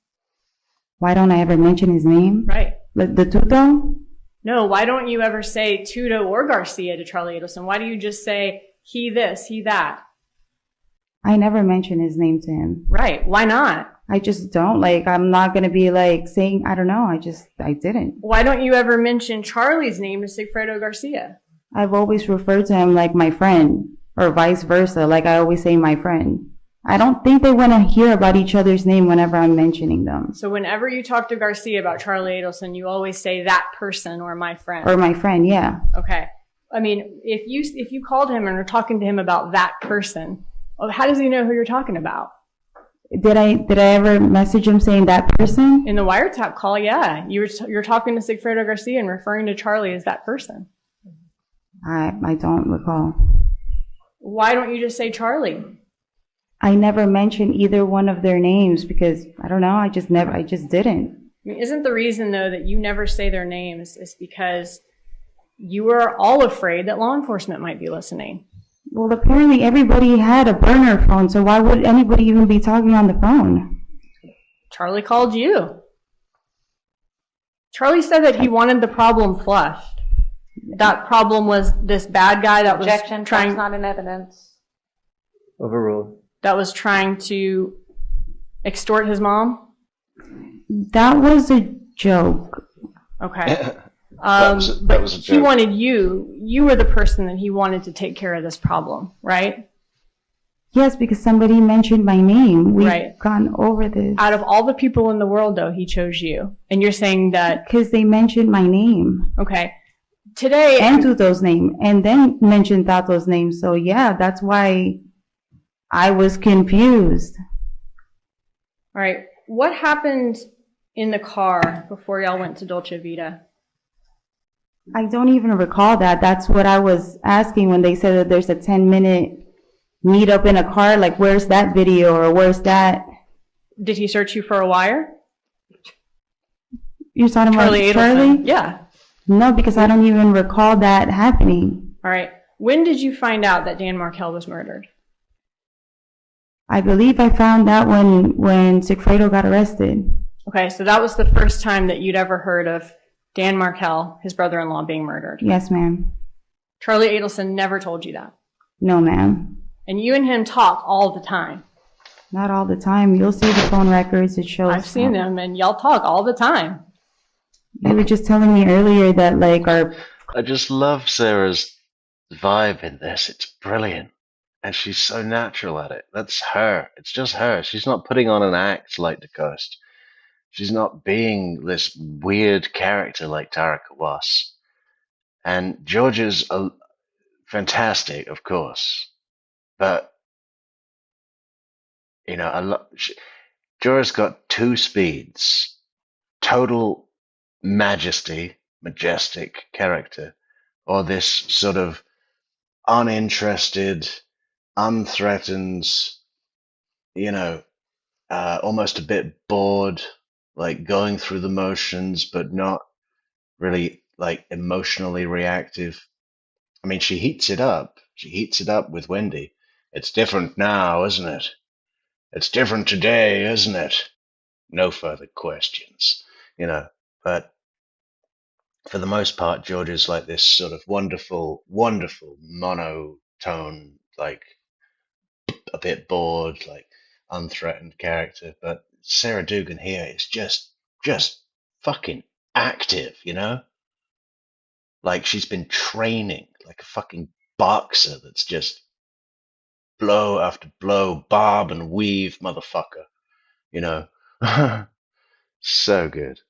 Why don't I ever mention his name? Right. The Tuto? No, why don't you ever say Tuto or Garcia to Charlie Adelson? Why do you just say he this, he that? I never mention his name to him. Right. Why not? I just don't. Like, I'm not going to be like saying, I don't know. I didn't. Why don't you ever mention Charlie's name to Sigfredo Garcia? I've always referred to him like my friend, or vice versa. Like, I always say my friend. I don't think they want to hear about each other's name whenever I'm mentioning them. So whenever you talk to Garcia about Charlie Adelson, you always say that person or my friend. Or my friend, yeah. Okay. I mean, if you called him and were talking to him about that person, how does he know who you're talking about? Did I ever message him saying that person? In the wiretap call, yeah. You're talking to Sigfredo Garcia and referring to Charlie as that person. I don't recall. Why don't you just say Charlie? I never mentioned either one of their names because, I don't know, I just didn't. I mean, isn't the reason, though, that you never say their names is because you are all afraid that law enforcement might be listening? Well, apparently everybody had a burner phone, so why would anybody even be talking on the phone? Charlie called you. Charlie said that he wanted the problem flushed. That problem was this bad guy that was trying... That's not in evidence. Overruled. That was trying to extort his mom? That was a joke. Okay. That was a joke. He wanted you were the person that he wanted to take care of this problem, right? Yes, because somebody mentioned my name. We've gone over this. Out of all the people in the world, though, he chose you. And you're saying that... Because they mentioned my name. Okay. Today... And Tuto's name. And then mentioned Tato's name. So, yeah, that's why I was confused. All right. What happened in the car before y'all went to Dolce Vita? I don't even recall that. That's what I was asking when they said that there's a 10-minute meet up in a car. Like, where's that video or where's that? Did he search you for a wire? You're talking about Charlie? Yeah. No, because I don't even recall that happening. All right. When did you find out that Dan Markel was murdered? I believe I found out when Sigfredo got arrested. Okay, so that was the first time that you'd ever heard of Dan Markel, his brother-in-law, being murdered. Yes, ma'am. Charlie Adelson never told you that? No, ma'am. And you and him talk all the time? Not all the time. You'll see the phone records. It shows. I've seen them, and y'all talk all the time. You were just telling me earlier that, like, our I just love Sarah's vibe in this. It's brilliant. And she's so natural at it. That's her. It's just her. She's not putting on an act like DeCoste. She's not being this weird character like Tara Kawass. And George is fantastic, of course. But, you know, Jorah's got two speeds. Total majestic character, or this sort of uninterested, unthreatened, you know, almost a bit bored, like going through the motions, but not really like emotionally reactive. I mean, she heats it up. She heats it up with Wendy. It's different now, isn't it? It's different today, isn't it? No further questions, you know. But for the most part, George is like this sort of wonderful monotone, like a bit bored, like unthreatened character. But Sarah Dugan here is just fucking active, you know? Like she's been training like a fucking boxer that's just blow after blow, bob and weave, motherfucker, you know? So good.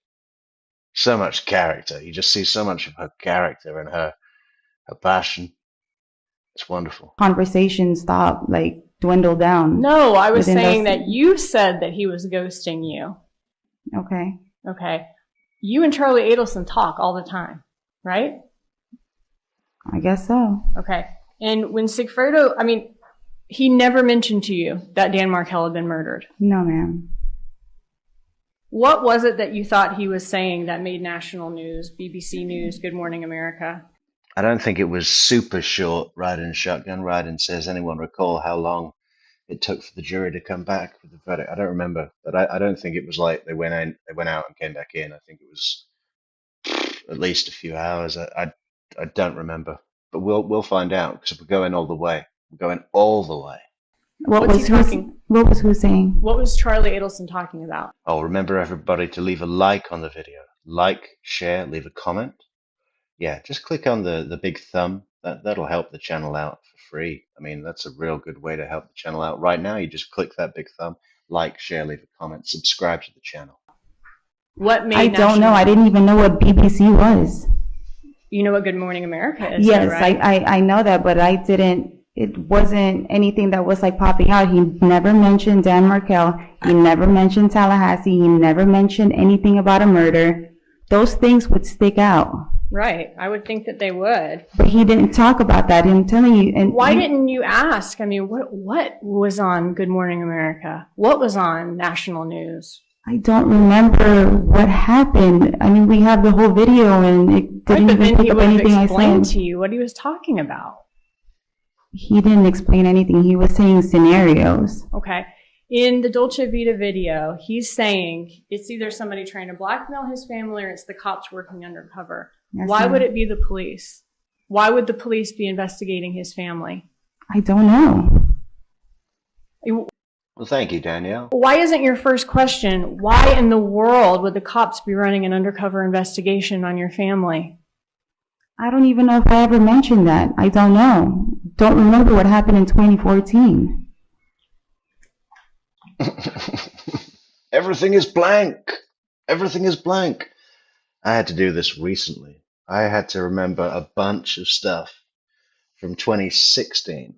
So much character. You just see so much of her character and her passion. It's wonderful. Conversation stopped, like dwindle down. No, I was within saying those- that you said that he was ghosting you. Okay. Okay. You and Charlie Adelson talk all the time, right? I guess so. Okay. And when Sigfredo, I mean, he never mentioned to you that Dan Markel had been murdered. No, ma'am. What was it that you thought he was saying that made national news, BBC News, Good Morning America? I don't think it was super short. Ryden shotgun. Ryden says, anyone recall how long it took for the jury to come back with the verdict? I don't remember, but I don't think it was like they went out and came back in. I think it was at least a few hours. I don't remember, but we'll find out because we're going all the way. We're going all the way. What was who saying? What was Charlie Adelson talking about? Oh, remember everybody to leave a like on the video. Like, share, leave a comment. Yeah, just click on the big thumb. That'll help the channel out for free. I mean, that's a real good way to help the channel out. Right now, you just click that big thumb, like, share, leave a comment, subscribe to the channel. What made I don't know. I didn't even know what BBC was. You know what Good Morning America is? Yes, right? I know that, but I didn't. It wasn't anything that was like popping out. He never mentioned Dan Markel. He never mentioned Tallahassee. He never mentioned anything about a murder. Those things would stick out. Right. I would think that they would. But he didn't talk about that. I'm telling you. And why didn't you ask? I mean, what was on Good Morning America? What was on national news? I don't remember what happened. I mean, we have the whole video, and it didn't even pick up anything I said. But then he would have explained to you what he was talking about. He didn't explain anything. He was saying scenarios. Okay. In the Dolce Vita video, he's saying it's either somebody trying to blackmail his family or it's the cops working undercover. Yes, Why ma'am. would it be the police? Why would the police be investigating his family? I don't know. Well, thank you, Danielle. Why isn't your first question, why in the world would the cops be running an undercover investigation on your family? I don't even know if I ever mentioned that. I don't know. Don't remember what happened in 2014. Everything is blank. Everything is blank. I had to do this recently. I had to remember a bunch of stuff from 2016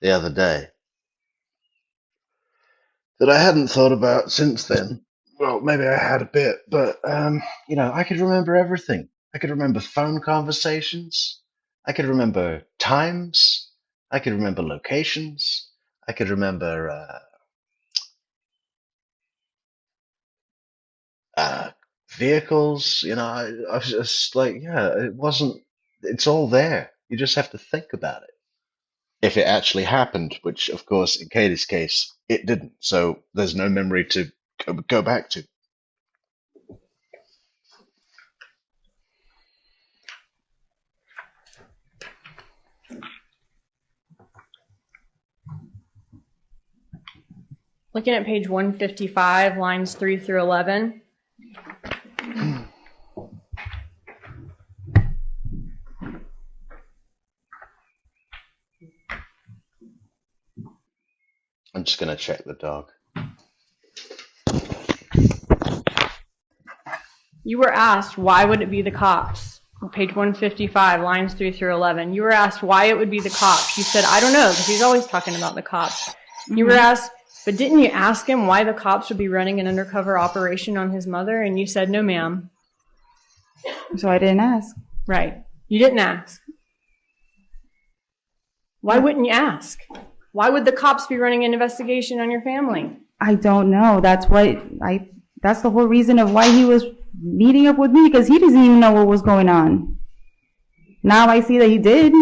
the other day that I hadn't thought about since then. Well, maybe I had a bit, but, you know, I could remember everything. I could remember phone conversations. I could remember times. I could remember locations. I could remember vehicles. You know, I was just like, yeah, it wasn't. It's all there. You just have to think about it. If it actually happened, which, of course, in Katie's case, it didn't. So there's no memory to go back to. Looking at page 155, lines 3 through 11. I'm just gonna check the dog. You were asked, why would it be the cops? On page 155, lines 3 through 11. You were asked why it would be the cops. You said, I don't know, because he's always talking about the cops. You were asked, but didn't you ask him why the cops would be running an undercover operation on his mother? And you said, no, ma'am. So I didn't ask. Right. You didn't ask. Why wouldn't you ask? Why would the cops be running an investigation on your family? I don't know. That's the whole reason of why he was meeting up with me, because he doesn't even know what was going on. Now I see that he did.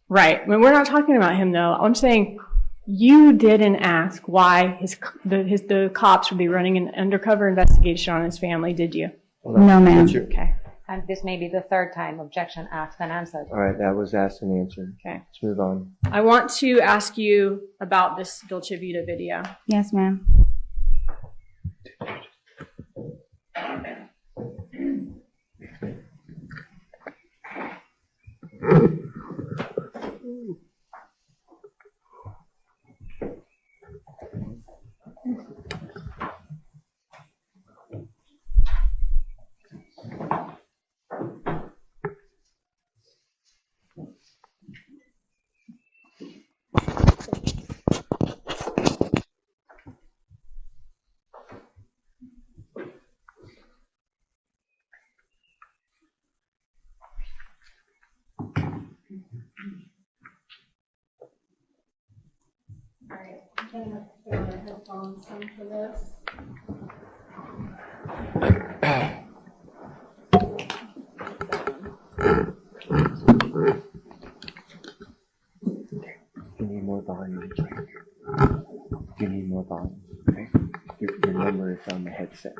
Right. Well, we're not talking about him, though. I'm saying you didn't ask why the cops would be running an undercover investigation on his family, did you? No, ma'am. Okay. And this may be the third time objection asked and answered. All right, that was asked and answered. Okay. Let's move on. I want to ask you about this Dolce Vita video. Yes, ma'am. Alright, I'm going to put on my headphones for this. You need more volume. You need more volume, okay? Your number is on the headset.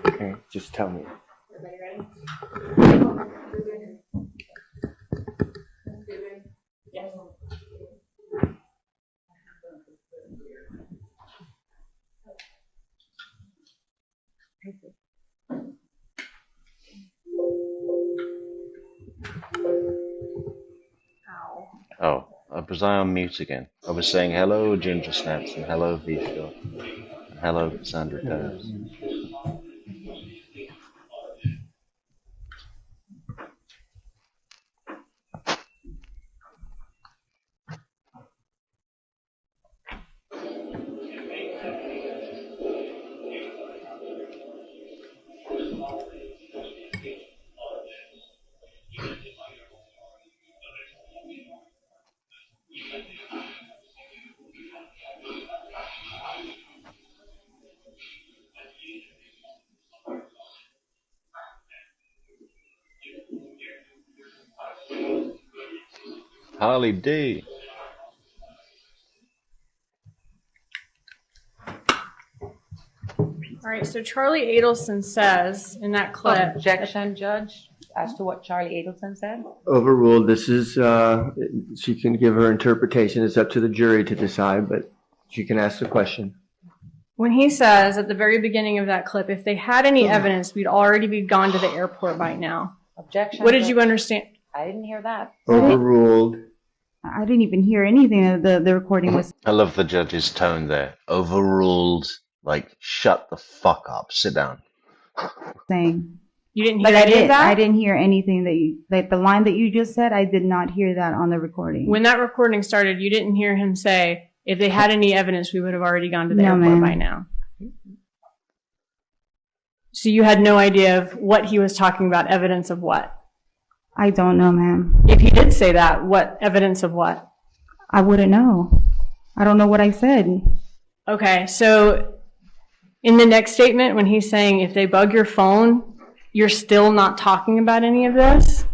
Okay, just tell me. Everybody ready? Yes. Oh, was I on mute again? I was saying hello, Ginger Snaps, and hello, V-Shore, and hello, Cassandra Doves. Harley D. All right, so Charlie Adelson says in that clip. Objection, Judge, as to what Charlie Adelson said? Overruled. This is, she can give her interpretation. It's up to the jury to decide, but she can ask the question. When he says at the very beginning of that clip, if they had any evidence, we'd already be gone to the airport by now. Objection. What did you understand? I didn't hear that. Overruled. I didn't even hear anything. The recording was I love the judge's tone there. Overruled. Like, shut the fuck up. Sit down. saying. You didn't hear any of that? I didn't hear anything that you, like the line that you just said, I did not hear that on the recording. When that recording started, you didn't hear him say, if they had any evidence, we would have already gone to the airport by now. So you had no idea of what he was talking about, evidence of what? I don't know, ma'am. If he did say that, what evidence of what? I wouldn't know. I don't know what I said. Okay, so in the next statement, when he's saying if they bug your phone, you're still not talking about any of this?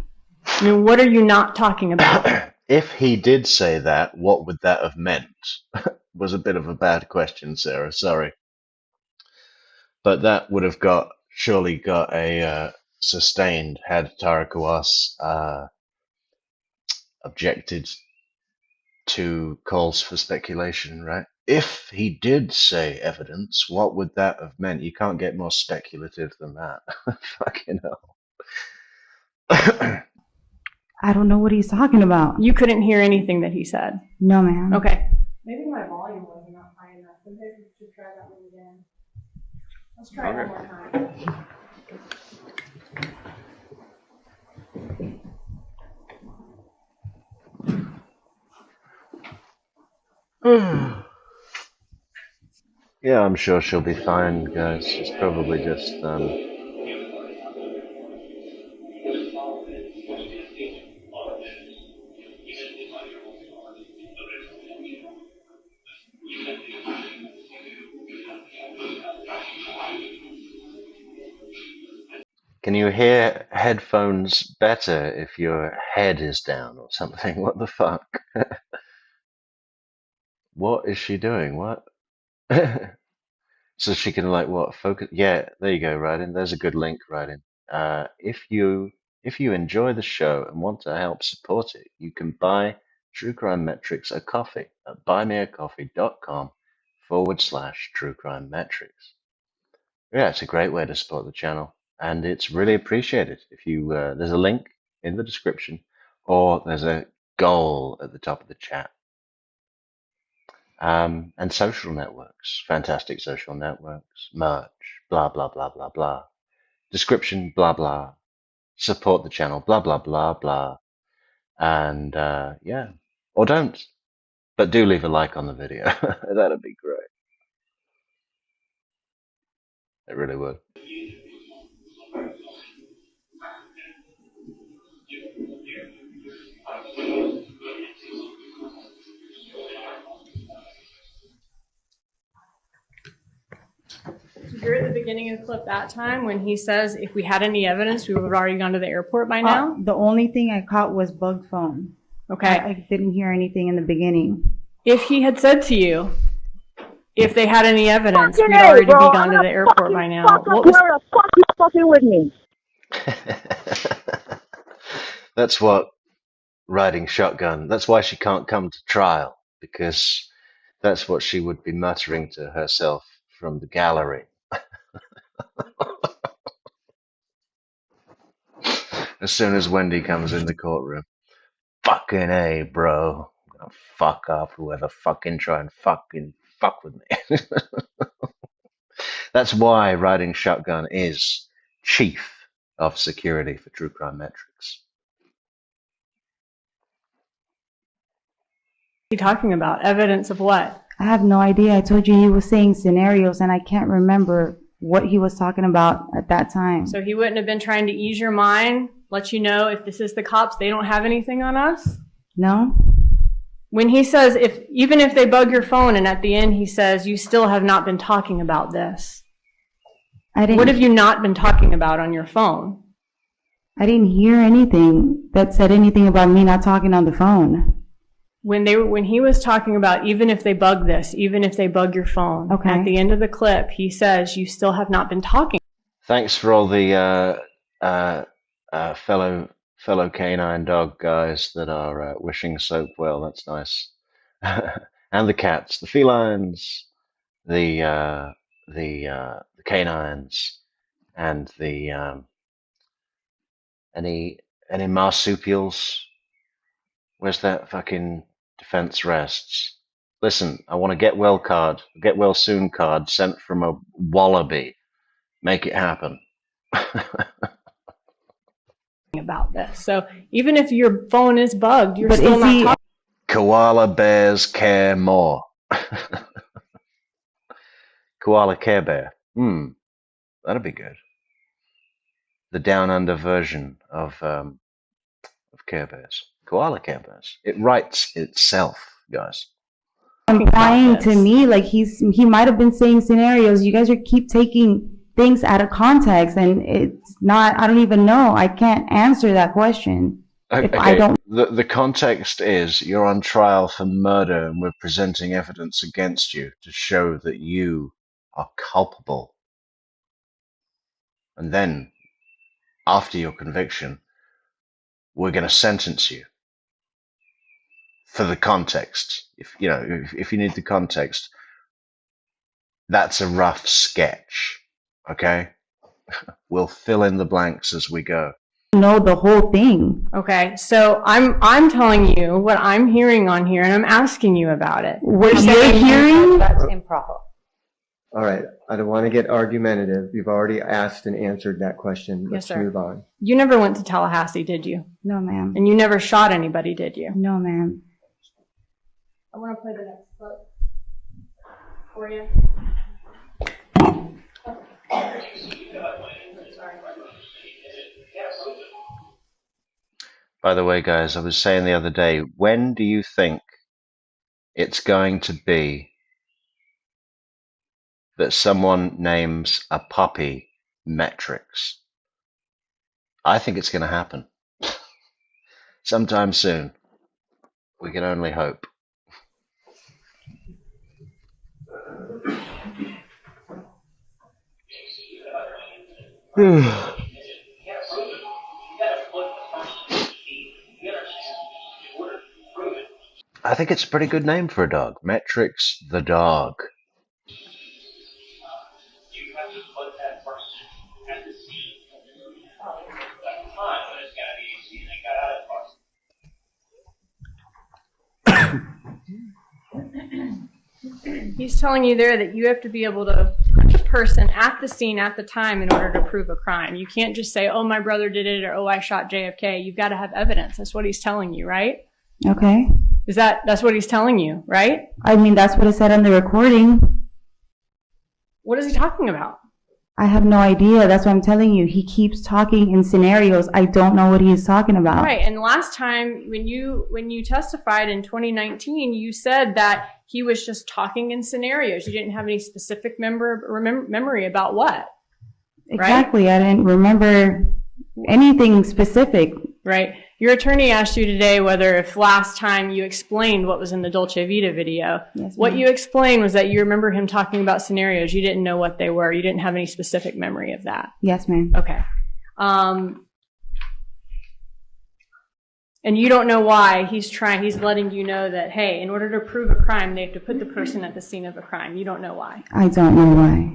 I mean, what are you not talking about? If he did say that, what would that have meant? Was a bit of a bad question, Sarah. Sorry. But that would have surely got a sustained had Tara Kawass objected to calls for speculation, right? If he did say evidence, what would that have meant? You can't get more speculative than that. Fucking hell. I don't know what he's talking about. You couldn't hear anything that he said? No, ma'am. Okay. Maybe my volume wasn't up high enough. Maybe we should try that one again. Let's try it one more time. Yeah, I'm sure she'll be fine, guys. She's probably just Can you hear headphones better if your head is down or something? What the fuck? What is she doing? What? So she can like what? Focus? Yeah, there you go, Ryden. There's a good link, Ryden. If you enjoy the show and want to help support it, you can buy True Crime Metrix a coffee at buymeacoffee.com/True Crime Metrix. Yeah, it's a great way to support the channel, and it's really appreciated. If you there's a link in the description, or there's a goal at the top of the chat. And social networks, fantastic social networks, merch, blah blah blah blah blah, description, blah blah, support the channel, blah blah blah blah, and yeah, or don't, but do leave a like on the video. That'd be great. It really would. You're at the beginning of the clip that time when he says if we had any evidence, we would have already gone to the airport by now? The only thing I caught was bugged phone. Okay. I didn't hear anything in the beginning. If he had said to you, if they had any evidence, Fucking we'd already bro. be gone to the airport by now. What was... Where the fuck you fucking with me? That's what riding shotgun. That's why she can't come to trial, because that's what she would be muttering to herself from the gallery. As soon as Wendy comes in the courtroom, fucking A, bro. I'm gonna fuck off whoever fucking try and fucking fuck with me. That's why riding shotgun is chief of security for True Crime Metrix. What are you talking about? Evidence of what? I have no idea. I told you he was saying scenarios, and I can't remember what he was talking about at that time. So he wouldn't have been trying to ease your mind, let you know if this is the cops, they don't have anything on us? No. When he says, even if they bug your phone, and at the end he says, you still have not been talking about this. What have you not been talking about on your phone? I didn't hear anything that said anything about me not talking on the phone. When he was talking about even if they bug this, even if they bug your phone, okay. At the end of the clip, he says, you still have not been talking. Thanks for all the fellow canine dog guys that are wishing Soap well. That's nice. And the cats, the felines, the canines, and the any marsupials. Where's that fucking defense rests? Listen, I want a get well soon card sent from a wallaby. Make it happen. About this. So even if your phone is bugged, you're still not talking. Koala bears care more. Koala Care Bear. That'd be good. The down under version of Care Bears. Koala Care Bears. It writes itself, guys. Implying to me like he might have been saying scenarios. You guys keep taking things out of context, and it's not. I don't even know. I can't answer that question. Okay. If I don't. The context is you're on trial for murder, and we're presenting evidence against you to show that you are culpable. And then, after your conviction, we're going to sentence you. For the context, if you need the context, that's a rough sketch. Okay, we'll fill in the blanks as we go. know the whole thing. Okay, so I'm telling you what I'm hearing on here, and I'm asking you about it. What you're hearing? That's improper. All right, I don't want to get argumentative. You've already asked and answered that question. Let's sir. move on. You never went to Tallahassee, did you? No, ma'am. And you never shot anybody, did you? No, ma'am. I want to play the next clip for you. By the way, guys, I was saying the other day, when do you think it's going to be that someone names a puppy Metrix? I think it's going to happen. Sometime soon. We can only hope. I think it's a pretty good name for a dog. Metrix the dog. He's telling you there that you have to be able to put the person at the scene at the time in order to prove a crime. You can't just say, oh, my brother did it, or oh, I shot JFK. You've got to have evidence. That's what he's telling you, right? Okay. That's what he's telling you, right? I mean, that's what it said on the recording. What is he talking about? I have no idea. That's what I'm telling you. He keeps talking in scenarios. I don't know what he's talking about. Right. And last time when you testified in 2019, you said that he was just talking in scenarios. You didn't have any specific memory about what? Exactly. Right? I didn't remember anything specific. Right. Your attorney asked you today whether if last time you explained what was in the Dolce Vita video. Yes, what you explained was that you remember him talking about scenarios. You didn't know what they were. You didn't have any specific memory of that. Yes, ma'am. Okay. And you don't know why he's letting you know that, hey, in order to prove a crime, they have to put the person at the scene of a crime. You don't know why. I don't know why.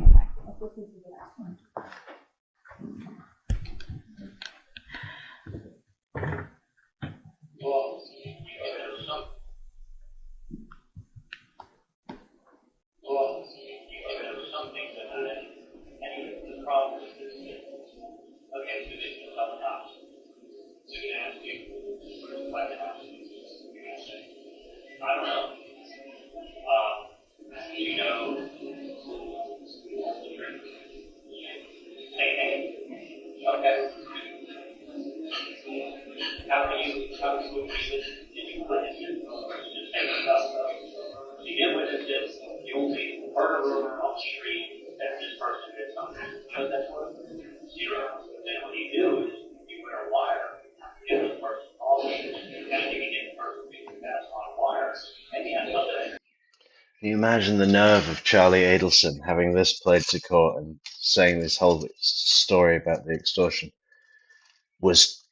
I don't know. You know. Hey. Okay. How would you did you witness it? Just make it up. You did witness this. You only heard a rumor on the street that this person did something. You know that's what? Zero. Then what you do is you wear a wire. Give the person all the and you can get the person to pass on a wire. And you have something. Can you imagine the nerve of Charlie Adelson having this played to court and saying this whole story about the extortion was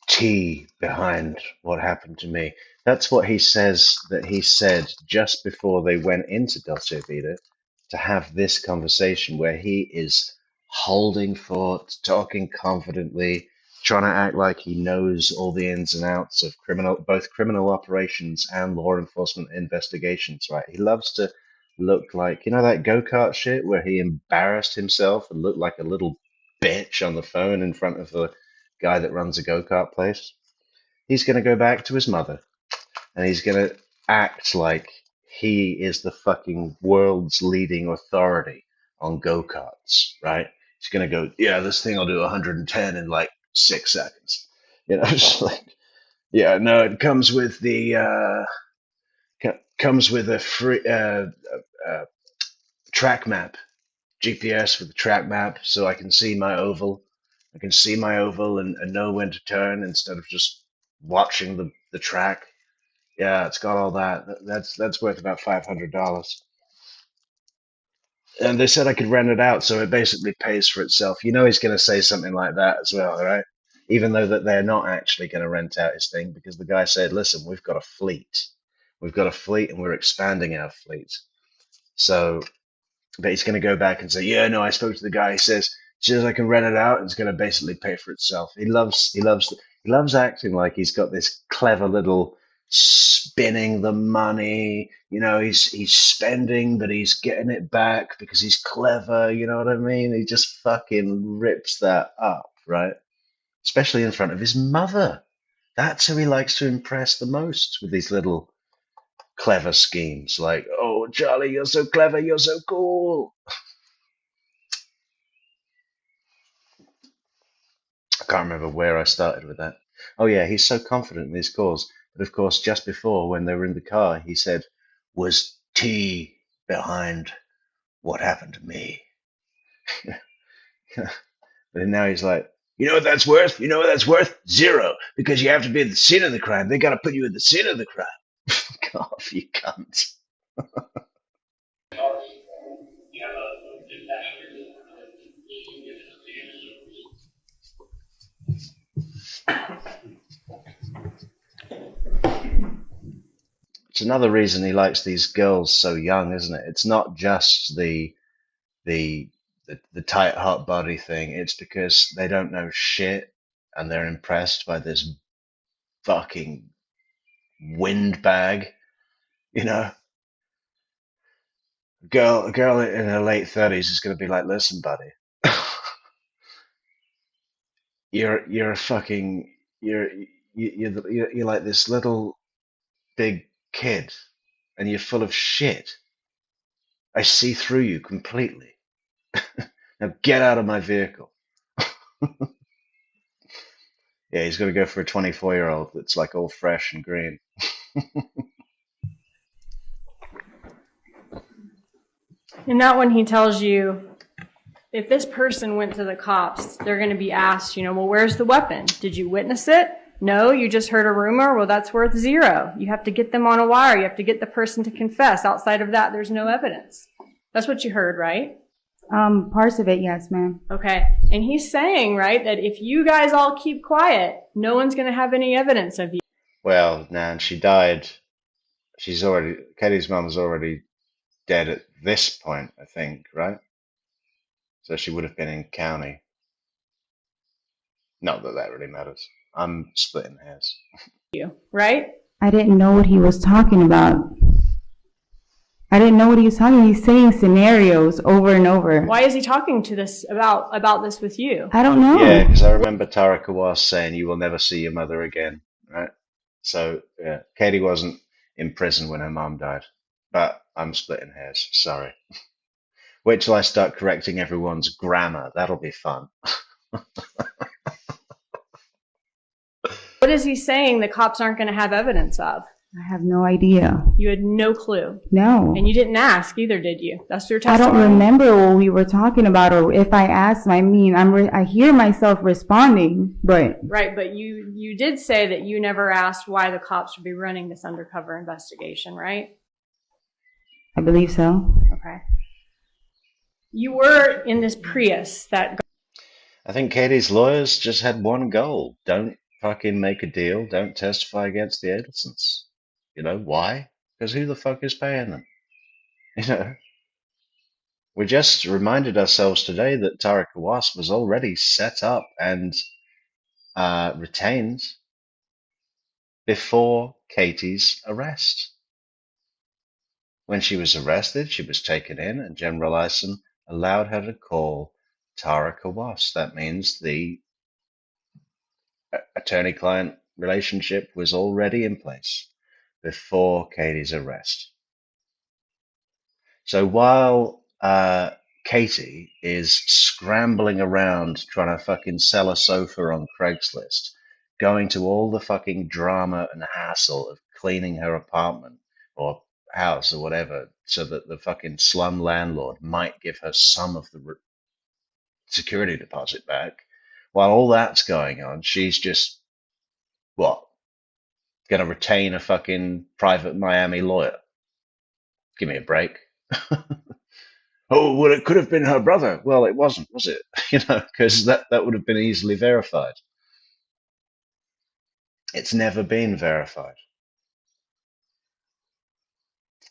tea behind what happened to me? That's what he says that he said just before they went into Dolce Vita to have this conversation where he is holding forth, talking confidently, trying to act like he knows all the ins and outs of both criminal operations and law enforcement investigations, right? He loves to look like, you know, that go-kart shit where he embarrassed himself and looked like a little bitch on the phone in front of the guy that runs a go-kart place. He's going to go back to his mother and he's going to act like he is the fucking world's leading authority on go-karts, right? He's going to go, yeah, this thing will do 110 in like 6 seconds. You know, just like, yeah, no, it comes with the a free track map, GPS with the track map, so I can see my oval. I can see my oval and know when to turn instead of just watching the track. Yeah, it's got all that. That's worth about $500. And they said I could rent it out, so it basically pays for itself. You know he's going to say something like that as well, right? Even though that they're not actually going to rent out his thing, because the guy said, listen, we've got a fleet. We've got a fleet and we're expanding our fleet. So, but he's going to go back and say, yeah, no, I spoke to the guy. He says soon as I can rent it out, it's going to basically pay for itself. He loves acting like he's got this clever little spinning the money. He's spending, but he's getting it back because he's clever. You know what I mean? He just fucking rips that up, right? Especially in front of his mother. That's who he likes to impress the most with these little clever schemes. Like, oh, Charlie, you're so clever, you're so cool. I can't remember where I started with that. Oh, yeah, he's so confident in his cause. But of course, just before, when they were in the car, he said, was T behind what happened to me? But now he's like, you know what that's worth? You know what that's worth? Zero. Because you have to be at the scene of the crime. They got to put you at the scene of the crime. Fuck off, you cunt. It's another reason he likes these girls so young, isn't it? It's not just the tight hot body thing. It's because they don't know shit and they're impressed by this fucking windbag. You know, a girl in her late 30s is going to be like, listen, buddy, you're a fucking you're like this little big kid, and you're full of shit. I see through you completely. Now get out of my vehicle. Yeah, he's going to go for a 24-year-old that's like all fresh and green. And that one he tells you, if this person went to the cops, they're going to be asked, well, where's the weapon? Did you witness it? No, you just heard a rumor? Well, that's worth zero. You have to get them on a wire. You have to get the person to confess. Outside of that, there's no evidence. That's what you heard, right? Parts of it, yes, ma'am. Okay. And he's saying, right, that if you guys all keep quiet, no one's going to have any evidence of you. Well, Nan, she died. Katie's mum's already dead at this point, I think, right? So she would have been in county. Not that that really matters. I'm splitting hairs. Right? I didn't know what he was talking about. He's saying scenarios over and over. Why is he talking to this about this with you? I don't know. Yeah, because I remember Tara Kawass saying, you will never see your mother again, right? So, yeah, Katie wasn't in prison when her mom died. But I'm splitting hairs, sorry. Wait till I start correcting everyone's grammar. That'll be fun. What is he saying the cops aren't going to have evidence of? I have no idea. You had no clue. No. And you didn't ask either, did you? That's your I testimony. don't remember what we were talking about, or if I asked him. I mean, I hear myself responding, but... Right, but you did say that you never asked why the cops would be running this undercover investigation, right? I believe so. Okay. You were in this Prius that... I think Katie's lawyers just had one goal. Don't fucking make a deal. Don't testify against the Adelsons. You know, why? Because who the fuck is paying them? You know? We just reminded ourselves today that Tara Kawass was already set up and retained before Katie's arrest. When she was arrested, she was taken in, and General Ison allowed her to call Tara Kawass. That means the attorney-client relationship was already in place before Katie's arrest. So while Katie is scrambling around trying to fucking sell a sofa on Craigslist, going to all the fucking drama and hassle of cleaning her apartment or house or whatever so that the fucking slum landlord might give her some of the security deposit back, while all that's going on, she's just, what, going to retain a fucking private Miami lawyer? Give me a break. Oh, well, it could have been her brother. Well, it wasn't, was it? You know, because that would have been easily verified. It's never been verified.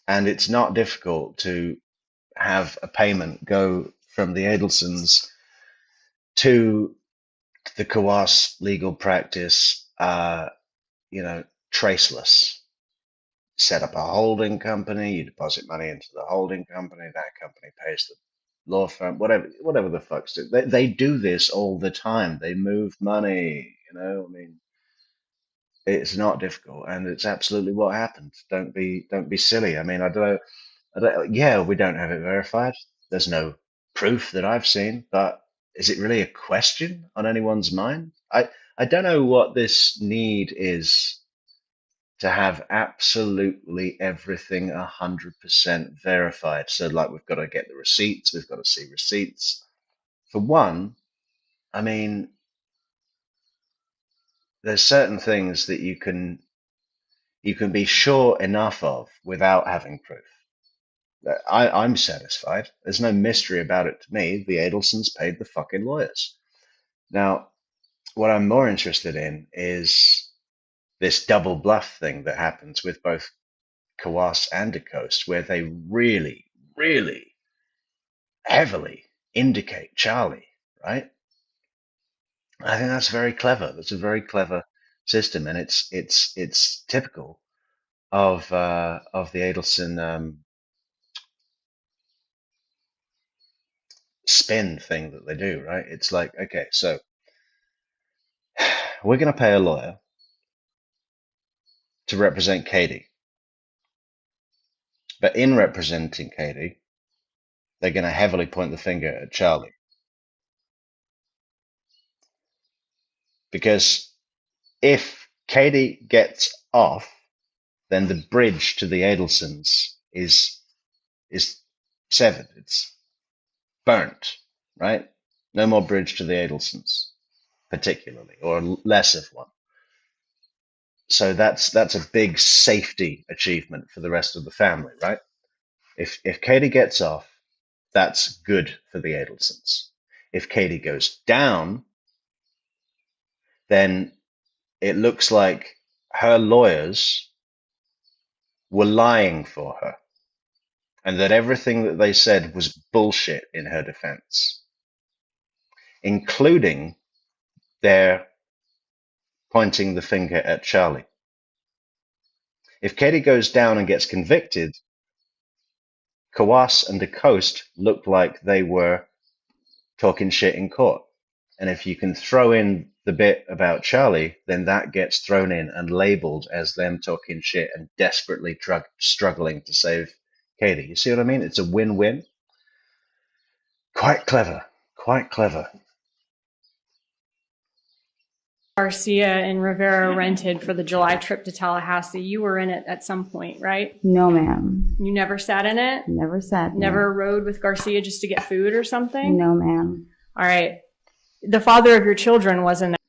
And it's not difficult to have a payment go from the Adelsons to the Kawass legal practice are, traceless. Set up a holding company, you deposit money into the holding company, that company pays the law firm, whatever the fuck's do. They do this all the time. They move money, I mean, it's not difficult, and it's absolutely what happened. Don't be silly. I mean, yeah, we don't have it verified. There's no proof that I've seen, but is it really a question on anyone's mind? I don't know what this need is to have absolutely everything 100% verified. So, like, we've got to get the receipts, we've got to see receipts. For one, I mean, there's certain things that you can be sure enough of without having proof. I'm satisfied. There's no mystery about it to me. The Adelsons paid the fucking lawyers. Now, what I'm more interested in is this double bluff thing that happens with both Kawass and DeCoste, where they really, really heavily indicate Charlie, right? I think that's very clever. That's a very clever system, and it's typical of the Adelson spin thing that they do, right? It's like, okay, so we're going to pay a lawyer to represent Katie, but in representing Katie, they're going to heavily point the finger at Charlie, because if Katie gets off, then the bridge to the Adelsons is severed. It's burnt, right? No more bridge to the Adelsons, particularly, or less of one. So that's a big safety achievement for the rest of the family, right? If Katie gets off, that's good for the Adelsons. If Katie goes down, then it looks like her lawyers were lying for her, and that everything that they said was bullshit in her defense, including their pointing the finger at Charlie. If Katie goes down and gets convicted, Kawass and DeCoste looked like they were talking shit in court. And if you can throw in the bit about Charlie, then that gets thrown in and labeled as them talking shit and desperately struggling to save Katie. You see what I mean? It's a win-win. Quite clever. Quite clever. Garcia and Rivera rented for the July trip to Tallahassee. You were in it at some point, right? No, ma'am. You never sat in it? Never sat in Never rode with Garcia just to get food or something? No, ma'am. All right. The father of your children was in that.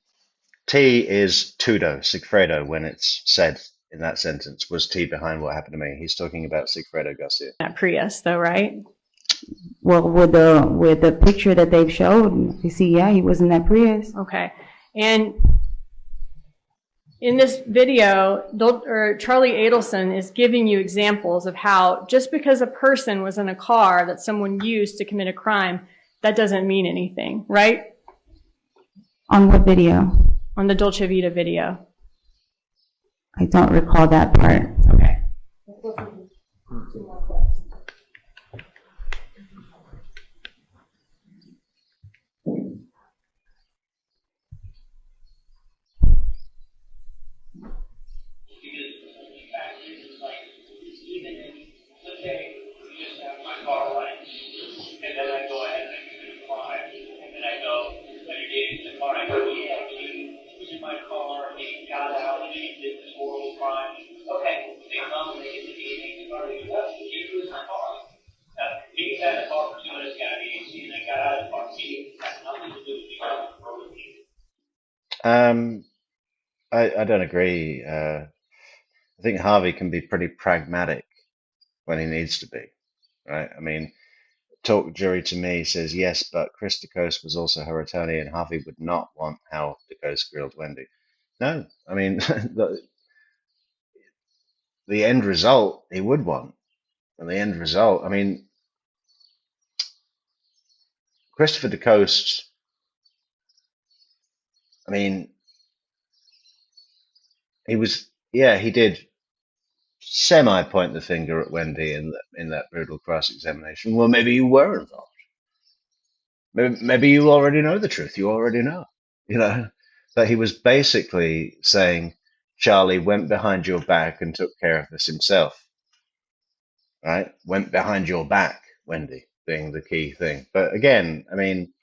T is Tudo, Sigfredo, when it's said in that sentence. Was T behind what happened to me? He's talking about Sigfredo Garcia. That Prius, though, right? Well, with the picture that they've showed, you see, yeah, he was in that Prius. Okay. And in this video, Charlie Adelson is giving you examples of how just because a person was in a car that someone used to commit a crime, that doesn't mean anything, right? On what video? On the Dolce Vita video. I don't recall that part. Okay. I don't agree. I think Harvey can be pretty pragmatic when he needs to be, right? I mean, talk jury to me says yes, but Chris DeCoste was also her attorney, and Harvey would not want how DeCoste grilled Wendy. No, I mean, the end result he would want. And the end result, I mean, Christopher DeCoste I mean, he did semi-point the finger at Wendy in that brutal cross-examination. Well, maybe you were involved. Maybe you already know the truth. You already know, you know. But he was basically saying Charlie went behind your back and took care of this himself, right? Went behind your back, Wendy, being the key thing. But again, I mean,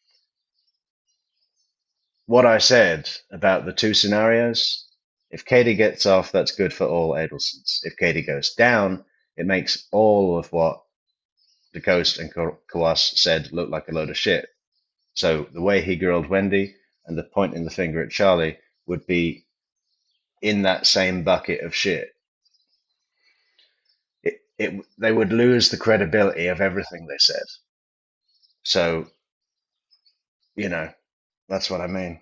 what I said about the two scenarios, if Katie gets off, that's good for all Adelsons. If Katie goes down, it makes all of what DeCoste and Kawass said look like a load of shit. So the way he grilled Wendy and the pointing the finger at Charlie would be in that same bucket of shit. They would lose the credibility of everything they said. So, you know, that's what I mean.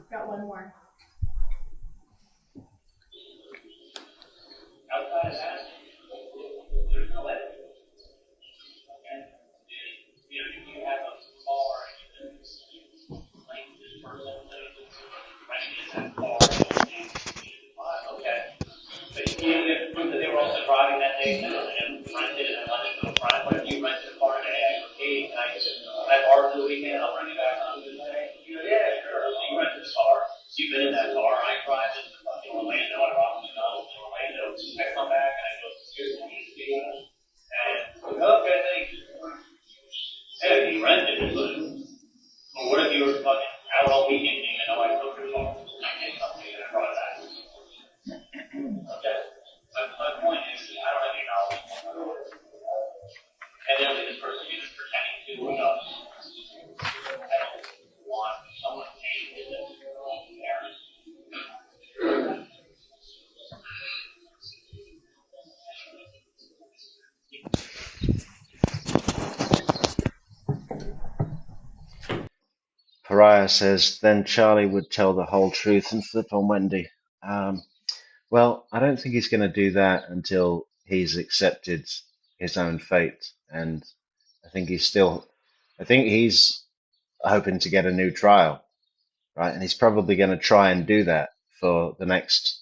Got one more. Outside of that, there's no evidence. Okay? You know, if you have a car and you claim this person rented that car, okay. But you get proof that they were also driving that day and rented it and let it go front. What if you rented a car and hey, can I borrow for the weekend? I'll bring it back on Tuesday. You know, yeah, sure. So you rented a car. So you've been in that car. I drive it to Orlando. I rock to Orlando. I come back and I go, here's the East Beach. And okay, thank you. Hey, you rented it, but what if you were fucking out all weekend and you know I took your car? I did something and I brought it back. Okay. My point is, I don't have any knowledge. And then this person is pretending to who knows. I don't want someone paying for this parents. Pariah says, then Charlie would tell the whole truth and flip on Wendy. Well, I don't think he's going to do that until he's accepted his own fate. And I think he's hoping to get a new trial, right? And he's probably going to try and do that for the next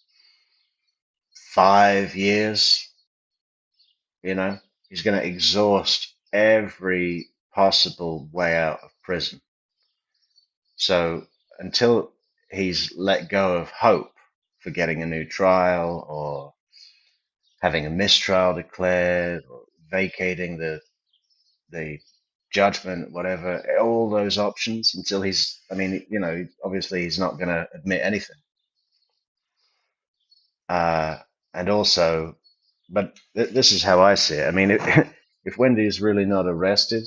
5 years. You know, he's going to exhaust every possible way out of prison. So until he's let go of hope for getting a new trial or having a mistrial declared or vacating the judgment, whatever, all those options until obviously he's not going to admit anything. And also, but this is how I see it. I mean, if Wendy is really not arrested,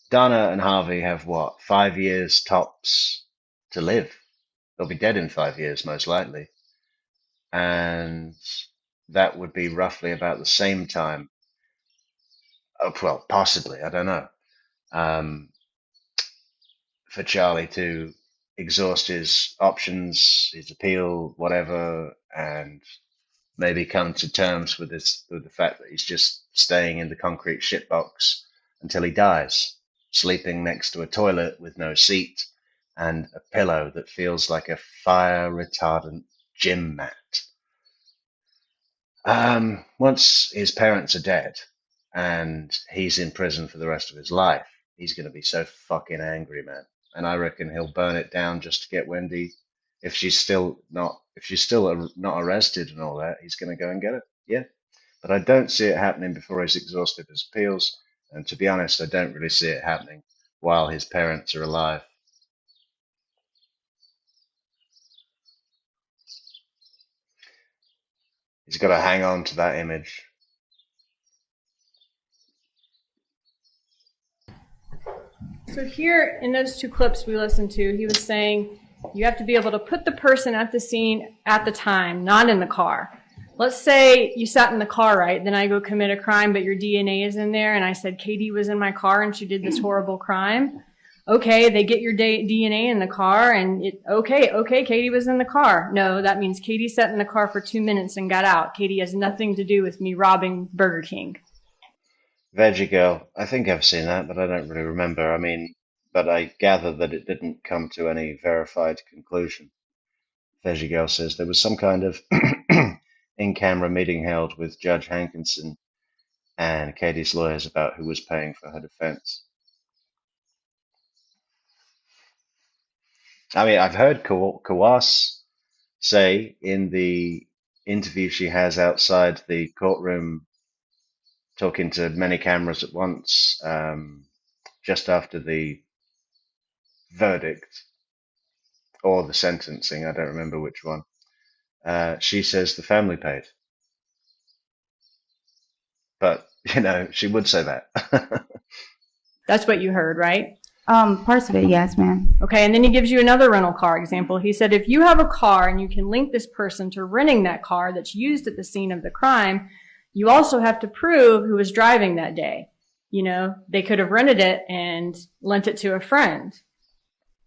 Donna and Harvey have 5 years tops to live. They'll be dead in 5 years, most likely. And that would be roughly about the same time. Well, possibly, I don't know. For Charlie to exhaust his options, his appeal, whatever, and maybe come to terms with the fact that he's just staying in the concrete shitbox until he dies, sleeping next to a toilet with no seat and a pillow that feels like a fire retardant gym mat. Once his parents are dead and he's in prison for the rest of his life, he's going to be so fucking angry, man. And I reckon he'll burn it down just to get Wendy. If she's still not arrested and all that, he's going to go and get her. Yeah. But I don't see it happening before he's exhausted his appeals. And to be honest, I don't really see it happening while his parents are alive. He's got to hang on to that image. So here in those two clips we listened to, he was saying you have to be able to put the person at the scene at the time, not in the car. Let's say you sat in the car, right? Then I go commit a crime, but your DNA is in there, and I said Katie was in my car and she did this horrible crime. Okay, they get your DNA in the car, and okay, Katie was in the car. No, that means Katie sat in the car for 2 minutes and got out. Katie has nothing to do with me robbing Burger King. Veggie Girl. I think I've seen that, but I don't really remember. I mean, but I gather that it didn't come to any verified conclusion. Veggie Girl says there was some kind of in-camera meeting held with Judge Hankinson and Katie's lawyers about who was paying for her defense. I mean, I've heard Kawass say in the interview she has outside the courtroom, talking to many cameras at once, just after the verdict or the sentencing, I don't remember which one. She says the family paid. But, you know, she would say that. That's what you heard, right? Parts of it, yes, ma'am. Okay, and then he gives you another rental car example. He said, if you have a car and you can link this person to renting that car that's used at the scene of the crime, you also have to prove who was driving that day. You know, they could have rented it and lent it to a friend.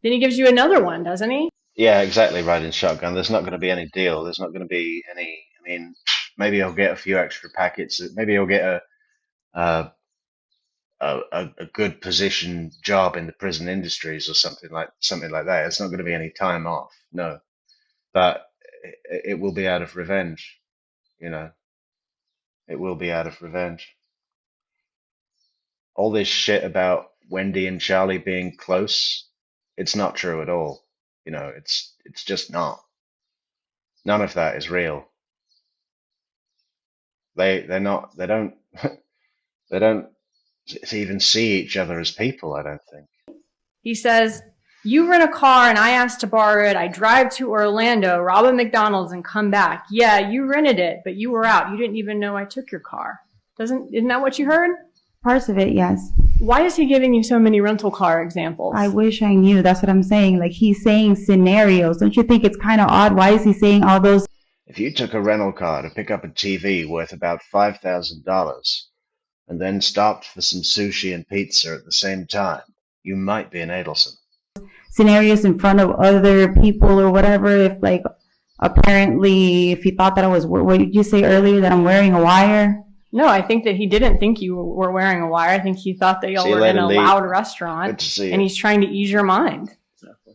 Then he gives you another one, doesn't he? Yeah, exactly, riding shotgun. There's not going to be any deal. There's not going to be any, I mean, maybe he'll get a few extra packets. Maybe he'll get a good position job in the prison industries or something like that. It's not going to be any time off, no. But it will be out of revenge, you know. It will be out of revenge. All this shit about Wendy and Charlie being close, it's not true at all. You know, it's just not. None of that is real. They don't they don't even see each other as people, I don't think. He says, you rent a car and I asked to borrow it. I drive to Orlando, rob a McDonald's and come back. Yeah, you rented it, but you were out. You didn't even know I took your car. Isn't that what you heard? Parts of it, yes. Why is he giving you so many rental car examples? I wish I knew. That's what I'm saying. Like, he's saying scenarios. Don't you think it's kind of odd? Why is he saying all those? If you took a rental car to pick up a TV worth about $5,000 and then stopped for some sushi and pizza at the same time, you might be an Adelson. Scenarios in front of other people or whatever, if like apparently if he thought that I was, what did you say earlier, that I'm wearing a wire? No, I think that he didn't think you were wearing a wire. I think he thought that y'all were in a loud restaurant and he's trying to ease your mind.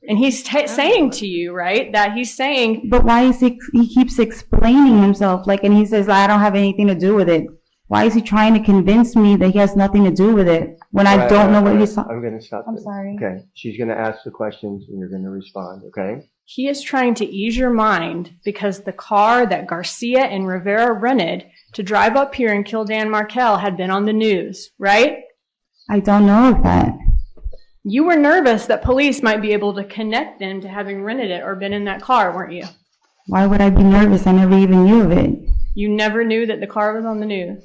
And he's saying to you, right, that he's saying... But why is he keeps explaining himself, like, and he says, I don't have anything to do with it. Why is he trying to convince me that he has nothing to do with it when I don't know what he's talking? I'm going to stop. I'm sorry. Okay. She's going to ask the questions and you're going to respond, okay? He is trying to ease your mind because the car that Garcia and Rivera rented to drive up here and kill Dan Markel had been on the news, right? I don't know of that. You were nervous that police might be able to connect them to having rented it or been in that car, weren't you? Why would I be nervous? I never even knew of it. You never knew that the car was on the news?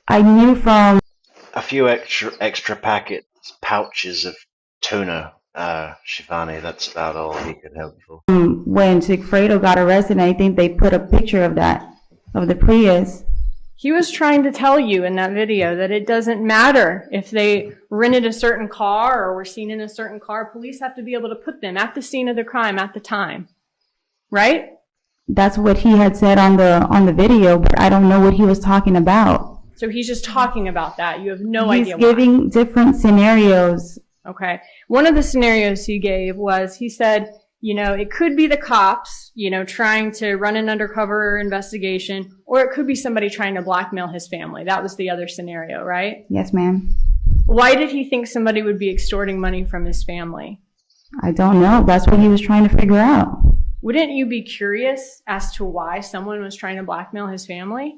I knew from... A few extra pouches of tuna, Shivani, that's about all he could help for. When Sigfredo got arrested, I think they put a picture of that, of the Prius. He was trying to tell you in that video that it doesn't matter if they rented a certain car or were seen in a certain car. Police have to be able to put them at the scene of the crime at the time. Right? That's what he had said on the video, but I don't know what he was talking about. So he's just talking about that. You have no idea why. He's giving different scenarios. Okay. One of the scenarios he gave was, he said, you know, it could be the cops, you know, trying to run an undercover investigation, or it could be somebody trying to blackmail his family. That was the other scenario, right? Yes, ma'am. Why did he think somebody would be extorting money from his family? I don't know. That's what he was trying to figure out. Wouldn't you be curious as to why someone was trying to blackmail his family?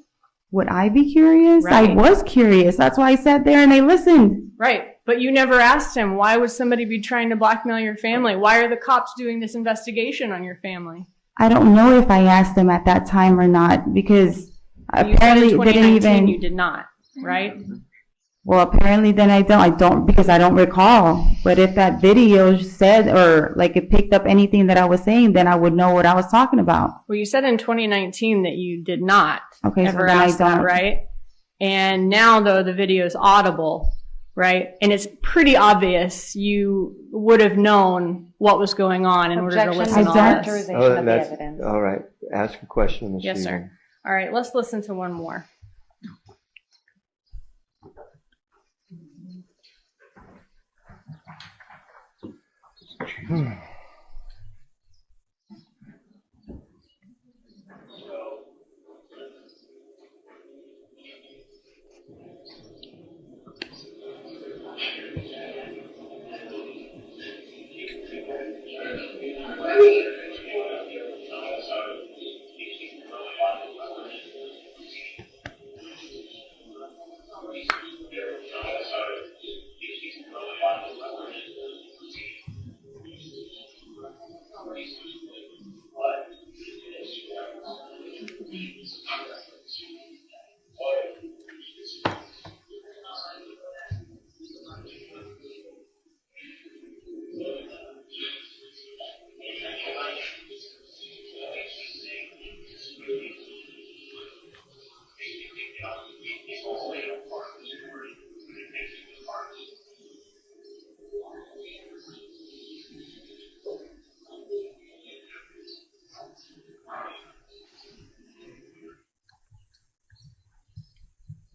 Would I be curious? Right. I was curious. That's why I sat there and I listened. Right. But you never asked him, why would somebody be trying to blackmail your family? Why are the cops doing this investigation on your family? I don't know if I asked him at that time or not, because apparently you said in 2019 you did not, right? Well, apparently then I don't because I don't recall. But if that video said, or like it picked up anything that I was saying, then I would know what I was talking about. Well, you said in 2019 that you did not ever ask that, right? And now, though, the video is audible, right? And it's pretty obvious you would have known what was going on in order to listen to all this. All right. Ask a question, Ms. Yes, Stephen. sir. All right, let's listen to one more.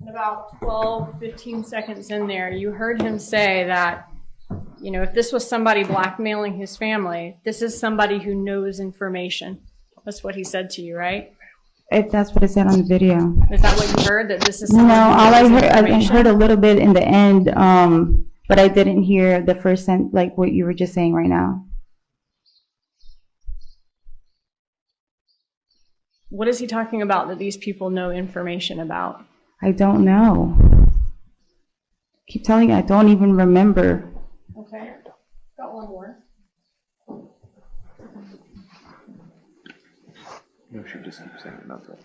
About 12, 15 seconds in there, you heard him say that, you know, if this was somebody blackmailing his family, this is somebody who knows information. That's what he said to you, right? If that's what it said on the video. Is that what you heard? That this is No, somebody who all knows I information? heard a little bit in the end, but I didn't hear the first sentence, like what you were just saying right now. What is he talking about that these people know information about? I don't know. Keep telling you, I don't even remember. Okay. Got one more. No, she just keeps saying nothing.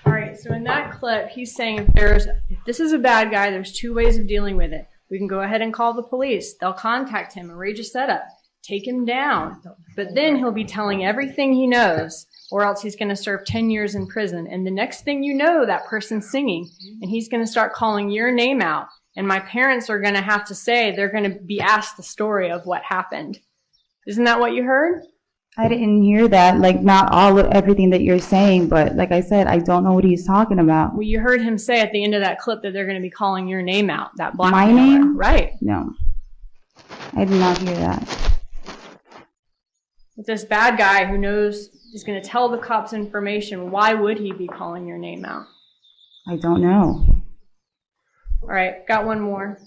All right, so in that clip, he's saying if this is a bad guy, there's two ways of dealing with it. We can go ahead and call the police. They'll contact him, arrange a setup, take him down. But then he'll be telling everything he knows, or else he's going to serve 10 years in prison. And the next thing you know, that person's singing, and he's going to start calling your name out. And my parents are going to have to say, they're going to be asked the story of what happened. Isn't that what you heard? I didn't hear that, like not all of everything that you're saying, but like I said, I don't know what he's talking about. Well, you heard him say at the end of that clip that they're going to be calling your name out, that My blackmailer. name? Right. No, I did not hear that. With this bad guy who knows he's going to tell the cops information, why would he be calling your name out? I don't know. All right, got one more.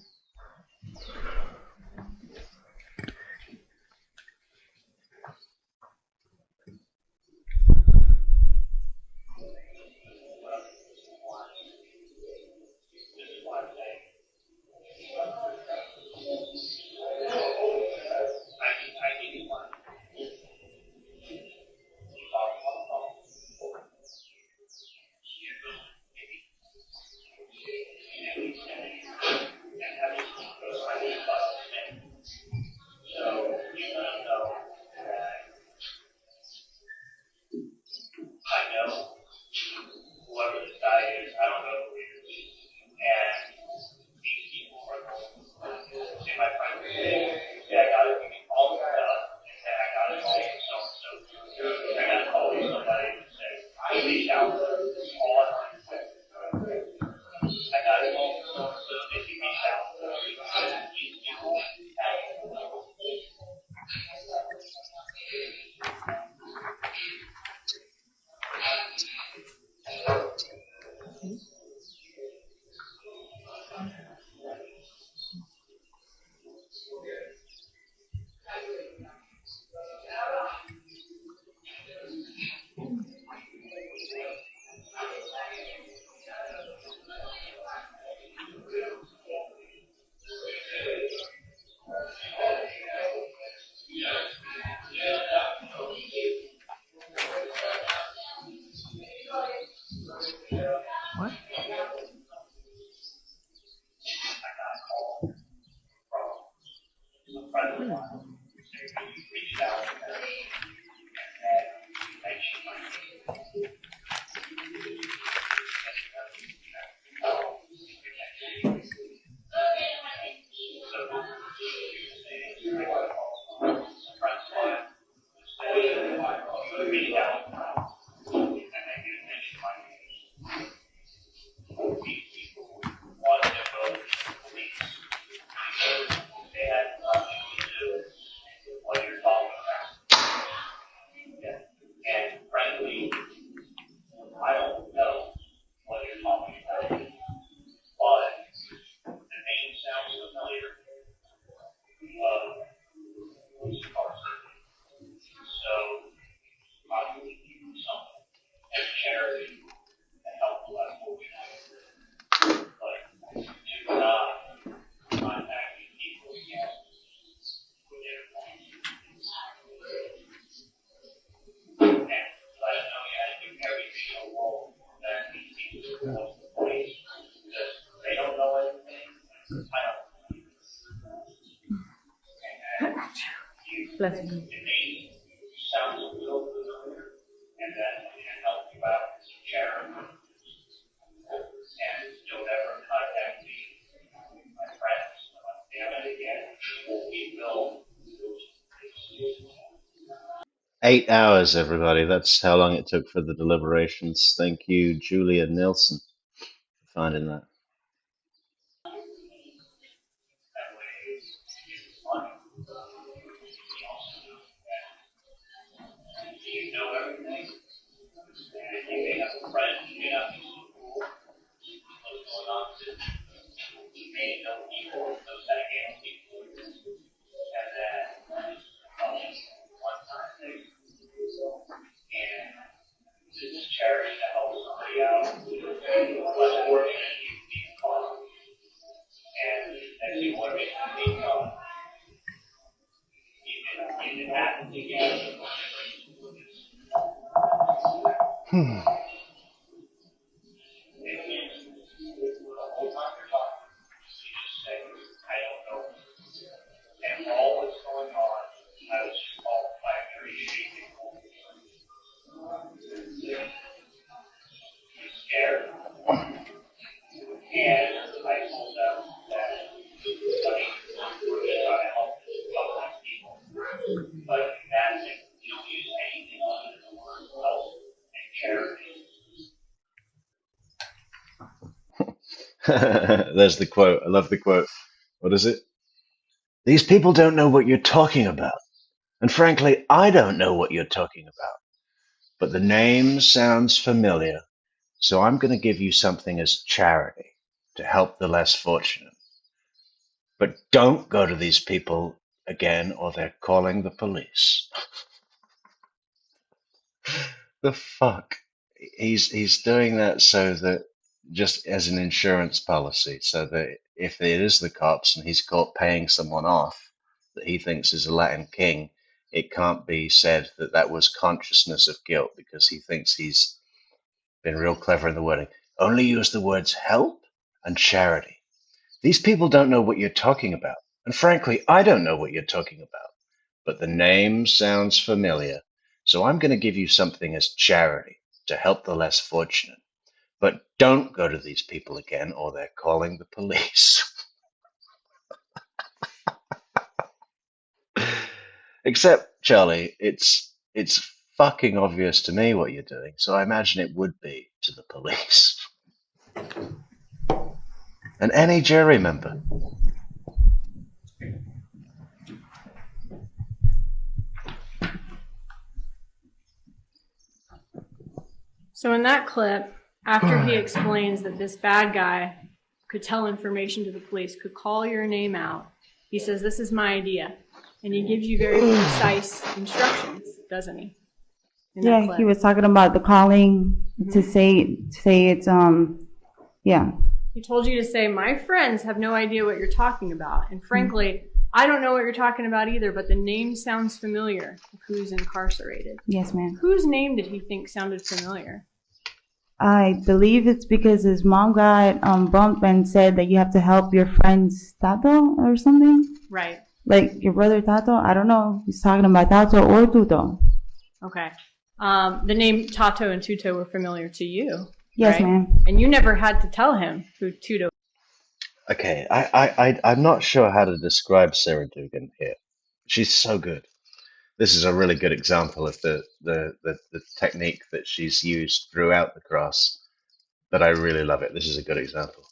really down. And they didn't mention my name. These people wanted to go to the police because they had nothing to do with what you're talking about. And frankly, I don't know what you're talking about, but the name sounds familiar. Police incarcerated. So I'm going to give you something as a charity to help the less fortunate. But do not contact these people again with their points. And let them know you had to do everything in the world that these people are going to the police because they don't know anything. I don't know anything. Bless you. It may sound a little familiar, and then we can help you out as a charity. And don't ever contact me, my friends, about damn it again. We will. 8 hours, everybody. That's how long it took for the deliberations. Thank you, Julia Nilsson, for finding that. That way, it's fun. You know everything. And you may have a friend, you may not be so cool. What's going on? You may know people, those that against people. And then, one time, and this is charity to help somebody out. Less fortunate, you need fun. And as you want to make income, if it happens again, the whole time you're talking, you just say, I don't know. And all that's going on, I was just called by a very shady woman. He's scared. And I told them that, I mean, we're just trying to help people. But that's it. You don't use anything other than the word help and charity. There's the quote. I love the quote. What is it? These people don't know what you're talking about. And frankly, I don't know what you're talking about. But the name sounds familiar, so I'm going to give you something as charity to help the less fortunate. But don't go to these people again or they're calling the police. The fuck? He's doing that so that just as an insurance policy, so that if it is the cops and he's caught paying someone off that he thinks is a Latin king, it can't be said that that was consciousness of guilt because he thinks he's been real clever in the wording. Only use the words help and charity. These people don't know what you're talking about. And frankly, I don't know what you're talking about. But the name sounds familiar. So I'm going to give you something as charity to help the less fortunate. But don't go to these people again or they're calling the police. Except, Charlie, it's fucking obvious to me what you're doing, so I imagine it would be to the police. And any jury member. So in that clip, after he explains that this bad guy could tell information to the police, could call your name out, he says, this is my idea. And he gives you very precise instructions, doesn't he? Yeah, he was talking about the calling to say it's, yeah. He told you to say, my friends have no idea what you're talking about. And frankly, I don't know what you're talking about either, but the name sounds familiar. Who's incarcerated? Yes, ma'am. Whose name did he think sounded familiar? I believe it's because his mom got bumped and said that you have to help your friend's Tato or something. Right. Like your brother Tato. I don't know. He's talking about Tato or Tuto. Okay. The name Tato and Tuto were familiar to you. Yes, right? ma'am. And you never had to tell him who Tuto. Okay, I'm not sure how to describe Sarah Dugan here. She's so good. This is a really good example of the technique that she's used throughout the cross, but I really love it. This is a good example.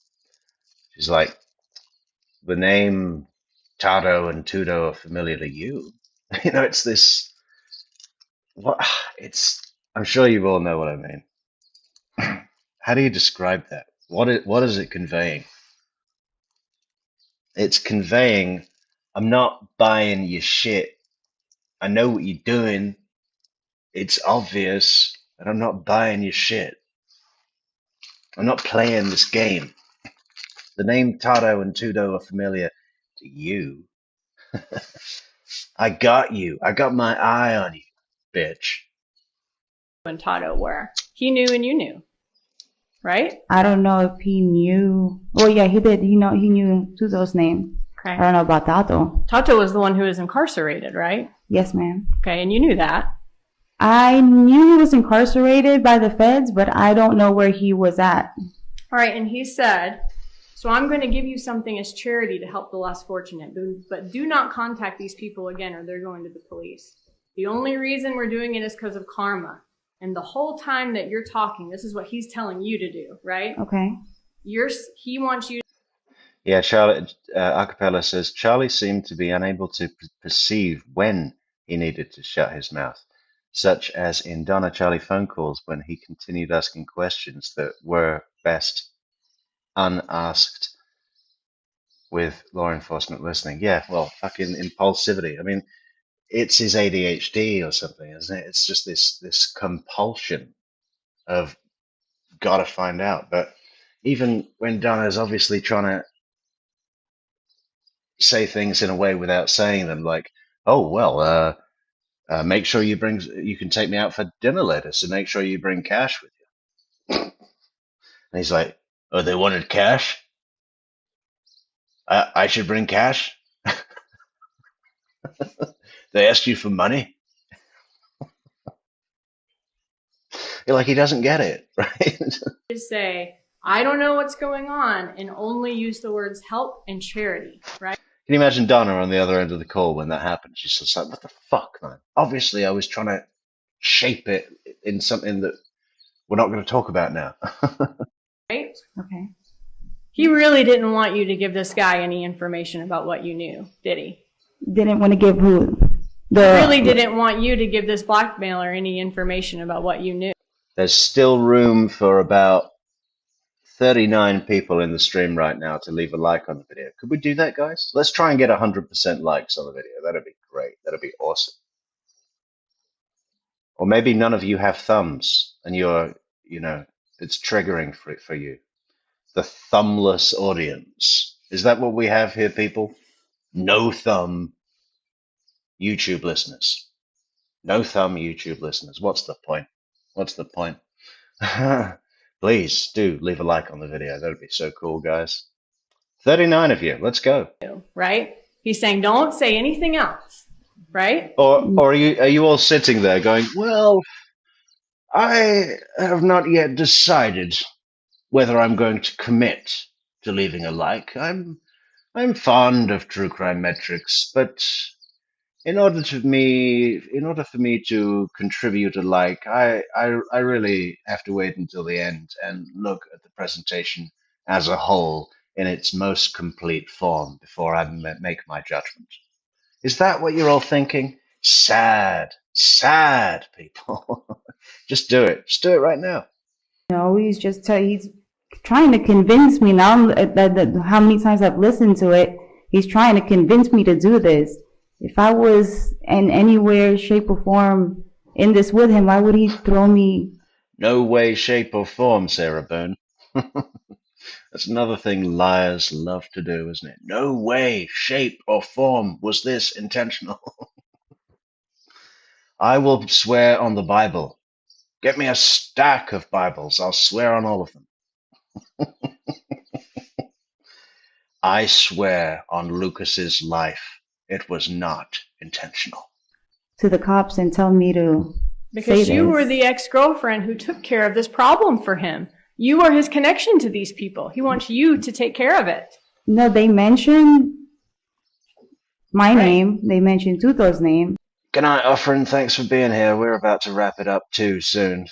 She's like, the name Tado and Tudo are familiar to you. You know, it's this, what, I'm sure you all know what I mean. How do you describe that? What is it conveying? It's conveying, I'm not buying your shit. I know what you're doing. It's obvious, and I'm not buying your shit. I'm not playing this game. The name Tado and Tudo are familiar to you. I got you. I got my eye on you, bitch. And Tato were. He knew and you knew, right? I don't know if he knew. Well, yeah, he did. He knew Tudo's name. Okay. I don't know about Tato. Tato was the one who was incarcerated, right? Yes, ma'am. Okay, and you knew that. I knew he was incarcerated by the feds, but I don't know where he was at. All right, and he said, so I'm going to give you something as charity to help the less fortunate, but do not contact these people again or they're going to the police. The only reason we're doing it is because of karma. And the whole time that you're talking, this is what he's telling you to do, right? Okay. He wants you. Yeah, Charlotte, Acapella says, Charlie seemed to be unable to perceive when he needed to shut his mouth, such as in Donna Charlie phone calls when he continued asking questions that were best unasked with law enforcement listening. Yeah, well, fucking impulsivity. I mean, it's his ADHD or something, isn't it? It's just this compulsion of gotta find out. But even when Donna's obviously trying to say things in a way without saying them, like, oh well, make sure you can take me out for dinner later, so make sure you bring cash with you. And he's like, oh, they wanted cash? I should bring cash? They asked you for money? Like, he doesn't get it, right? Just say, I don't know what's going on, and only use the words help and charity, right? Can you imagine Donna on the other end of the call when that happened? She's just like, what the fuck, man? Obviously, I was trying to shape it in something that we're not going to talk about now. Right? Okay. He really didn't want you to give this guy any information about what you knew, did he? Didn't want to give who? He really didn't want you to give this blackmailer any information about what you knew. There's still room for about 39 people in the stream right now to leave a like on the video. Could we do that, guys? Let's try and get 100% likes on the video. That'd be great. That'd be awesome. Or maybe none of you have thumbs and it's triggering for you. The thumbless audience. Is that what we have here, people? No thumb YouTube listeners. No thumb YouTube listeners. What's the point? What's the point? Please do leave a like on the video. That would be so cool, guys. 39 of you. Let's go. Right? He's saying, don't say anything else. Right? Or are you all sitting there going, well, I have not yet decided whether I'm going to commit to leaving a like. I'm fond of True Crime Metrix, but in order for me to contribute a like, I really have to wait until the end and look at the presentation as a whole in its most complete form before I make my judgment. Is that what you're all thinking? Sad people. Just do it. Just do it right now. No, he's trying to convince me now that how many times I've listened to it. He's trying to convince me to do this. If I was in any way, shape, or form in this with him, why would he throw me? No way, shape, or form, Sarah Byrne. That's another thing liars love to do, isn't it? No way, shape, or form was this intentional. I will swear on the Bible. Get me a stack of Bibles. I'll swear on all of them. I swear on Lucas's life. It was not intentional. To the cops and tell me to because say you this. were the ex-girlfriend who took care of this problem for him. You are his connection to these people. He wants you to take care of it. No, they mentioned my name. They mentioned Tuto's name. Good night, Offering. Thanks for being here. We're about to wrap it up too soon.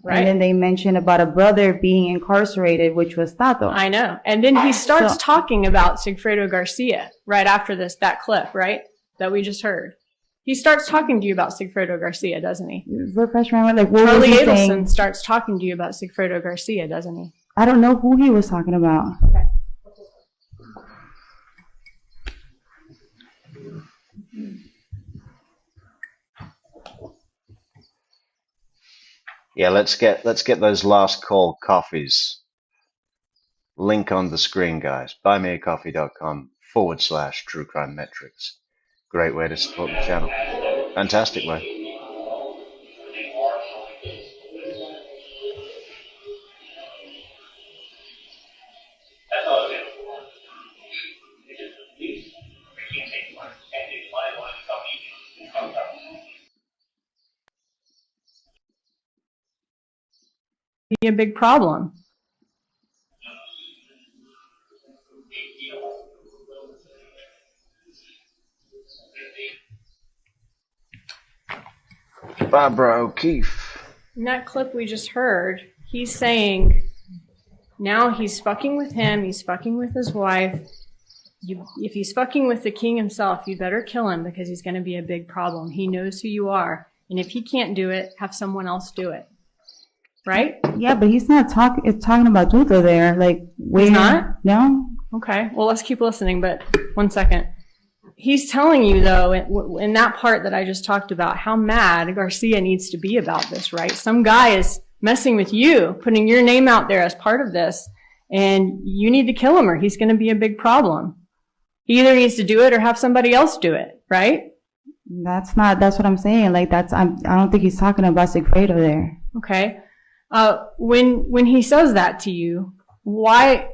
Right. And then they mentioned about a brother being incarcerated, which was Tato. I know. And then he starts talking about Sigfredo Garcia right after that clip, right? That we just heard. He starts talking to you about Sigfredo Garcia, doesn't he? Refresh my memory. Like, what Charlie was he Adelson saying? starts talking to you about Sigfredo Garcia, doesn't he? I don't know who he was talking about. Okay. Yeah, let's get those last call coffees. Link on the screen, guys. buymeacoffee.com/True Crime Metrix. Great way to support the channel. Fantastic way. That's all it is. Because the police, we can't take one, and they might want to come in. Be a big problem. Barbara O'Keefe. In that clip we just heard, he's saying now he's fucking with him, he's fucking with his wife. If he's fucking with the king himself, you better kill him because he's going to be a big problem. He knows who you are. And if he can't do it, have someone else do it. Right? Yeah, but he's not talking about Tuto there. Like, where? He's not? No? Okay, well, let's keep listening, but 1 second. He's telling you, though, in that part that I just talked about, how mad Garcia needs to be about this, right? Some guy is messing with you, putting your name out there as part of this, and you need to kill him or he's going to be a big problem. He either needs to do it or have somebody else do it, right? That's what I'm saying. Like, I don't think he's talking about Sigfredo there. Okay. When he says that to you, why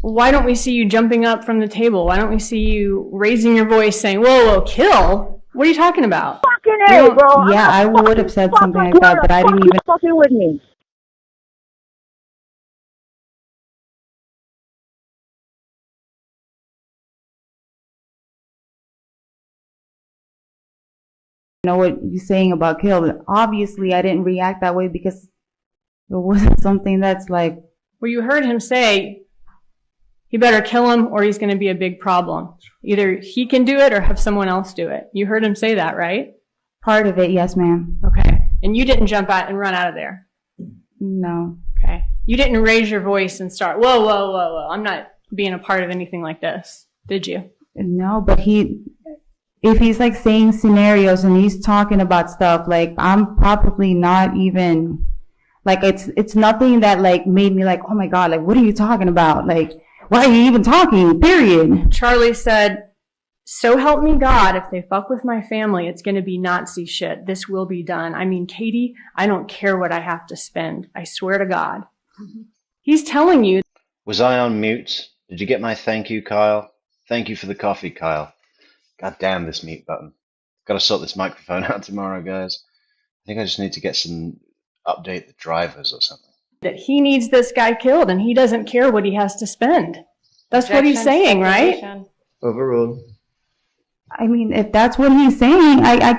don't we see you jumping up from the table? Why don't we see you raising your voice saying, whoa, kill? What are you talking about? Fucking A, bro. Yeah, I would have said something like that, but I didn't even. Fucking with me. Know what you're saying about kill. Obviously, I didn't react that way because it wasn't something that's like. Well, you heard him say, he better kill him or he's going to be a big problem. Either he can do it or have someone else do it. You heard him say that, right? Part of it, yes, ma'am. Okay. And you didn't jump out and run out of there? No. Okay. You didn't raise your voice and start, whoa, I'm not being a part of anything like this, did you? No, but if he's like saying scenarios and he's talking about stuff, like I'm probably not even, like it's nothing that like made me like, oh my God, like what are you talking about? Like, why are you even talking, period? Charlie said, so help me God, if they fuck with my family, it's going to be Nazi shit. This will be done. I mean, Katie, I don't care what I have to spend. I swear to God. He's telling you. Was I on mute? Did you get my thank you, Kyle? Thank you for the coffee, Kyle. God damn this mute button. Got to sort this microphone out tomorrow, guys. I think I just need to get update the drivers or something. That he needs this guy killed and he doesn't care what he has to spend. That's what he's saying, right? Overruled. I mean, if that's what he's saying, I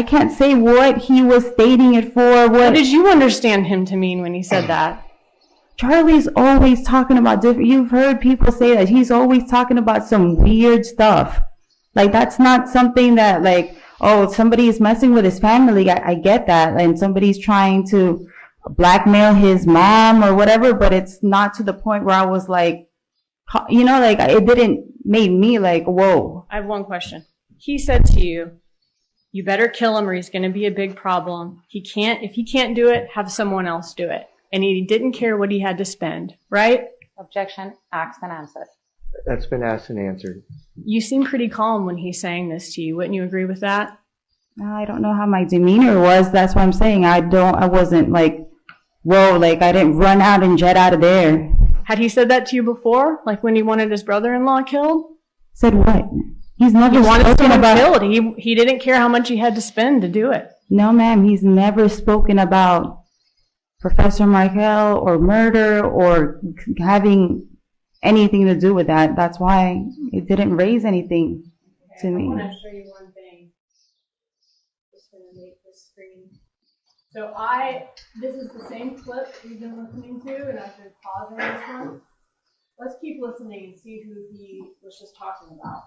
can't say what he was stating it for. What did you understand him to mean when he said that? Charlie's always talking about different. You've heard people say that he's always talking about some weird stuff. Like that's not something that like, oh, somebody is messing with his family. I get that, and somebody's trying to blackmail his mom or whatever. But it's not to the point where I was like, you know, like it didn't make me like, whoa. I have one question. He said to you, you better kill him or he's going to be a big problem. If he can't do it, have someone else do it. And he didn't care what he had to spend, right? Objection, asked and answered. That's been asked and answered. You seem pretty calm when he's saying this to you. Wouldn't you agree with that? I don't know how my demeanor was. That's what I'm saying. I wasn't like, whoa, like I didn't run out and jet out of there. Had he said that to you before? Like when he wanted his brother-in-law killed? Said what? He's never spoken about killed. He didn't care how much he had to spend to do it. No, ma'am. He's never spoken about Professor Markel or murder or having anything to do with that. That's why it didn't raise anything to me. I want to show you one thing. So this is the same clip we've been listening to, and I've been pausing this one. Let's keep listening and see who he was just talking about.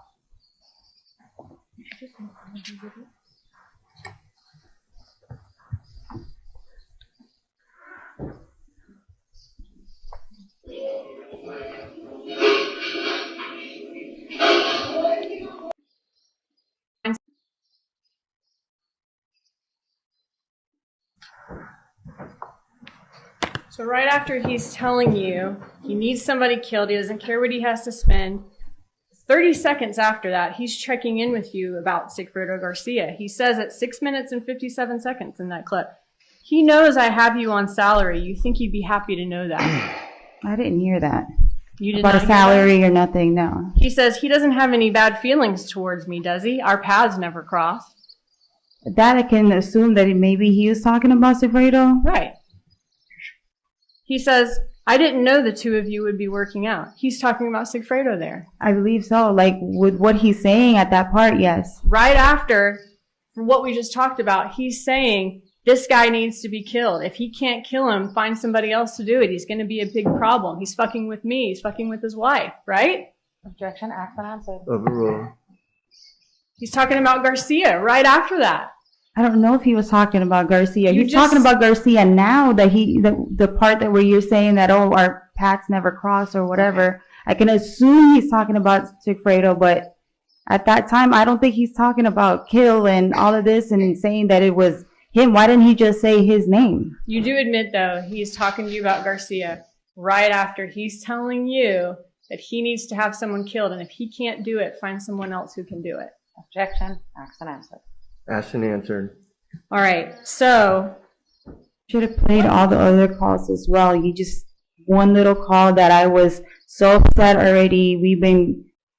So right after he's telling you he needs somebody killed, he doesn't care what he has to spend, 30 seconds after that, he's checking in with you about Sigfredo Garcia. He says at 6 minutes and 57 seconds in that clip, he knows I have you on salary. You think he'd be happy to know that. I didn't hear that. You did about not a salary or nothing, no. He says he doesn't have any bad feelings towards me, does he? Our paths never crossed. That I can assume that maybe he was talking about Sigfredo. Right. He says, I didn't know the two of you would be working out. He's talking about Sigfredo there. I believe so. Like with what he's saying at that part, yes. Right after what we just talked about, he's saying this guy needs to be killed. If he can't kill him, find somebody else to do it. He's going to be a big problem. He's fucking with me. He's fucking with his wife, right? Objection, asked and answered. Overruled. He's talking about Garcia right after that. I don't know if he was talking about Garcia. You He's just- talking about Garcia now that the part that where you're saying that, oh, our paths never cross or whatever. I can assume he's talking about Sigfredo, but at that time, I don't think he's talking about kill and all of this and saying that it was him. Why didn't he just say his name? You do admit, though, he's talking to you about Garcia right after he's telling you that he needs to have someone killed, and if he can't do it, find someone else who can do it. Objection, asked and answered. Asked and answered. All right, so Should have played all the other calls as well. You just one little call that I was so upset already.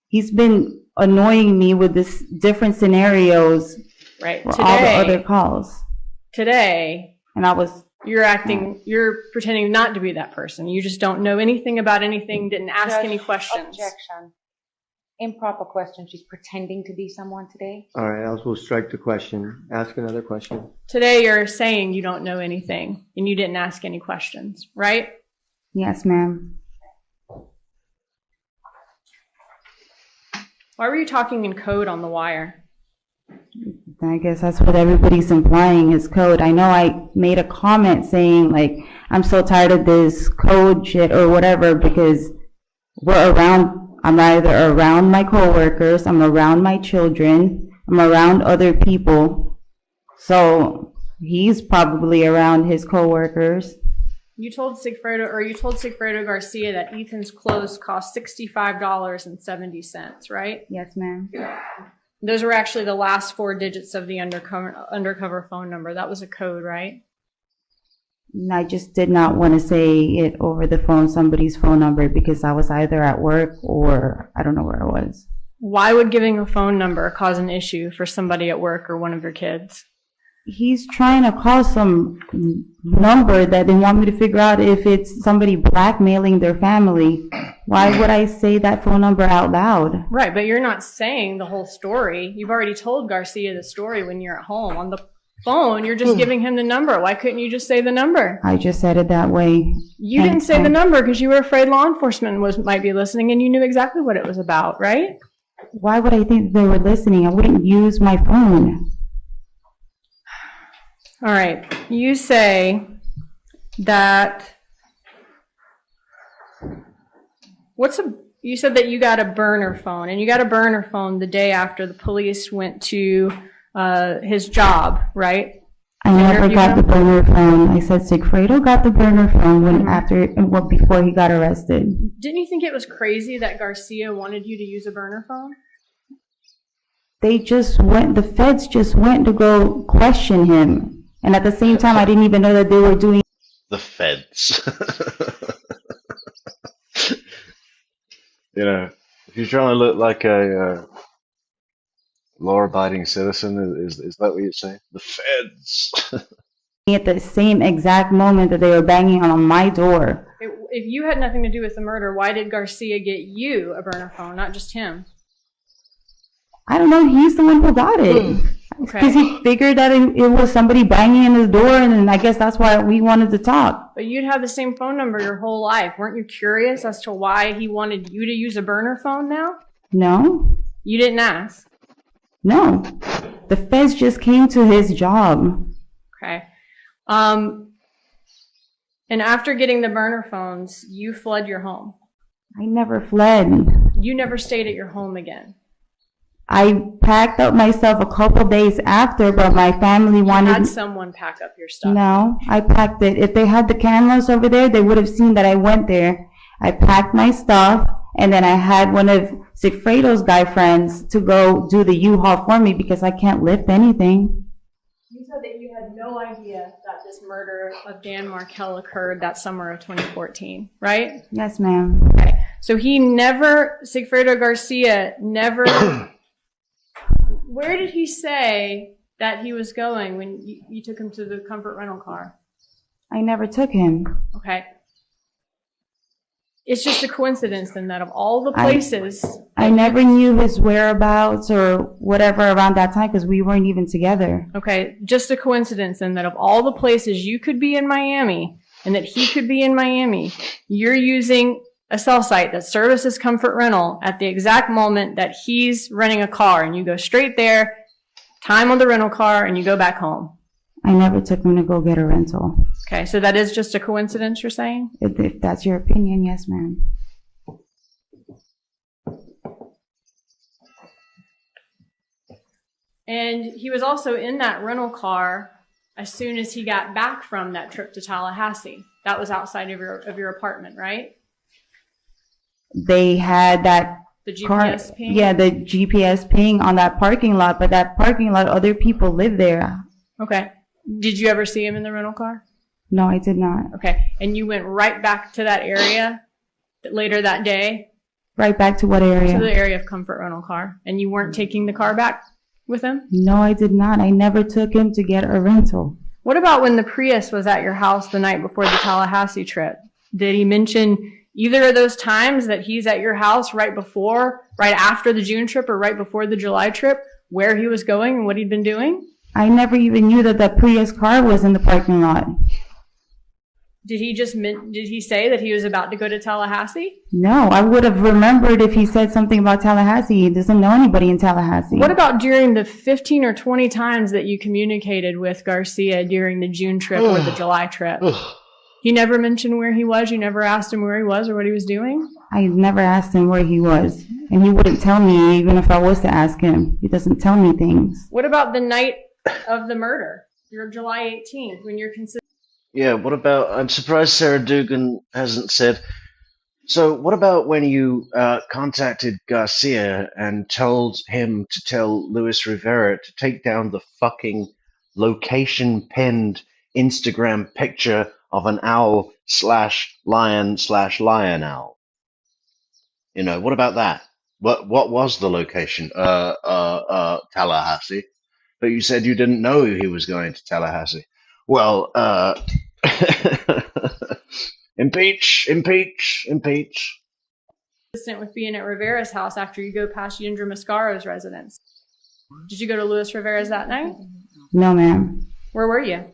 He's been annoying me with this different scenarios right for all the other calls. Today, And I was you're pretending not to be that person. You just don't know anything about anything, didn't ask Judge, any questions. Objection. Improper question. She's pretending to be someone today. All right, I will strike the question. Ask another question. Today you're saying you don't know anything and you didn't ask any questions, right? yes, ma'am. Why were you talking in code on the wire? I guess that's what everybody's implying is code. I know I made a comment saying, like, I'm so tired of this code shit or whatever because I'm either around my coworkers, I'm around my children, I'm around other people. So he's probably around his coworkers. You told Sigfredo Garcia that Ethan's clothes cost $65.70, right? Yes, ma'am. Those were actually the last four digits of the undercover phone number. That was a code, right? And I just did not want to say it over the phone, somebody's phone number, because I was either at work or I don't know where I was. Why would giving a phone number cause an issue for somebody at work or one of your kids? He's trying to call some number that they want me to figure out if it's somebody blackmailing their family. Why would I say that phone number out loud? Right, but you're not saying the whole story. You've already told Garcia the story when you're at home. On the phone, you're just giving him the number. Why couldn't you just say the number? I just said it that way. You didn't say the number because you were afraid law enforcement might be listening and you knew exactly what it was about, right? Why would I think they were listening? I wouldn't use my phone. All right. You say that you said that you got a burner phone, and you got a burner phone the day after the police went to his job, right? I never got the burner phone. I said Sigfredo got the burner phone before he got arrested. Didn't you think it was crazy that Garcia wanted you to use a burner phone? The feds just went to go question him. And at the same time, I didn't even know that they were doing The feds. You know, if you're trying to look like a law-abiding citizen, is that what you're saying? The feds. at the same exact moment that they were banging on my door. If you had nothing to do with the murder, why did Garcia get you a burner phone, not just him? I don't know. He's the one who got it. Because he figured that it was somebody banging in his door, and then I guess that's why we wanted to talk. But you'd have the same phone number your whole life. Weren't you curious as to why he wanted you to use a burner phone now? No. You didn't ask? No. The feds just came to his job. Okay. And after getting the burner phones, you fled your home. I never fled. You never stayed at your home again. I packed up my stuff a couple days after, but my family wanted... You had someone pack up your stuff. No, I packed it. If they had the cameras over there, they would have seen that I went there. I packed my stuff, and then I had one of Sigfredo's guy friends to go do the U-Haul for me because I can't lift anything. You said that you had no idea that this murder of Dan Markel occurred that summer of 2014, right? Yes, ma'am. Okay. So Sigfredo Garcia never... Where did he say that he was going when you took him to the comfort rental car? I never took him. Okay. It's just a coincidence then that of all the places... I never knew his whereabouts or whatever around that time because we weren't even together. Okay, just a coincidence then that of all the places you could be in Miami and that he could be in Miami, you're using a cell site that services comfort rental at the exact moment that he's renting a car, and you go straight there, time on the rental car, and you go back home. I never took him to go get a rental. Okay, so that is just a coincidence, you're saying? If that's your opinion, yes, ma'am. And he was also in that rental car as soon as he got back from that trip to Tallahassee. That was outside of your apartment, right? They had that the GPS ping? Yeah, the GPS ping on that parking lot, but that parking lot, other people live there. Okay. Did you ever see him in the rental car? No, I did not. Okay. And you went right back to that area later that day? Right back to what area? To the area of comfort rental car. And you weren't taking the car back with him? No, I did not. I never took him to get a rental. What about when the Prius was at your house the night before the Tallahassee trip? Did he mention either of those times that he's at your house right after the June trip or right before the July trip, where he was going and what he'd been doing? I never even knew that the Prius car was in the parking lot. Did he say that he was about to go to Tallahassee? No, I would have remembered if he said something about Tallahassee. He doesn't know anybody in Tallahassee. What about during the 15 or 20 times that you communicated with Garcia during the June trip or the July trip? He never mentioned where he was? You never asked him where he was or what he was doing? I never asked him where he was. And he wouldn't tell me even if I was to ask him. He doesn't tell me things. What about the night of the murder? Your July 18th, when you're considering... Yeah, what about... I'm surprised Sarah Dugan hasn't said... So what about when you contacted Garcia and told him to tell Luis Rivera to take down the fucking location-pinned Instagram picture of an owl/lion/lion owl? You know, what about that? What was the location? Tallahassee. But you said you didn't know he was going to Tallahassee. Well, impeach. Consistent with being at Rivera's house after you go past Yindra Mascaro's residence. Did you go to Luis Rivera's that night? No, ma'am. Where were you?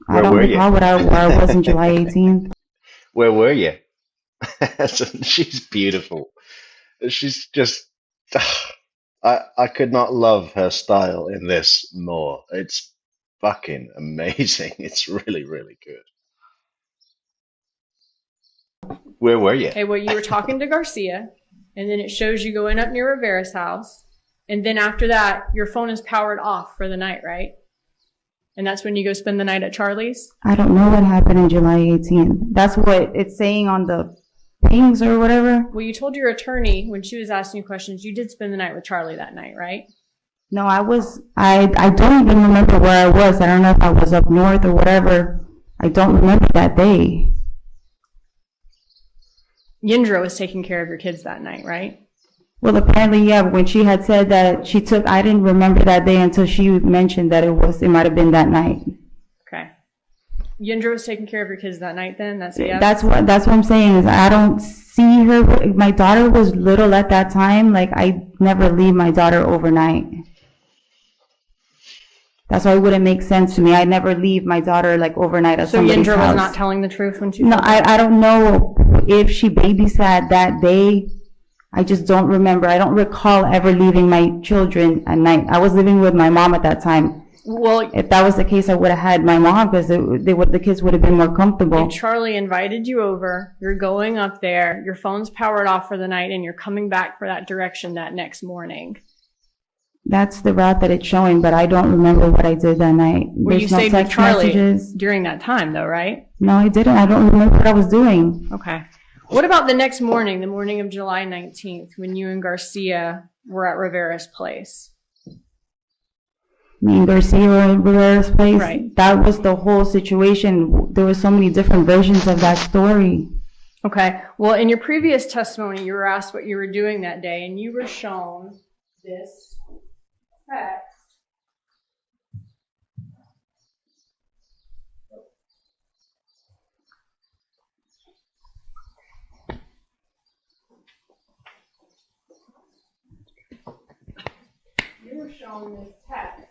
I don't recall where I was on July 18th. Where were you? She's beautiful. She's just... I could not love her style in this more. It's fucking amazing. It's really, really good. Where were you? Okay, well, you were talking to Garcia, and then it shows you going up near Rivera's house, and then after that, your phone is powered off for the night, right? And that's when you go spend the night at Charlie's? I don't know what happened on July 18th. That's what it's saying on the pings or whatever. Well, you told your attorney when she was asking you questions, you did spend the night with Charlie that night, right? No, I don't even remember where I was. I don't know if I was up north or whatever. I don't remember that day. Yindra was taking care of your kids that night, right? Well, apparently, yeah, when she had said that I didn't remember that day until she mentioned that it might have been that night. Okay. Yindra was taking care of your kids that night then? That's what I'm saying is I don't see her. My daughter was little at that time. Like, I never leave my daughter overnight. That's why it wouldn't make sense to me. I'd never leave my daughter like overnight at So somebody's Yindra house. was not telling the truth when she No, told that? I don't know if she babysat that day. I just don't remember. I don't recall ever leaving my children at night. I was living with my mom at that time. Well, If that was the case, I would have had my mom because the kids would have been more comfortable. if Charlie invited you over, you're going up there, your phone's powered off for the night, and you're coming back for that direction that next morning. That's the route that it's showing, but I don't remember what I did that night. Well, you There's no stayed with text Charlie messages. during that time, though, right? No, I didn't. I don't remember what I was doing. Okay. What about the next morning, the morning of July 19th, when you and Garcia were at Rivera's place? Me and Garcia were in Rivera's place. Right. That was the whole situation. There were so many different versions of that story. Okay. Well, in your previous testimony, you were asked what you were doing that day, and you were shown this text. You were shown this text.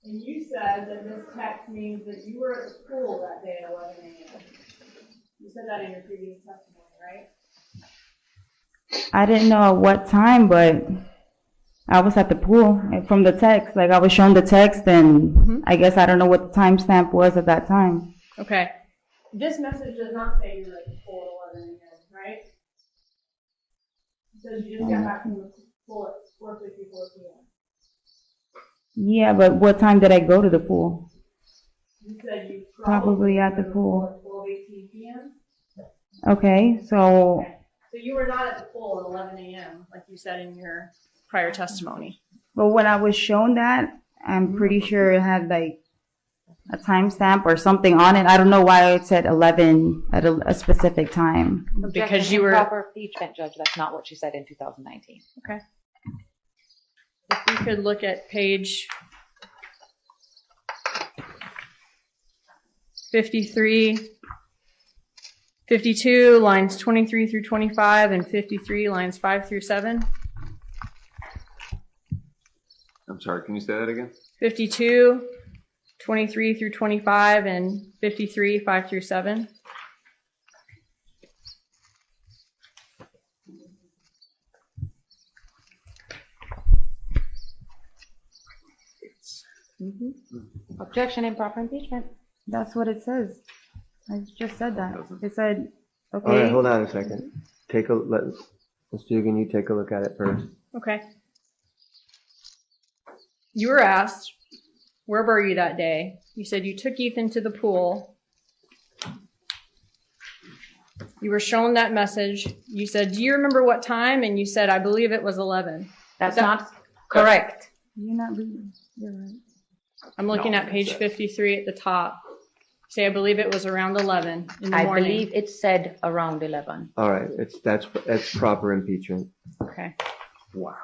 And you said that this text means that you were at the pool that day at 11 a.m. You said that in your previous testimony, right? I didn't know at what time, but I was at the pool from the text. Like I was shown the text, and I guess I don't know what the timestamp was at that time. Okay. This message does not say you were at the pool at 11 a.m., right? It says you just got back from the pool at 4:54 p.m. Yeah, but what time did I go to the pool? You said you Probably at the pool. at 12:18 p.m. Okay, so So you were not at the pool at 11 a.m. like you said in your prior testimony. but when I was shown that, I'm pretty sure it had like a timestamp or something on it. I don't know why it said 11 at a specific time. Because you were Proper impeachment, Judge. That's not what she said in 2019. okay. If we could look at page 53, 52, lines 23 through 25, and 53, lines 5 through 7. I'm sorry, can you say that again? 52, 23 through 25, and 53, 5 through 7. Objection, improper impeachment. That's what it says. I just said that. It said, okay. All right, hold on a second. Ms. Dugan, you take a look at it first. Okay. You were asked, where were you that day? You said you took Ethan to the pool. You were shown that message. You said, do you remember what time? And you said, I believe it was 11. That's not correct. You're not reading. You're right. I'm looking at page 53 at the top. Say, I believe it was around 11 in the I morning. believe it said around 11. All right, that's proper impeachment. Okay. Wow.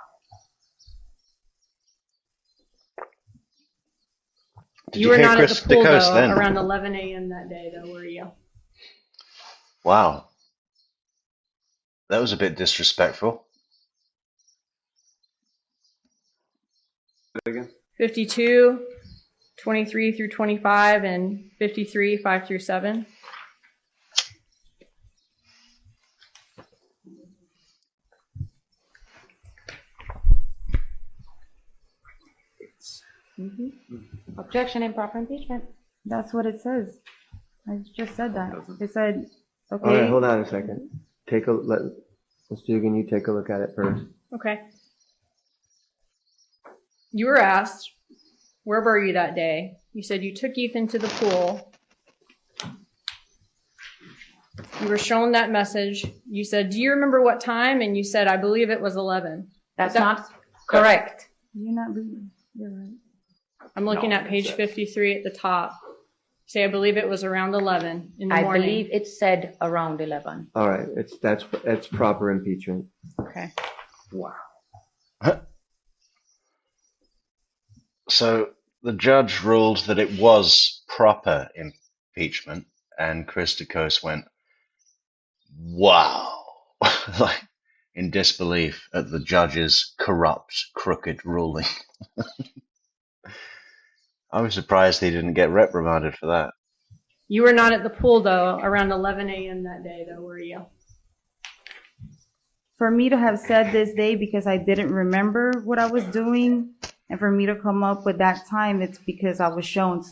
You were not at the Chris pool, DeCoste though, then? around 11 a.m. that day, though, were you? Wow. That was a bit disrespectful. Say that again? 52, 23 through 25, and 53, 5 through 7. Objection, improper impeachment. That's what it says. I just said that. It said, okay. All right, hold on a second. Ms. Dugan, you take a look at it first. Okay. You were asked, where were you that day? You said you took Ethan to the pool. You were shown that message. You said, do you remember what time? And you said, I believe it was 11. That's not correct. You're not reading. You're right. I'm looking at page 53 at the top. Say, I believe it was around 11 in the I morning. believe it said around 11. All right, that's proper impeachment. Okay. Wow. So the judge ruled that it was proper impeachment, and Chris DeCoste went, wow. Like, in disbelief at the judge's corrupt, crooked ruling. I was surprised he didn't get reprimanded for that. You were not at the pool, though, around 11 a.m. that day, though, were you? For me to have said this day because I didn't remember what I was doing, and for me to come up with that time, it's because I was shown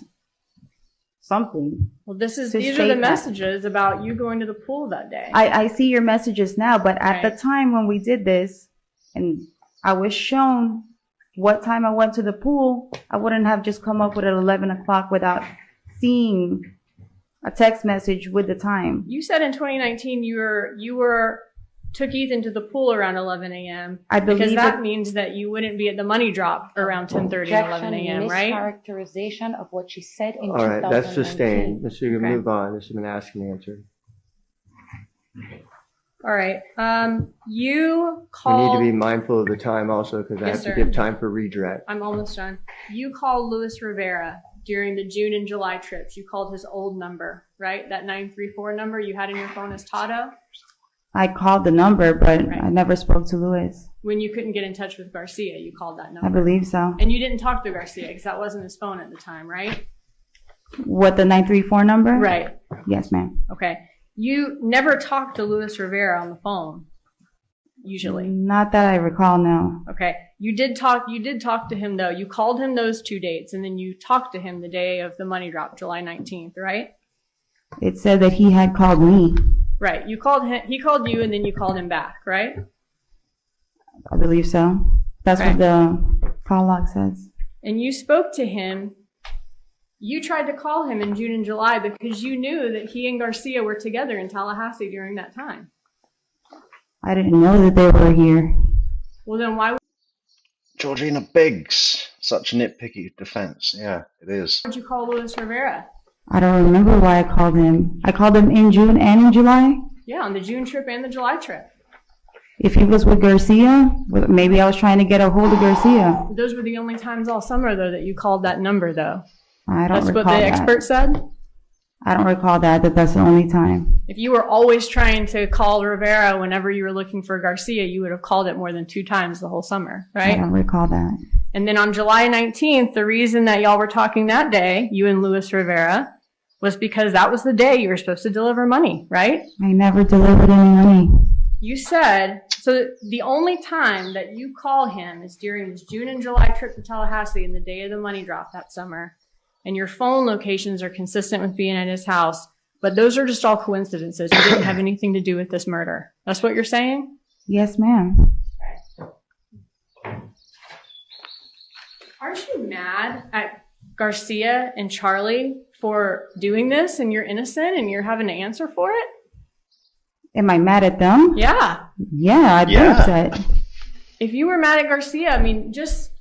something. Well, these are state the that. messages about you going to the pool that day. I see your messages now, but at the time when we did this, and I was shown what time I went to the pool, I wouldn't have just come up with it at 11 o'clock without seeing a text message with the time. You said in 2019 you took Ethan to the pool around 11 a.m. I believe because that it- means that you wouldn't be at the money drop around 10:30 and 11 a.m. Right? Mischaracterization of what she said in All right, that's 2019. sustained. Mr. You can Okay. move on. This has been asked and answered. All right. You We called. need to be mindful of the time also because I Yes, have sir. to give time for redirect. I'm almost done. You called Luis Rivera during the June and July trips. You called his old number, right? That 934 number you had in your phone as Tato I called the number, but I never spoke to Luis. when you couldn't get in touch with Garcia. You called that I number. believe so. And you didn't talk to Garcia because that wasn't his phone at the time, right? What, the 934 number? Right. Yes, ma'am. Okay. You never talked to Luis Rivera on the phone, usually. Not that I recall, no. Okay. You did talk to him though. You called him those 2 dates and then you talked to him the day of the money drop, July 19th, right? It said that he had called me. Right. You called him, he called you and then you called him back, right? I believe so. That's Okay. what the call log says. And you spoke to him. You tried to call him in June and July because you knew that he and Garcia were together in Tallahassee during that time. I didn't know that they were here. Well, then why Georgina Biggs, such nitpicky defense. Yeah, it is. would you call Luis Rivera? I don't remember why I called him. I called him in June and in July. Yeah, on the June trip and the July trip. If he was with Garcia, maybe I was trying to get a hold of Garcia. Those were the only times all summer, though, that you called that number, though. I don't That's recall what the that. expert said? I don't recall that's the only time. If you were always trying to call Rivera whenever you were looking for Garcia, you would have called it more than 2 times the whole summer, I right? don't recall that. And then on July 19th, the reason that y'all were talking that day, you and Luis Rivera, was because that was the day you were supposed to deliver money, right? I never delivered any money. You said, so the only time that you call him is during his June and July trip to Tallahassee and the day of the money drop that summer. And your phone locations are consistent with being at his house. But those are just all coincidences. You didn't have anything to do with this murder. That's what you're saying? Yes, ma'am. Aren't you mad at Garcia and Charlie for doing this and you're innocent and you're having to answer for it? Am I mad at them? Yeah. Yeah, I'd be upset. If you were mad at Garcia, I mean, just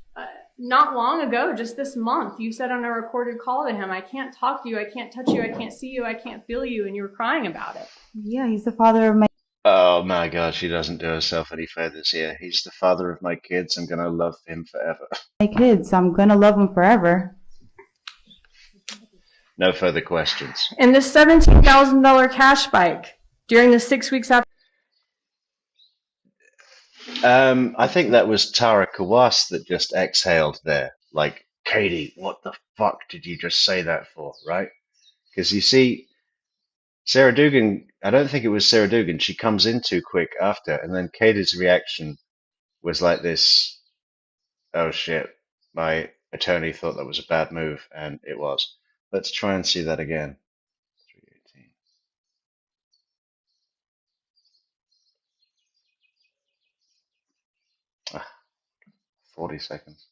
not long ago, just this month, you said on a recorded call to him, I can't talk to you, I can't touch you, I can't see you, I can't feel you, and you were crying about it. Yeah, he's the father of my... Oh my God, she doesn't do herself any favors here. He's the father of my kids. I'm gonna love him forever. My kids. I'm gonna love them forever. No further questions. And the $17,000 cash spike during the 6 weeks after. I think that was Tara Kawass that just exhaled there. Like, Katie, what the fuck did you just say that for, right? Because you see, Sarah Dugan, I don't think it was Sarah Dugan. She comes in too quick after, and then Katie's reaction was like this, oh shit, my attorney thought that was a bad move, and it was. Let's try and see that again. 318. 40 seconds.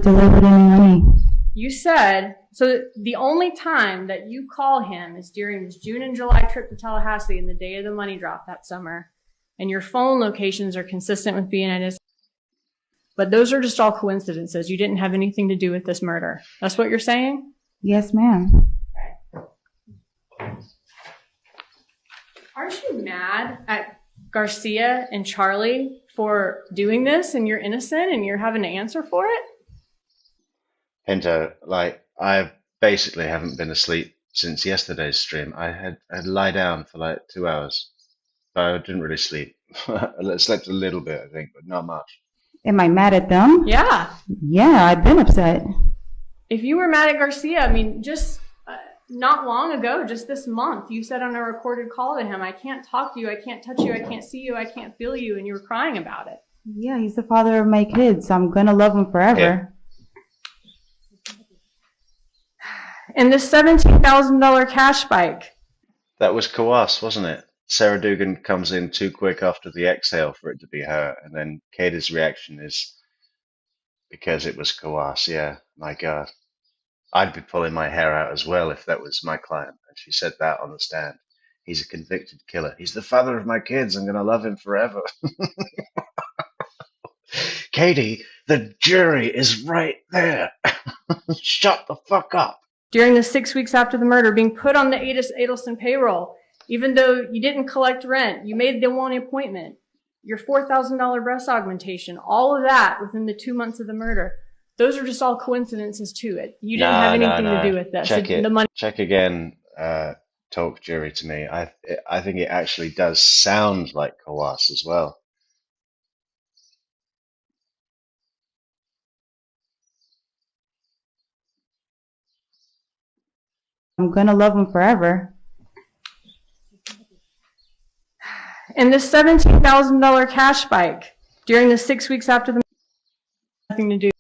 Delivered any money. You said, so the only time that you call him is during his June and July trip to Tallahassee and the day of the money drop that summer. And your phone locations are consistent with being at his. But those are just all coincidences. You didn't have anything to do with this murder. That's what you're saying? Yes, ma'am. Aren't you mad at Garcia and Charlie for doing this and you're innocent and you're having to answer for it? Pinto, like, I basically haven't been asleep since yesterday's stream. I'd lie down for like 2 hours, but I didn't really sleep. I slept a little bit, I think, but not much. Am I mad at them? Yeah. Yeah, I've been upset. If you were mad at Garcia, I mean, just not long ago, just this month, you said on a recorded call to him, I can't talk to you, I can't touch you, I can't see you, I can't feel you, and you were crying about it. Yeah, he's the father of my kids. I'm gonna love him forever. And this $17,000 cash spike. That was Kawass, wasn't it? Sarah Dugan comes in too quick after the exhale for it to be her, and then Katie's reaction is because it was Kawass. Yeah, my God. I'd be pulling my hair out as well if that was my client. And she said that on the stand. He's a convicted killer. He's the father of my kids. I'm going to love him forever. Katie, the jury is right there. Shut the fuck up. During the 6 weeks after the murder, being put on the Adelson payroll, even though you didn't collect rent, you made the one appointment, your $4,000 breast augmentation, all of that within the 2 months of the murder. Those are just all coincidences to it. You didn't have anything to do with this. Check it. The money. Check again. Talk jury to me. I think it actually does sound like Kawass as well. I'm gonna love him forever. And this $17,000 cash spike during the 6 weeks after the nothing to do.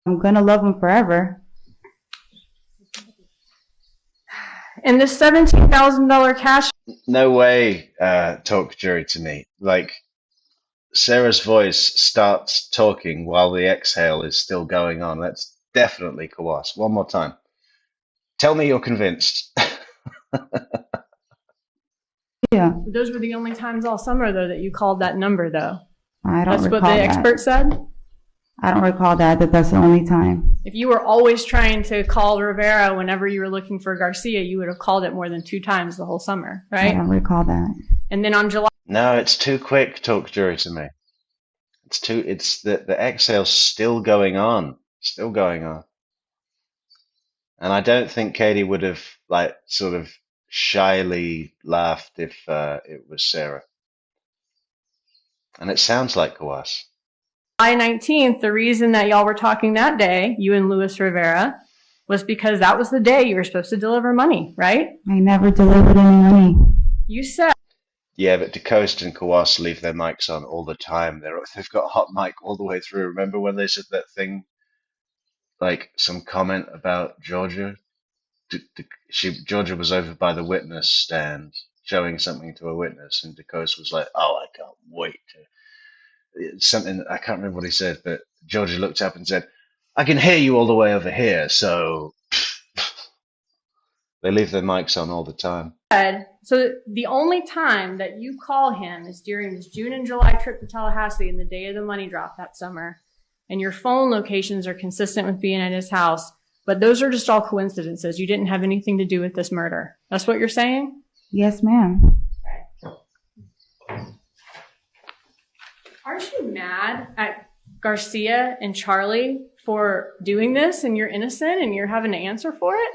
I'm gonna love him forever. And this $17,000 cash. No way, talk jury to me. Like, Sarah's voice starts talking while the exhale is still going on. That's definitely Kawass. One more time. Tell me you're convinced. Yeah. Those were the only times all summer, though, that you called that number, though. I don't That's recall what the that. expert said? I don't recall that that's the only time. If you were always trying to call Rivera whenever you were looking for Garcia, you would have called it more than 2 times the whole summer, right? I don't recall that. And then on July. No, it's too quick, talk jury to me. It's the exhale's still going on. Still going on. And I don't think Katie would have, like, sort of shyly laughed if it was Sarah. And it sounds like Kawass. July 19th, the reason that y'all were talking that day, you and Luis Rivera, was because that was the day you were supposed to deliver money, right? I never delivered any money. You said. Yeah, but DeCoste and Kawass leave their mics on all the time. They've got hot mic all the way through. Remember when they said that thing, like some comment about Georgia? Georgia was over by the witness stand showing something to a witness, and DeCoste was like, "Oh, I can't wait to." Something I can't remember what he said, but Georgia looked up and said, "I can hear you all the way over here." So they leave their mics on all the time. So the only time that you call him is during his June and July trip to Tallahassee and the day of the money drop that summer. And your phone locations are consistent with being at his house. But those are just all coincidences. You didn't have anything to do with this murder. That's what you're saying? Yes, ma'am. Aren't you mad at Garcia and Charlie for doing this and you're innocent and you're having to answer for it?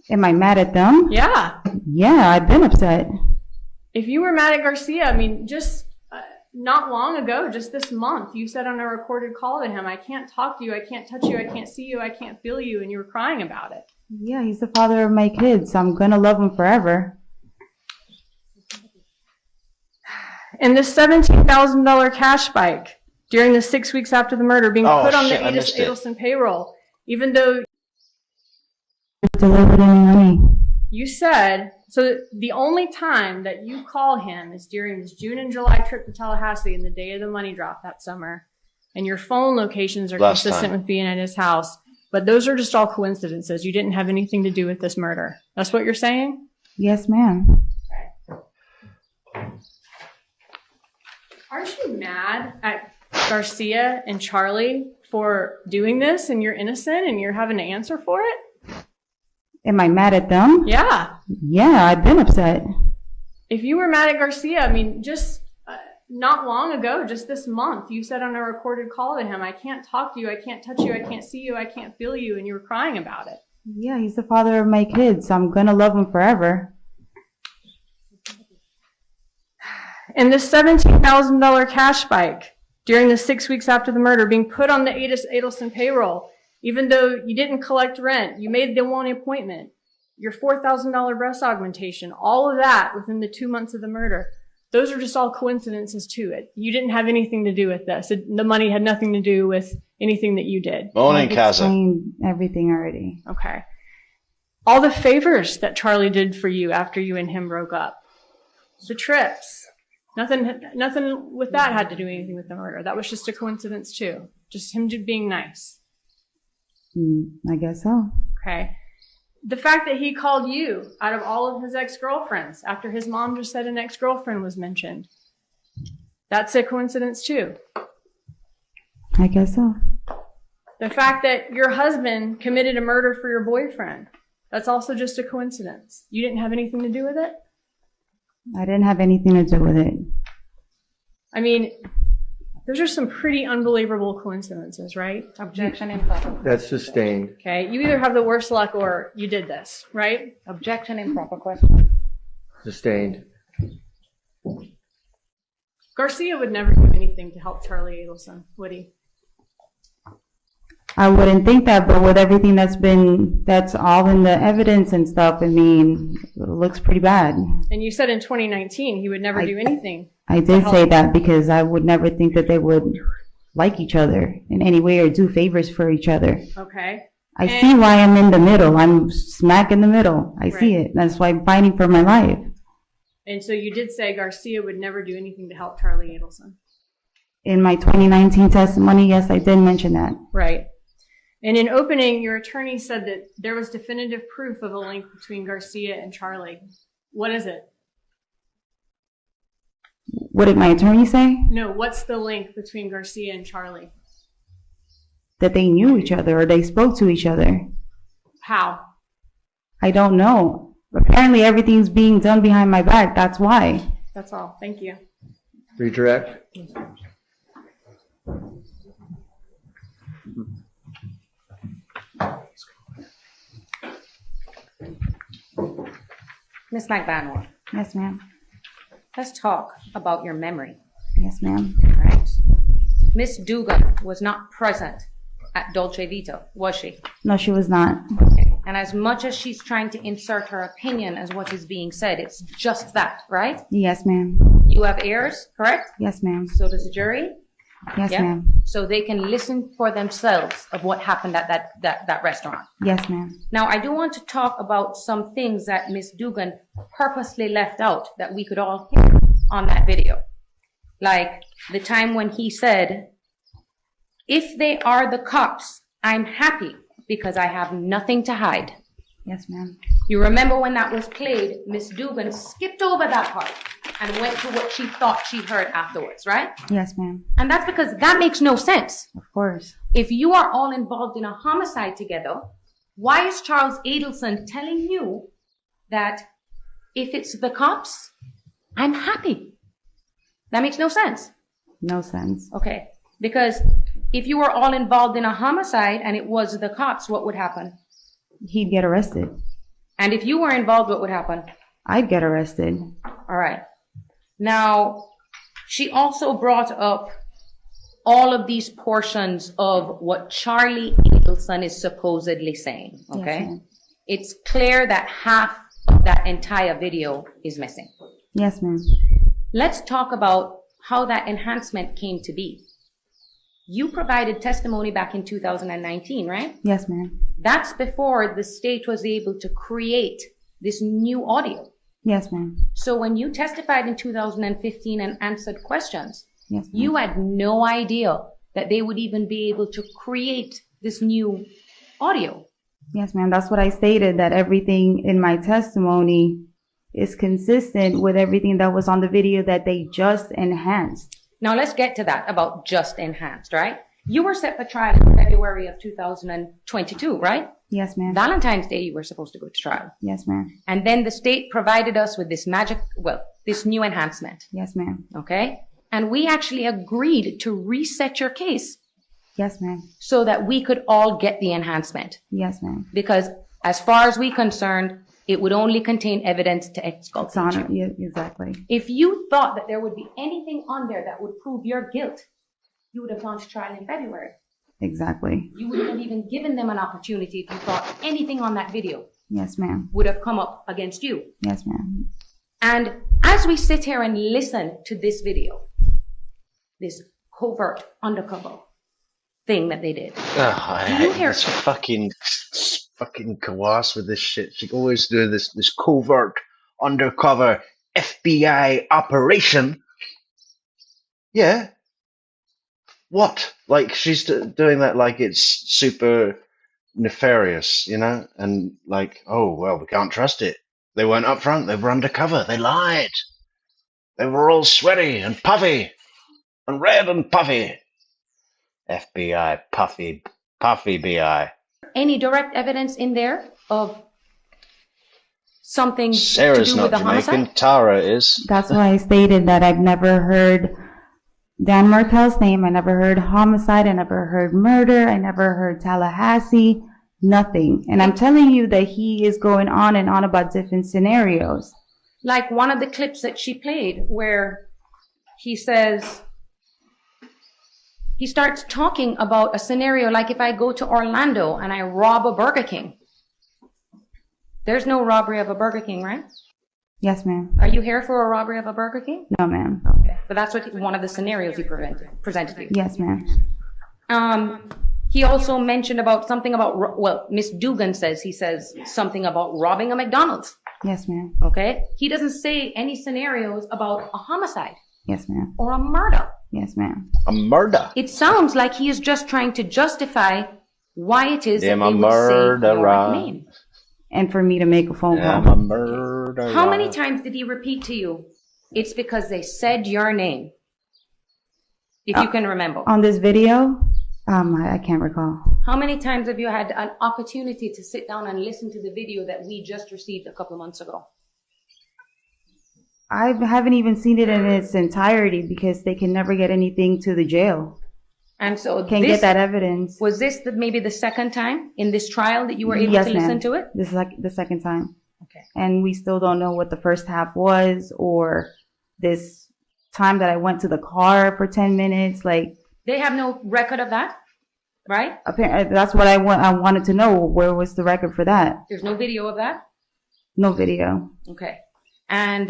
Am I mad at them? Yeah. Yeah, I've been upset. If you were mad at Garcia, I mean, just not long ago, just this month, you said on a recorded call to him, I can't talk to you, I can't touch you, I can't see you, I can't feel you, and you were crying about it. Yeah, he's the father of my kids. I'm gonna love him forever. And this $17,000 cash spike during the 6 weeks after the murder, being put on the Adelson payroll, even though delivered any money. You said, so the only time that you call him is during his June and July trip to Tallahassee and the day of the money drop that summer. And your phone locations are consistent with being at his house. But those are just all coincidences. You didn't have anything to do with this murder. That's what you're saying? Yes, ma'am. Aren't you mad at Garcia and Charlie for doing this and you're innocent and you're having to answer for it? Am I mad at them? Yeah. Yeah, I've been upset. If you were mad at Garcia, I mean, just not long ago, just this month, you said on a recorded call to him, I can't talk to you, I can't touch you, I can't see you, I can't feel you, and you were crying about it. Yeah, he's the father of my kids. I'm gonna love him forever. And this $17,000 cash spike during the 6 weeks after the murder being put on the Adelson payroll, even though you didn't collect rent, you made the one appointment, your $4,000 breast augmentation, all of that within the 2 months of the murder, those are just all coincidences to it. You didn't have anything to do with this. The money had nothing to do with anything that you did. Morning, Kaza. Explained everything already. Okay. All the favors that Charlie did for you after you and him broke up. The trips. Nothing with that had to do anything with the murder. That was just a coincidence too. Just him being nice. I guess so. Okay. The fact that he called you out of all of his ex-girlfriends after his mom just said an ex-girlfriend was mentioned. That's a coincidence too. I guess so. The fact that your husband committed a murder for your boyfriend. That's also just a coincidence. You didn't have anything to do with it? I didn't have anything to do with it. I mean, those are some pretty unbelievable coincidences, right? Objection improper. That's sustained. Okay, you either have the worst luck or you did this, right? Objection improper question. Sustained. Garcia would never do anything to help Charlie Adelson, would he? I wouldn't think that, but with everything that's all in the evidence and stuff, I mean, it looks pretty bad. And you said in 2019 he would never do anything. I did say that because I would never think that they would like each other in any way or do favors for each other. Okay. I see why I'm in the middle. I'm smack in the middle. I see it. That's why I'm fighting for my life. And so you did say Garcia would never do anything to help Charlie Adelson. In my 2019 testimony, yes, I did mention that. Right. And in opening, your attorney said that there was definitive proof of a link between Garcia and Charlie. What is it? What did my attorney say? No, what's the link between Garcia and Charlie? That they knew each other or they spoke to each other. How? I don't know. Apparently everything's being done behind my back. That's why. That's all. Thank you. Redirect. Ms. Magbanua, Yes, ma'am. let's talk about your memory. Yes, ma'am. Right. Miss Dugan was not present at Dolce Vita, was she? No, she was not. And as much as she's trying to insert her opinion as what is being said, it's just that, right? Yes, ma'am. You have ears, correct? Yes, ma'am. So does the jury. Yes, Yeah? ma'am. So they can listen for themselves of what happened at that restaurant. Yes, ma'am. Now, I do want to talk about some things that Miss Dugan purposely left out that we could all hear on that video. Like the time when he said, if they are the cops, I'm happy because I have nothing to hide. Yes, ma'am. You remember when that was played, Miss Dugan skipped over that part and went to what she thought she heard afterwards, right? Yes, ma'am. And that's because that makes no sense. Of course. If you are all involved in a homicide together, why is Charles Adelson telling you that if it's the cops, I'm happy? That makes no sense. No sense. Okay. Because if you were all involved in a homicide and it was the cops, what would happen? He'd get arrested. And if you were involved, what would happen? I'd get arrested. All right. Now, she also brought up all of these portions of what Charlie Adelson is supposedly saying, okay? Yes, ma'am. It's clear that half of that entire video is missing. Yes, ma'am. Let's talk about how that enhancement came to be. You provided testimony back in 2019, right? Yes, ma'am. That's before the state was able to create this new audio. Yes, ma'am. So when you testified in 2015 and answered questions, Yes, ma'am. you had no idea that they would even be able to create this new audio. Yes, ma'am. That's what I stated, that everything in my testimony is consistent with everything that was on the video that they just enhanced. Now let's get to that about just enhanced, right? You were set for trial in February of 2022, right? Yes, ma'am. Valentine's Day you were supposed to go to trial. Yes, ma'am. And then the state provided us with this this new enhancement. Yes, ma'am. Okay? And we actually agreed to reset your case Yes, ma'am. so that we could all get the enhancement. Yes, ma'am. Because as far as we're concerned, it would only contain evidence to exculpate you. Yeah, exactly. If you thought that there would be anything on there that would prove your guilt, you would have gone to trial in February. Exactly. You wouldn't have even given them an opportunity if you thought anything on that video Yes, ma'am. would have come up against you. Yes, ma'am. And as we sit here and listen to this video, this covert undercover thing that they did, I do you hate hear this fucking Kawass with this shit. She always do this covert undercover FBI operation. Yeah. What? Like she's doing that like it's super nefarious, you know? And like, oh well, we can't trust it. They weren't upfront. They were undercover. They lied. They were all sweaty and puffy and red and puffy. FBI, puffy BI. any direct evidence in there of something Sarah's to do not with the Jamaican. homicide? Tara is. That's why I stated that I've never heard Dan Markel's name. I never heard homicide. I never heard murder. I never heard Tallahassee. Nothing. And I'm telling you that he is going on and on about different scenarios. Like one of the clips that she played where he says, he starts talking about a scenario like if I go to Orlando and I rob a Burger King. There's no robbery of a Burger King, right? Yes, ma'am. Are you here for a robbery of a Burger King? No, ma'am. Okay. But that's what one of the scenarios he presented to you. Yes, ma'am. He also mentioned about something about, well, Miss Dugan says, he says something about robbing a McDonald's. Yes, ma'am. Okay? He doesn't say any scenarios about a homicide Yes, ma'am. or a murder. Yes, ma'am. A murder. It sounds like he is just trying to justify why it is Damn, that they a would say your murderer. name. And for me to make a phone I'm call. a murderer. How many times did he repeat to you, it's because they said your name? If you can remember. On this video, I can't recall. How many times have you had an opportunity to sit down and listen to the video that we just received a couple of months ago? I haven't even seen it in its entirety because they can never get anything to the jail. And so Can't get that evidence. Was this maybe the second time in this trial that you were able Yes, to ma'am. listen to it? This is like the second time. Okay. And we still don't know what the first half was or this time that I went to the car for 10 minutes. Like, They have no record of that, right? apparently, that's what I wanted to know. Where was the record for that? There's no video of that? No video. Okay. And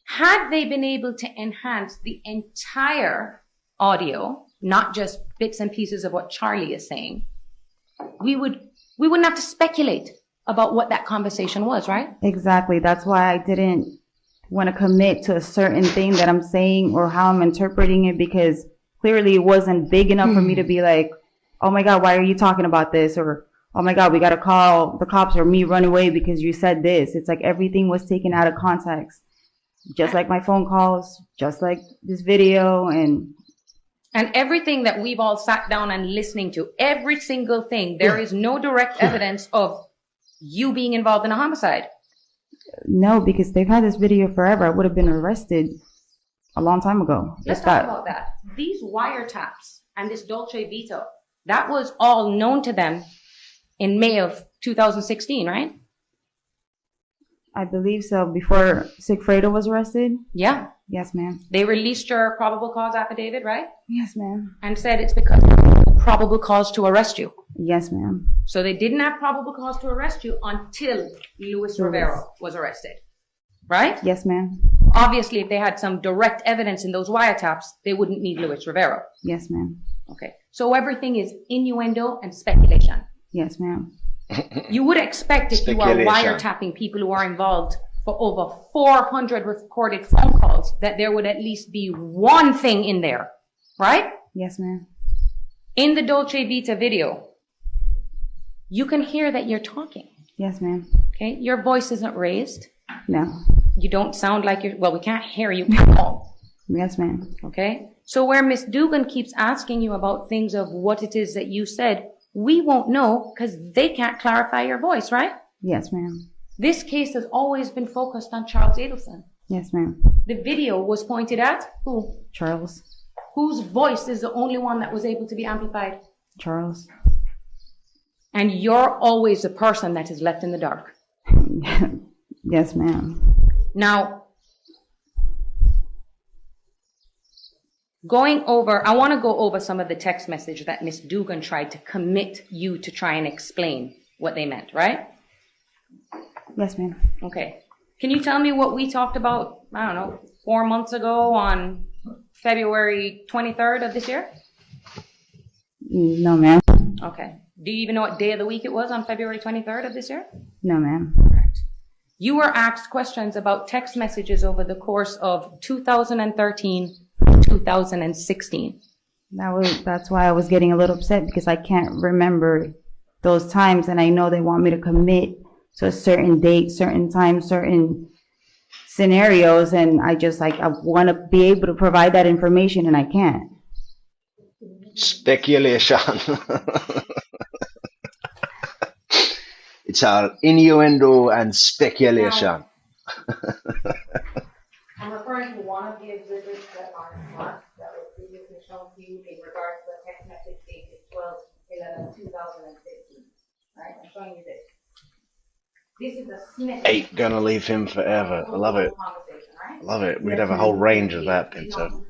had they been able to enhance the entire audio, not just bits and pieces of what Charlie is saying, we wouldn't have to speculate about what that conversation was, right? Exactly. That's why I didn't want to commit to a certain thing that I'm saying or how I'm interpreting it, because clearly it wasn't big enough for me to be like, oh my God, why are you talking about this? Or, oh my God, we got to call the cops or me run away because you said this. It's like everything was taken out of context. Just like my phone calls, just like this video and everything that we've all sat down and listening to, every single thing, there is no direct evidence of you being involved in a homicide. no, because they've had this video forever. I would have been arrested a long time ago. Let's talk about that. These wiretaps and this Dolce Vita, that was all known to them in May of 2016, right? I believe so. Before Sigfredo was arrested? Yeah. Yes, ma'am. They released your probable cause affidavit, right? Yes, ma'am. And said it's because of probable cause to arrest you. Yes, ma'am. So they didn't have probable cause to arrest you until Luis Rivera was arrested, right? Yes, ma'am. Obviously, if they had some direct evidence in those wiretaps, they wouldn't need Luis Rivera. Yes, ma'am. Okay. So everything is innuendo and speculation. Yes, ma'am. You would expect if you are Speculation. wiretapping people who are involved for over 400 recorded phone calls that there would at least be one thing in there, right? Yes, ma'am. In the Dolce Vita video, you can hear that you're talking. Yes, ma'am. Okay? Your voice isn't raised. No. You don't sound like you're, well, we can't hear you at all. Yes, ma'am. Okay? So where Miss Dugan keeps asking you about things of what it is that you said, we won't know because they can't clarify your voice, right? Yes, ma'am. This case has always been focused on Charles Adelson. Yes, ma'am. The video was pointed at who? Charles. Whose voice is the only one that was able to be amplified? Charles. And you're always the person that is left in the dark. Yes, ma'am. Now, I want to go over some of the text message that Miss Dugan tried to commit you to try and explain what they meant, right? Yes, ma'am. Okay. Can you tell me what we talked about, I don't know, 4 months ago on February 23rd of this year? No, ma'am. Okay. Do you even know what day of the week it was on February 23rd of this year? No, ma'am. You were asked questions about text messages over the course of 2013, 2016. That's why I was getting a little upset, because I can't remember those times, and I know they want me to commit to a certain date, certain time, certain scenarios, and I want to be able to provide that information, and I can't. Speculation. It's our innuendo and speculation. I'm referring to one of the exhibits that are marked that was previously shown to you in regards to the text message dated 12/11/2015. Right? I'm showing you this. This is a snippet. Ain't gonna leave him forever. I love it. I love it. We'd have a whole range of that, Pinto.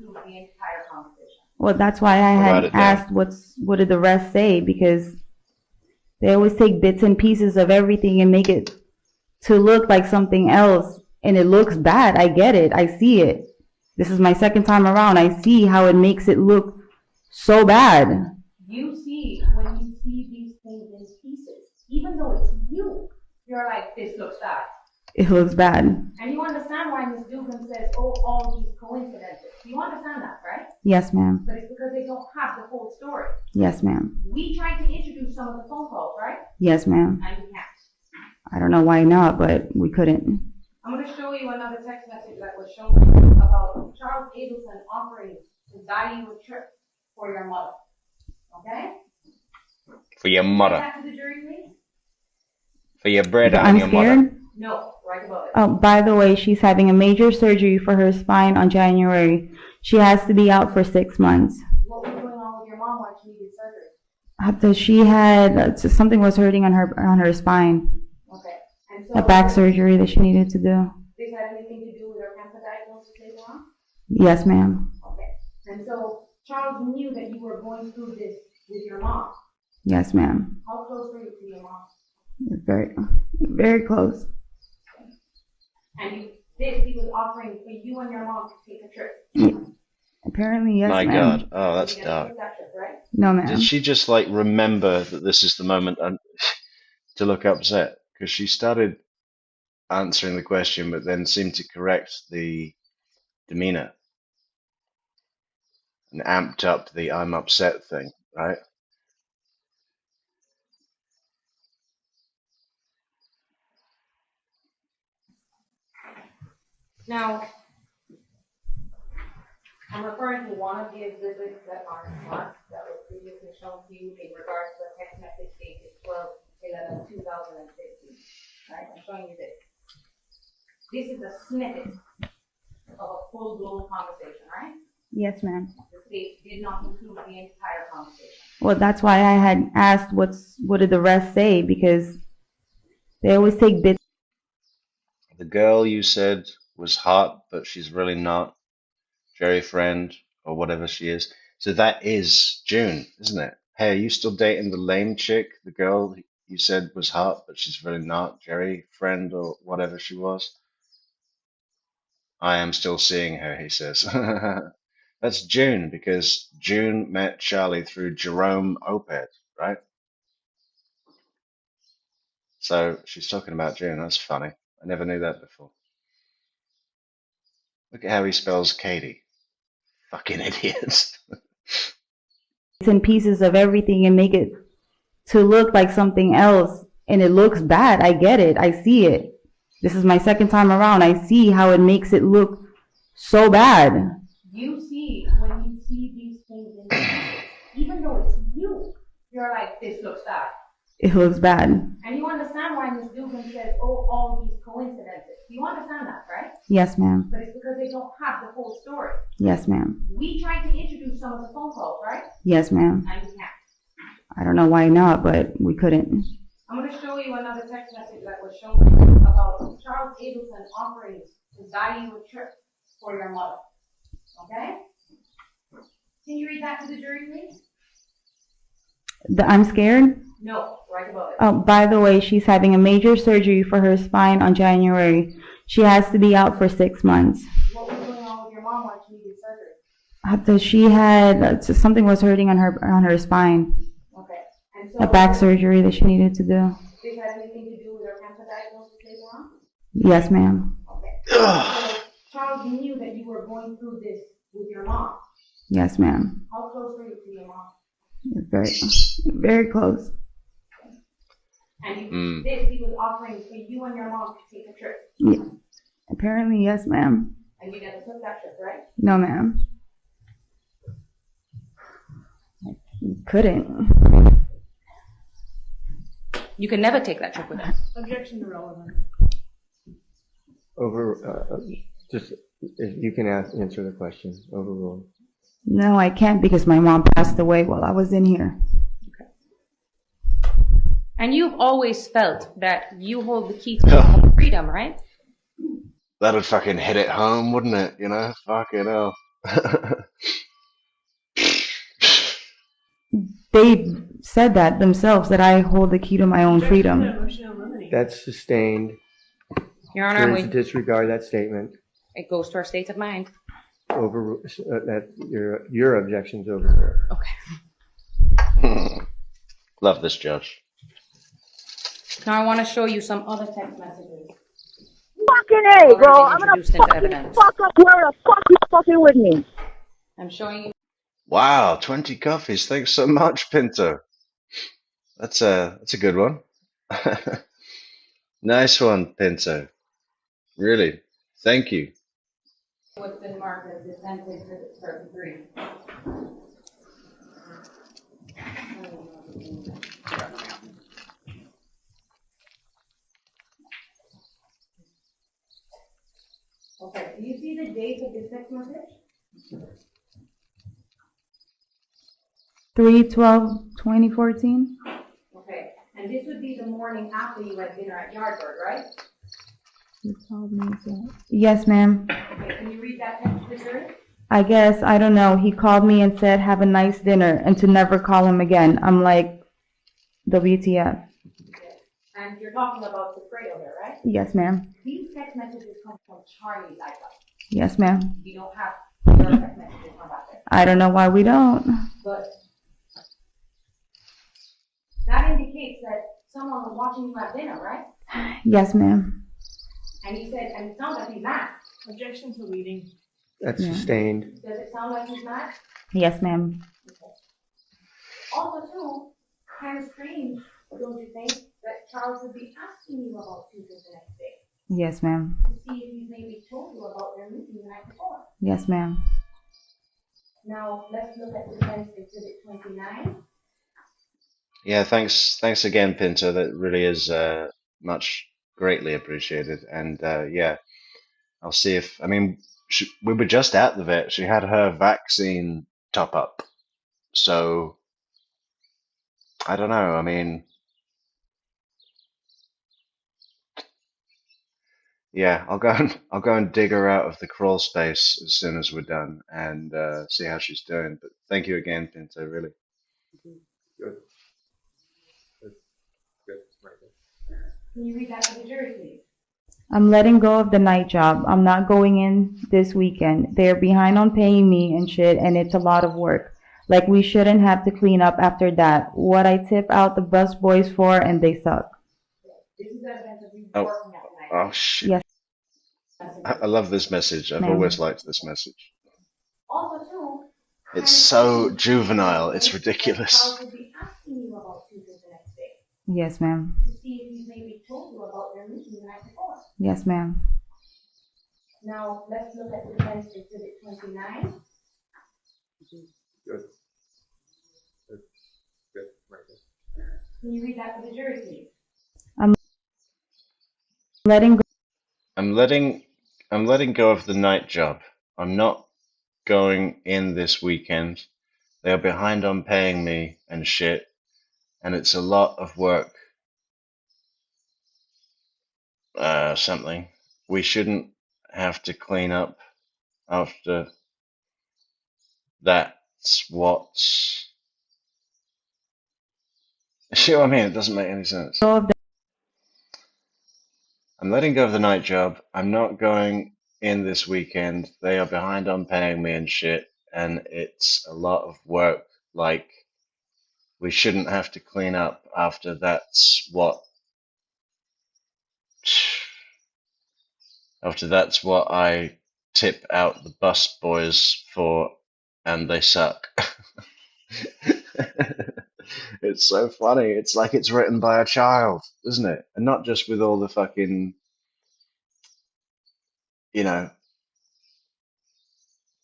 Well, that's why I had asked what did the rest say, because they always take bits and pieces of everything and make it to look like something else, and it looks bad. I get it. I see it. This is my second time around. I see how it makes it look so bad. You see, when you see these things in pieces, even though it's you, you're like, this looks bad. It looks bad. And you understand why Ms. Dugan says, oh, all these coincidences. You understand that, right? Yes, ma'am. But it's because they don't have the whole story. Yes, ma'am. We tried to introduce some of the phone calls, right? Yes, ma'am. And you can't. I don't know why not, but we couldn't. I'm going to show you another text message that was shown to you about Charles Abelson offering to buy you a trip for your mother. Okay? For your mother. Back to the jury, please. For your bread and I'm your scared? mother. No, right above it. Oh, by the way, she's having a major surgery for her spine on January. She has to be out for 6 months. What was going on with your mom when she needed surgery? After she had something was hurting on her spine. Okay. And so A back surgery that she needed to do. This had anything to do with her cancer diagnosis later on? Yes, ma'am. Okay. And so Charles knew that you were going through this with your mom. Yes, ma'am. How close were you to your mom? Very, very close. And he was offering for you and your mom to take a trip. Apparently, yes, My ma'am. God. Oh, that's dark. Right? No, ma'am. Did she just like remember that this is the moment to look upset? Because she started answering the question, but then seemed to correct the demeanor and amped up the I'm upset thing, right? Now, I'm referring to one of the exhibits that are marked that was previously shown to you in regards to a text message dated 12/11/2015. Right? I'm showing you this. This is a snippet of a full-blown conversation, right? Yes, ma'am. The state did not include the entire conversation. Well, that's why I had asked what did the rest say, because they always take bits. The girl you said was hot, but she's really not. Jerry friend, or whatever she is. So that is June, isn't it? Hey, are you still dating the lame chick, the girl you said was hot, but she's really not? Jerry friend, or whatever she was? I am still seeing her, he says. That's June, because June met Charlie through Jerome Oped, right? So she's talking about June. That's funny. I never knew that before. Look at how he spells Katie. Fucking idiots. Bits and pieces of everything and make it to look like something else, and it looks bad. I get it. I see it. This is my second time around. I see how it makes it look so bad. You see, when you see these things in pieces, even though it's you, you're like, this looks bad. It looks bad. And you understand why Ms. Dugan says, oh, all these coincidences. You understand that, right? Yes, ma'am. But it's because they don't have the whole story. Yes, ma'am. We tried to introduce some of the phone calls, right? Yes, ma'am. And you can't. I don't know why not, but we couldn't. I'm gonna show you another text message that was shown about Charles Abelson offering to buy you a trip for your mother. Okay? Can you read that to the jury, please? I'm scared. No, right above it. Oh, by the way, she's having a major surgery for her spine on January. She has to be out for 6 months. What was going on with your mom while she needed surgery? After she had something was hurting on her spine. Okay. And so A back surgery that she needed to do. this has anything to do with her cancer diagnosis later on? Yes, ma'am. Okay. So Charles knew that you were going through this with your mom. Yes, ma'am. How close were you to your mom? Very, very close. And he was offering for you and your mom to take a trip. Yeah. Apparently, yes, ma'am. And you never took that trip, right? No, ma'am. Couldn't. You can never take that trip with us. Objection to relevance. Just, if you can answer the question, overruled. No, I can't because my mom passed away while I was in here. And you've always felt that you hold the key to your own freedom, right? That'd fucking hit it home, wouldn't it? You know? Fucking hell. They said that themselves, that I hold the key to my own freedom. That's sustained. Your Honor, Jury to disregard that statement. it goes to our state of mind. That your objection's overruled. Okay. Love this judge. Now I want to show you some other text messages. Fucking A, bro. I'm gonna fucking fuck up where the fuck you fucking with me. I'm showing you. Wow, 20 coffees. Thanks so much, Pinto. That's a good one. Nice one, Pinto. Really. Thank you. What's been marked as Defense Exhibit 33. Okay, do you see the date of this text message? 3/12/2014. Okay, and this would be the morning after you had dinner at Yardbird, right? Yes, ma'am. Okay, can you read that text to the jury? I guess, I don't know. He called me and said, have a nice dinner, and to never call him again. I'm like, WTF. And you're talking about Fredo there, right? Yes, ma'am. These text messages come from Charlie's iPhone. Yes, ma'am. You don't have your text messages from back there. I don't know why we don't. But that indicates that someone was watching you have dinner, right? Yes, ma'am. And he said, and it sounds like he's mad. Objection to leading. That's sustained. Does it sound like he's mad? Yes, ma'am. Okay. Also, too, kind of strange, don't you think, that Charles would be asking you about Tuesday the next day Yes, ma'am. to see if he's maybe told you about their meeting the night before. Yes, ma'am. Now, let's look at Defense Exhibit 29. Yeah, thanks again, Pinto. That really is much greatly appreciated. And yeah, I'll see if, I mean, we were just at the vet. She had her vaccine top up. So, I don't know. I mean, yeah, I'll go and dig her out of the crawl space as soon as we're done and see how she's doing. But thank you again, Pinto, really. Good. Good. Right there. Can you read that to the jury, please? I'm letting go of the night job. I'm not going in this weekend. They're behind on paying me and shit, and it's a lot of work. Like, we shouldn't have to clean up after that. What I tip out the bus boys for, and they suck. This is evidence of you Oh, working at night. oh shit. Yes. I love this message. I've Ma'am. always liked this message. Also, too, It's so juvenile. It's ridiculous. Charles would be asking you about Tuesday the next day Yes, ma'am. to see if he's maybe told you about their meeting the night before. Yes, ma'am. Now, let's look at Defense Exhibit 29. Good. Good. Good. Right there. Can you read that to the jury, please? Letting go. I'm letting go of the night job. I'm not going in this weekend. They are behind on paying me and shit, and it's a lot of work. something. We shouldn't have to clean up after that's what's. See what I mean? It doesn't make any sense. I'm letting go of the night job. I'm not going in this weekend. They are behind on paying me and shit, and it's a lot of work. Like, we shouldn't have to clean up after that's what. After that's what I tip out the bus boys for, and they suck. It's so funny. It's like it's written by a child, isn't it? And not just with all the fucking, you know,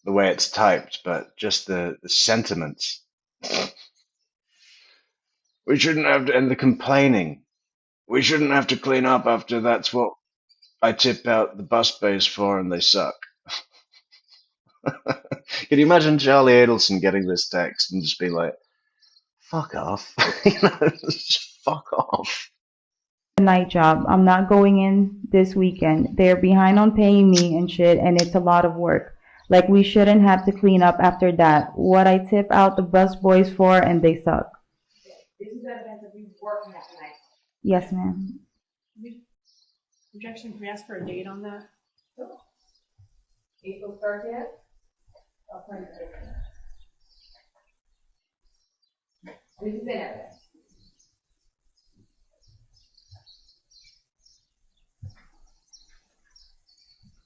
the way it's typed, but just the sentiments. We shouldn't have to, and the complaining. We shouldn't have to clean up after that's what I tip out the bus bays for, and they suck. Can you imagine Charlie Adelson getting this text and just being like, fuck off? Just fuck off. Night job. I'm not going in this weekend. They're behind on paying me and shit, and it's a lot of work. Like, we shouldn't have to clean up after that. What I tip out the bus boys for, and they suck. This is evidence of you working that night. Yes, ma'am. Objection, can we ask for a date on that? Sure. April 30th. I'll find it. This is in evidence.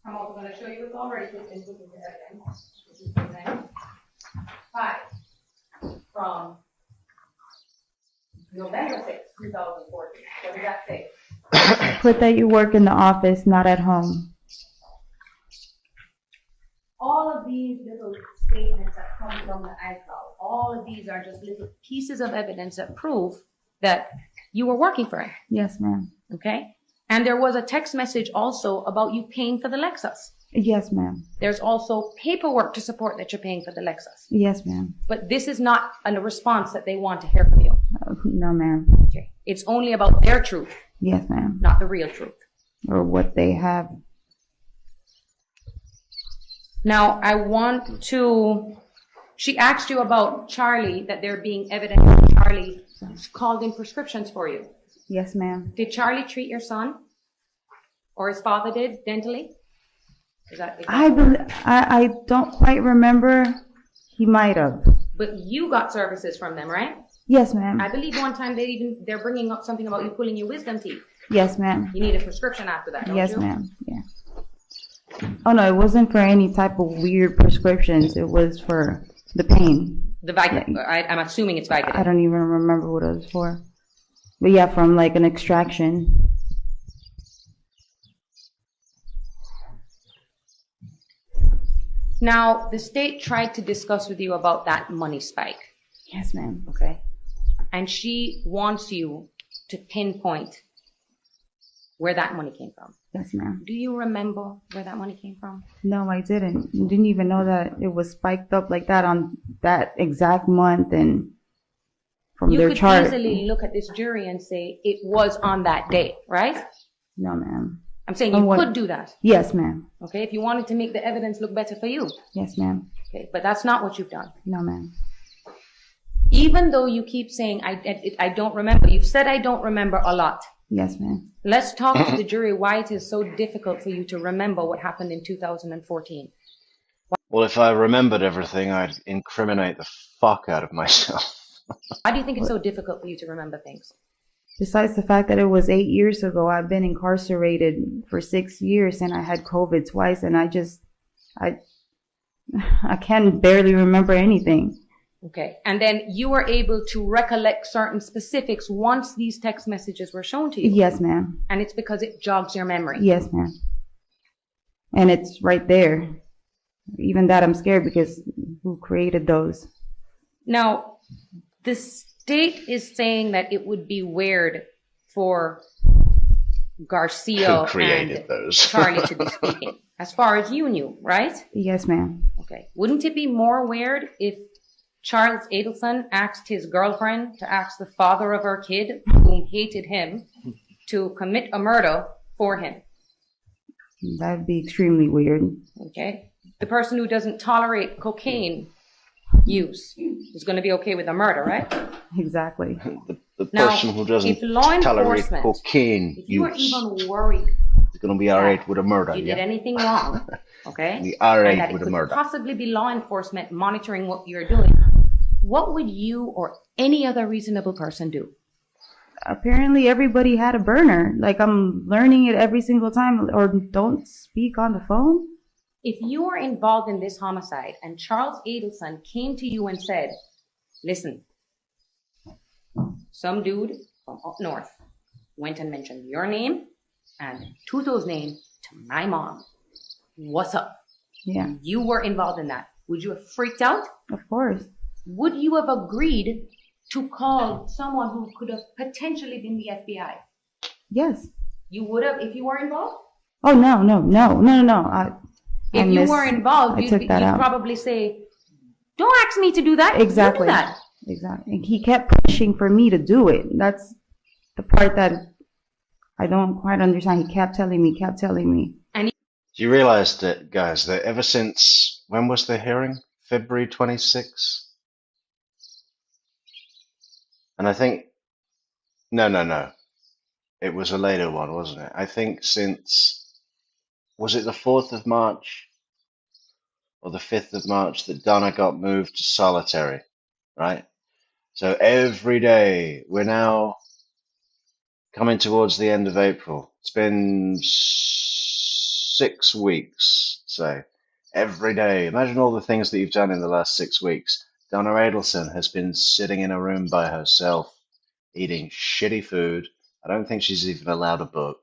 I'm also going to show you it's already put into evidence, which is the next 5 from November 6, 2014. What does that say? Put that you work in the office, not at home. All of these little statements that come from the iCloud, all of these are just little pieces of evidence that prove that you were working for him. Yes, ma'am. Okay? And there was a text message also about you paying for the Lexus. Yes, ma'am. There's also paperwork to support that you're paying for the Lexus. Yes, ma'am. But this is not a response that they want to hear from you. No, ma'am. Okay. It's only about their truth. Yes, ma'am. Not the real truth. Or what they have. Now, I want to... She asked you about Charlie, that there being evidence that Charlie called in prescriptions for you. Yes, ma'am. Did Charlie treat your son? Or his father did, dentally? Is that I don't quite remember. He might have. But you got services from them, right? Yes, ma'am. I believe one time they're bringing up something about you pulling your wisdom teeth. Yes, ma'am. You need a prescription after that, don't you? Yes, ma'am. Yeah. Oh, no, it wasn't for any type of weird prescriptions. It was for the pain. The Vicodin. I'm assuming it's Vicodin. I don't even remember what it was for. But yeah, from like an extraction. Now, the state tried to discuss with you about that money spike. Yes, ma'am. Okay. And she wants you to pinpoint where that money came from. Yes, ma'am. Do you remember where that money came from? No, I didn't. Didn't even know that it was spiked up like that on that exact month and from their chart. You could easily look at this jury and say it was on that day, right? No, ma'am. I'm saying you could do that. Yes, ma'am. Okay, if you wanted to make the evidence look better for you. Yes, ma'am. Okay, but that's not what you've done. No, ma'am. Even though you keep saying, I don't remember. You've said I don't remember a lot. Yes, ma'am. Let's talk to the jury why it is so difficult for you to remember what happened in 2014. Well, if I remembered everything, I'd incriminate the fuck out of myself. Why do you think it's so difficult for you to remember things? Besides the fact that it was 8 years ago, I've been incarcerated for 6 years and I had COVID twice and I can barely remember anything. Okay. And then you were able to recollect certain specifics once these text messages were shown to you? Yes, ma'am. And it's because it jogs your memory? Yes, ma'am. And it's right there. Even that I'm scared because who created those? Now, the state is saying that it would be weird for Garcia and Charlie to be speaking, as far as you knew, right? Yes, ma'am. Okay. Wouldn't it be more weird if Charles Adelson asked his girlfriend to ask the father of her kid, whom hated him, to commit a murder for him. That'd be extremely weird. Okay? The person who doesn't tolerate cocaine use is going to be okay with a murder, right? Exactly. The Now, person who doesn't if law tolerate enforcement, cocaine if you are use even worried is going to be alright with a murder, you yeah? did anything wrong, okay? Be And alright that it with a could murder. possibly be law enforcement monitoring what you're doing, what would you or any other reasonable person do? Apparently everybody had a burner. Like, I'm learning it every single time. Or don't speak on the phone. If you were involved in this homicide and Charles Adelson came to you and said, listen, some dude from up north went and mentioned your name and Tuto's name to my mom. What's up? Yeah. You were involved in that. Would you have freaked out? Of course. Would you have agreed to call someone who could have potentially been the FBI? Yes. You would have if you were involved? Oh, no. If you were involved, you'd out. probably say, don't ask me to do that. Exactly. You do that. Exactly. And he kept pushing for me to do it. That's the part that I don't quite understand. He kept telling me. And Do you realize that, guys, that ever since, when was the hearing? February 26th? And I think, no. It was a later one, wasn't it? I think since, was it the 4th of March or the 5th of March that Donna got moved to solitary, right? So every day, we're now coming towards the end of April. It's been 6 weeks, say. Every day. Imagine all the things that you've done in the last 6 weeks. Donna Adelson has been sitting in a room by herself, eating shitty food. I don't think she's even allowed a book.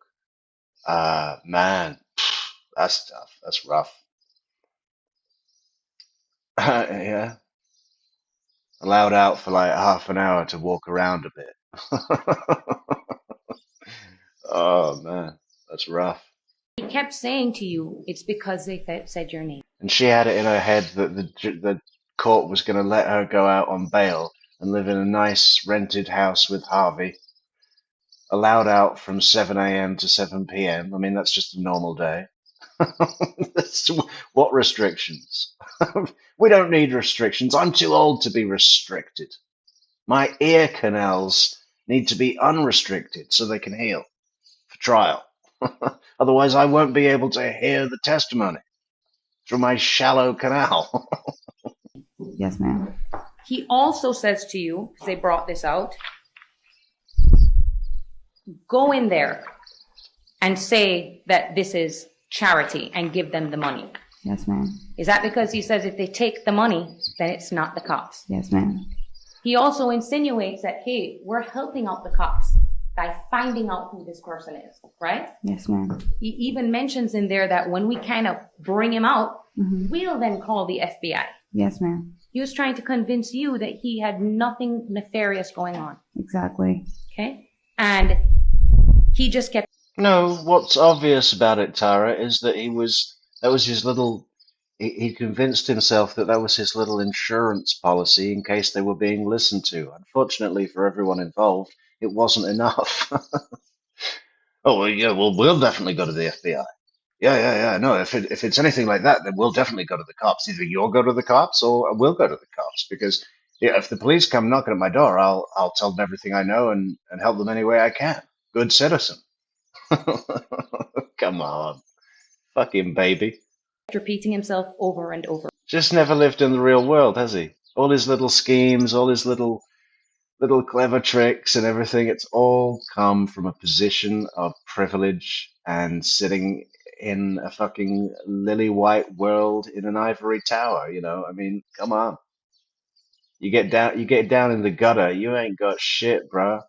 Man, that's tough. That's rough. Yeah. Allowed out for like half an hour to walk around a bit. Oh man, that's rough. he kept saying to you, it's because they said your name. And she had it in her head that the court was going to let her go out on bail and live in a nice rented house with Harvey. Allowed out from 7 a.m. to 7 p.m. I mean, that's just a normal day. What restrictions? We don't need restrictions. I'm too old to be restricted. My ear canals need to be unrestricted so they can heal for trial. Otherwise, I won't be able to hear the testimony through my shallow canal. Yes, ma'am. He also says to you, because they brought this out, go in there and say that this is charity and give them the money. Yes, ma'am. Is that because he says if they take the money, then it's not the cops? Yes, ma'am. He also insinuates that, hey, we're helping out the cops by finding out who this person is, right? Yes, ma'am. He even mentions in there that when we kind of bring him out, we'll then call the FBI. Yes, ma'am. He was trying to convince you that he had nothing nefarious going on. Exactly. Okay? And he just kept... No, what's obvious about it, Tara, is that that was his little, he convinced himself that that was his little insurance policy in case they were being listened to. Unfortunately for everyone involved, it wasn't enough. Oh, well, yeah, well, we'll definitely go to the FBI. Yeah. No, if it's anything like that, then we'll definitely go to the cops. Either you'll go to the cops or we'll go to the cops. Because yeah, if the police come knocking at my door, I'll tell them everything I know and help them any way I can. Good citizen. Come on. Fucking baby. repeating himself over and over. Just never lived in the real world, has he? All his little schemes, all his little clever tricks and everything, it's all come from a position of privilege and sitting in a fucking lily white world in an ivory tower, you know? I mean, come on. You get down in the gutter, you ain't got shit, bruh.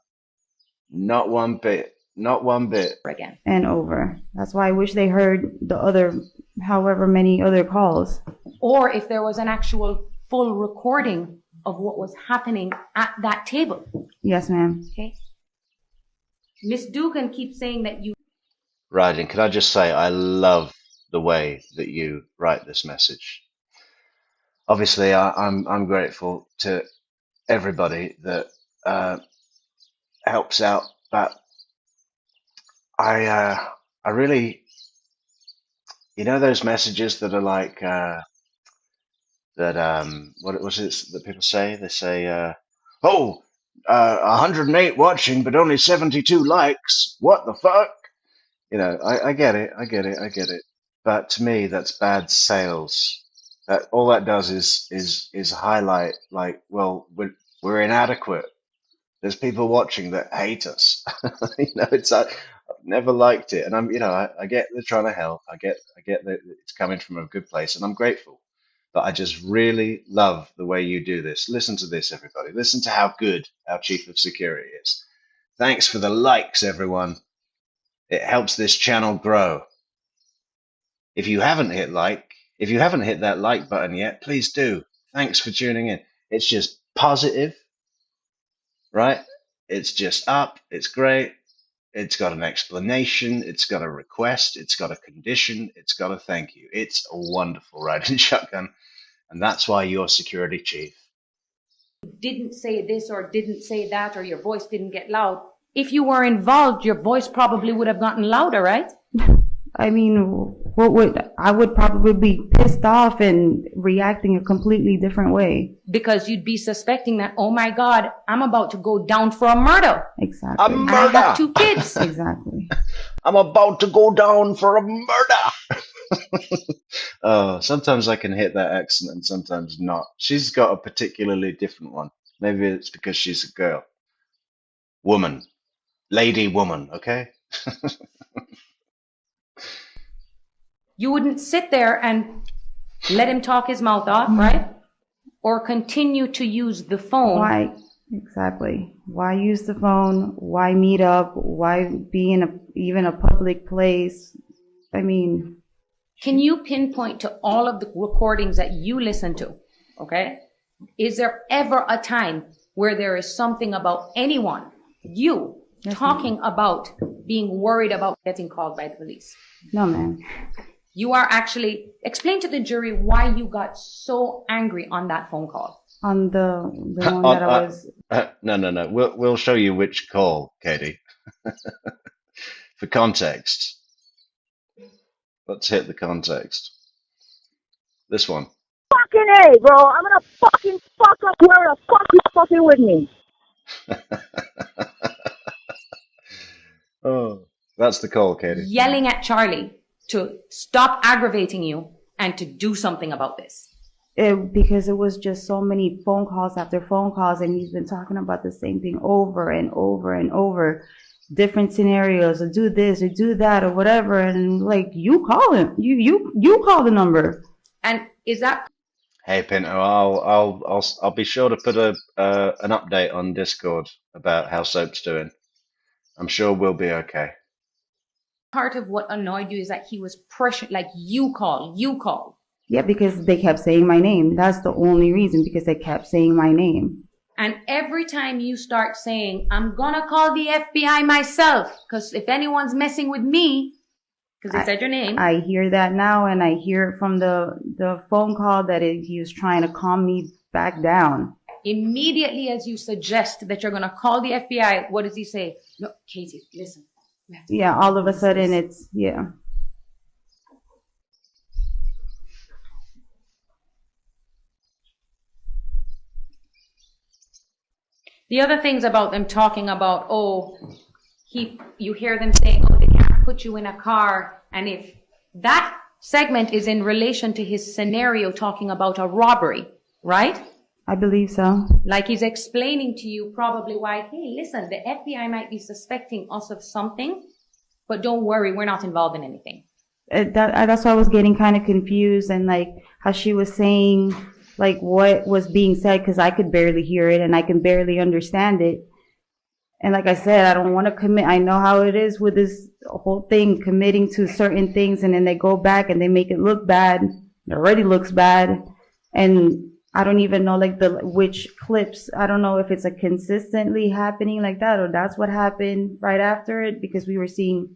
Not one bit. Not one bit. Again. And over. That's why I wish they heard the other, however many other calls. Or if there was an actual full recording of what was happening at that table. Yes, ma'am. Okay. Miss Dugan keeps saying that you... Right, and can I just say, I love the way that you write this message. Obviously, I'm grateful to everybody that helps out, but I really, those messages that are like, what was it that people say? They say, 108 watching, but only 72 likes. What the fuck? I get it. I get it. I get it. But to me, that's bad sales. That all that does is highlight like, well, we're inadequate. There's people watching that hate us. It's I've never liked it, and I get they're trying to help. I get that it's coming from a good place, and I'm grateful. But I just really love the way you do this. Listen to this, everybody. Listen to how good our chief of security is. Thanks for the likes, everyone. It helps this channel grow. If you haven't hit that like button yet, please do. Thanks for tuning in. It's just positive, right? It's just up. It's great. It's got an explanation. It's got a request. It's got a condition. It's got a thank you. It's a wonderful riding shotgun. And that's why you're security chief. Didn't say this or didn't say that, or your voice didn't get loud. If you were involved, your voice probably would have gotten louder, right? I mean, I would probably be pissed off and reacting a completely different way. Because you'd be suspecting that, oh my God, I'm about to go down for a murder. Exactly. A murder. I have 2 kids. Exactly. I'm about to go down for a murder. Oh, sometimes I can hit that accent and sometimes not. She's got a particularly different one. Maybe it's because she's a girl. Woman. Lady woman, okay? You wouldn't sit there and let him talk his mouth off, right? Or continue to use the phone. Why? Exactly. Why use the phone? Why meet up? Why be in even a public place? I mean... Can you pinpoint to all of the recordings that you listen to, okay? Is there ever a time where there is something about anyone, you, talking about being worried about getting called by the police? No, ma'am. You are actually, explain to the jury why you got so angry on that phone call. On the one that I was... No. We'll show you which call, Katie. For context. Let's hit the context. This one. Fucking A, bro. I'm gonna fucking fuck up whoever the fuck you fucking with me. Oh, that's the call, Katie. Yelling at Charlie to stop aggravating you and to do something about this. Because it was just so many phone calls after phone calls, and he's been talking about the same thing over and over and over. Different scenarios, or do this or do that or whatever, and like, you call him, you call the number. And is that... Hey Pinto, I'll be sure to put an update on Discord about how Soap's doing. I'm sure we'll be okay. Part of what annoyed you is that he was pressured, like, you call. Yeah, because they kept saying my name. That's the only reason, because they kept saying my name. And every time you start saying, I'm gonna call the FBI myself, because if anyone's messing with me, because they said your name. I hear that now, and I hear it from the phone call that he was trying to calm me back down. Immediately as you suggest that you're gonna call the FBI, what does he say? No, Katie, listen. Yeah, all of a sudden it's, yeah. The other things about them talking about, you hear them saying, they can't put you in a car. And if that segment is in relation to his scenario talking about a robbery, right? I believe so. Like he's explaining to you probably why, hey, listen, the FBI might be suspecting us of something, but don't worry, we're not involved in anything. That's why I was getting kind of confused, and like how she was saying, like what was being said, because I could barely hear it and I can barely understand it. And like I said, I don't want to commit. I know how it is with this whole thing, committing to certain things, and then they go back and they make it look bad. It already looks bad. And I don't even know like which clips. I don't know if it's a consistently happening like that, or that's what happened right after it, because we were seeing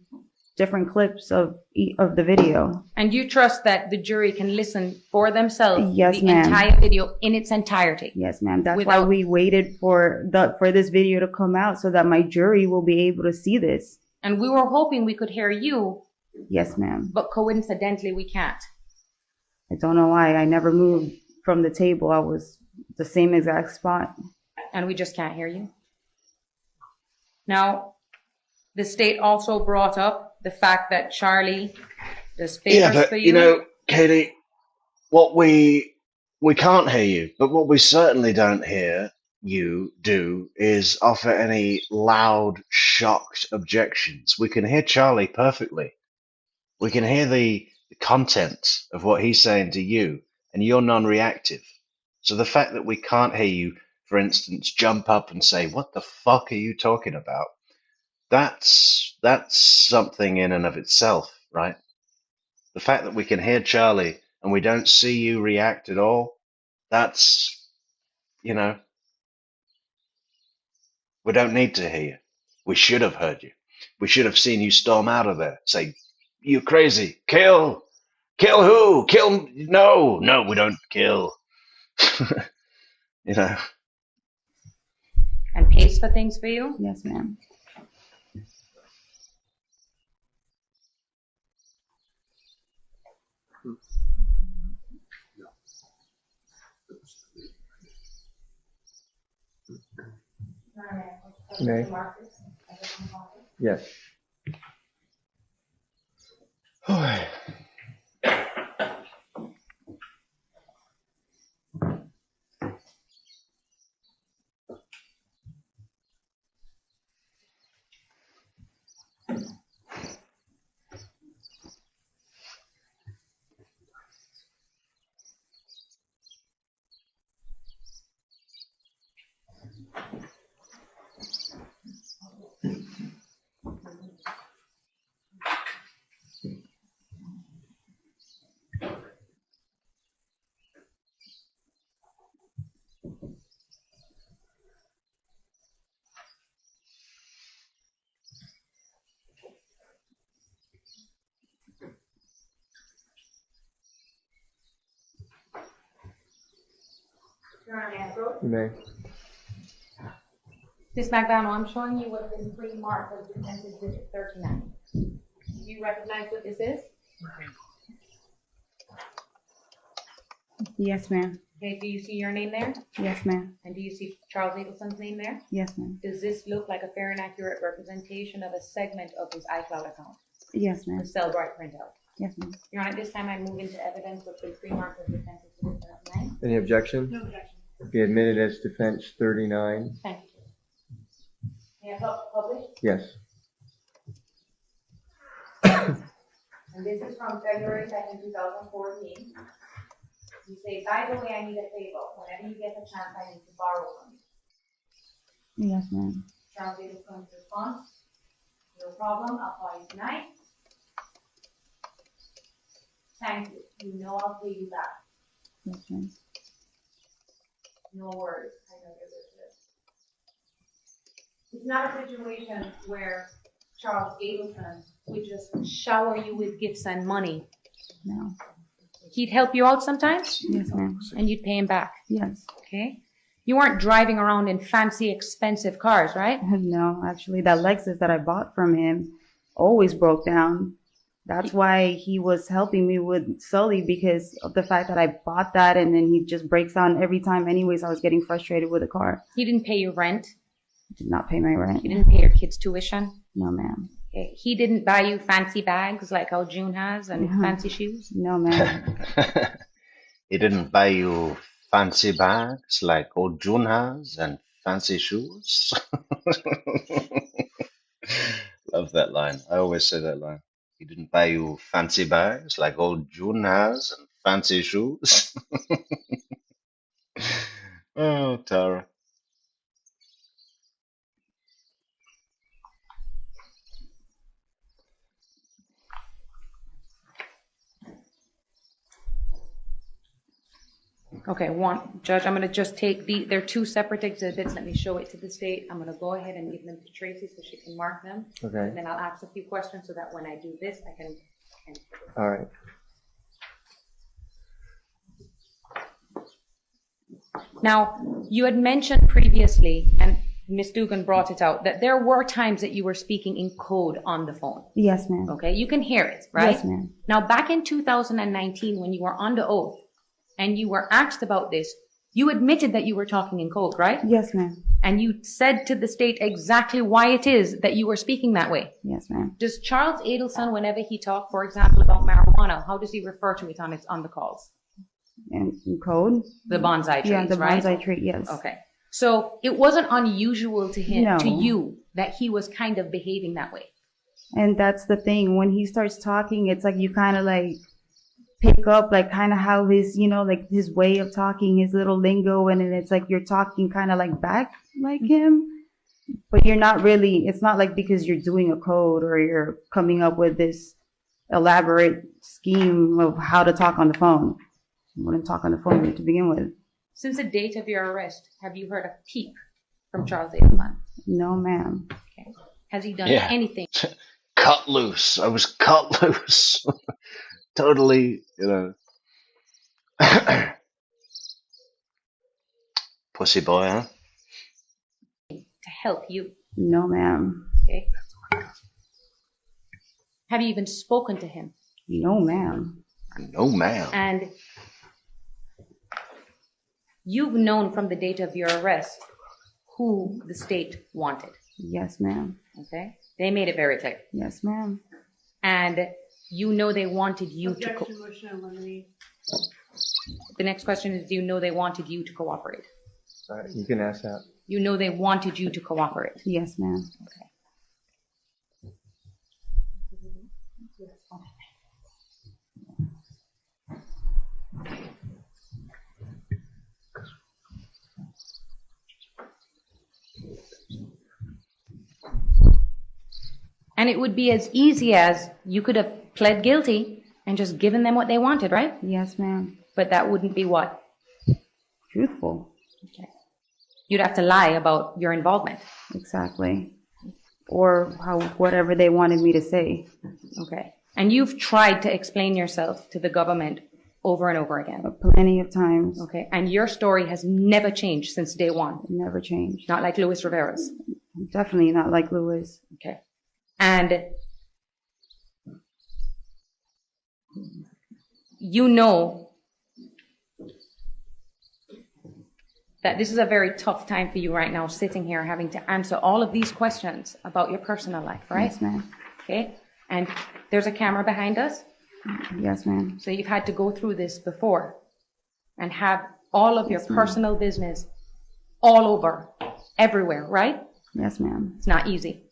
different clips of the video. And you trust that the jury can listen for themselves? Yes, the ma'am. Entire video in its entirety? Yes, ma'am. That's why we waited for this video to come out, so that my jury will be able to see this. And we were hoping we could hear you Yes, ma'am. But coincidentally, we can't. I don't know why. I never moved from the table. I was the same exact spot. And we just can't hear you. Now, the state also brought up the fact that Charlie does favors for you. You know, Katie, what we can't hear you, but what we certainly don't hear you do is offer any loud, shocked objections. We can hear Charlie perfectly. We can hear the content of what he's saying to you, and you're non-reactive. So the fact that we can't hear you, for instance, jump up and say, "What the fuck are you talking about?" That's something in and of itself, right? The fact that we can hear Charlie and we don't see you react at all, that's, you know, we don't need to hear you. We should have heard you. We should have seen you storm out of there, say, "You crazy, kill who? Kill, no, we don't kill." You know. And pays for things for you? Yes, ma'am. May? Yes. You may. Ms. Magbanua, I'm showing you what is pre-marked as Defense Exhibit 39. Do you recognize what this is? Yes, ma'am. Okay, do you see your name there? Yes, ma'am. And do you see Charles Eggleston's name there? Yes, ma'am. Does this look like a fair and accurate representation of a segment of his iCloud account? Yes, ma'am. The Cellbrite printout? Yes, ma'am. Your Honor, at this time I move into evidence with the pre-marked as Defense Exhibit 39. Any objection? No objection. Be admitted as defense 39. Thank you. May I publish? Yes. And this is from February 2nd, 2014. You say, "By the way, I need a favor. Whenever you get the chance, I need to borrow from you." Yes, ma'am. Charles Eggleston's response: "No problem. I'll call you tonight. Thank you. You know I'll pay you back." Yes, ma'am. No worries. I know you're this. It's not a situation where Charles Eggleston would just shower you with gifts and money. No. He'd help you out sometimes? Yes, ma'am. And you'd pay him back? Yes. Okay. You weren't driving around in fancy, expensive cars, right? No, actually, that Lexus that I bought from him always broke down. That's why he was helping me with Sully, because of the fact that I bought that and then he just breaks down every time. Anyways, I was getting frustrated with the car. He didn't pay your rent? Did not pay my rent. He didn't pay your kids' tuition? No, ma'am. Okay. He didn't buy you fancy bags like how June has and fancy shoes? No, ma'am. He didn't buy you fancy bags like old June has and fancy shoes. Love that line. I always say that line. He didn't buy you fancy bags like old June has and fancy shoes. Oh, Tara. Okay, Judge, I'm going to just take they're two separate exhibits. Let me show it to the state. I'm going to go ahead and give them to Tracy so she can mark them. Okay. And then I'll ask a few questions so that when I do this, I can. All right. Now, you had mentioned previously, and Ms. Dugan brought it out, that there were times that you were speaking in code on the phone. Yes, ma'am. Okay, you can hear it, right? Yes, ma'am. Now, back in 2019, when you were on the oath and you were asked about this, you admitted that you were talking in code, right? Yes, ma'am. And you said to the state exactly why it is that you were speaking that way. Yes, ma'am. Does Charles Adelson, whenever he talked, for example, about marijuana, how does he refer to it on the calls? In code? The bonsai trees, Yeah, the right? bonsai tree, yes. Okay. So it wasn't unusual to him, No. to you, that he was kind of behaving that way. And that's the thing. When he starts talking, it's like you kind of like pick up like kind of how his, you know, like his way of talking, his little lingo, and then it's like you're talking kind of like back like him, but you're not really, it's not like because you're doing a code or you're coming up with this elaborate scheme of how to talk on the phone. You wouldn't talk on the phone to begin with. Since the date of your arrest, have you heard a peep from Charles Adelson? No, ma'am. Okay. Has he done Yeah. anything? Cut loose. I was cut loose. Totally, pussy boy, huh? To help you? No, ma'am. Okay. Have you even spoken to him? No, ma'am. No, ma'am. And you've known from the date of your arrest who the state wanted. Yes, ma'am. Okay? They made it very clear. Yes, ma'am. And you know they wanted you Objection, motion to eliminate. The next question is, do you know they wanted you to cooperate? All right, you can ask that. You know they wanted you to cooperate. Yes, ma'am. Okay. And it would be as easy as you could have pled guilty and just given them what they wanted, right? Yes, ma'am. But that wouldn't be what? Truthful. Okay. You'd have to lie about your involvement. Exactly. Or whatever they wanted me to say. Okay. And you've tried to explain yourself to the government over and over again. Plenty of times. Okay. And your story has never changed since day one. Never changed. Not like Luis Rivera's. Definitely not like Luis. Okay. And you know that this is a very tough time for you right now, sitting here having to answer all of these questions about your personal life, right? Yes, ma'am. Okay. And there's a camera behind us. Yes, ma'am. So you've had to go through this before and have all of your personal business all over, everywhere, right? Yes, ma'am. It's not easy.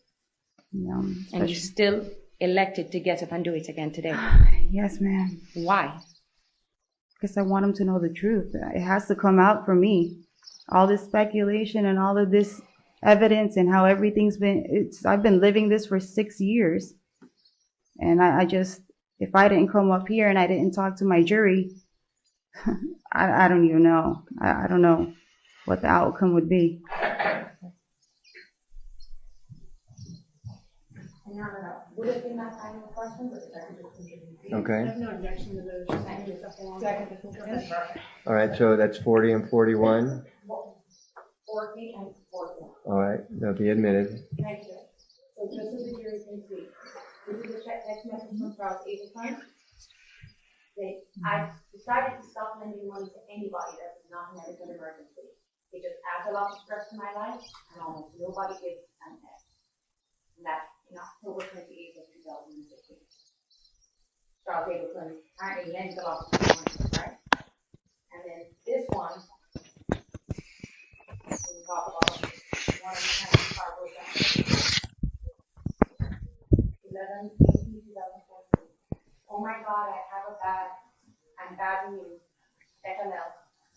No. And you still elected to get up and do it again today. Yes, ma'am. Why? Because I want them to know the truth. It has to come out for me. All this speculation and all of this evidence and how everything's been, I've been living this for 6 years. And I just, if I didn't come up here and I didn't talk to my jury, I don't even know. I don't know what the outcome would be. Would it be my final question? Okay. I have no objection to those. All right, so that's 40 and 41. 40 and 41. All right, they'll be admitted. Thank you. So just so the jury can see, this is a text message from Charles Adelson. I decided to stop lending money to anybody that was not in a medical emergency. It just adds a lot of stress to my life, and almost nobody gives an F. And that's in October 28th of 2015. Charles Adelson apparently lends a lot of money, right? And then this one, we talk about one of the kind of car goes down. 11/18/2014. Oh my God, I have a bad news. FML.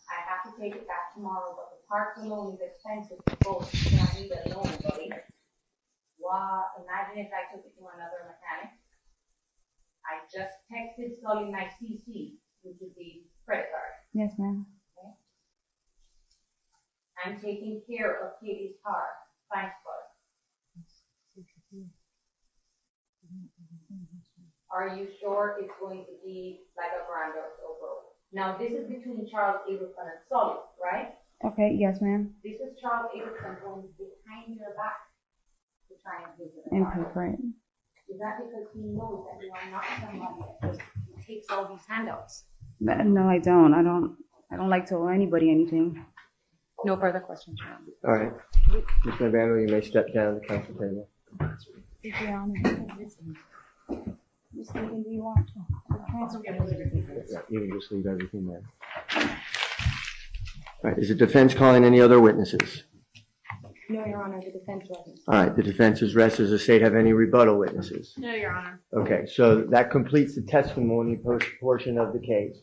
I have to take it back tomorrow, but the parts alone is expensive to both. So I need a loan, buddy. Wow, imagine if I took it to another mechanic. I just texted Sully my CC, which is the credit card. Yes, ma'am. Okay. I'm taking care of Katie's car. Thanks, bud. Are you sure it's going to be like a grand or so? Now, this is between Charles Adelson and Sully, right? Okay, yes, ma'am. This is Charles Abelson going behind your back to try and prove it. And paper it. Is that because he knows that you are not somebody that just takes all these handouts? No, I don't. I don't like to owe anybody anything. No further questions. All right. Ms. Magbanua, you may step down to the council table. Your Honor. Ms. Stephen, do you want to transfer? Yeah, you can just leave everything there. All right, is the defense calling any other witnesses? No, Your Honor, the defense doesn't. All right, the defense is rest. Does the state have any rebuttal witnesses? No, Your Honor. Okay, so that completes the testimony portion of the case.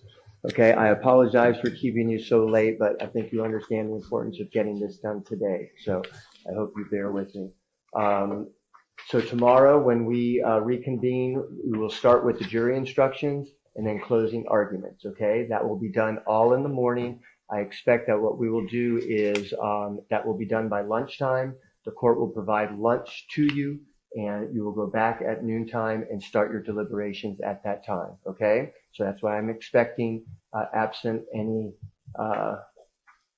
Okay, I apologize for keeping you so late, but I think you understand the importance of getting this done today. So I hope you bear with me. So tomorrow when we reconvene, we will start with the jury instructions and then closing arguments, okay? That will be done all in the morning. I expect that what we will do is that will be done by lunchtime. The court will provide lunch to you, and you will go back at noontime and start your deliberations at that time, okay? So that's why I'm expecting, absent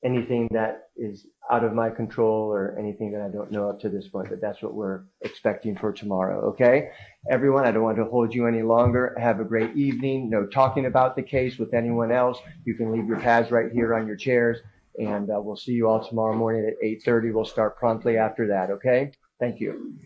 anything that is out of my control or anything that I don't know up to this point, but that's what we're expecting for tomorrow, okay? Everyone, I don't want to hold you any longer. Have a great evening. No talking about the case with anyone else. You can leave your pads right here on your chairs, and we'll see you all tomorrow morning at 8:30. We'll start promptly after that, okay? Thank you.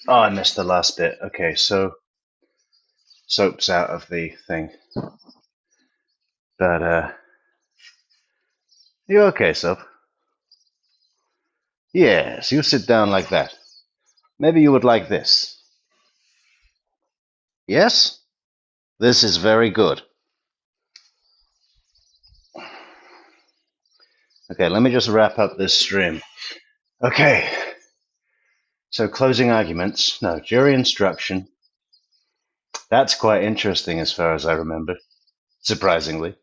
Oh, I missed the last bit. Okay, so soap's out of the thing. But, you okay, soap? Yes, you sit down like that. Maybe you would like this. Yes? This is very good. Okay, let me just wrap up this stream. Okay, so closing arguments. No, jury instruction. That's quite interesting as far as I remember, surprisingly.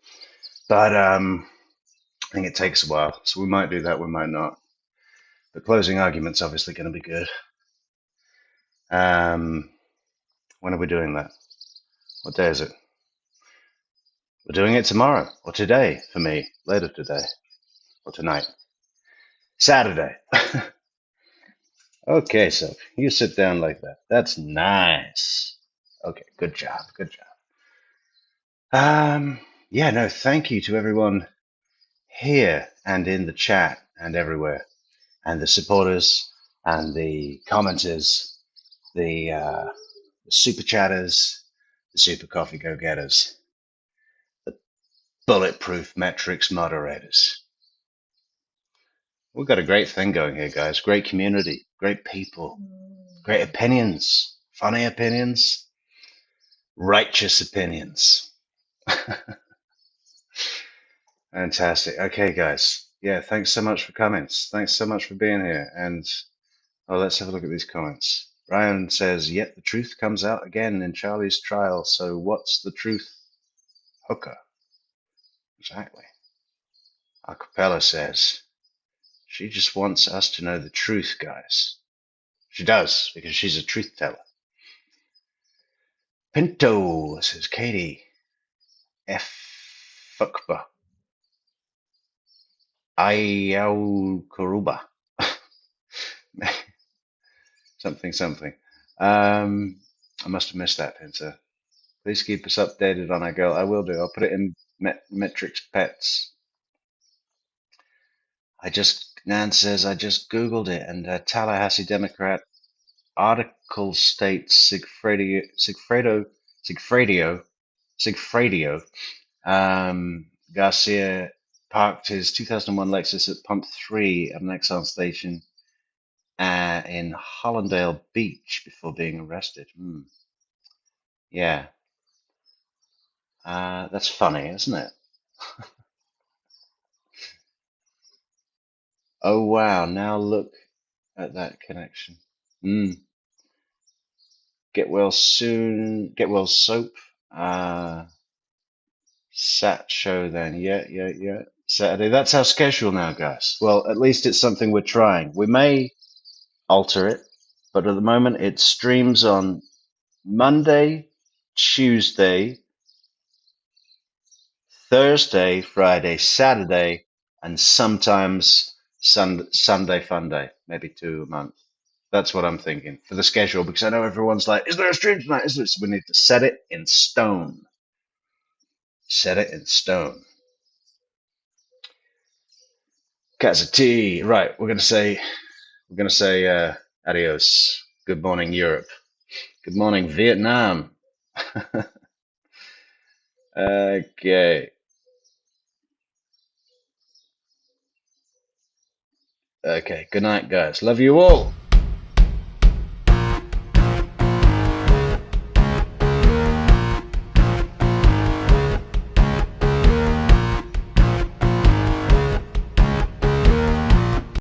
But I think it takes a while, so we might do that, we might not. The closing argument's obviously going to be good. When are we doing that? What day is it? We're doing it tomorrow, or today, for me, later today, or tonight. Saturday. Okay, so you sit down like that. That's nice. Okay, good job, good job. Yeah, no, thank you to everyone here and in the chat and everywhere, and the supporters and the commenters, the super chatters, the super coffee go-getters, the bulletproof Metrix moderators. We've got a great thing going here, guys. Great community, great people, great opinions, funny opinions, righteous opinions. Fantastic. Okay, guys. Yeah, thanks so much for comments. Thanks so much for being here. And let's have a look at these comments. Brian says, yet the truth comes out again in Charlie's trial. So what's the truth? Hooker. Exactly. Acapella says, she just wants us to know the truth, guys. She does, because she's a truth teller. Pinto says, Katie. F. Fuckba. Ayau Kuruba. something. I must have missed that, Pinto. Please keep us updated on our girl. I will do. I'll put it in Metrix Pets. I just Nan says, I just Googled it, and Tallahassee Democrat article states Sigfredo Garcia parked his 2001 Lexus at Pump 3 at an Exxon station in Hollandale Beach before being arrested. Yeah, that's funny, isn't it? Oh wow, now look at that connection. Get well soon, get well soap. Sat show then. Yeah. Saturday. That's our schedule now, guys. Well, at least it's something we're trying. We may alter it, but at the moment it streams on Monday, Tuesday, Thursday, Friday, Saturday, and sometimes Sunday Fun Day, maybe 2 a month. That's what I'm thinking for the schedule, because I know everyone's like, is there a stream tonight? Is there? So we need to set it in stone. Set it in stone. Kazati. Right, we're gonna say adios. Good morning, Europe. Good morning, Vietnam. Okay. Okay. Good night, guys. Love you all.